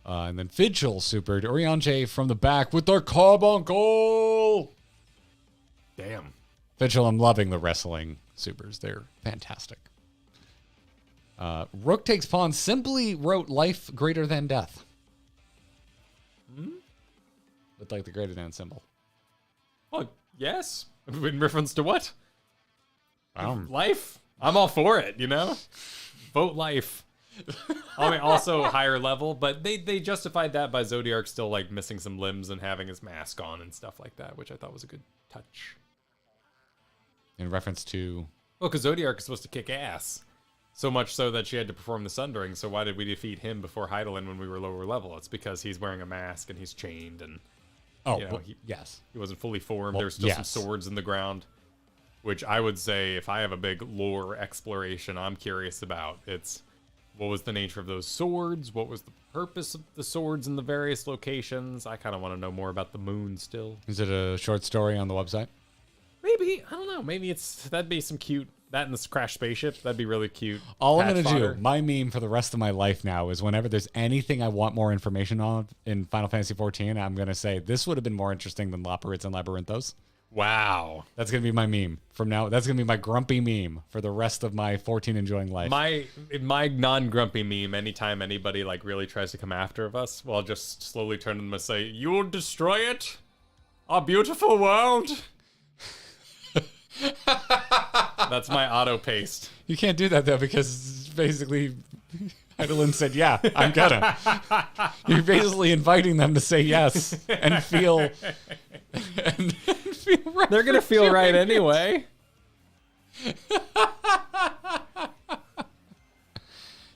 And then Vigil supered Oriange from the back with their carbuncle. Damn. Vigil, I'm loving the wrestling supers. They're fantastic. Rook takes pawn simply wrote life greater than death. With like the greater than symbol. Oh, yes. In reference to what? Um, Life? I'm all for it, you know? Vote life. I mean, also higher level, but they justified that by Zodiark still like missing some limbs and having his mask on and stuff like that, which I thought was a good touch. In reference to... Well, because Zodiark is supposed to kick ass. So much so that she had to perform the Sundering, so why did we defeat him before Heidelin when we were lower level? It's because he's wearing a mask and he's chained and... Oh, you know, well, yes. He wasn't fully formed. Well, There's still some swords in the ground, which I would say if I have a big lore exploration I'm curious about, it's what was the nature of those swords? What was the purpose of the swords in the various locations? I kind of want to know more about the moon still. Is it a short story on the website? Maybe. I don't know. Maybe that'd be some cute... That and the crash spaceship, that'd be really cute. All I'm going to do, my meme for the rest of my life now, is whenever there's anything I want more information on in Final Fantasy XIV, I'm going to say, this would have been more interesting than Labyrinthos and Labyrinthos. Wow. That's going to be my meme from now. That's going to be my grumpy meme for the rest of my 14 enjoying life. My non-grumpy meme, anytime anybody like really tries to come after us, well, I'll just slowly turn to them and say, "You'll destroy it? Our beautiful world?" That's my auto paste. You can't do that though, because basically Heidelin said, "Yeah, I'm gonna." You're basically inviting them to say yes and feel. And feel right. They're gonna feel right anyway.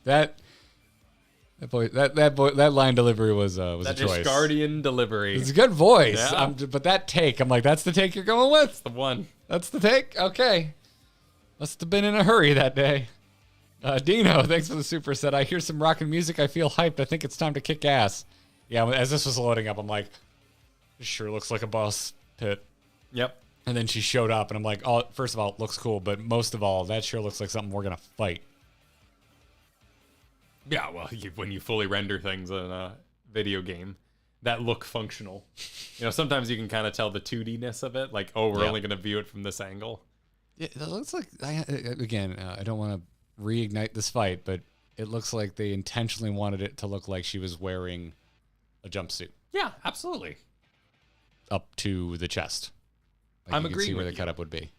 That line delivery was a choice. Guardian delivery. It's a good voice. Yeah. But that take, I'm like, that's the take you're going with? That's the one. That's the take? Okay. Must have been in a hurry that day. Dino, thanks for the super set. I hear some rockin' music. I feel hyped. I think it's time to kick ass. Yeah, as this was loading up, I'm like, this sure looks like a boss pit. Yep. And then she showed up, and I'm like, oh, first of all, it looks cool, but most of all, that sure looks like something we're going to fight. Yeah, well, when you fully render things in a video game, that look functional. You know, sometimes you can kind of tell the 2D-ness of it, like, oh, we're only going to view it from this angle. Yeah, it looks like, I don't want to reignite this fight, but it looks like they intentionally wanted it to look like she was wearing a jumpsuit. Yeah, absolutely. Up to the chest. Like I'm agreeing with you. See where the cutup would be.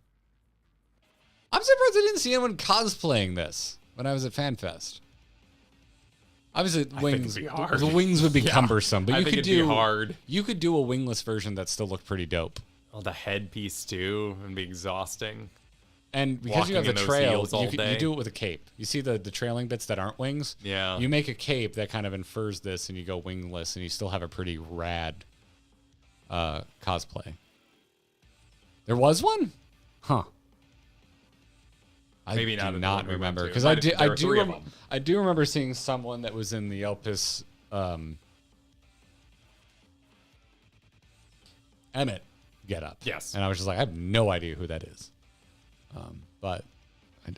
I'm surprised I didn't see anyone cosplaying this when I was at FanFest. Obviously, the wings would be cumbersome, but you could do hard. You could do a wingless version that still looked pretty dope. Oh, the headpiece too, and be exhausting. And because you have the trail, you do it with a cape. You see the trailing bits that aren't wings? Yeah. You make a cape that kind of infers this, and you go wingless, and you still have a pretty rad cosplay. There was one? Huh. Maybe I do not remember, because I do remember seeing someone that was in the Elpis Emmett get up. Yes. And I was just like, I have no idea who that is. But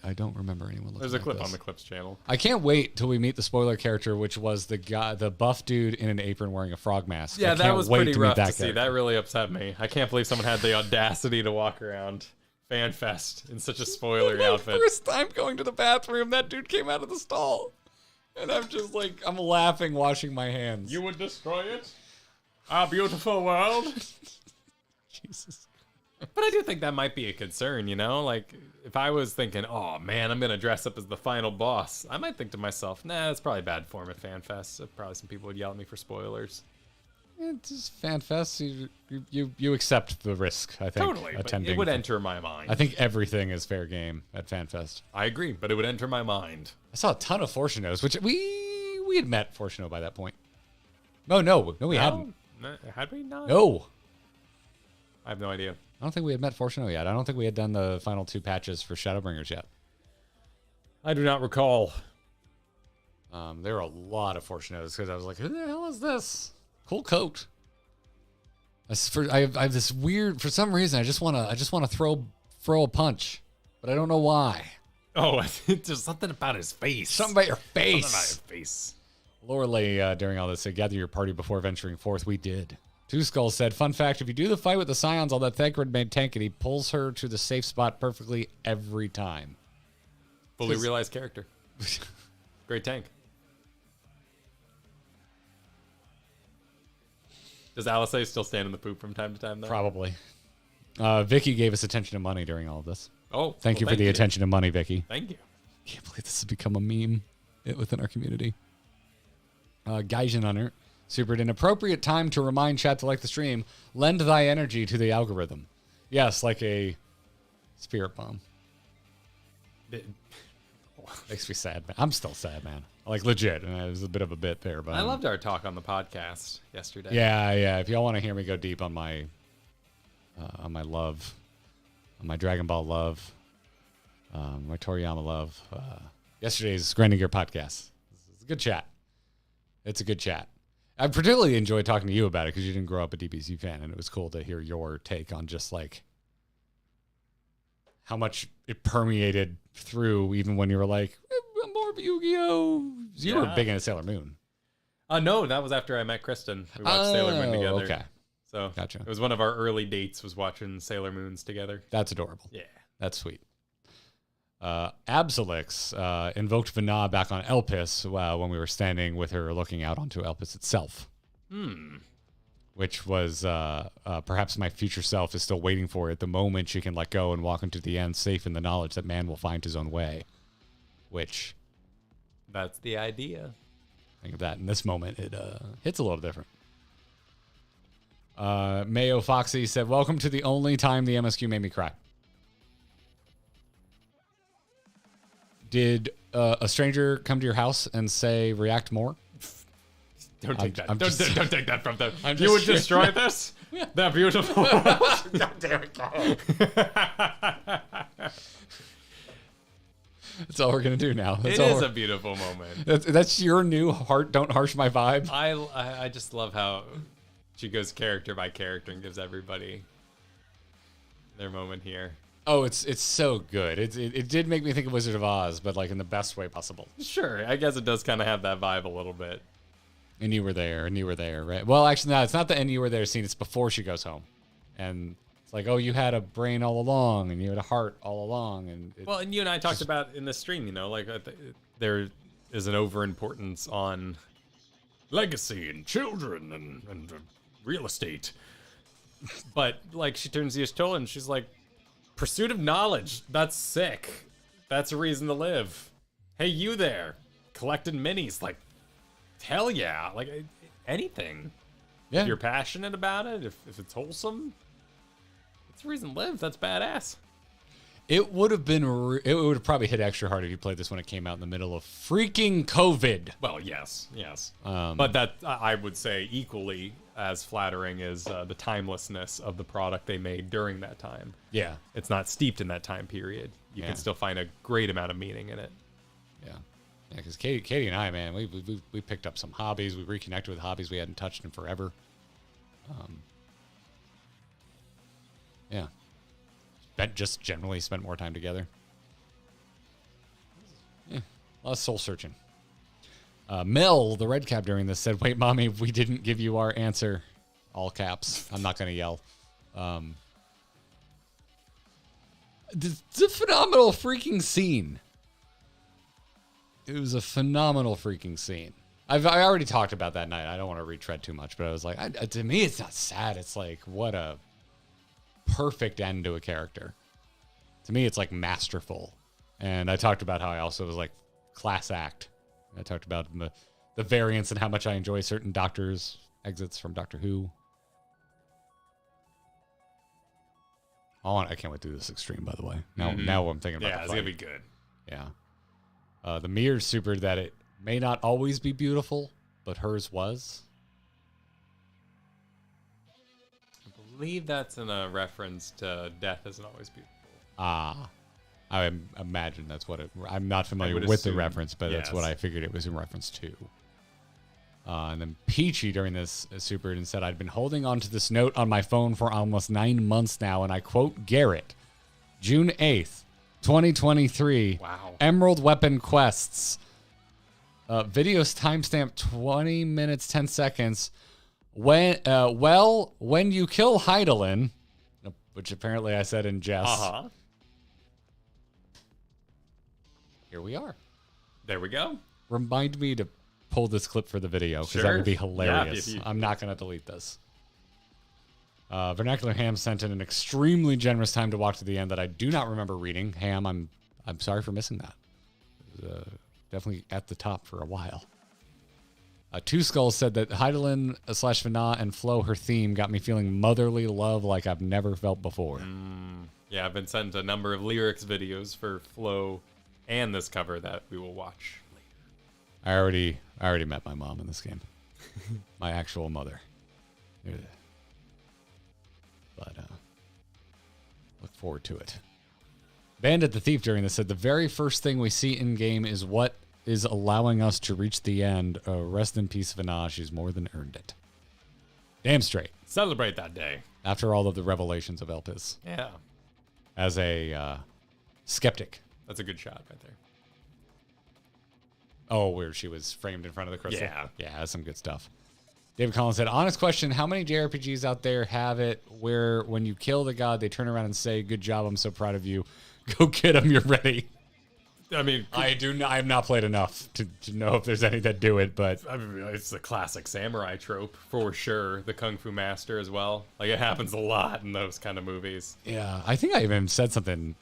I don't remember anyone looking There's a like clip this. on the Clips channel. I can't wait till we meet the spoiler character, which was the guy, the buff dude in an apron wearing a frog mask. Yeah, that was pretty rough to see. Character. That really upset me. I can't believe someone had the audacity to walk around FanFest in such a spoilery outfit. First time going to the bathroom, that dude came out of the stall. And I'm just like, I'm laughing, washing my hands. You would destroy it? Our beautiful world? Jesus. But I do think that might be a concern, you know? Like, if I was thinking, oh man, I'm going to dress up as the final boss, I might think to myself, nah, that's probably bad form at FanFest. Probably some people would yell at me for spoilers. It's just FanFest. You accept the risk, I think. Totally, attending. but it would enter my mind. I think everything is fair game at FanFest. I agree, but it would enter my mind. I saw a ton of Fortunos, which we had met Fortuno by that point. No, we hadn't. Had we not? No. I have no idea. I don't think we had met Fortuno yet. I don't think we had done the final 2 patches for Shadowbringers yet. I do not recall. There were a lot of Fortunos because I was like, who the hell is this? Cool coat. I have this weird, for some reason, I just want to throw a punch, but I don't know why. Oh, there's something about his face. Something about your face. Something about his face. Lorelei, during all this, said, gather your party before venturing forth. We did. Two Skulls said, fun fact, if you do the fight with the Scions, all that Thancred made tank, and he pulls her to the safe spot perfectly every time. Fully realized character. Great tank. Does Alisei still stand in the poop from time to time, though? Probably. Vicky gave us attention and money during all of this. Oh, thank you for the attention and money, Vicky. Thank you. Can't believe this has become a meme within our community. Gaijin Hunter supered an appropriate time to remind chat to like the stream. Lend thy energy to the algorithm. Yes, like a spirit bomb. Makes me sad, man. I'm still sad, man. Like legit, and it was a bit of a bit there, but I loved our talk on the podcast yesterday. Yeah. If y'all want to hear me go deep on my love, on my Dragon Ball love, my Toriyama love, yesterday's Grinding Gear podcast. It's a good chat. It's a good chat. I particularly enjoyed talking to you about it because you didn't grow up a DBZ fan, and it was cool to hear your take on just like how much it permeated through, even when you were like, I'm more of Yu-Gi-Oh! You were big into Sailor Moon. No, that was after I met Kristen. We watched Sailor Moon together. Okay. So gotcha. It was one of our early dates, was watching Sailor Moons together. That's adorable. Yeah. That's sweet. Absolix invoked Vana back on Elpis when we were standing with her looking out onto Elpis itself. Which was perhaps my future self is still waiting for it the moment she can let go and walk into the end safe in the knowledge that man will find his own way. Which... that's the idea. Think of that in this moment. It hits a little different. Mayo Foxy said, welcome to the only time the MSQ made me cry. Did a stranger come to your house and say, react more? Don't take that. Don't take that from them. You would destroy this? Yeah. That beautiful. God damn it, That's all we're going to do now. It is a beautiful moment. That's your new heart. Don't harsh my vibe. I just love how she goes character by character and gives everybody their moment here. Oh, it's so good. It did make me think of Wizard of Oz, but like in the best way possible. Sure. I guess it does kind of have that vibe a little bit. And you were there, right? Well, actually, no, it's not the and you were there scene. It's before she goes home. And it's like, oh, you had a brain all along, and you had a heart all along. And well, and you and I talked about in the stream, you know, like there is an overimportance on legacy and children and real estate. But, like, she turns to Y'shtola and she's like, pursuit of knowledge, that's sick. That's a reason to live. Hey, you there, collecting minis, like, hell yeah, like anything. Yeah. If you're passionate about it, if it's wholesome, it's a reason to live. That's badass. It would have been. It would have probably hit extra hard if you played this when it came out in the middle of freaking COVID. Well, yes. But that I would say equally as flattering is the timelessness of the product they made during that time. Yeah, it's not steeped in that time period. You can still find a great amount of meaning in it. Yeah. Yeah, because Katie and I, man, we picked up some hobbies. We reconnected with hobbies we hadn't touched in forever. Yeah. Just generally spent more time together. Yeah, a lot of soul searching. Mel, the red cap during this, said, wait, mommy, we didn't give you our answer. All caps. I'm not going to yell. It's a phenomenal freaking scene. It was a phenomenal freaking scene. I already talked about that night. I don't want to retread too much, but I was like, to me, it's not sad. It's like, what a perfect end to a character. To me, it's like masterful. And I talked about how I also was like class act. I talked about the variance and how much I enjoy certain doctors' exits from Doctor Who. I can't wait to do this extreme, by the way. Now I'm thinking about it's going to be good. Yeah. The mirror supered that it may not always be beautiful, but hers was. believe that's in a reference to Death Isn't Always Beautiful. I imagine that's what it... I'm not familiar with assume, the reference, but that's what I figured it was in reference to. And then Peachy during this super and said, I'd been holding on to this note on my phone for almost 9 months now, and I quote Garrett, June 8th, 2023. Wow. Emerald Weapon Quests. Videos timestamp 20 minutes, 10 seconds. When you kill Heidelin, which apparently I said in jest. Here we are. There we go. Remind me to pull this clip for the video because that would be hilarious. Yeah, I'm not going to delete this. Vernacular Ham sent in an extremely generous time to walk to the end that I do not remember reading. Ham, I'm sorry for missing that. It was, definitely at the top for a while. Two Skulls said that Heidelin / Vana and Flo, her theme, got me feeling motherly love like I've never felt before. Yeah, I've been sent a number of lyrics videos for Flo and this cover that we will watch later. I already met my mom in this game. My actual mother. But look forward to it. Bandit the Thief during this said the very first thing we see in game is what is allowing us to reach the end. Rest in peace, Vana. She's more than earned it. Damn straight. Celebrate that day. After all of the revelations of Elpis. Yeah. As a skeptic. That's a good shot right there. Oh, where she was framed in front of the crystal? Yeah. Yeah, that's some good stuff. David Collins said, honest question, how many JRPGs out there have it where when you kill the god, they turn around and say, good job, I'm so proud of you. Go get him, you're ready. I mean, I have not played enough to know if there's any that do it, but I mean, it's the classic samurai trope for sure. The Kung Fu Master as well. Like, it happens a lot in those kind of movies. Yeah, I think I even said something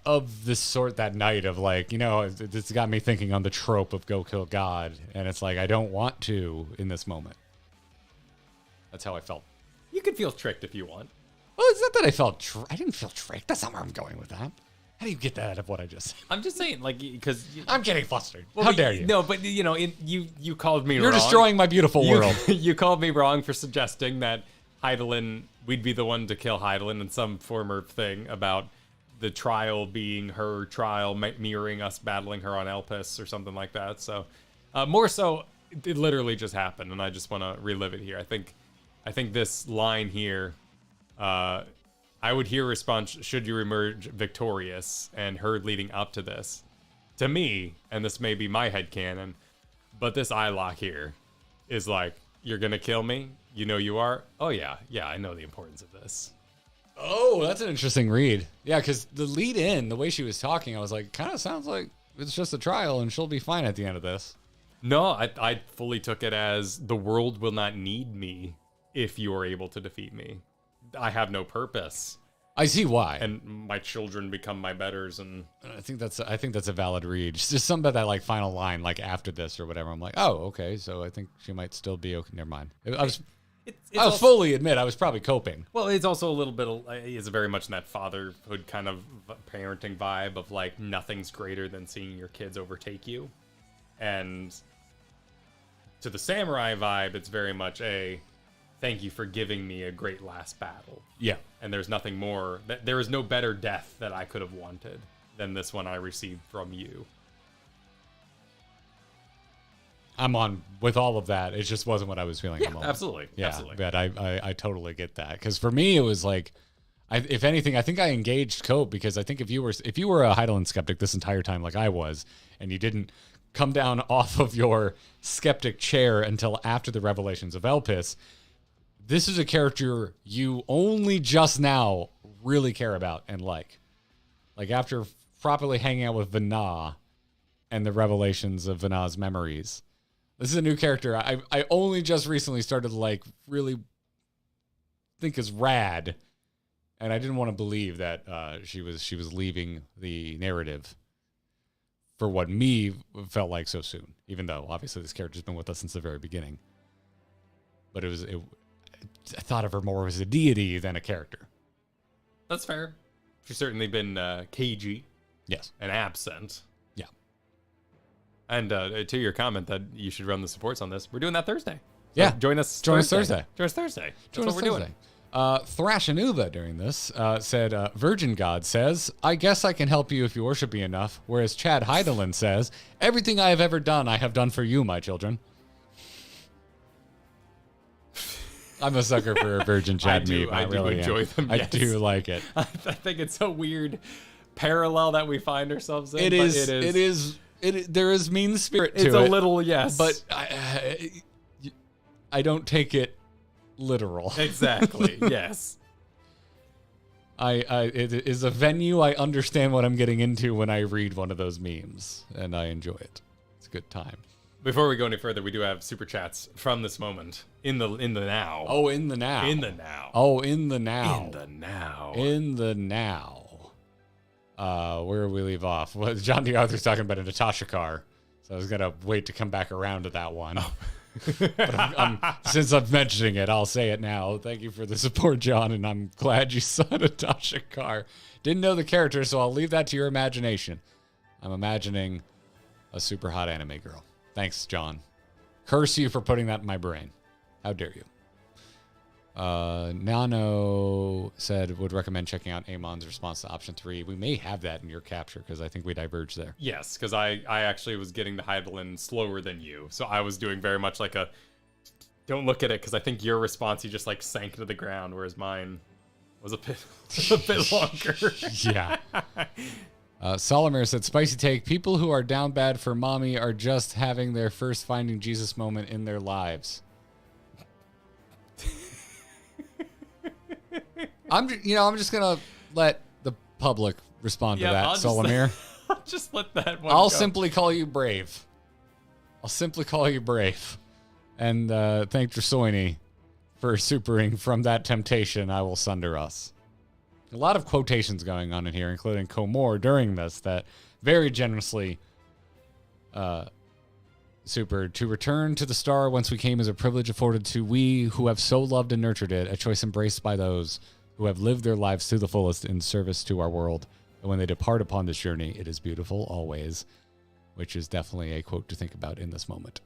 of this sort that night of like, you know, this got me thinking on the trope of go kill God, and it's like I don't want to in this moment. That's how I felt. You could feel tricked if you want. Well, it's not that I felt I didn't feel tricked. That's not where I'm going with that. How do you get that out of what I just said? I'm just saying, like, because I'm getting flustered. Well, how dare you? No, but you know, you called me wrong. You're destroying my beautiful world. You called me wrong for suggesting that Heidelin, we'd be the one to kill Heidelin in some former thing about the trial being her trial, mirroring us battling her on Elpis or something like that. So, more so, it literally just happened, and I just want to relive it here. I think this line here, I would hear a response, should you emerge victorious, and her leading up to this. To me, and this may be my headcanon, but this eye lock here is like, you're going to kill me? You know you are? Oh, yeah, I know the importance of this. Oh, that's an interesting read. Yeah, because the lead in, the way she was talking, I was like, kind of sounds like it's just a trial and she'll be fine at the end of this. No, I fully took it as the world will not need me if you are able to defeat me. I have no purpose. I see why. And my children become my betters, and I think that's a valid read. Just something about that like final line, like after this or whatever. I'm like, oh, okay, so I think she might still be okay. Never mind. I'll fully admit I was probably coping. Well, it's also a little bit, it's very much in that fatherhood kind of parenting vibe of like nothing's greater than seeing your kids overtake you. And to the samurai vibe, it's very much a thank you for giving me a great last battle. Yeah. And there's nothing more, there is no better death that I could have wanted than this one I received from you. I'm on with all of that. It just wasn't what I was feeling. Yeah, absolutely. Yeah, absolutely. But I totally get that. Because for me, it was like, if anything, I think I engaged Cope because I think if you were a Heidelin skeptic this entire time like I was, and you didn't come down off of your skeptic chair until after the revelations of Elpis, this is a character you only just now really care about and like. Like after properly hanging out with Vana and the revelations of Vana's memories. This is a new character I only just recently started to like really think is rad. And I didn't want to believe that she was leaving the narrative for what me felt like so soon, even though obviously this character's been with us since the very beginning. But I thought of her more as a deity than a character. That's fair. She's certainly been cagey. Yes. And absent. Yeah. And to your comment that you should run the supports on this, we're doing that Thursday. So yeah. Join us Thursday. Join us Thursday. That's what we're doing. Thrashanuva during this said, Virgin God says, I guess I can help you if you worship me enough. Whereas Chad Heidelin says, everything I have ever done, I have done for you, my children. I'm a sucker for a Virgin Chad meme. I really enjoy them. Yes. I do like it. I think it's a weird parallel that we find ourselves in. It is. There is mean spirit to it. It's a little, yes. But I don't take it literal. Exactly. Yes. It is a venue. I understand what I'm getting into when I read one of those memes, and I enjoy it. It's a good time. Before we go any further, we do have super chats from this moment in the now. Oh, in the now. In the now. Oh, in the now. In the now. In the now. Where we leave off? Well, John D. Arthur's talking about a Natasha car, so I was gonna wait to come back around to that one. Oh. But since I'm mentioning it, I'll say it now. Thank you for the support, John, and I'm glad you saw Natasha Carr. Didn't know the character, so I'll leave that to your imagination. I'm imagining a super hot anime girl. Thanks, John. Curse you for putting that in my brain. How dare you? Nano said would recommend checking out Amon's response to option 3. We may have that in your capture because I think we diverge there. Yes, because I actually was getting the Heidelin slower than you. So I was doing very much like a don't look at it because I think your response you just like sank to the ground, whereas mine was a bit longer. Yeah. Solomir said, spicy take, people who are down bad for mommy are just having their first finding Jesus moment in their lives. I'm just going to let the public respond to that, Solomir. I'll just let that one I'll go. simply call you brave. And thank Drasoini for supering from that temptation I will sunder us. A lot of quotations going on in here, including Coeurl during this, that very generously supered. To return to the star whence we came is a privilege afforded to we who have so loved and nurtured it, a choice embraced by those who have lived their lives to the fullest in service to our world. And when they depart upon this journey, it is beautiful always, which is definitely a quote to think about in this moment.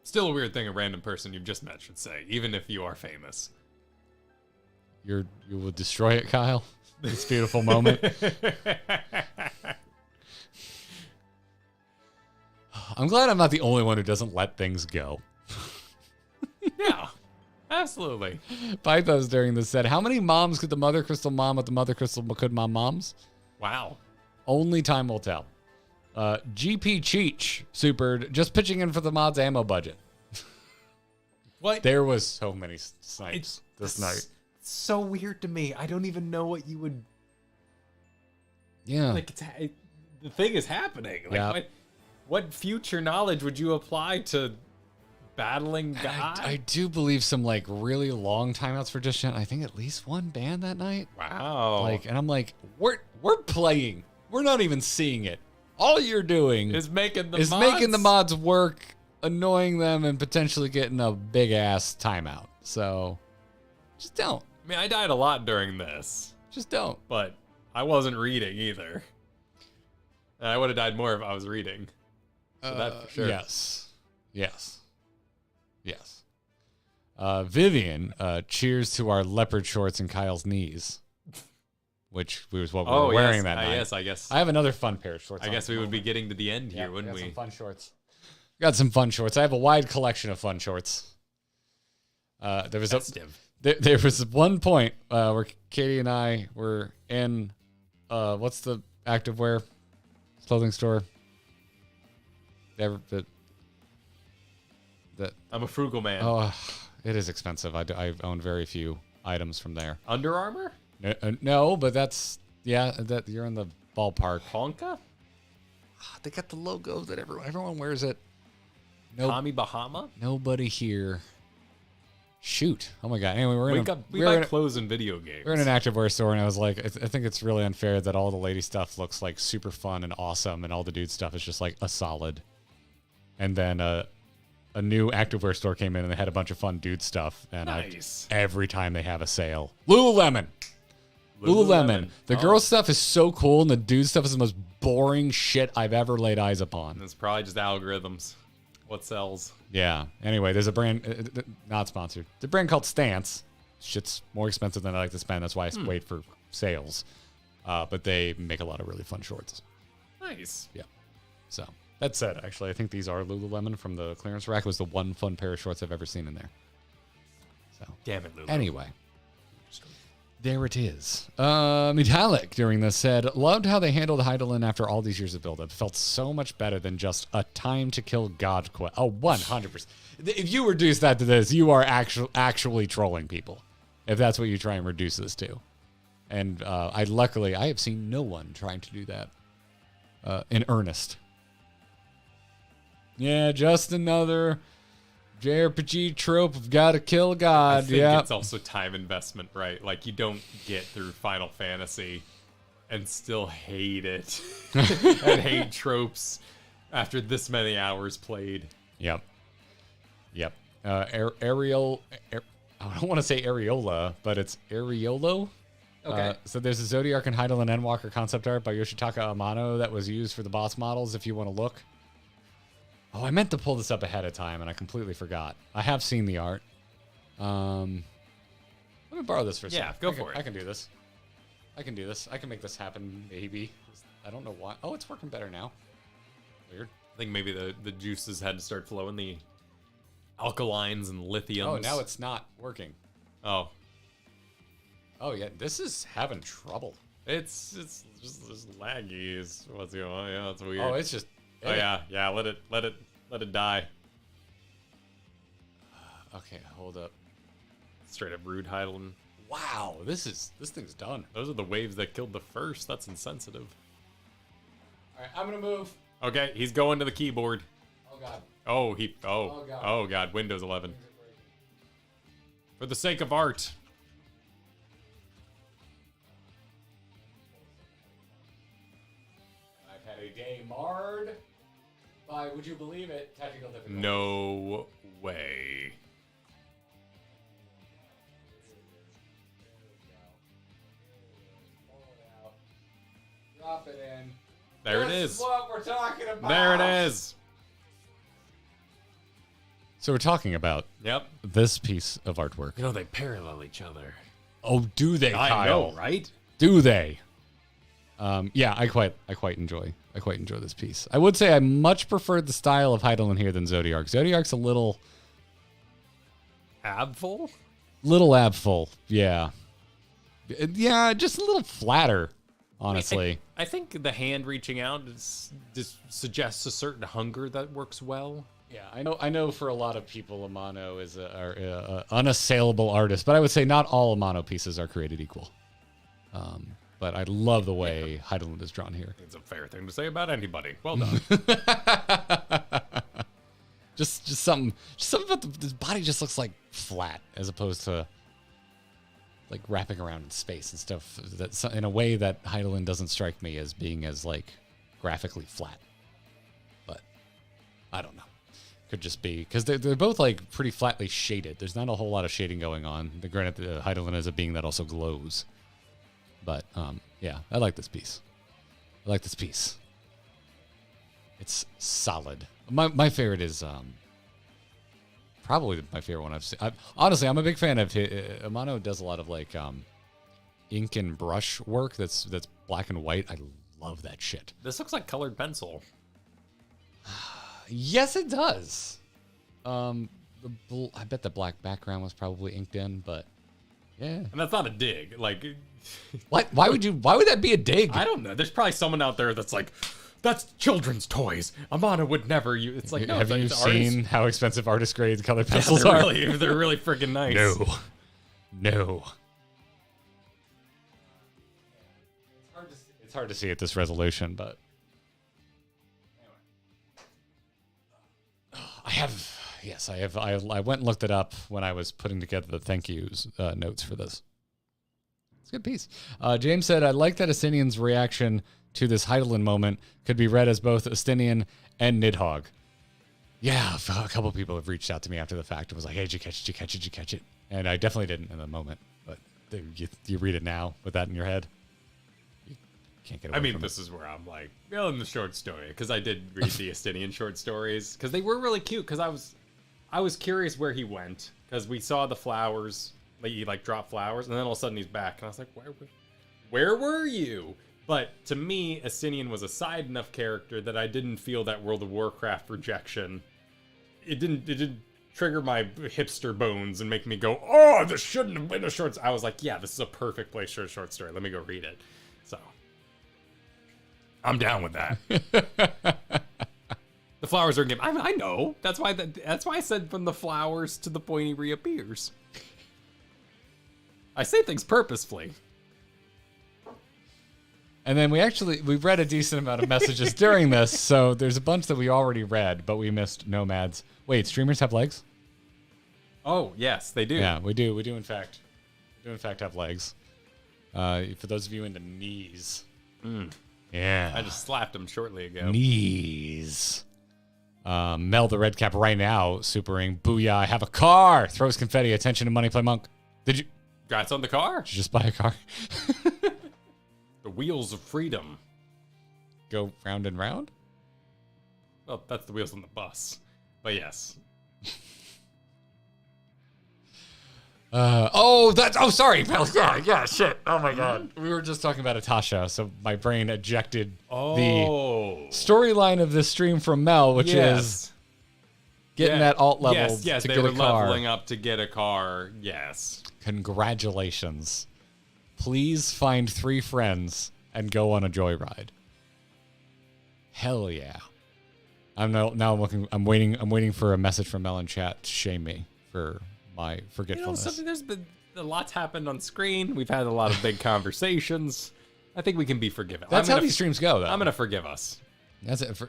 Still a weird thing a random person you've just met should say, even if you are famous. You will destroy it, Kyle. This beautiful moment. I'm glad I'm not the only one who doesn't let things go. Yeah, absolutely. Pythos during this said, how many moms could the Mothercrystal mom at the Mothercrystal could mom moms? Wow. Only time will tell. GP Cheech supered, just pitching in for the mods ammo budget. What? There was so many snipes this night. So weird to me. I don't even know what you would. Yeah. Like the thing is happening. Like yeah. What future knowledge would you apply to battling God? I do believe some like really long timeouts for Just Chat. I think at least one ban that night. Wow. And I'm like, we're playing. We're not even seeing it. All you're doing is making the mods work, annoying them, and potentially getting a big ass timeout. So just don't. I mean, I died a lot during this. Just don't. But I wasn't reading either. And I would have died more if I was reading. So that for sure. Yes. Vivian, cheers to our leopard shorts and Kyle's knees. Which was what we were wearing that night. Yes, I guess. I have another fun pair of shorts. I guess we would be getting to the end here, wouldn't we? Some fun shorts. Got some fun shorts. I have a wide collection of fun shorts. There was one point where Katie and I were in what's the activewear clothing store? That I'm a frugal man. Oh, it is expensive. I've owned very few items from there. Under Armour? No, but that you're in the ballpark. Honka? They got the logo that everyone wears it. Tommy Bahama? Nobody here. Shoot. Oh my god. Anyway, we buy clothes and video games. We're in an activewear store, and I was like, I think it's really unfair that all the lady stuff looks like super fun and awesome, and all the dude stuff is just like a solid. And then a new activewear store came in, and they had a bunch of fun dude stuff. And nice. Every time they have a sale, Lululemon. The girl stuff is so cool, and the dude stuff is the most boring shit I've ever laid eyes upon. It's probably just algorithms. What sells? Yeah. Anyway, there's a brand, not sponsored. It's a brand called Stance, shit's more expensive than I like to spend. That's why I wait for sales. But they make a lot of really fun shorts. Nice. Yeah. So that said, actually, I think these are Lululemon from the clearance rack. It was the one fun pair of shorts I've ever seen in there. So damn it, Lulu. Anyway, there it is. Metallic during this said, loved how they handled Heidelin after all these years of build-up. Felt so much better than just a time to kill God quest. Oh, 100%. If you reduce that to this, you are actually trolling people. If that's what you try and reduce this to. And I have seen no one trying to do that in earnest. Yeah, just another JRPG trope of gotta kill God. I think it's also time investment, right? Like, you don't get through Final Fantasy and still hate it and hate tropes after this many hours played. Yep. Ariel. I don't want to say Areola, but it's Areolo. Okay. So there's a Zodiac and Heidelin Endwalker concept art by Yoshitaka Amano that was used for the boss models, if you want to look. Oh, I meant to pull this up ahead of time, and I completely forgot. I have seen the art. Let me borrow this for a second. Yeah, go for it. I can do this. I can make this happen, maybe. I don't know why. Oh, it's working better now. Weird. I think maybe the juices had to start flowing, the alkalines and lithiums. Oh, now it's not working. Oh, yeah, this is having trouble. it's just laggy is what's going on. Yeah, it's weird. Oh, it's just... Oh yeah, let it die. Okay, hold up. Straight up rude Heidelin. Wow, this thing's done. Those are the waves that killed the first. That's insensitive. All right, I'm gonna move. Okay, he's going to the keyboard. Oh god. Oh god, Windows 11. For the sake of art. I've had a day marred by, would you believe it, technical difficulties. No way. Drop it in. There it This is. what we're talking about. There it is. So we're talking about Yep. this piece of artwork. You know, they parallel each other. Oh, do they, Kyle? I know, right? Do they? Yeah, I quite enjoy this piece. I would say I much preferred the style of Heidelin here than Zodiark. Zodiark's a little Abful? abful. Yeah. Yeah, just a little flatter, honestly. I think the hand reaching out just suggests a certain hunger that works well. Yeah, I know for a lot of people, Amano is a unassailable artist, but I would say not all Amano pieces are created equal. But I love the way Heidelin is drawn here. It's a fair thing to say about anybody. Well done. just something about this body just looks like flat as opposed to like wrapping around in space and stuff. That's in a way that Heidelin doesn't strike me as being as like graphically flat. But I don't know. Could just be because they're both like pretty flatly shaded. There's not a whole lot of shading going on. Granted, Heidelin is a being that also glows. But yeah, I like this piece. It's solid. My favorite is probably my favorite one I've seen. Honestly, I'm a big fan of Amano. Does a lot of like ink and brush work that's black and white. I love that shit. This looks like colored pencil. Yes, it does. I bet the black background was probably inked in, but yeah. And that's not a dig. Like, what? Why would that be a dig? I don't know. There's probably someone out there that's like, that's children's toys. Amano would never use. It's like, no. Have you seen how expensive artist grade colored Yeah, pencils are? They're really freaking nice. No. It's hard to see at this resolution, but I went and looked it up when I was putting together the thank yous notes for this. It's a good piece. James said, I like that Astinian's reaction to this Heidelin moment could be read as both Astinian and Nidhogg. Yeah, a couple people have reached out to me after the fact and was like, hey, did you catch it? Did you catch it? And I definitely didn't in the moment. But you read it now with that in your head. You can't get away from this is where I'm like, in the short story, because I did read the Astinian short stories, because they were really cute, because I was curious where he went, because we saw the flowers, he like dropped flowers, and then all of a sudden he's back, and I was like, where were you? But to me, Asinian was a side enough character that I didn't feel that World of Warcraft rejection. It didn't trigger my hipster bones and make me go, oh, this shouldn't have been a short story. I was like, yeah, this is a perfect place for a short story. Let me go read it. So I'm down with that. The flowers are a game. I know. That's why I said from the flowers to the point he reappears. I say things purposefully. And then we've read a decent amount of messages during this, so there's a bunch that we already read, but we missed Nomads. Wait, streamers have legs? Oh, yes, they do. Yeah, we do. We do in fact have legs. For those of you into knees. Yeah. I just slapped him shortly ago. Knees. Mel the red cap right now, supering. Booyah, I have a car. Throws confetti. Attention to money play monk. Did you? Congrats on the car. Did you just buy a car? The wheels of freedom. Go round and round? Well, that's the wheels on the bus. But yes. Sorry, Mel. Yeah, shit. Oh my god. We were just talking about Atasha, so my brain ejected the storyline of this stream from Mel, which is getting that alt level to they get a were car. leveling up to get a car. Yes. Congratulations. Please find 3 friends and go on a joyride. Hell yeah. I'm waiting for a message from Mel in chat to shame me for my forgetfulness. There's been a lot's happened on screen. We've had a lot of big conversations. I think we can be forgiven. That's how these streams go, though. I'm gonna forgive us. That's it.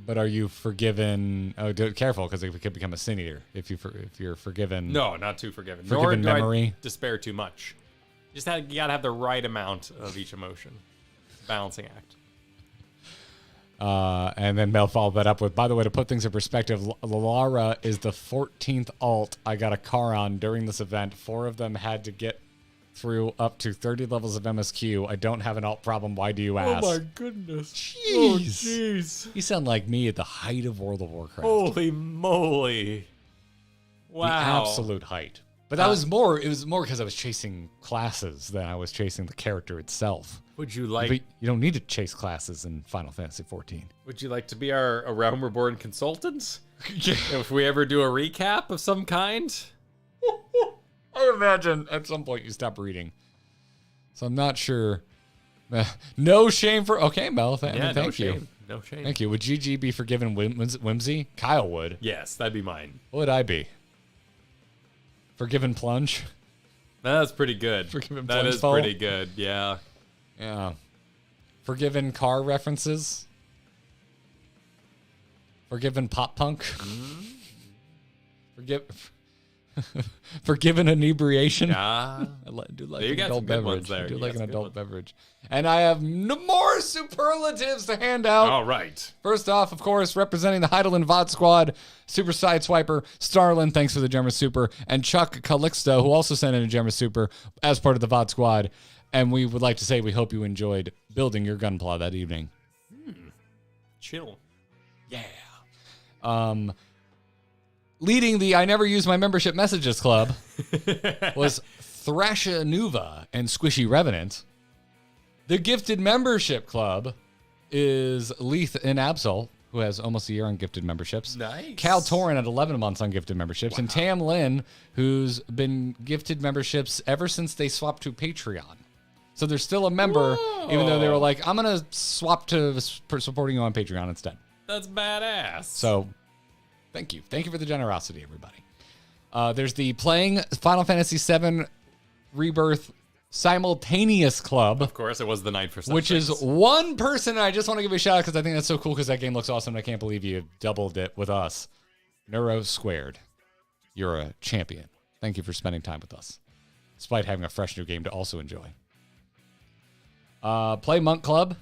But are you forgiven? Oh, careful, because it could become a sin eater if you're forgiven. No, not too forgiven. Forgiven Nor do memory. I despair too much. You gotta have the right amount of each emotion. Balancing act. And then Mel followed that up with, by the way, to put things in perspective, Lara is the 14th alt I got a car on during this event. 4 of them had to get through up to 30 levels of MSQ. I don't have an alt problem. Why do you ask? Oh my goodness. Jeez. Oh jeez. You sound like me at the height of World of Warcraft. Holy moly. Wow. The absolute height. But it was more because I was chasing classes than I was chasing the character itself. Would you like... But you don't need to chase classes in Final Fantasy XIV. Would you like to be our A Realm Reborn consultant? If we ever do a recap of some kind? I imagine at some point you stop reading. So I'm not sure. No shame for... Okay, Mel, thank you. No shame. Thank you. Would GG be forgiven Whimsy? Kyle would. Yes, that'd be mine. What would I be? Forgiven Plunge? That's pretty good. Forgiven That Plunge is Fall? pretty good, yeah. Yeah. Forgiven car references? Forgiven pop punk? Forgiven inebriation? Yeah. I do like You an got adult some good beverage. ones there. I do You like got an some good adult beverage. And I have more superlatives to hand out. All right. First off, of course, representing the Heidelin VOD squad, Super Sideswiper, Starlin, thanks for the Gemma Super, and Chuck Calixto, who also sent in a Gemma Super as part of the VOD squad. And we would like to say we hope you enjoyed building your gunpla that evening. Chill. Yeah. Leading the I Never Use My Membership Messages Club was Thrashanuva and Squishy Revenant. The Gifted Membership Club is Leith and Absol, who has almost a year on gifted memberships. Nice. Cal Torin at 11 months on gifted memberships. Wow. And Tam Lin, who's been gifted memberships ever since they swapped to Patreon. So they're still a member, even though they were like, I'm going to swap to supporting you on Patreon instead. That's badass. So thank you. Thank you for the generosity, everybody. There's the Playing Final Fantasy VII Rebirth Simultaneous Club. Of course, it was the night for some which things. is one person, and I just want to give a shout out because I think that's so cool because that game looks awesome. And I can't believe you doubled it with us. Neuro Squared. You're a champion. Thank you for spending time with us, despite having a fresh new game to also enjoy. Play Monk Club.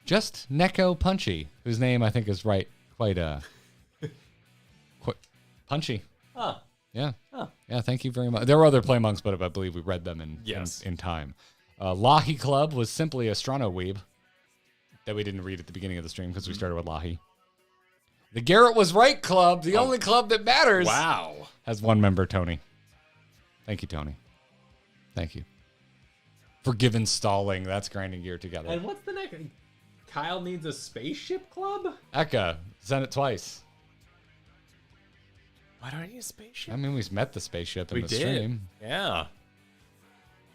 Just Neko Punchy, whose name I think is quite punchy. Huh. Yeah. Huh. Yeah, thank you very much. There were other Play Monks, but I believe we read them in time. Lahi Club was simply a Strano Weeb that we didn't read at the beginning of the stream because we started with Lahi. The Garrett Was Right Club, the only club that matters. Wow. Has one member, Tony. Thank you, Tony. Thank you. Forgiven stalling. That's grinding gear together. And what's the next? Kyle needs a spaceship club? Eka, sent it twice. Why do I need a spaceship? I mean, we met the spaceship in the stream. Yeah.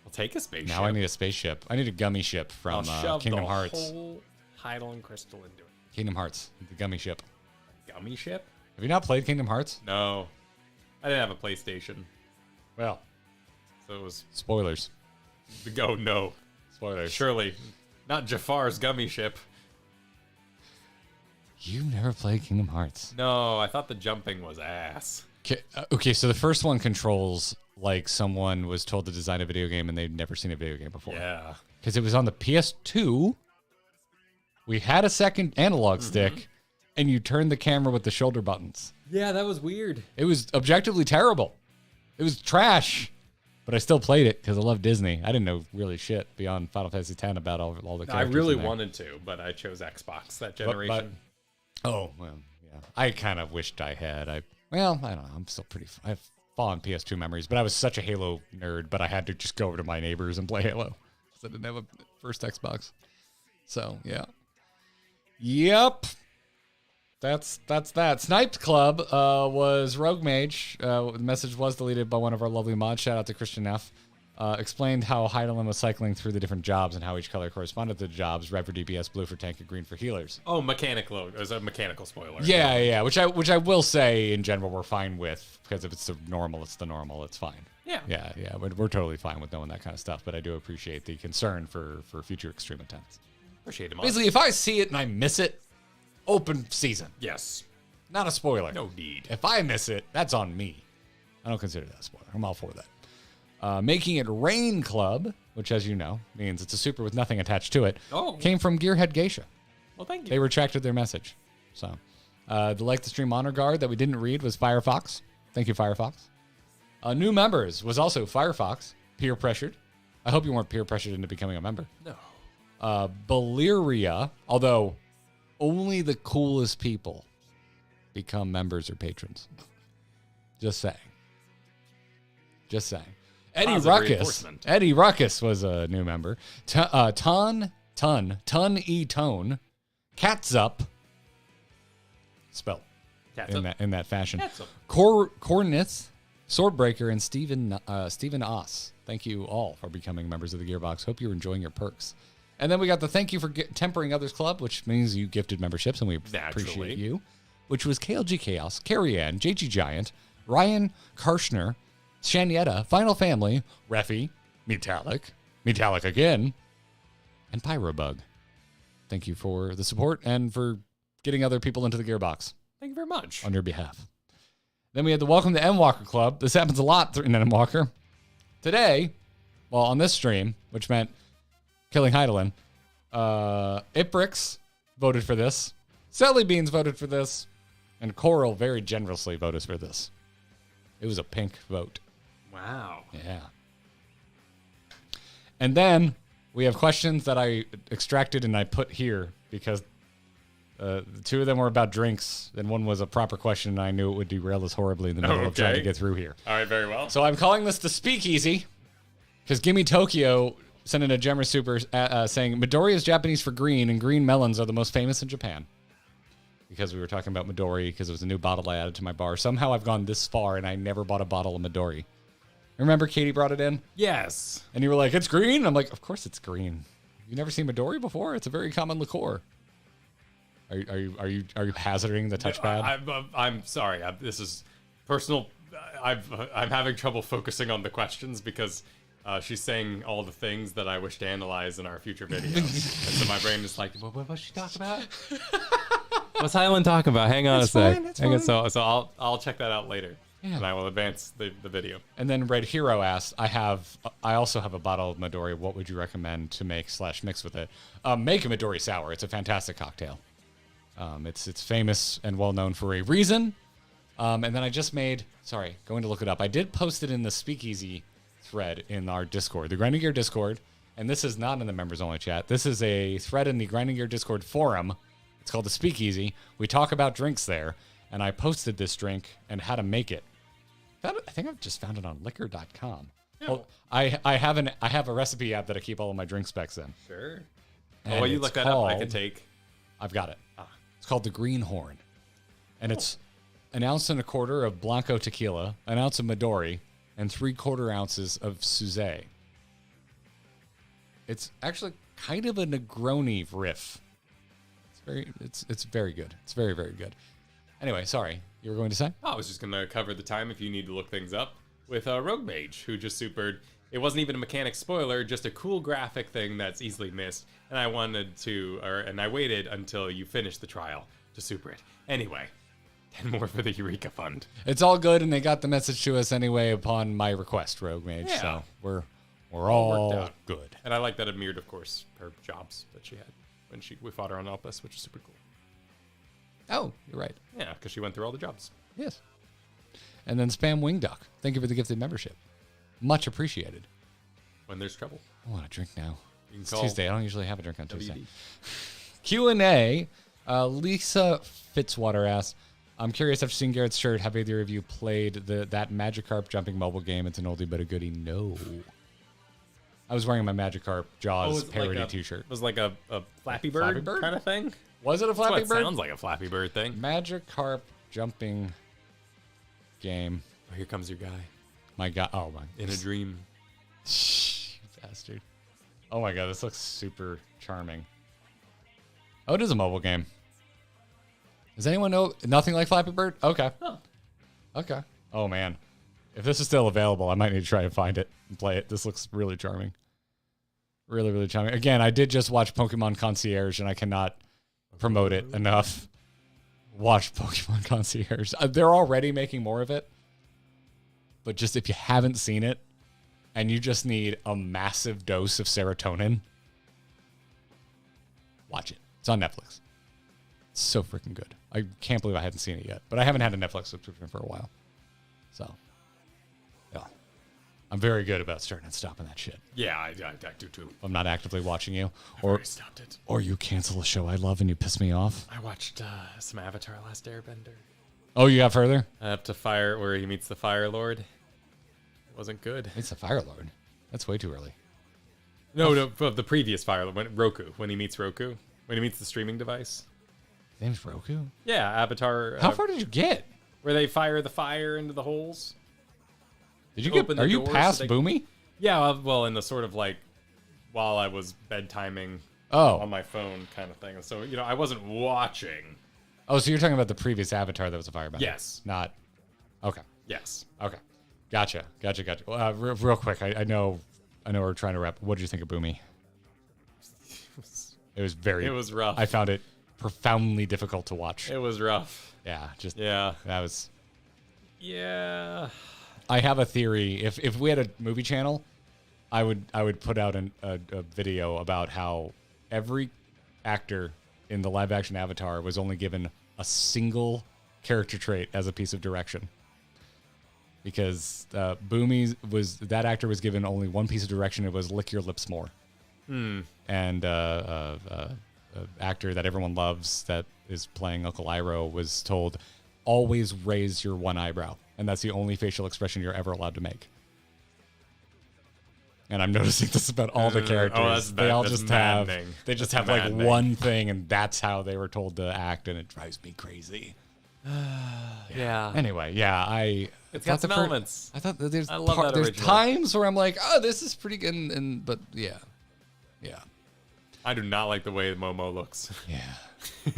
I'll take a spaceship. Now I need a spaceship. I need a gummy ship from Kingdom Hearts. Whole Hydaelyn crystal into it. Kingdom Hearts, the gummy ship. Gummy ship? Have you not played Kingdom Hearts? No. I didn't have a PlayStation. Well, so it was... Spoilers. Oh, no. Spoilers. Surely. Not Jafar's gummy ship. You've never played Kingdom Hearts? No, I thought the jumping was ass. Okay, so the first one controls like someone was told to design a video game and they'd never seen a video game before. Yeah. Because it was on the PS2. We had a second analog stick, and you turned the camera with the shoulder buttons. Yeah, that was weird. It was objectively terrible. It was trash. But I still played it because I love Disney. I didn't know really shit beyond Final Fantasy X about all the characters. I really wanted to, but I chose Xbox that generation. Oh, well, yeah. I kind of wished I had. I don't know. I'm still pretty... I have fond PS2 memories, but I was such a Halo nerd, but I had to just go over to my neighbors and play Halo because I didn't have a first Xbox. So, yeah. Yep. That's that. Sniped Club was Rogue Mage. The message was deleted by one of our lovely mods. Shout out to Christian F. Explained how Hydaelyn was cycling through the different jobs and how each color corresponded to the jobs. Red for DPS, blue for tank, and green for healers. Oh, mechanical. It was a mechanical spoiler. Yeah. Which I will say in general we're fine with, because if it's the normal, it's the normal. It's fine. Yeah. We're totally fine with knowing that kind of stuff. But I do appreciate the concern for future extreme attempts. Appreciate it. Basically, if I see it and I miss it, open season. Yes. Not a spoiler. No need. If I miss it, that's on me. I don't consider that a spoiler. I'm all for that. Making it Rain Club, which, as you know, means it's a super with nothing attached to it, came from Gearhead Geisha. Well, thank you. They retracted their message. So, the stream honor guard that we didn't read was Firefox. Thank you, Firefox. New members was also Firefox, peer pressured. I hope you weren't peer pressured into becoming a member. No. Valyria, although only the coolest people become members or patrons. Just saying. Eddie Ruckus was a new member. Tone, Catsup, spelled in that fashion. Cornith, Swordbreaker, and Stephen Oss. Thank you all for becoming members of the Gearbox. Hope you're enjoying your perks. And then we got the thank you for tempering others club, which means you gifted memberships, and we appreciate you. Which was KLG Chaos, Carrie Ann, JG Giant, Ryan Karshner, Shanietta, Final Family, Reffy, Metallic again, and Pyrobug. Thank you for the support and for getting other people into the Gearbox. Thank you very much. On your behalf. Then we had the Welcome to M-Walker Club. This happens a lot in M-Walker. Today, on this stream, which meant killing Hydaelyn, Iprix voted for this. Sally Beans voted for this. And Coeurl very generously voted for this. It was a pink vote. Wow. Yeah. And then we have questions that I extracted and I put here because the two of them were about drinks, and one was a proper question, and I knew it would derail us horribly in the middle of trying to get through here. All right, very well. So I'm calling this the Speakeasy because Gimme Tokyo sent in a Gemmer Super saying Midori is Japanese for green, and green melons are the most famous in Japan. Because we were talking about Midori, because it was a new bottle I added to my bar. Somehow I've gone this far, and I never bought a bottle of Midori. Remember Katie brought it in? Yes. And you were like, it's green? I'm like, of course it's green. You never seen Midori before? It's a very common liqueur. Are you hazarding the touchpad? I'm sorry. This is personal. I'm having trouble focusing on the questions because she's saying all the things that I wish to analyze in our future videos. And so my brain is like, what's she talking about? What's Hydaelyn talking about? Hang on a sec. So I'll check that out later. Yeah. And I will advance the video. And then Red Hero asked, I also have a bottle of Midori. What would you recommend to make / mix with it? Make a Midori sour. It's a fantastic cocktail. It's famous and well known for a reason. And then I just made, going to look it up. I did post it in the Speakeasy thread in our Discord, the Grinding Gear Discord. And this is not in the members only chat. This is a thread in the Grinding Gear Discord forum. It's called the Speakeasy. We talk about drinks there. And I posted this drink and how to make it. think I've just found it on liquor.com. Yeah. Oh, I have a recipe app that I keep all of my drink specs in. Sure. And while you look that up, I can take. I've got it. It's called the Greenhorn. And it's 1.25 ounces of Blanco tequila, 1 ounce of Midori, and 3/4 ounces of Suzette. It's actually kind of a Negroni riff. It's very good. It's very, very good. Anyway, sorry. You were going to say? I was just going to cover the time if you need to look things up with Rogue Mage, who just supered. It wasn't even a mechanic spoiler, just a cool graphic thing that's easily missed. And I waited until you finished the trial to super it. Anyway, 10 more for the Eureka Fund. It's all good, and they got the message to us anyway upon my request, Rogue Mage. Yeah. So we're all good. And I like that it mirrored, of course, her jobs that she had when we fought her on Elpis, which is super cool. Oh, you're right. Yeah, because she went through all the jobs. Yes. And then Spam Wing Duck. Thank you for the gifted membership. Much appreciated. When there's trouble. I want a drink now. It's Tuesday. I don't usually have a drink on WD. Tuesday. Q&A. Lisa Fitzwater asks, I'm curious, after seeing Garrett's shirt, have either of you played that Magikarp jumping mobile game? It's an oldie but a goodie. No. I was wearing my Magikarp Jaws parody t-shirt. It was like a Flappy Bird kind of thing? Was it a Flappy Bird? It sounds like a Flappy Bird thing. Magikarp jumping game. Oh, here comes your guy. My God. Oh, my. In a dream. You bastard. Oh, my God. This looks super charming. Oh, it is a mobile game. Does anyone know? Nothing like Flappy Bird? Okay. Huh. Okay. Oh, man. If this is still available, I might need to try and find it and play it. This looks really charming. Really, really charming. Again, I did just watch Pokemon Concierge, and I cannot promote it enough. Watch Pokemon Concierge. They're already making more of it. But just if you haven't seen it, and you just need a massive dose of serotonin, watch it. It's on Netflix. It's so freaking good. I can't believe I hadn't seen it yet. But I haven't had a Netflix subscription for a while. So, yeah. I'm very good about starting and stopping that shit. Yeah, I do too. I'm not actively watching you. Or stopped it. Or you cancel a show I love and you piss me off. I watched some Avatar Last Airbender. Oh, you got further? Up to Fire, where he meets the Fire Lord. Wasn't good. It's the Fire Lord. That's way too early. No, the previous Fire Lord. When he meets Roku. When he meets the streaming device. His name's Roku? Yeah, Avatar. How far did you get? Where they fire the fire into the holes. Did you get? Are you past Boomy? Yeah, well, in the sort of like while I was bedtiming on my phone kind of thing. So, I wasn't watching. Oh, so you're talking about the previous Avatar that was a firebender? Yes. Not. Okay. Yes. Okay. Gotcha. Real quick, I know we're trying to wrap. What did you think of Boomy? It was rough. I found it profoundly difficult to watch. It was rough. Yeah. That was. Yeah. I have a theory. If we had a movie channel, I would put out a video about how every actor in the live action Avatar was only given a single character trait as a piece of direction. Because Boomy that actor was given only one piece of direction. It was lick your lips more. And actor that everyone loves that is playing Uncle Iroh was told, always raise your one eyebrow. And that's the only facial expression you're ever allowed to make. And I'm noticing this about all the characters. They all just have like one thing, and that's how they were told to act, and it drives me crazy. Yeah. Anyway, yeah, it's got some elements. I thought that there's original. times where I'm like, oh, this is pretty good, but yeah. I do not like the way Momo looks. Yeah.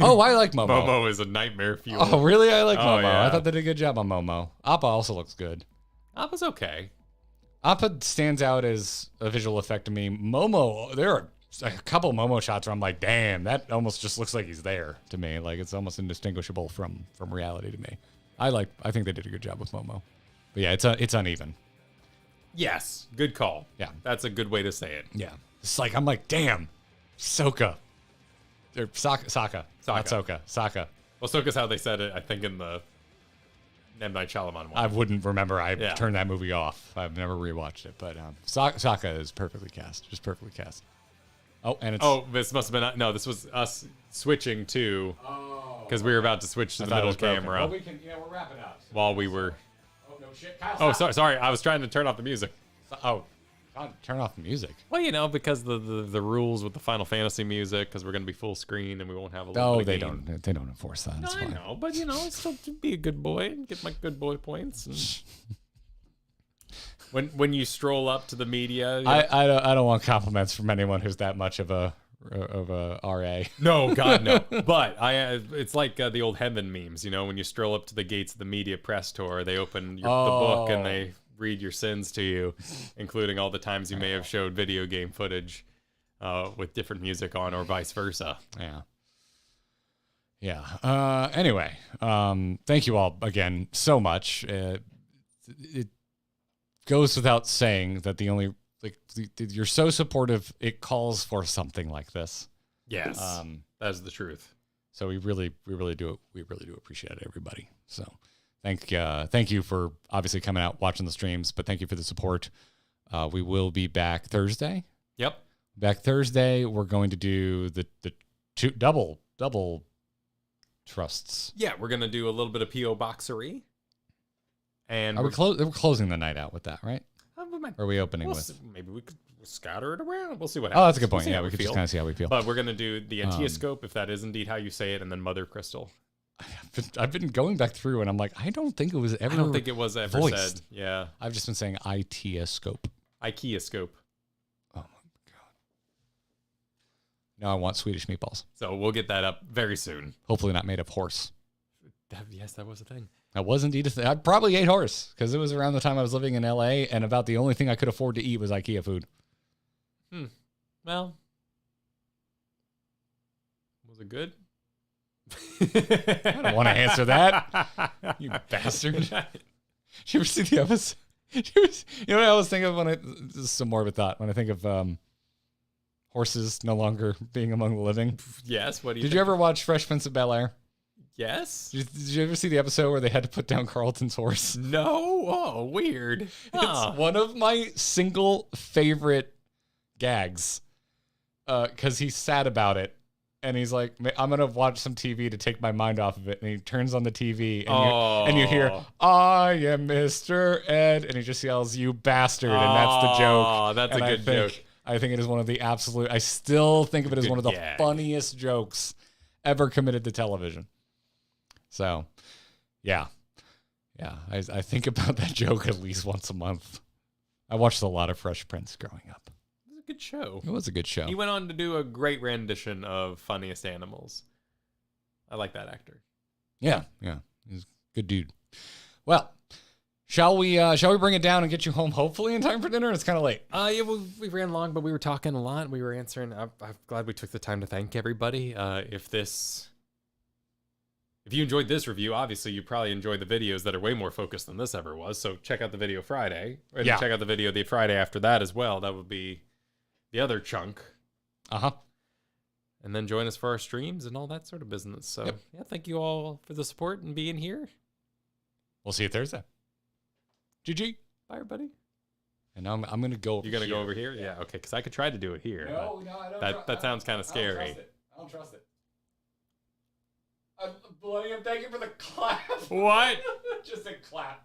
Oh, I like Momo. Momo is a nightmare fuel. Oh, really? I like Momo. Yeah. I thought they did a good job on Momo. Appa also looks good. Appa's okay. Appa stands out as a visual effect to me. Momo, there are a couple Momo shots where I'm like, damn, that almost just looks like he's there to me. Like, it's almost indistinguishable from reality to me. I think they did a good job with Momo. But yeah, it's uneven. Yes, good call. Yeah. That's a good way to say it. Yeah. It's like, I'm like, damn, Sokka. Or Sokka. Not Sokka. Sokka. Well, Sokka's how they said it, I think, in the M. Night Shyamalan one. I wouldn't remember. I turned that movie off. I've never rewatched it. But Sokka is perfectly cast. Just perfectly cast. Oh, and it's... Oh, this must have been... No, this was us switching to... Because we were about to switch to the middle camera. Well, we're wrapping up. While we were... Oh, no, shit, Kyle, Oh, stop. sorry. I was trying to turn off the music. Oh, God, turn off the music. Well, you know, because the rules with the Final Fantasy music, because we're going to be full screen and we won't have a little No, bit of they game. don't. They don't enforce that. No, It's I fine. know, but you know, I still to be a good boy and get my good boy points. And when you stroll up to the media, I don't want compliments from anyone who's that much of a RA. no, God, no. But it's like the old heaven memes, you know, when you stroll up to the gates of the media press tour, they open the book and they read your sins to you, including all the times you may have showed video game footage with different music on, or vice versa. Yeah. Anyway, thank you all again so much. It goes without saying that you're so supportive. It calls for something like this. Yes, that's the truth. So we really do appreciate it, everybody. So thank you for obviously coming out, watching the streams, but thank you for the support. We will be back Thursday. Yep. Back Thursday, we're going to do the two double trusts. Yeah, we're gonna do a little bit of PO boxery. And we're closing the night out with that, right? Or are we opening with? Maybe we could scatter it around. We'll see what Oh, happens. that's a good point. We'll Yeah, we could just kind of see how we feel. But we're gonna do the Antioscope, if that is indeed how you say it, and then Mothercrystal. I've been going back through, and I'm like, I don't think it was ever. I don't think it was ever voiced. said. Yeah. I've just been saying ITScope. IKEA-scope. Oh my God. Now I want Swedish meatballs. So we'll get that up very soon. Hopefully not made of horse. Yes, that was a thing. That was indeed a thing. I probably ate horse because it was around the time I was living in LA, and about the only thing I could afford to eat was IKEA food. Well, was it good? I don't want to answer that. You bastard. Did you ever see the episode? You know what I always think of this is some more of a thought, when I think of horses no longer being among the living? Yes, what do you Did think? you ever watch Fresh Prince of Bel-Air? Yes. Did you ever see the episode where they had to put down Carlton's horse? No. Oh, weird. It's one of my single favorite gags because he's sad about it. And he's like, I'm going to watch some TV to take my mind off of it. And he turns on the TV and you hear, I am Mr. Ed. And he just yells, you bastard. And that's the joke. Oh, that's a good joke. I think it is one of the I still think of it as one of the funniest jokes ever committed to television. So, yeah. I think about that joke at least once a month. I watched a lot of Fresh Prince growing up. It was a good show. It was a good show. He went on to do a great rendition of Funniest Animals. I like that actor. Yeah. He's a good dude. Well, shall we bring it down and get you home hopefully in time for dinner? It's kind of late. Yeah, we ran long, but we were talking a lot. We were answering. I'm glad we took the time to thank everybody. If you enjoyed this review, obviously you probably enjoyed the videos that are way more focused than this ever was. So check out the video Friday. And check out the video the Friday after that as well. That would be the other chunk. Uh-huh. And then join us for our streams and all that sort of business. So yeah, thank you all for the support and being here. We'll see you Thursday. GG. Bye, everybody. And now I'm going to go over You're going to go over here? Yeah, okay, because I could try to do it here. No, I don't. That sounds kind of scary. I don't trust it. I'm thank you for the clap. What? Just a clap.